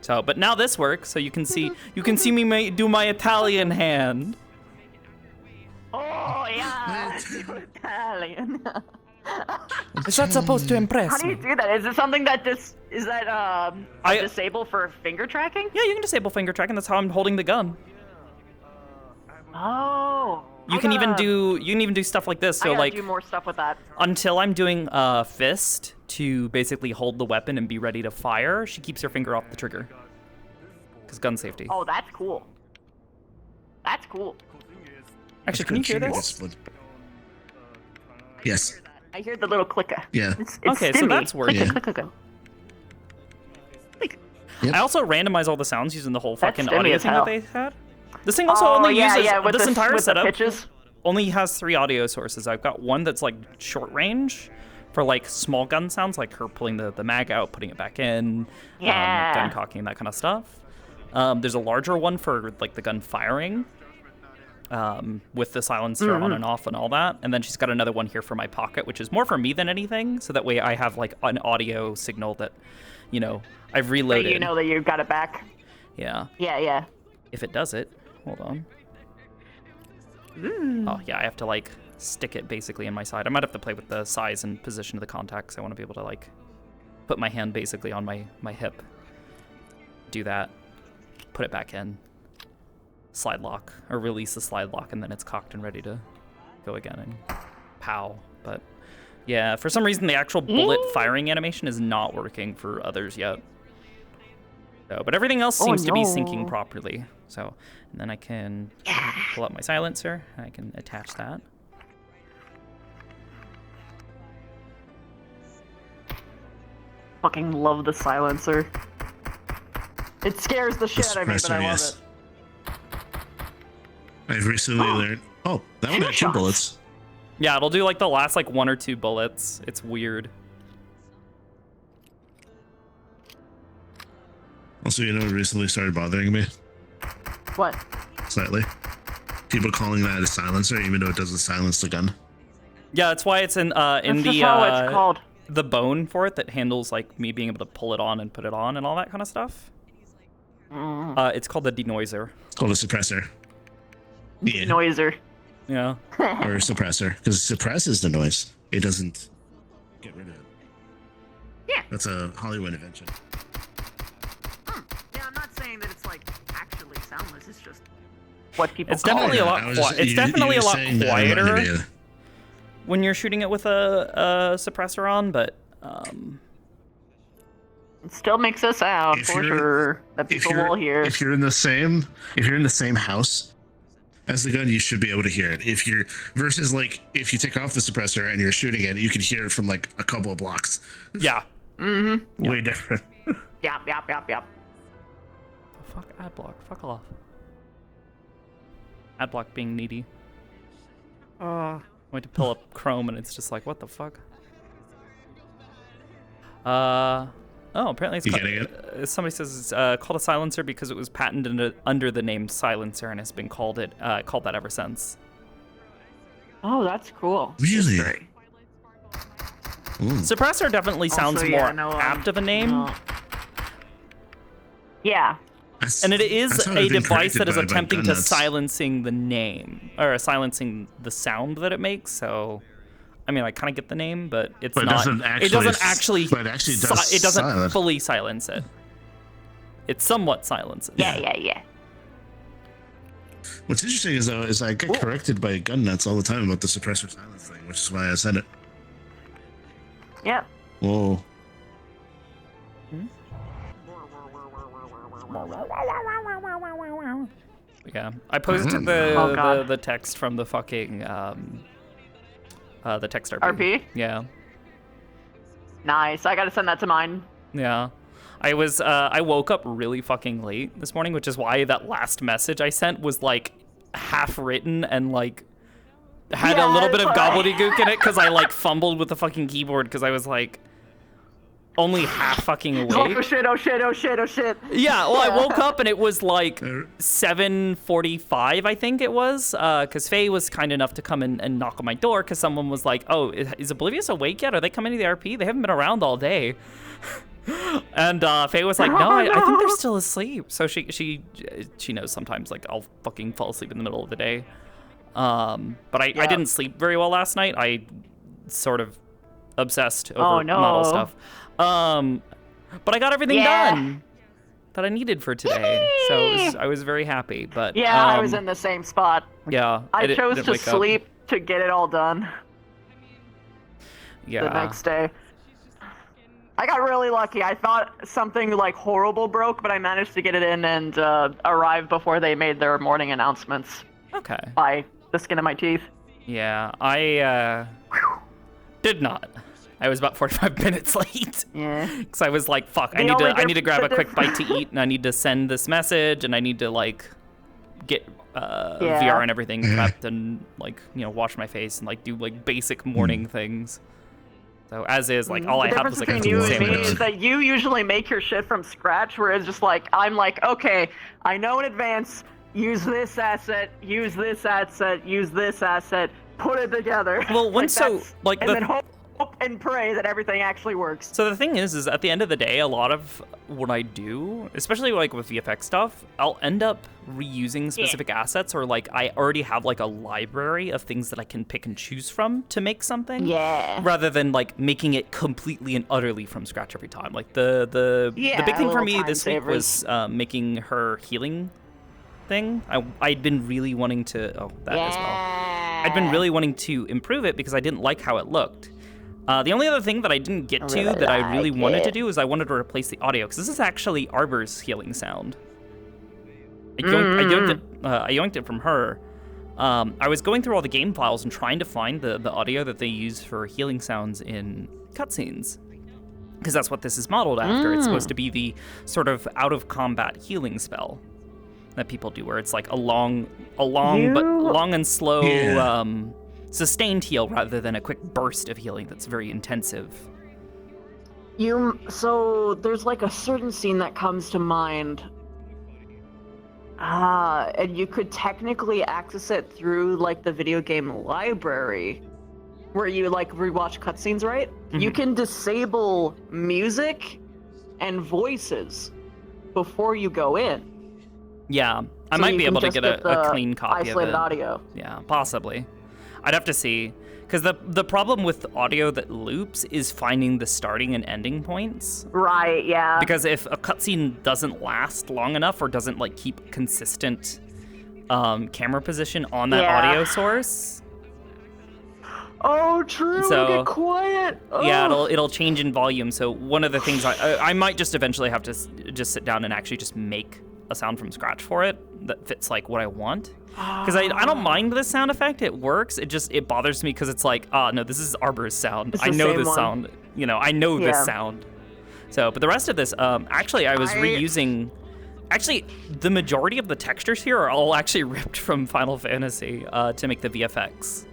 So, but now this works. So you can see me do my Italian hand. Oh yeah, Italian. Is that supposed to impress How do you me? do that? Is it something that disable for finger tracking? Yeah, you can disable finger tracking. That's how I'm holding the gun. Oh. You can even do stuff like this. So I gotta like do more stuff with that. until I'm doing fist to basically hold the weapon and be ready to fire, she keeps her finger off the trigger. Because gun safety. Oh, that's cool. That's cool. Actually, can you hear this? Yes. I hear the little clicker. Yeah. It's Okay, so stimmy. that's working. Clicker, clicker, clicker. I also randomize all the sounds using the whole That's fucking stimmy audio as thing hell. that they had. This thing also Oh, only yeah, uses yeah, with this the- entire with the setup pitches. only has 3 audio sources. I've got one that's like short range for like small gun sounds, like her pulling the mag out, putting it back in, Yeah. gun cocking, that kind of stuff. There's a larger one for like the gun firing. with the silencer on and off and all that. And then she's got another one here for my pocket, which is more for me than anything. So that way I have like an audio signal that, you know, I've reloaded. So you know that you've got it back. Yeah. Yeah. If it does it, hold on. Oh yeah, I have to like stick it basically in my side. I might have to play with the size and position of the contacts. I want to be able to like put my hand basically on my hip. Do that. Put it back in. Slide lock, or release the slide lock, and then it's cocked and ready to go again, and pow. But yeah, for some reason the actual bullet firing animation is not working for others yet. So, but everything else seems to be syncing properly. So, and then I can pull up my silencer, and I can attach that. Fucking love the silencer. It scares the shit out of me, but I love it. I've recently learned. Oh, that one had 2 bullets. Yeah, it'll do like the last like 1 or 2 bullets. It's weird. Also, you know what recently started bothering me? What? Slightly. People calling that a silencer, even though it doesn't silence the gun. Yeah, that's why it's in the how it's called. The bone for it that handles like me being able to pull it on and put it on and all that kind of stuff. It's called the denoiser. It's called a suppressor. Denoiser. Yeah. Or a suppressor, because it suppresses the noise. It doesn't get rid of it. Yeah. That's a Hollywood invention. Yeah, I'm not saying that it's like actually soundless. It's just what people. It's definitely a lot. It's definitely a lot quieter when you're shooting it with a suppressor on, but it still makes a sound for sure that people will hear. If you're in the same house as the gun, you should be able to hear it. If you're versus like if you take off the suppressor and you're shooting it, you can hear it from like a couple of blocks. Yeah. Way different. Yep. Fuck adblock. Fuck off. Adblock being needy. I went to pull up Chrome and it's just like, what the fuck? Oh, apparently it's somebody says it's called a silencer because it was patented under the name silencer and has been called that ever since. Oh, that's cool. Really? Suppressor definitely sounds more apt of a name. Yeah. And it is a device that is attempting to silencing the name or silencing the sound that it makes. So, I mean, I kind of get the name, but it doesn't actually fully silence it. It somewhat silences. Yeah. What's interesting is I get corrected by gun nuts all the time about the suppressor silence thing, which is why I said it. Yep. Whoa. Yeah, I posted the text from the fucking the text RP. Yeah. Nice. I gotta send that to mine. Yeah. I woke up really fucking late this morning, which is why that last message I sent was like half written and like had a little bit of gobbledygook in it because I like fumbled with the fucking keyboard because I was like only half fucking awake. Oh shit. Yeah, well, I woke up and it was like 7:45, I think it was, because Faye was kind enough to come and knock on my door because someone was like, oh, is Oblivious awake yet? Are they coming to the RP? They haven't been around all day. And Faye was like, no, I think they're still asleep. So she knows sometimes, like, I'll fucking fall asleep in the middle of the day. But I didn't sleep very well last night. I sort of obsessed over model stuff. But I got everything done that I needed for today, so I was very happy. But I was in the same spot. Yeah, I chose to sleep to get it all done. Yeah. The next day, I got really lucky. I thought something like horrible broke, but I managed to get it in and arrive before they made their morning announcements. Okay. By the skin of my teeth. Yeah, I did not. I was about 45 minutes late. Yeah. Because I was like, fuck, I need to grab a quick bite to eat, and I need to send this message, and I need to like get VR and everything prepped, and like wash my face and like do like basic morning things. So as is, like all I have was like a you and me is that you usually make your shit from scratch, whereas just like I'm like, okay, I know in advance use this asset, use this asset, use this asset, put it together. Well, and then hope and pray that everything actually works. So the thing is at the end of the day, a lot of what I do, especially like with VFX stuff, I'll end up reusing specific assets, or like I already have like a library of things that I can pick and choose from to make something. Yeah. Rather than like making it completely and utterly from scratch every time. Like the big thing for me this week was making her healing thing. I'd been really wanting to as well. I'd been really wanting to improve it because I didn't like how it looked. The only other thing that I didn't get to that I really wanted to do is I wanted to replace the audio, because this is actually Arbor's healing sound. I yoinked it from her. I was going through all the game files and trying to find the audio that they use for healing sounds in cutscenes, because that's what this is modeled after. It's supposed to be the sort of out-of-combat healing spell that people do, where it's like a long and slow sustained heal rather than a quick burst of healing that's very intensive. So there's like a certain scene that comes to mind. And you could technically access it through like the video game library, where you like rewatch cutscenes, right? Mm-hmm. You can disable music and voices before you go in. Yeah, I might be able to get a clean copy of it. Isolated audio. Yeah, possibly. I'd have to see, because the problem with audio that loops is finding the starting and ending points. Right, yeah. Because if a cutscene doesn't last long enough or doesn't like keep consistent camera position on that audio source. Oh, true. So, it'll get quiet. Oh. Yeah, it'll change in volume. So one of the things I might just eventually have to just sit down and actually just make a sound from scratch for it that fits like what I want. Because I don't mind the sound effect, it works. It bothers me because it's like, no, this is Arbor's sound. I know this sound. I know this sound. So, but the rest of this, actually, I was reusing. Actually, the majority of the textures here are all actually ripped from Final Fantasy to make the VFX.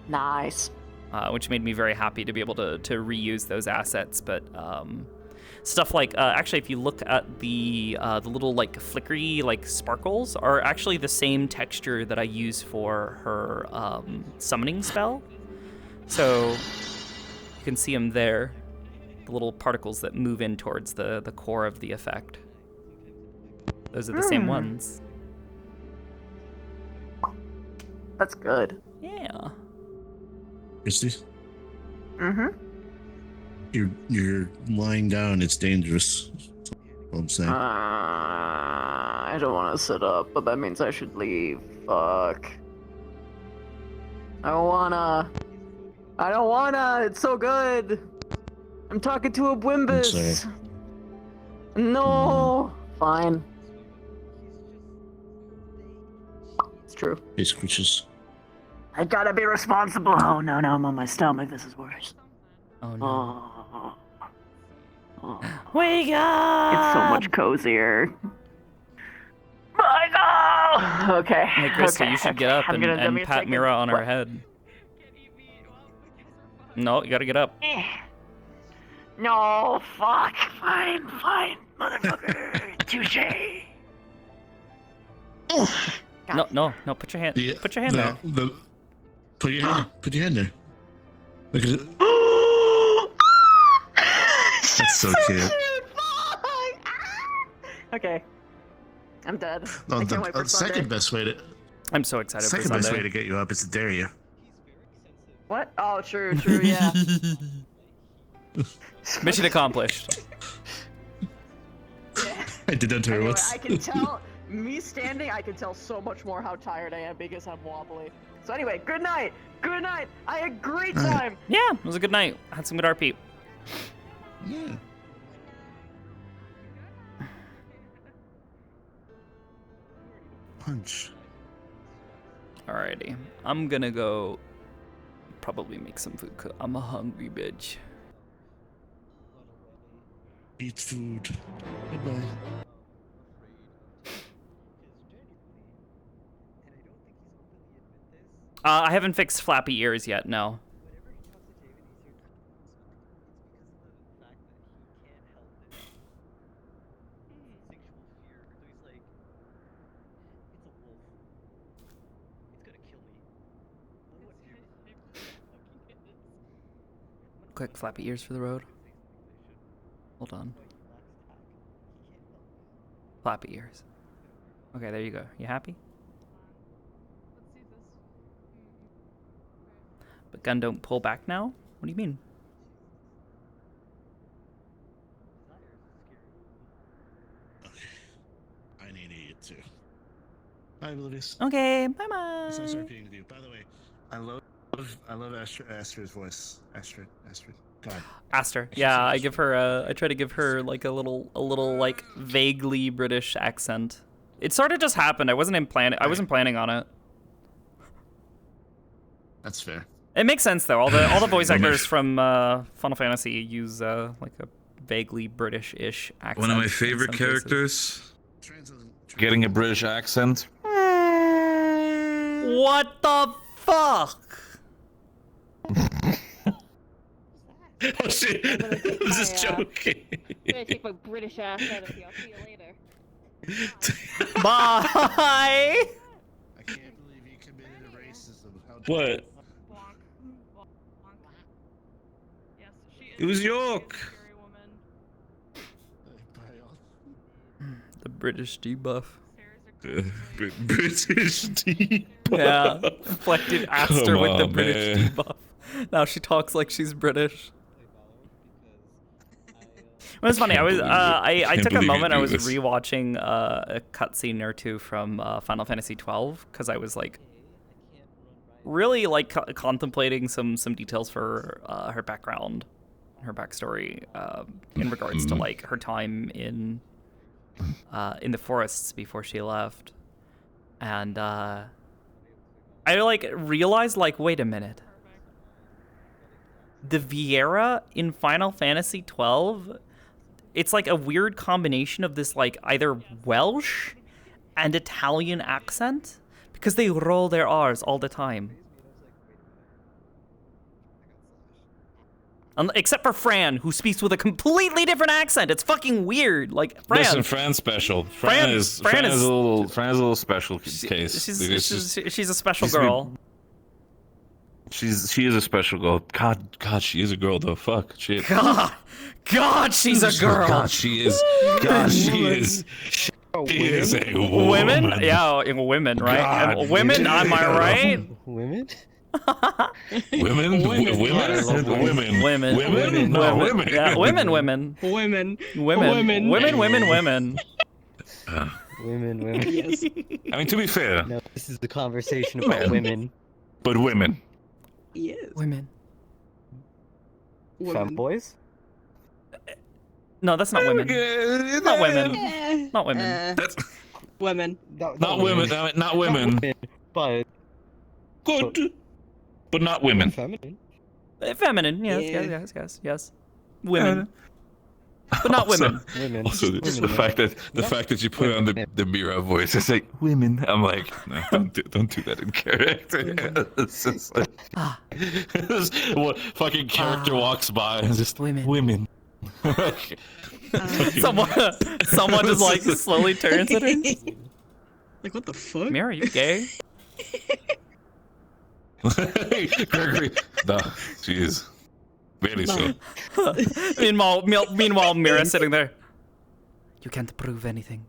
Nice. Which made me very happy to be able to reuse those assets, but. Stuff like, actually, if you look at the little like flickery like sparkles are actually the same texture that I use for her summoning spell. So you can see them there, the little particles that move in towards the core of the effect. Those are the same ones. That's good. Yeah. Christy? Mm-hmm. You're lying down. It's dangerous. That's all I'm saying. I don't want to sit up, but that means I should leave. Fuck. I don't wanna. It's so good. I'm talking to a Bwimbus. No. Fine. It's true. Hey, Scritches. I gotta be responsible. Oh no, I'm on my stomach. This is worse. Oh no. Wake up! It's so much cozier. Michael! Okay. Hey, Krista, you should get up and pat Mira on her head. No, you gotta get up. No, fuck. Fine, motherfucker. Touche. No, put your hand. Put your hand there. Put your hand there. Look at it. That's so cute. Okay. I'm dead. No, I can't wait for the Sunday. second best way to. I'm so excited for Second Sunday. best way to get you up is to dare you. What? Oh, true, yeah. Mission accomplished. I did that to her Anyway, once. I can tell, me standing, I can tell so much more how tired I am because I'm wobbly. So anyway, good night. I had a great time. Yeah, it was a good night. I had some good RP. Yeah. Punch. Alrighty, I'm gonna go probably make some food. I'm a hungry bitch. Eat food. Goodbye. I haven't fixed flappy ears yet, no. Quick flappy ears for the road. Hold on. Flappy ears. Okay, there you go. You happy? But gun don't pull back now? What do you mean? I need to eat too. Bye, Oblivious. Okay, bye bye. It's nice repeating with you. By the way, I love Aster's voice. Aster. God. Aster. Yeah, I give her I try to give her like a little like vaguely British accent. It sort of just happened. I wasn't planning on it. That's fair. It makes sense though. All the voice actors from Final Fantasy use like a vaguely British-ish accent. One of my in favorite some cases. characters. Getting a British accent. What the fuck? Oh shit! I was just joking. I'm gonna take my British ass out of here. I'll see you later. Bye. I can't believe you committed a racism. What? It was York. The British debuff. British debuff. Yeah, inflected Aster with the British debuff. Now she talks like she's British. It was funny. I took a moment. I was rewatching a cutscene or two from Final Fantasy 12 because I was like really like contemplating some details for her background, her backstory in regards to like her time in the forests before she left, and I like realized like, wait a minute. The Viera in Final Fantasy 12, it's like a weird combination of this like either Welsh and Italian accent because they roll their R's all the time. Except for Fran, who speaks with a completely different accent. It's fucking weird. Like Fran. Listen, Fran's special. Fran is a little special case. She's a special girl. She is a special girl. God, she is a girl though. Fuck, shit. God, she's a girl. God, she is. God, she is. She is a woman. Women? Yeah, women, right? God, women, am I right? Women? Women? No, women. Yeah, women. Women. Women. Yes. I mean, to be fair. No, this is the conversation about women. But women. Yes. Women. Femboys? No, that's not women. Not women. Not women. That's women. Not women. Not women. But good. But not women. Feminine. Feminine. Yes. Women. But not women. Also, the fact that you put on the Mira voice, it's like women. I'm like, no, don't do that in character. It's just like, what fucking character walks by and just women. Someone just like slowly turns at her. Like what the fuck? Mira, you gay? Gregory, no, she is. Very so. Meanwhile, Mira's sitting there. You can't prove anything.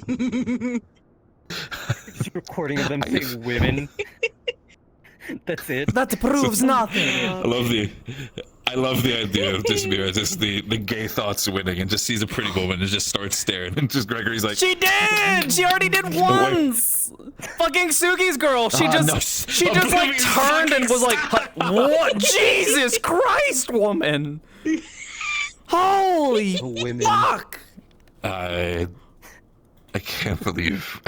Just recording of them saying women. That's it. That proves nothing. I love the idea of just Mira, just the gay thoughts winning, and just sees a pretty woman and just starts staring, and just Gregory's like, she did. She already did once. Fucking Sugi's girl. She just like turned and was like, what? Jesus Christ, woman. Holy fuck. I can't believe.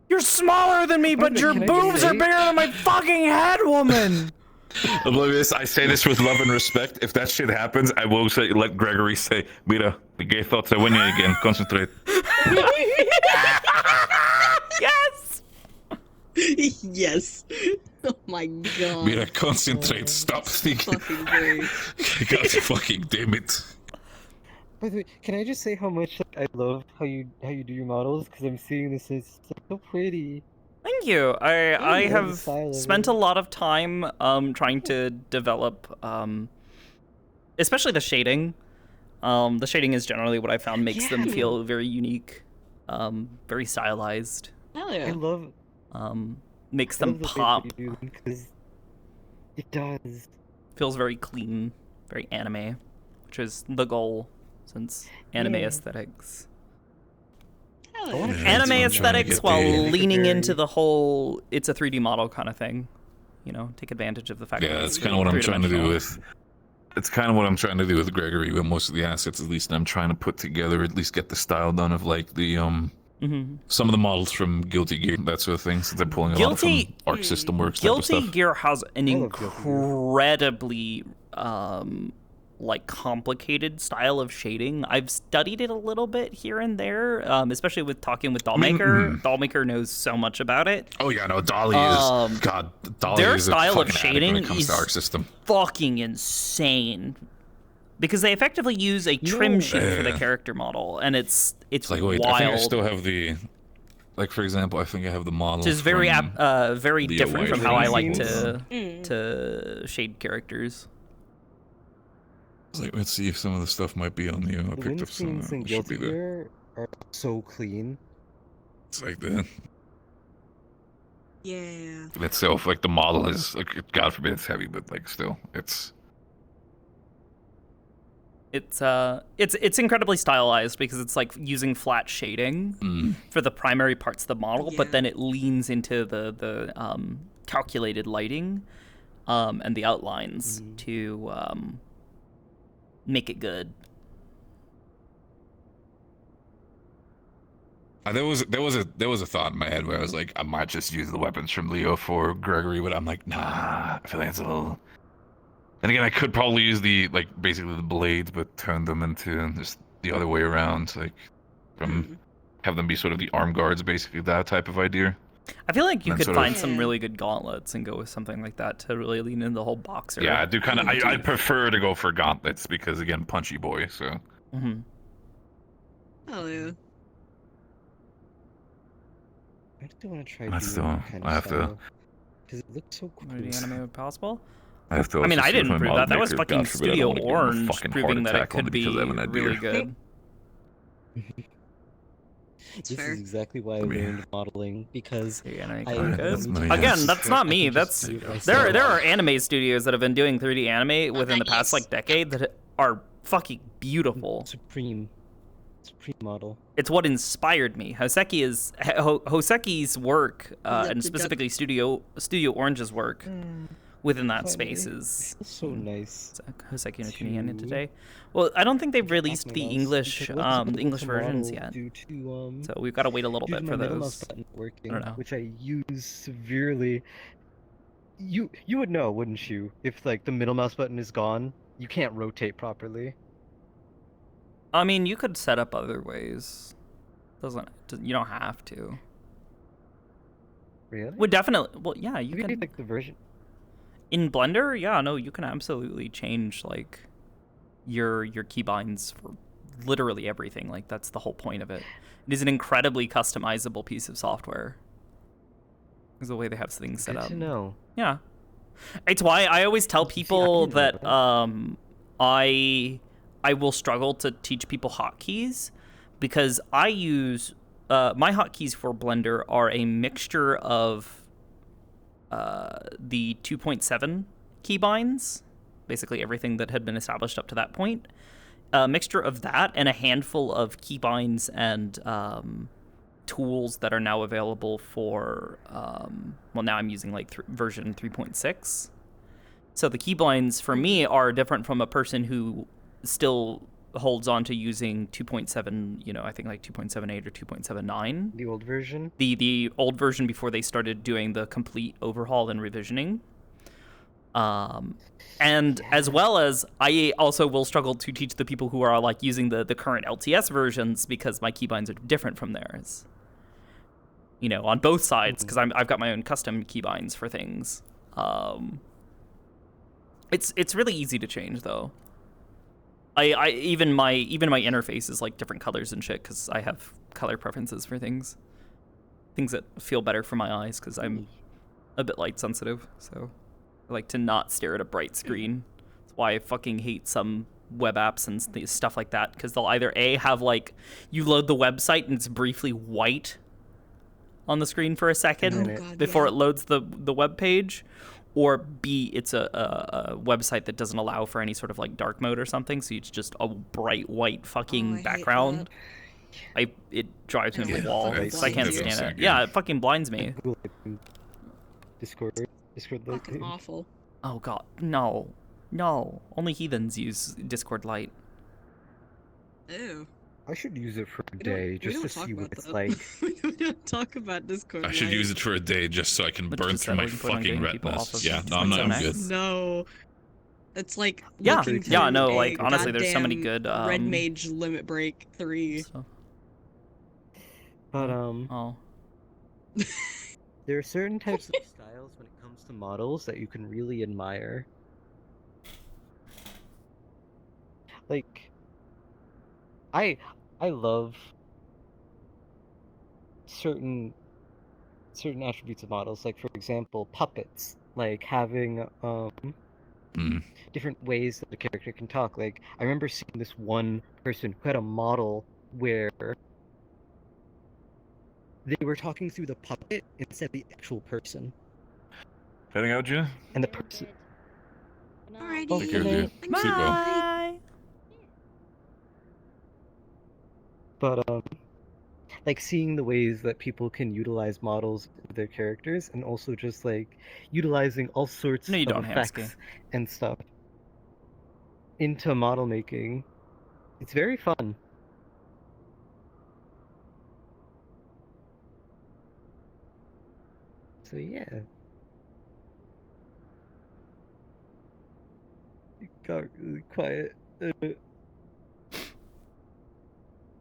You're smaller than me, but your boobs are bigger than my fucking head, woman. Oblivious, I say this with love and respect. If that shit happens, I will say, let Gregory say, Mira, the gay thoughts are winning again. Concentrate. Yes. Yes. Oh my god. Mira, concentrate. Stop thinking. God fucking damn it. By the way, can I just say how much I love how you do your models? Because I'm seeing this as so pretty. Thank you. I love the have style of spent it. a lot of time trying to develop especially the shading. The shading is generally what I found makes them feel very unique, very stylized. Hell yeah. I love Makes I them love the way pop. they do them, 'cause it does. Feels very clean, very anime, which is the goal since anime Yeah. aesthetics. Hell Yeah, yeah. that's Anime what I'm trying to aesthetics get while the- leaning into the whole it's a 3D model kind of thing. You know, take advantage of the fact that Yeah, it's that's kind of what I'm trying to do three-dimensional. with. It's kind of what I'm trying to do with Gregory. With most of the assets, at least, I'm trying to put together, at least get the style done of like the some of the models from Guilty Gear, that sort of thing. Since they're pulling a lot from Arc System Works type of Guilty stuff. Gear has an I love Guilty Gear. incredibly like complicated style of shading. I've studied it a little bit here and there, especially with talking with Dollmaker. Dollmaker knows so much about it. Oh yeah, no, Dolly is God. Dolly their is style a of fucking addict shading when it comes is to Arc System. fucking insane. Because they effectively use a trim sheet for the character model, and it's Like wait, wild. I think I still have the, like for example, I think I have the model. Which is very from very the different from how I like White to shade characters. It's like, let's see if some of the stuff might be on the. I The picked wind up some. scenes in It should be Guilty there. Gear are so clean. It's like that. Yeah. Itself, like the model is, like, God forbid it's heavy, but like still, it's incredibly stylized because it's like using flat shading for the primary parts of the model, but then it leans into the calculated lighting and the outlines to make it good. there was a thought in my head where I was like, I might just use the weapons from Leo for Gregory, but I'm like, nah, I feel like it's a little. And again, I could probably use the basically the blades, but turn them into just the other way around, like have them be sort of the arm guards, basically that type of idea. I feel like you And could sort find of- some really good gauntlets and go with something like that to really lean into the whole boxer. Yeah, I do kind of. I prefer to go for gauntlets because again, punchy boy. So. Hell yeah. I do want to try That's doing the- that kind I of have to- style. Because it looks so cool. The anime possible. I have to. I mean, also I see if didn't my prove model that. That was maker, fucking God forbid, I don't Studio wanna give him a Orange fucking heart proving that it attack only could be because I have an idea. really good. This is exactly why I learned modeling, because Again, that's not me. That's there are anime studios that have been doing 3D anime within the past like decade that are fucking beautiful. Supreme model. It's what inspired me. Hoseki's work, and specifically Studio Orange's work within that space is so nice. Hoseki no Kuni today. Well, I don't think they've released the English versions yet. So we've got to wait a little bit for those. Working, I don't know. which I use severely. You would know, wouldn't you? If like the middle mouse button is gone, you can't rotate properly. I mean, you could set up other ways. You don't have to. Really? Would definitely. Well, yeah, you can. Like the version. In Blender, yeah, no, you can absolutely change like your keybinds for literally everything. Like that's the whole point of it. It is an incredibly customizable piece of software. Is the way they have things set Good up. to know. Yeah, it's why I always tell people that I will struggle to teach people hotkeys because I use my hotkeys for Blender are a mixture of the 2.7 keybinds, basically everything that had been established up to that point, a mixture of that and a handful of keybinds and tools that are now available for, well, now I'm using like version 3.6. So the keybinds for me are different from a person who still holds on to using 2.7, I think like 2.78 or 2.79. The old version? The old version before they started doing the complete overhaul and revisioning. And as well as I also will struggle to teach the people who are like using the current LTS versions because my keybinds are different from theirs. On both sides, because I've got my own custom keybinds for things. It's really easy to change though. I even my interface is like different colors and shit because I have color preferences for things. things that feel better for my eyes because I'm a bit light sensitive. So I like to not stare at a bright screen. That's why I fucking hate some web apps and stuff like that, because they'll either A, have like you load the website and it's briefly white on the screen for a second before it loads the web page, or B, it's a website that doesn't allow for any sort of like dark mode or something, so it's just a bright white fucking background. It drives me up the wall. I can't stand it. Yeah, it fucking blinds me. Discord Fucking awful. Oh god, no. Only heathens use Discord Lite. Ew. I should use it for a day just to see what it's like. We don't talk about Discord. I should use it for a day just so I can burn through my fucking retinas. Yeah, no, I'm good. No. It's like Yeah, looking yeah, no, through like a honestly, there's so many good Red Mage Limit Break 3. But oh. There are certain types of styles when it comes to models that you can really admire. Like, I love certain attributes of models, like for example, puppets, like having different ways that a character can talk. Like, I remember seeing this one person who had a model where they were talking through the puppet instead of the actual person. Heading out, Gia? And the person... Alrighty. Take care, Gia. Sleep well. But, like, seeing the ways that people can utilize models of their characters, and also just, like, utilizing all sorts of effects and stuff into model making, it's very fun. So, yeah. It got really quiet.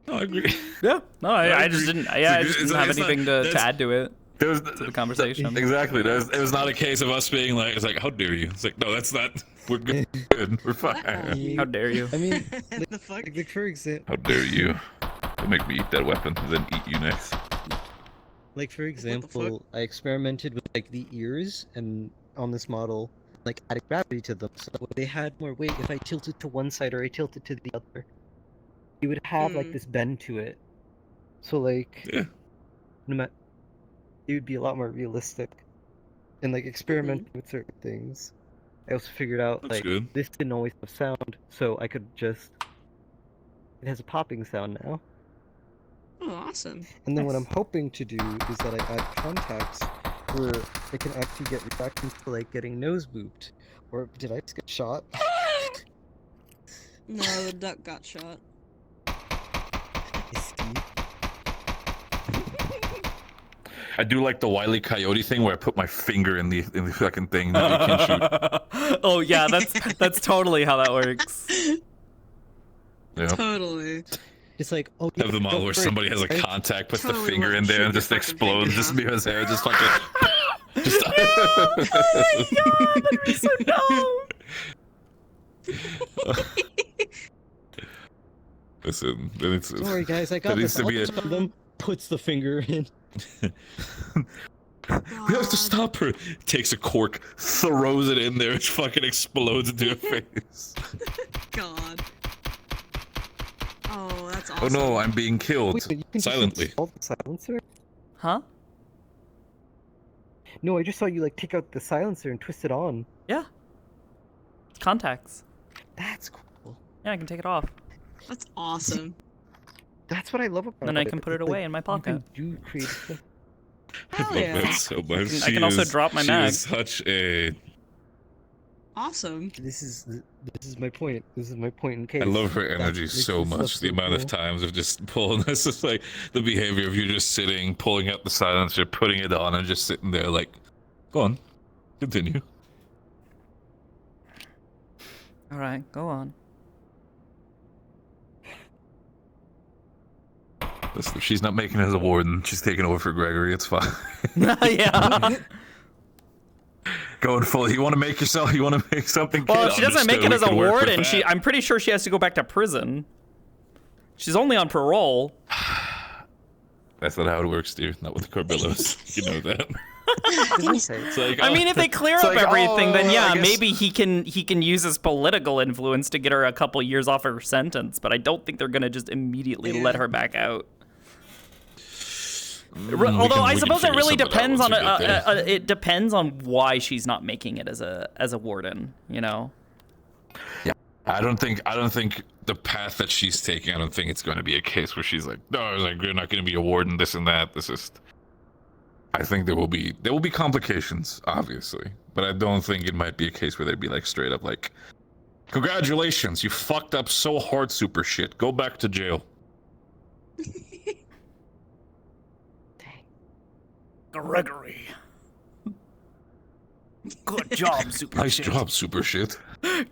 No, I agree. Yeah, no, I just didn't. Yeah, I just didn't have anything to add to it. To the conversation. Exactly. It was not a case of us being like, it's like, how dare you? It's like, no, that's not. We're good. We're fine. How dare you? I mean, like for example. How dare you? Don't make me eat that weapon, then eat you next. Like for example, I experimented with like the ears and on this model, like added gravity to them, so they had more weight if I tilted to one side or I tilted to the other. You would have like this bend to it, so like, no matter, it would be a lot more realistic, and like experimenting with certain things. I also figured out like this didn't always have sound, so I could just. It has a popping sound now. Oh, awesome. And then what I'm hoping to do is that I add contacts where I can actually get reactions to like getting nose booped. Or did I just get shot? No, the duck got shot. I do like the Wile E. Coyote thing where I put my finger in the fucking thing that you can shoot. Oh yeah, that's totally how that works. Yeah. Totally. It's like, oh, yeah, have the model where somebody has a contact, puts the finger in there, and just explodes. Just because hair just fucking. Just. Oh my god, that'd be so dumb. Listen, it's. Don't worry, guys, I got this. One of them puts the finger in. We have to stop her. Takes a cork, throws it in there, it fucking explodes into her face. God. Oh, that's awesome. Oh no, I'm being killed. Wait, you can silently. Just install the silencer? Huh? No, I just saw you like take out the silencer and twist it on. Yeah. Contacts. That's cool. Yeah, I can take it off. That's awesome. That's what I love about it. Then I can put it away in my pocket. You can do creative stuff. Hell yeah. That so much. I can also drop my mag. She is such a. Awesome. This is my point. This is my point in case. I love her energy so much. The amount of times of just pulling this is like the behavior of you just sitting, pulling out the silencer, putting it on, and just sitting there like, go on, continue. All right, go on. Listen, if she's not making it as a warden, she's taking over for Gregory. It's fine. Yeah. Going full. You want to make yourself? You want to make something? Well, if she doesn't make it as a warden, I'm pretty sure she has to go back to prison. She's only on parole. That's not how it works, dude. Not with the Corbillos. You know that. It's like, I mean, if they clear it's up like, everything, then I yeah, guess- maybe he can use his political influence to get her a couple years off her sentence. But I don't think they're gonna just immediately let her back out. Although I suppose it really depends on it depends on why she's not making it as a warden. You know. Yeah, I don't think the path that she's taking. I don't think it's going to be a case where she's like, no, like you're not going to be a warden, this and that. This is. I think there will be complications, obviously, but I don't think it might be a case where they'd be like straight up like, congratulations, you fucked up so hard, super shit. Go back to jail. Gregory. Good job, super Nice shit. job, super shit. Good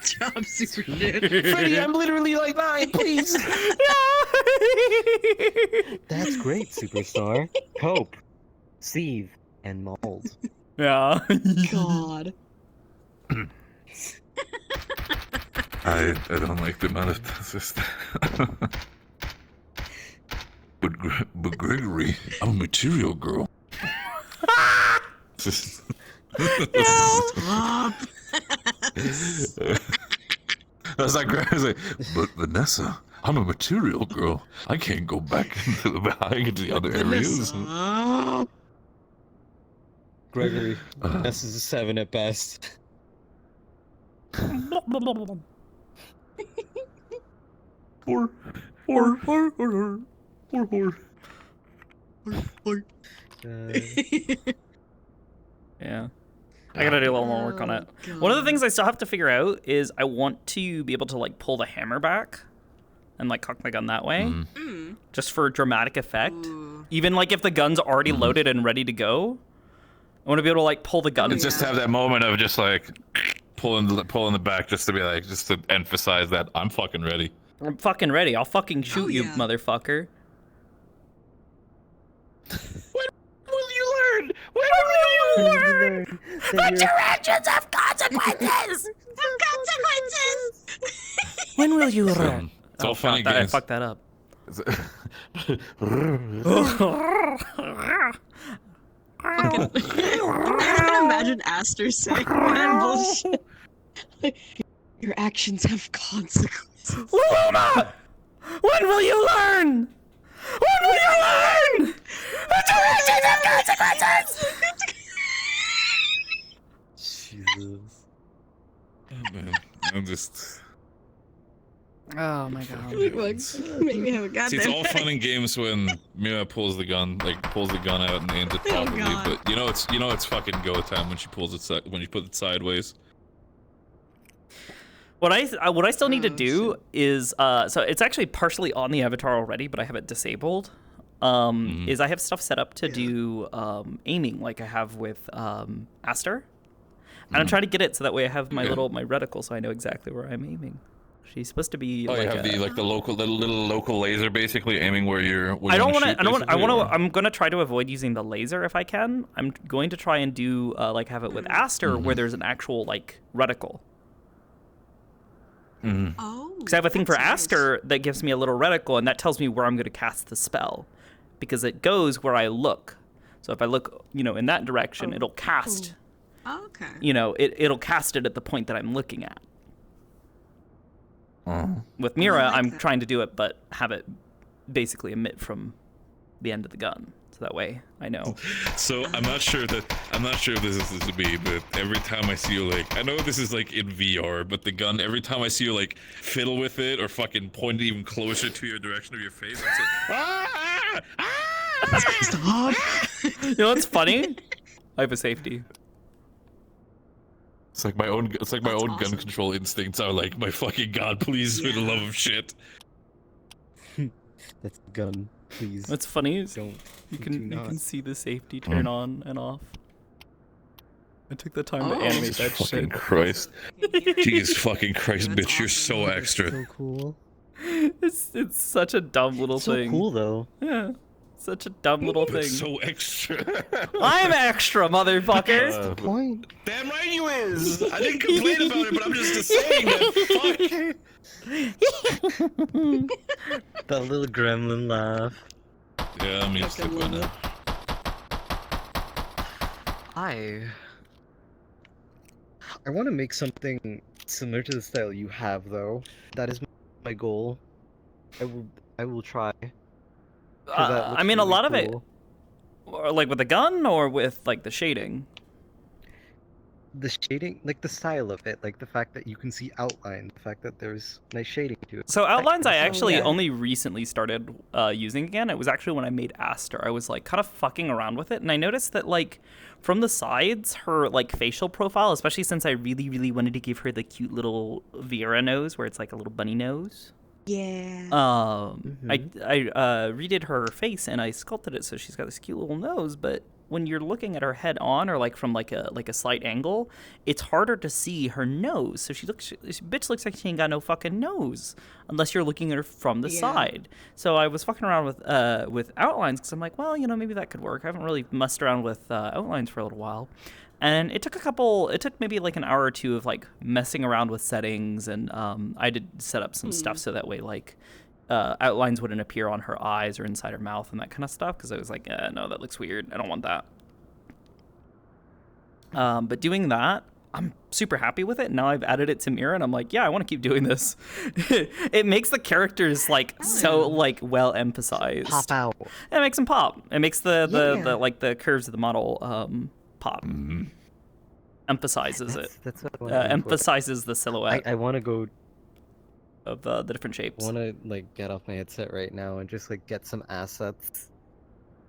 job, super shit. Freddy, I'm literally like 9, please. That's great, superstar. Cope, sieve, and mold. Yeah. God. I don't like the amount of this. But Gregory, I'm a material girl. Stop. I was like, but Vanessa, I'm a material girl. I can't go back into the other areas. Gregory, this is a 7 at best. Poor. Yeah. I gotta do a little more work on it. One of the things I still have to figure out is I want to be able to like pull the hammer back and like cock my gun that way. Just for dramatic effect. Even like if the gun's already loaded and ready to go. I want to be able to like pull the gun. And just have that moment of just like pulling the back just to be like, just to emphasize that I'm fucking ready. I'm fucking ready. I'll fucking shoot you, motherfucker. When will you learn? When will you learn that your actions have consequences? When will you learn? It's all funny I games. fucked that up. I can imagine Aster saying that bullshit. Your actions have consequences. Luna! When will you learn? When will you learn that your actions have consequences? Jesus. Oh, man. I'm just. Oh my god. Make me have a goddamn See, it's all fun headache. and games when Mira pulls the gun out and aims it properly, God. but you know it's fucking go time when she pulls it when you put it sideways. What I still need to do is so it's actually partially on the avatar already, but I have it disabled. Is I have stuff set up to do aiming like I have with Aster, and I'm trying to get it so that way I have my little reticle so I know exactly where I'm aiming. She's supposed to be. Oh, like you have the little local laser basically aiming where you're. Where I'm gonna try to avoid using the laser if I can. I'm going to try and do like have it with Aster where there's an actual like reticle. Oh. Because I have a thing for Aster that gives me a little reticle, and that tells me where I'm going to cast the spell, because it goes where I look. So if I look, in that direction, it'll cast. Oh, okay. It'll cast it at the point that I'm looking at. With Mira, I'm trying to do it, but have it basically emit from the end of the gun, so that way I know. So I'm not sure if this is to be, but every time I see you like, I know this is like in VR, but the gun, every time I see you like fiddle with it or fucking point it even closer to your direction of your face, I'm like, Stop. You know what's funny? I have a safety. It's like my own gun control instincts are like, my fucking god, please, for the love of shit. That's a gun, please. What's funny is Don't. you can see the safety turn on and off. I took the time to animate that fucking shit. Christ. Jesus fucking Christ, bitch, you're so extra. So cool. It's such a dumb little So thing. cool though. Yeah. Such a dumb little thing. It's so extra. I'm extra, motherfucker. That's the point. Damn right you is. I didn't complain about it, but I'm just saying that. Fuck. That little gremlin laugh. Yeah, I'm used to it by now. I want to make something similar to the style you have, though. That is my goal. I will try. 'Cause that looks I mean, a really lot of it, cool. or like with the gun or with like the shading. The shading, like the style of it, like the fact that you can see outline, the fact that there's nice shading to it. So outlines I actually yeah. only recently started using again. It was actually when I made Aster. I was like kind of fucking around with it, and I noticed that like from the sides, her like facial profile, especially since I really, really wanted to give her the cute little Viera nose where it's like a little bunny nose. Yeah. I redid her face and I sculpted it so she's got this cute little nose, but when you're looking at her head on or like from like a slight angle, it's harder to see her nose. So this bitch looks like she ain't got no fucking nose unless you're looking at her from the side. So I was fucking around with outlines because I'm like, well, you know, maybe that could work. I haven't really messed around with outlines for a little while. And it took maybe like an hour or two of like messing around with settings, and I did set up some stuff so that way like outlines wouldn't appear on her eyes or inside her mouth and that kind of stuff, because I was like, no, that looks weird. I don't want that. But doing that, I'm super happy with it. Now I've added it to Mira, and I'm like, yeah, I want to keep doing this. It makes the characters like so like well emphasized. Pop out. It makes them pop. It makes the like the curves of the model pop. Emphasizes it. That's what I wanna do for- emphasizes the silhouette. I want to go of the different shapes. I want to like get off my headset right now and just like get some assets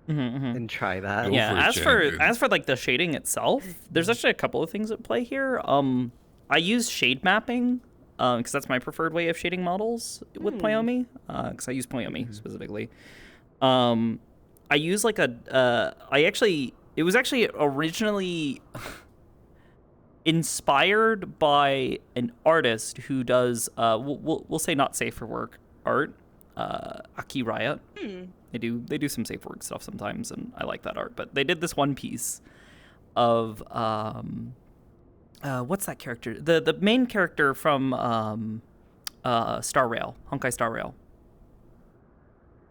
Mm-hmm. and try that. Yeah, as for like the shading itself, there's actually a couple of things at play here. I use shade mapping because that's my preferred way of shading models with Poyomi, because I use Poyomi specifically. I use like it was actually originally inspired by an artist who does we'll say not safe for work art, Aki Riot. They do some safe work stuff sometimes, and I like that art. But they did this one piece of what's that character? The main character from Star Rail, Honkai Star Rail.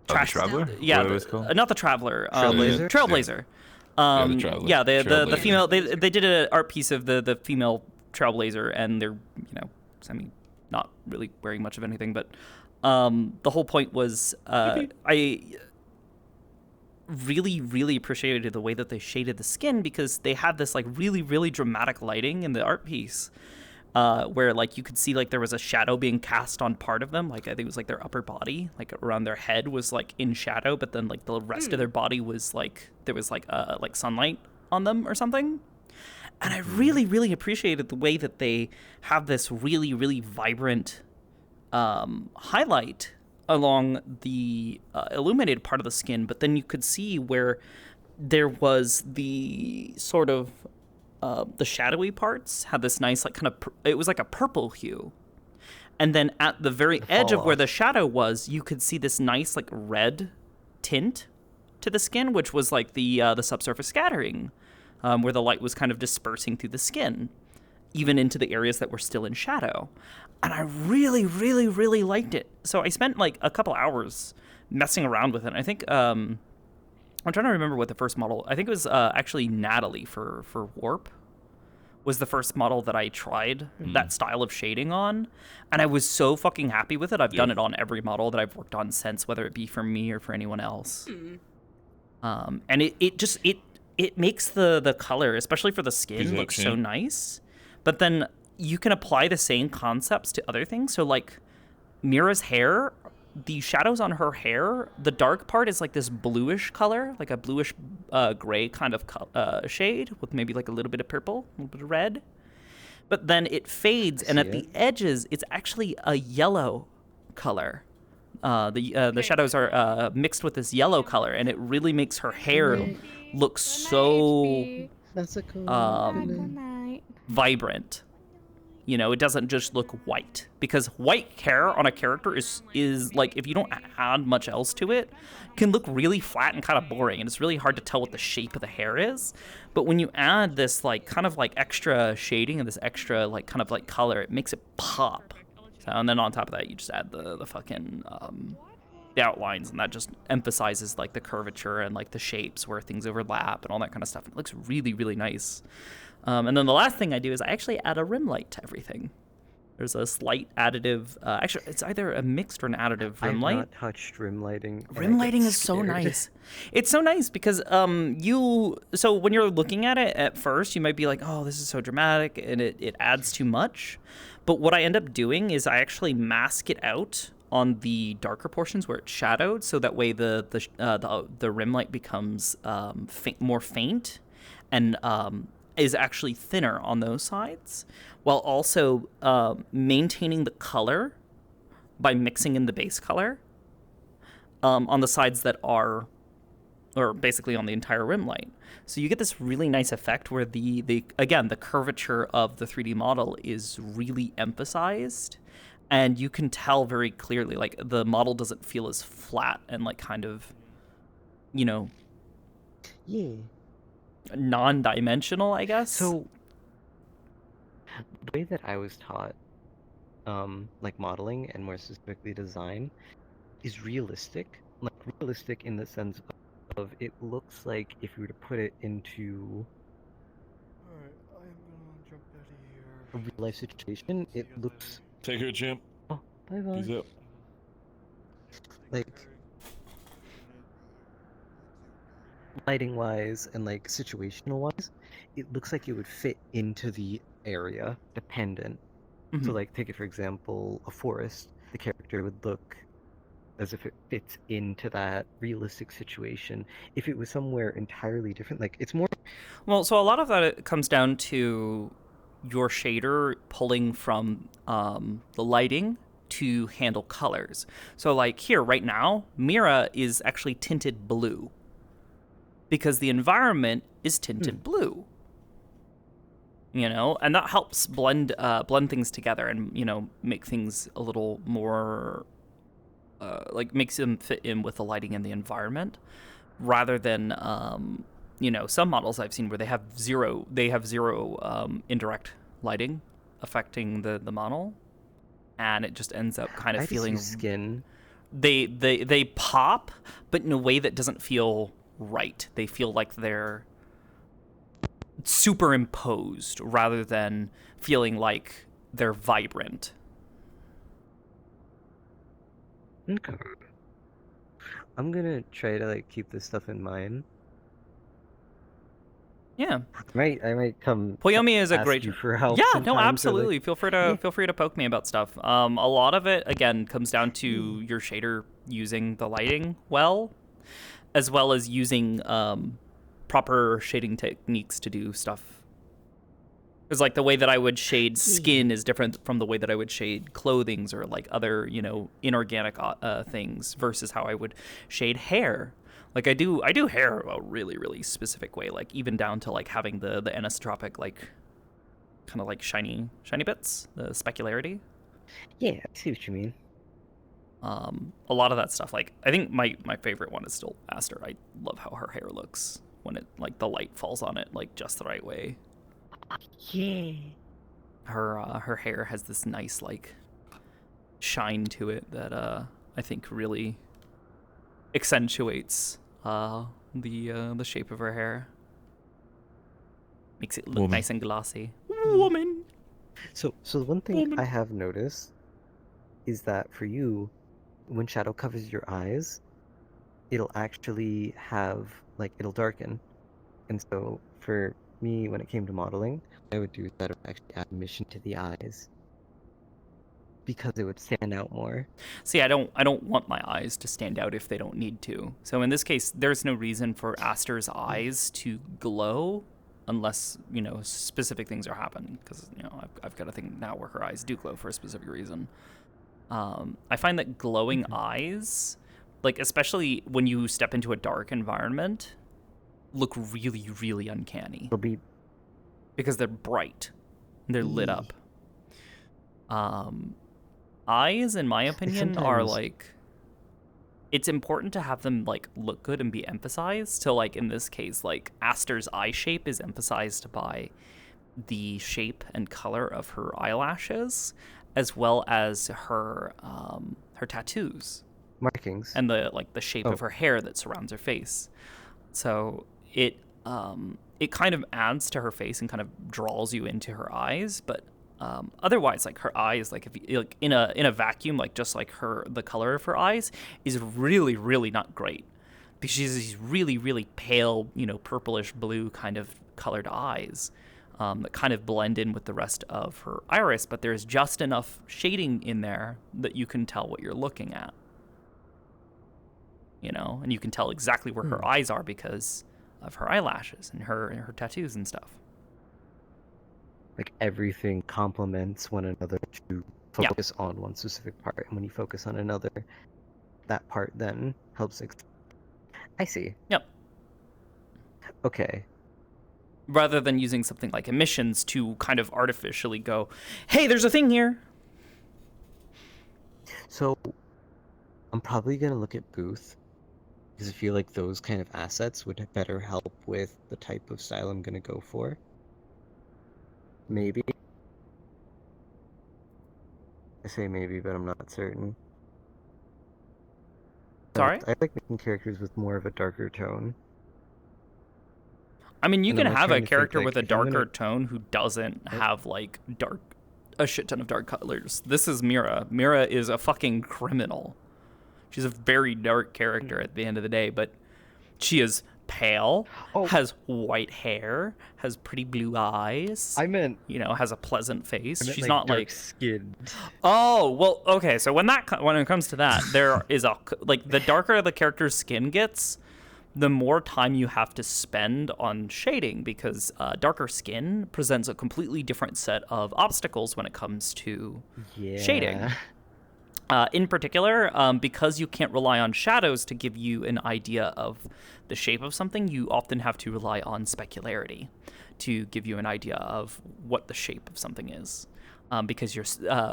The Traveler? Yeah, Whatever it's called? not the Traveler. Trailblazer? Trailblazer. Yeah, the Traveler. Yeah, the Trailblazer. female. They did an art piece of the female Trailblazer, and they're not really wearing much of anything, but the whole point was I really, really appreciated the way that they shaded the skin, because they had this like really, really dramatic lighting in the art piece, where like you could see like there was a shadow being cast on part of them, like I think it was like their upper body, like around their head was like in shadow, but then like the rest of their body was like there was like sunlight on them or something. And I really, really appreciated the way that they have this really, really vibrant highlight along the illuminated part of the skin, but then you could see where there was the sort of the shadowy parts had this nice like kind of it was like a purple hue, and then at the very edge of where the shadow was, you could see this nice like red tint to the skin, which was like the subsurface scattering, where the light was kind of dispersing through the skin, even into the areas that were still in shadow. And I really, really, really liked it. So I spent like a couple hours messing around with it. I think I'm trying to remember what the first model. I think it was actually Natalie for Warp was the first model that I tried that style of shading on, and I was so fucking happy with it. I've done it on every model that I've worked on since, whether it be for me or for anyone else. And it makes the color, especially for the skin, look so nice. But then you can apply the same concepts to other things. So like Mira's hair, the shadows on her hair, the dark part is like this bluish color, like a bluish gray kind of shade with maybe like a little bit of purple, a little bit of red. But then it fades, and at the edges, it's actually a yellow color. The shadows are mixed with this yellow color, and it really makes her hair look so vibrant. You know, it doesn't just look white, because white hair on a character is like, if you don't add much else to it, can look really flat and kind of boring, and it's really hard to tell what the shape of the hair is. But when you add this like kind of like extra shading and this extra like kind of like color, it makes it pop. So, and then on top of that, you just add the fucking the outlines, and that just emphasizes like the curvature and like the shapes where things overlap and all that kind of stuff. It looks really, really nice. And then the last thing I do is I actually add a rim light to everything. There's a slight additive. Actually, it's either a mixed or an additive rim light. I've not touched rim lighting. Rim lighting is so nice. It's so nice because so when you're looking at it at first, you might be like, oh, this is so dramatic and it adds too much. But what I end up doing is I actually mask it out on the darker portions where it's shadowed, so that way the rim light becomes more faint and is actually thinner on those sides, while also maintaining the color by mixing in the base color on the sides that are, or basically on the entire rim light. So you get this really nice effect where the curvature of the 3D model is really emphasized, and you can tell very clearly, like, the model doesn't feel as flat and like kind of, Yeah. non-dimensional, I guess. So the way that I was taught, like modeling and more specifically design, is realistic. Like realistic in the sense of it looks like if you were to put it into a real life situation, it looks. Take care, champ. Oh, bye bye. Peace out. Like lighting wise and like situational wise, it looks like it would fit into the area dependent. So like take it for example, a forest, the character would look as if it fits into that realistic situation. If it was somewhere entirely different, like it's more. Well, so a lot of that comes down to your shader pulling from the lighting to handle colors. So like here right now, Mira is actually tinted blue because the environment is tinted blue. You know, and that helps blend things together and, you know, make things a little more like makes them fit in with the lighting and the environment, rather than you know, some models I've seen where they have zero indirect lighting affecting the model, and it just ends up kind of feeling skin. They pop, but in a way that doesn't feel right. They feel like they're superimposed rather than feeling like they're vibrant. Okay. I'm gonna try to like keep this stuff in mind. Yeah. I might come. Poyomi is a ask great. you for help. Yeah, no, sometimes, or, absolutely. like- Feel free to poke me about stuff. A lot of it again comes down to your shader using the lighting well, as well as using proper shading techniques to do stuff. Because like the way that I would shade skin is different from the way that I would shade clothings or like other, you know, inorganic things versus how I would shade hair. Like I do hair a really, really specific way, like even down to like having the anisotropic, like kind of like shiny bits, the specularity. Yeah, I see what you mean. A lot of that stuff, like I think my favorite one is still Aster. I love how her hair looks when it like the light falls on it like just the right way. Yeah. Her hair has this nice like shine to it that I think really accentuates the shape of her hair. Makes it look nice and glossy. Woman. So the one thing I have noticed is that for you, when shadow covers your eyes, it'll actually have like it'll darken, and so for me, when it came to modeling, what I would do is that I would actually add emission to the eyes because it would stand out more. See, I don't want my eyes to stand out if they don't need to. So in this case, there's no reason for Aster's eyes to glow unless, you know, specific things are happening. Because, you know, I've got a thing now where her eyes do glow for a specific reason. I find that glowing eyes, like especially when you step into a dark environment, look really, really uncanny. Because they're bright. They're lit up. Eyes, in my opinion, are like, it's important to have them like look good and be emphasized. So like in this case, like Aster's eye shape is emphasized by the shape and color of her eyelashes, as well as her tattoos. markings and the shape Oh. of her hair that surrounds her face. So it kind of adds to her face and kind of draws you into her eyes, but otherwise, like her eyes, like if you, like in a vacuum, like just like the color of her eyes is really, really not great, because she's these really, really pale, purplish blue kind of colored eyes that kind of blend in with the rest of her iris, but there's just enough shading in there that you can tell what you're looking at. And you can tell exactly where her eyes are because of her eyelashes and her tattoos and stuff. Like everything complements one another to focus on one specific part, and when you focus on another, that part then helps. I see. Yep. Okay. Rather than using something like emissions to kind of artificially go, hey, there's a thing here. So, I'm probably gonna look at Booth, because I feel like those kind of assets would better help with the type of style I'm gonna go for. Maybe. I say maybe, but I'm not certain. Sorry? I like making characters with more of a darker tone. I mean, you can have a character with a if I'm gonna- darker tone who doesn't have like a shit ton of dark colors. This is Mira. Mira is a fucking criminal. She's a very dark character at the end of the day, but she is pale, has white hair, has pretty blue eyes. I meant, has a pleasant face. I meant, She's like, not dark like skinned. Oh, well, okay. So when it comes to that, there is the darker the character's skin gets, the more time you have to spend on shading, because darker skin presents a completely different set of obstacles when it comes to shading. In particular, because you can't rely on shadows to give you an idea of the shape of something, you often have to rely on specularity to give you an idea of what the shape of something is. Because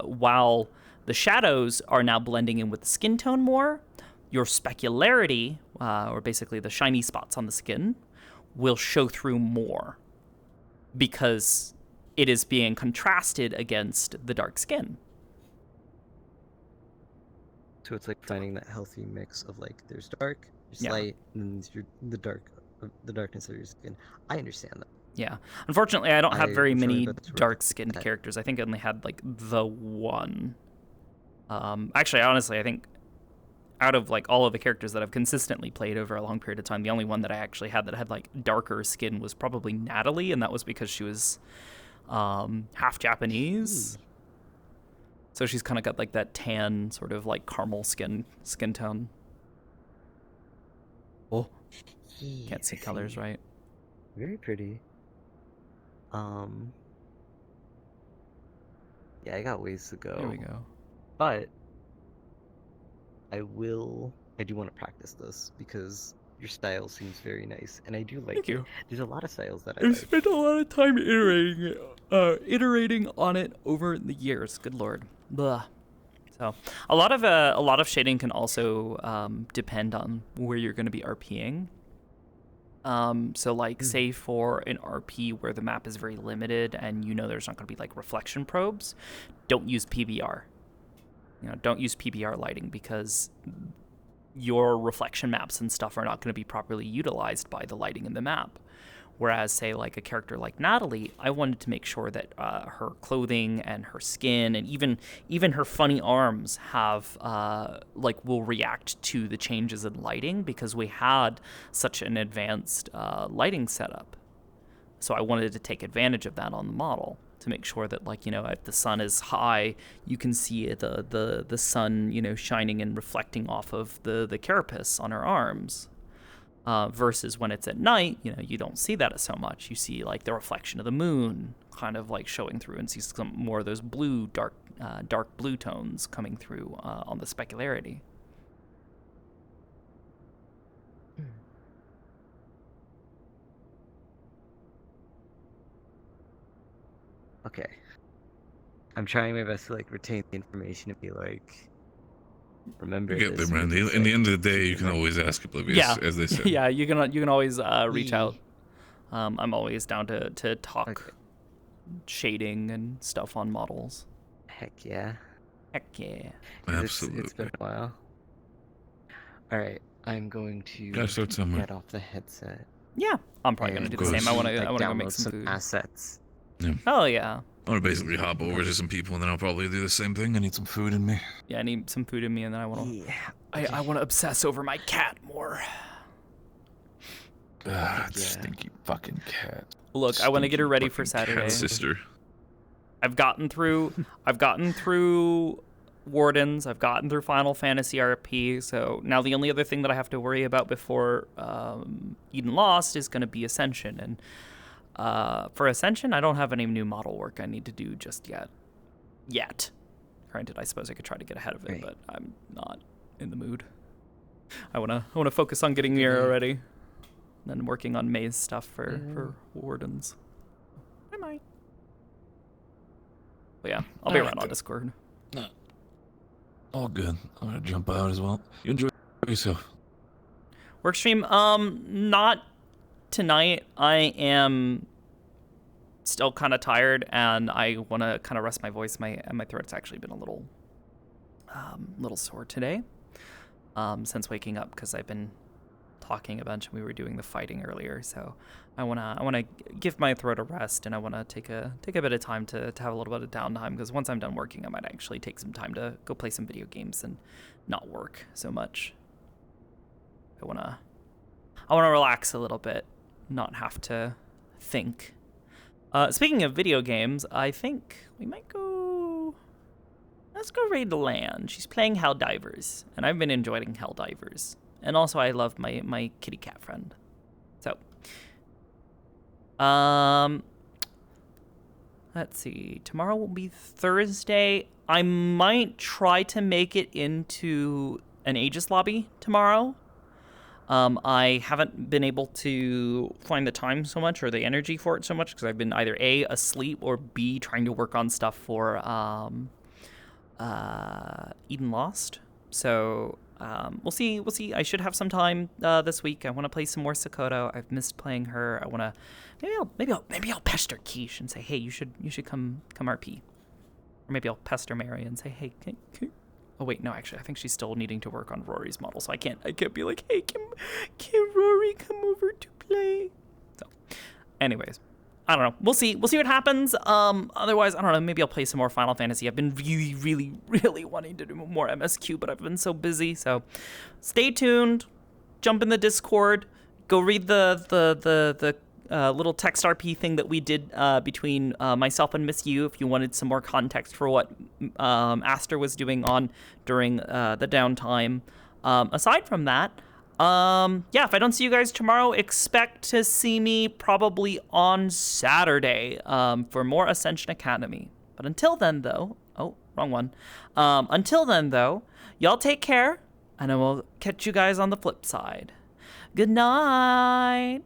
while the shadows are now blending in with the skin tone more, your specularity, or basically the shiny spots on the skin, will show through more because it is being contrasted against the dark skin. So it's like finding that healthy mix of like there's dark, there's light, and then there's the darkness of your skin. I understand that. Yeah. Unfortunately, I don't have very will try my many best to work dark-skinned characters. I think I only had like the one. Actually, honestly, I think out of like all of the characters that I've consistently played over a long period of time, the only one that I actually had that had like darker skin was probably Natalie, and that was because she was half Japanese. So she's kind of got like that tan sort of like caramel skin tone. Oh, can't see colors right. Very pretty. Yeah, I got ways to go. There we go. But I do want to practice this because your style seems very nice, and I do like Thank you. There's a lot of styles that I I've like. spent a lot of time iterating on it over the years. Good lord. Blah. So a lot of shading can also depend on where you're going to be RPing. So like say for an RP where the map is very limited and there's not going to be like reflection probes, don't use PBR. Don't use PBR lighting because your reflection maps and stuff are not going to be properly utilized by the lighting in the map. Whereas, say, like a character like Natalie, I wanted to make sure that her clothing and her skin and even her funny arms have will react to the changes in lighting because we had such an advanced lighting setup. So I wanted to take advantage of that on the model to make sure that if the sun is high, you can see the sun shining and reflecting off of the carapace on her arms. Versus when it's at night, you don't see that so much. You see like the reflection of the moon kind of like showing through and see some more of those dark blue tones coming through on the specularity. Okay. I'm trying my best to like retain the information and be like, remember You get this. them, Randy. In the end of the day, you can always ask Oblivious, as they say. Yeah, you can always reach out. I'm always down to talk shading and stuff on models. Heck yeah. Heck yeah. Absolutely. It's been a while. Alright, I'm going to Gotta start somewhere. get off the headset. Yeah, I'm probably gonna do the same. I wanna go make download some food. assets. Yeah. Oh yeah. I want to basically hop over to some people, and then I'll probably do the same thing. I need some food in me. Yeah, I need some food in me, and then I wanna. I wanna obsess over my cat more. Stinky fucking cat. Look, I want to get her ready for Saturday. Cat sister. I've gotten through Wardens. I've gotten through Final Fantasy RP. So now the only other thing that I have to worry about before Eden Lost is going to be Ascension. And for Ascension, I don't have any new model work I need to do just yet. Granted, I suppose I could try to get ahead of it, but I'm not in the mood. I wanna focus on getting Mira ready, then working on May's stuff for Wardens. I might. But yeah, I'll be around on Discord. All good. I'm gonna jump out as well. You enjoy yourself. Work stream, not tonight. I am still kind of tired, and I want to kind of rest my voice. My throat's actually been a little sore today, since waking up, because I've been talking a bunch and we were doing the fighting earlier. So I wanna give my throat a rest, and I wanna take a bit of time to have a little bit of downtime, because once I'm done working, I might actually take some time to go play some video games and not work so much. I wanna relax a little bit, not have to think. Speaking of video games, I think we might go. Let's go raid the land. She's playing Helldivers, and I've been enjoying Helldivers. And also, I love my kitty cat friend. So, let's see. Tomorrow will be Thursday. I might try to make it into an Aegis lobby tomorrow. I haven't been able to find the time so much or the energy for it so much, because I've been either A, asleep, or B, trying to work on stuff for Eden Lost. So we'll see. I should have some time this week. I want to play some more Sakoto. I've missed playing her. I want to maybe I'll pester Quiche and say, hey, you should come RP. Or maybe I'll pester Mary and say, hey, can oh wait, no, actually, I think she's still needing to work on Rory's model, so I can't be like, hey, can Rory come over to play? So, anyways, I don't know. We'll see what happens. Otherwise, I don't know. Maybe I'll play some more Final Fantasy. I've been really, really, really wanting to do more MSQ, but I've been so busy. So, stay tuned. Jump in the Discord. Go read the little text RP thing that we did between myself and Miss U, if you wanted some more context for what Aster was doing during the downtime. Aside from that, yeah, if I don't see you guys tomorrow, expect to see me probably on Saturday for more Ascension Academy. But until then, though, oh, wrong one. Until then, though, y'all take care, and I will catch you guys on the flip side. Good night.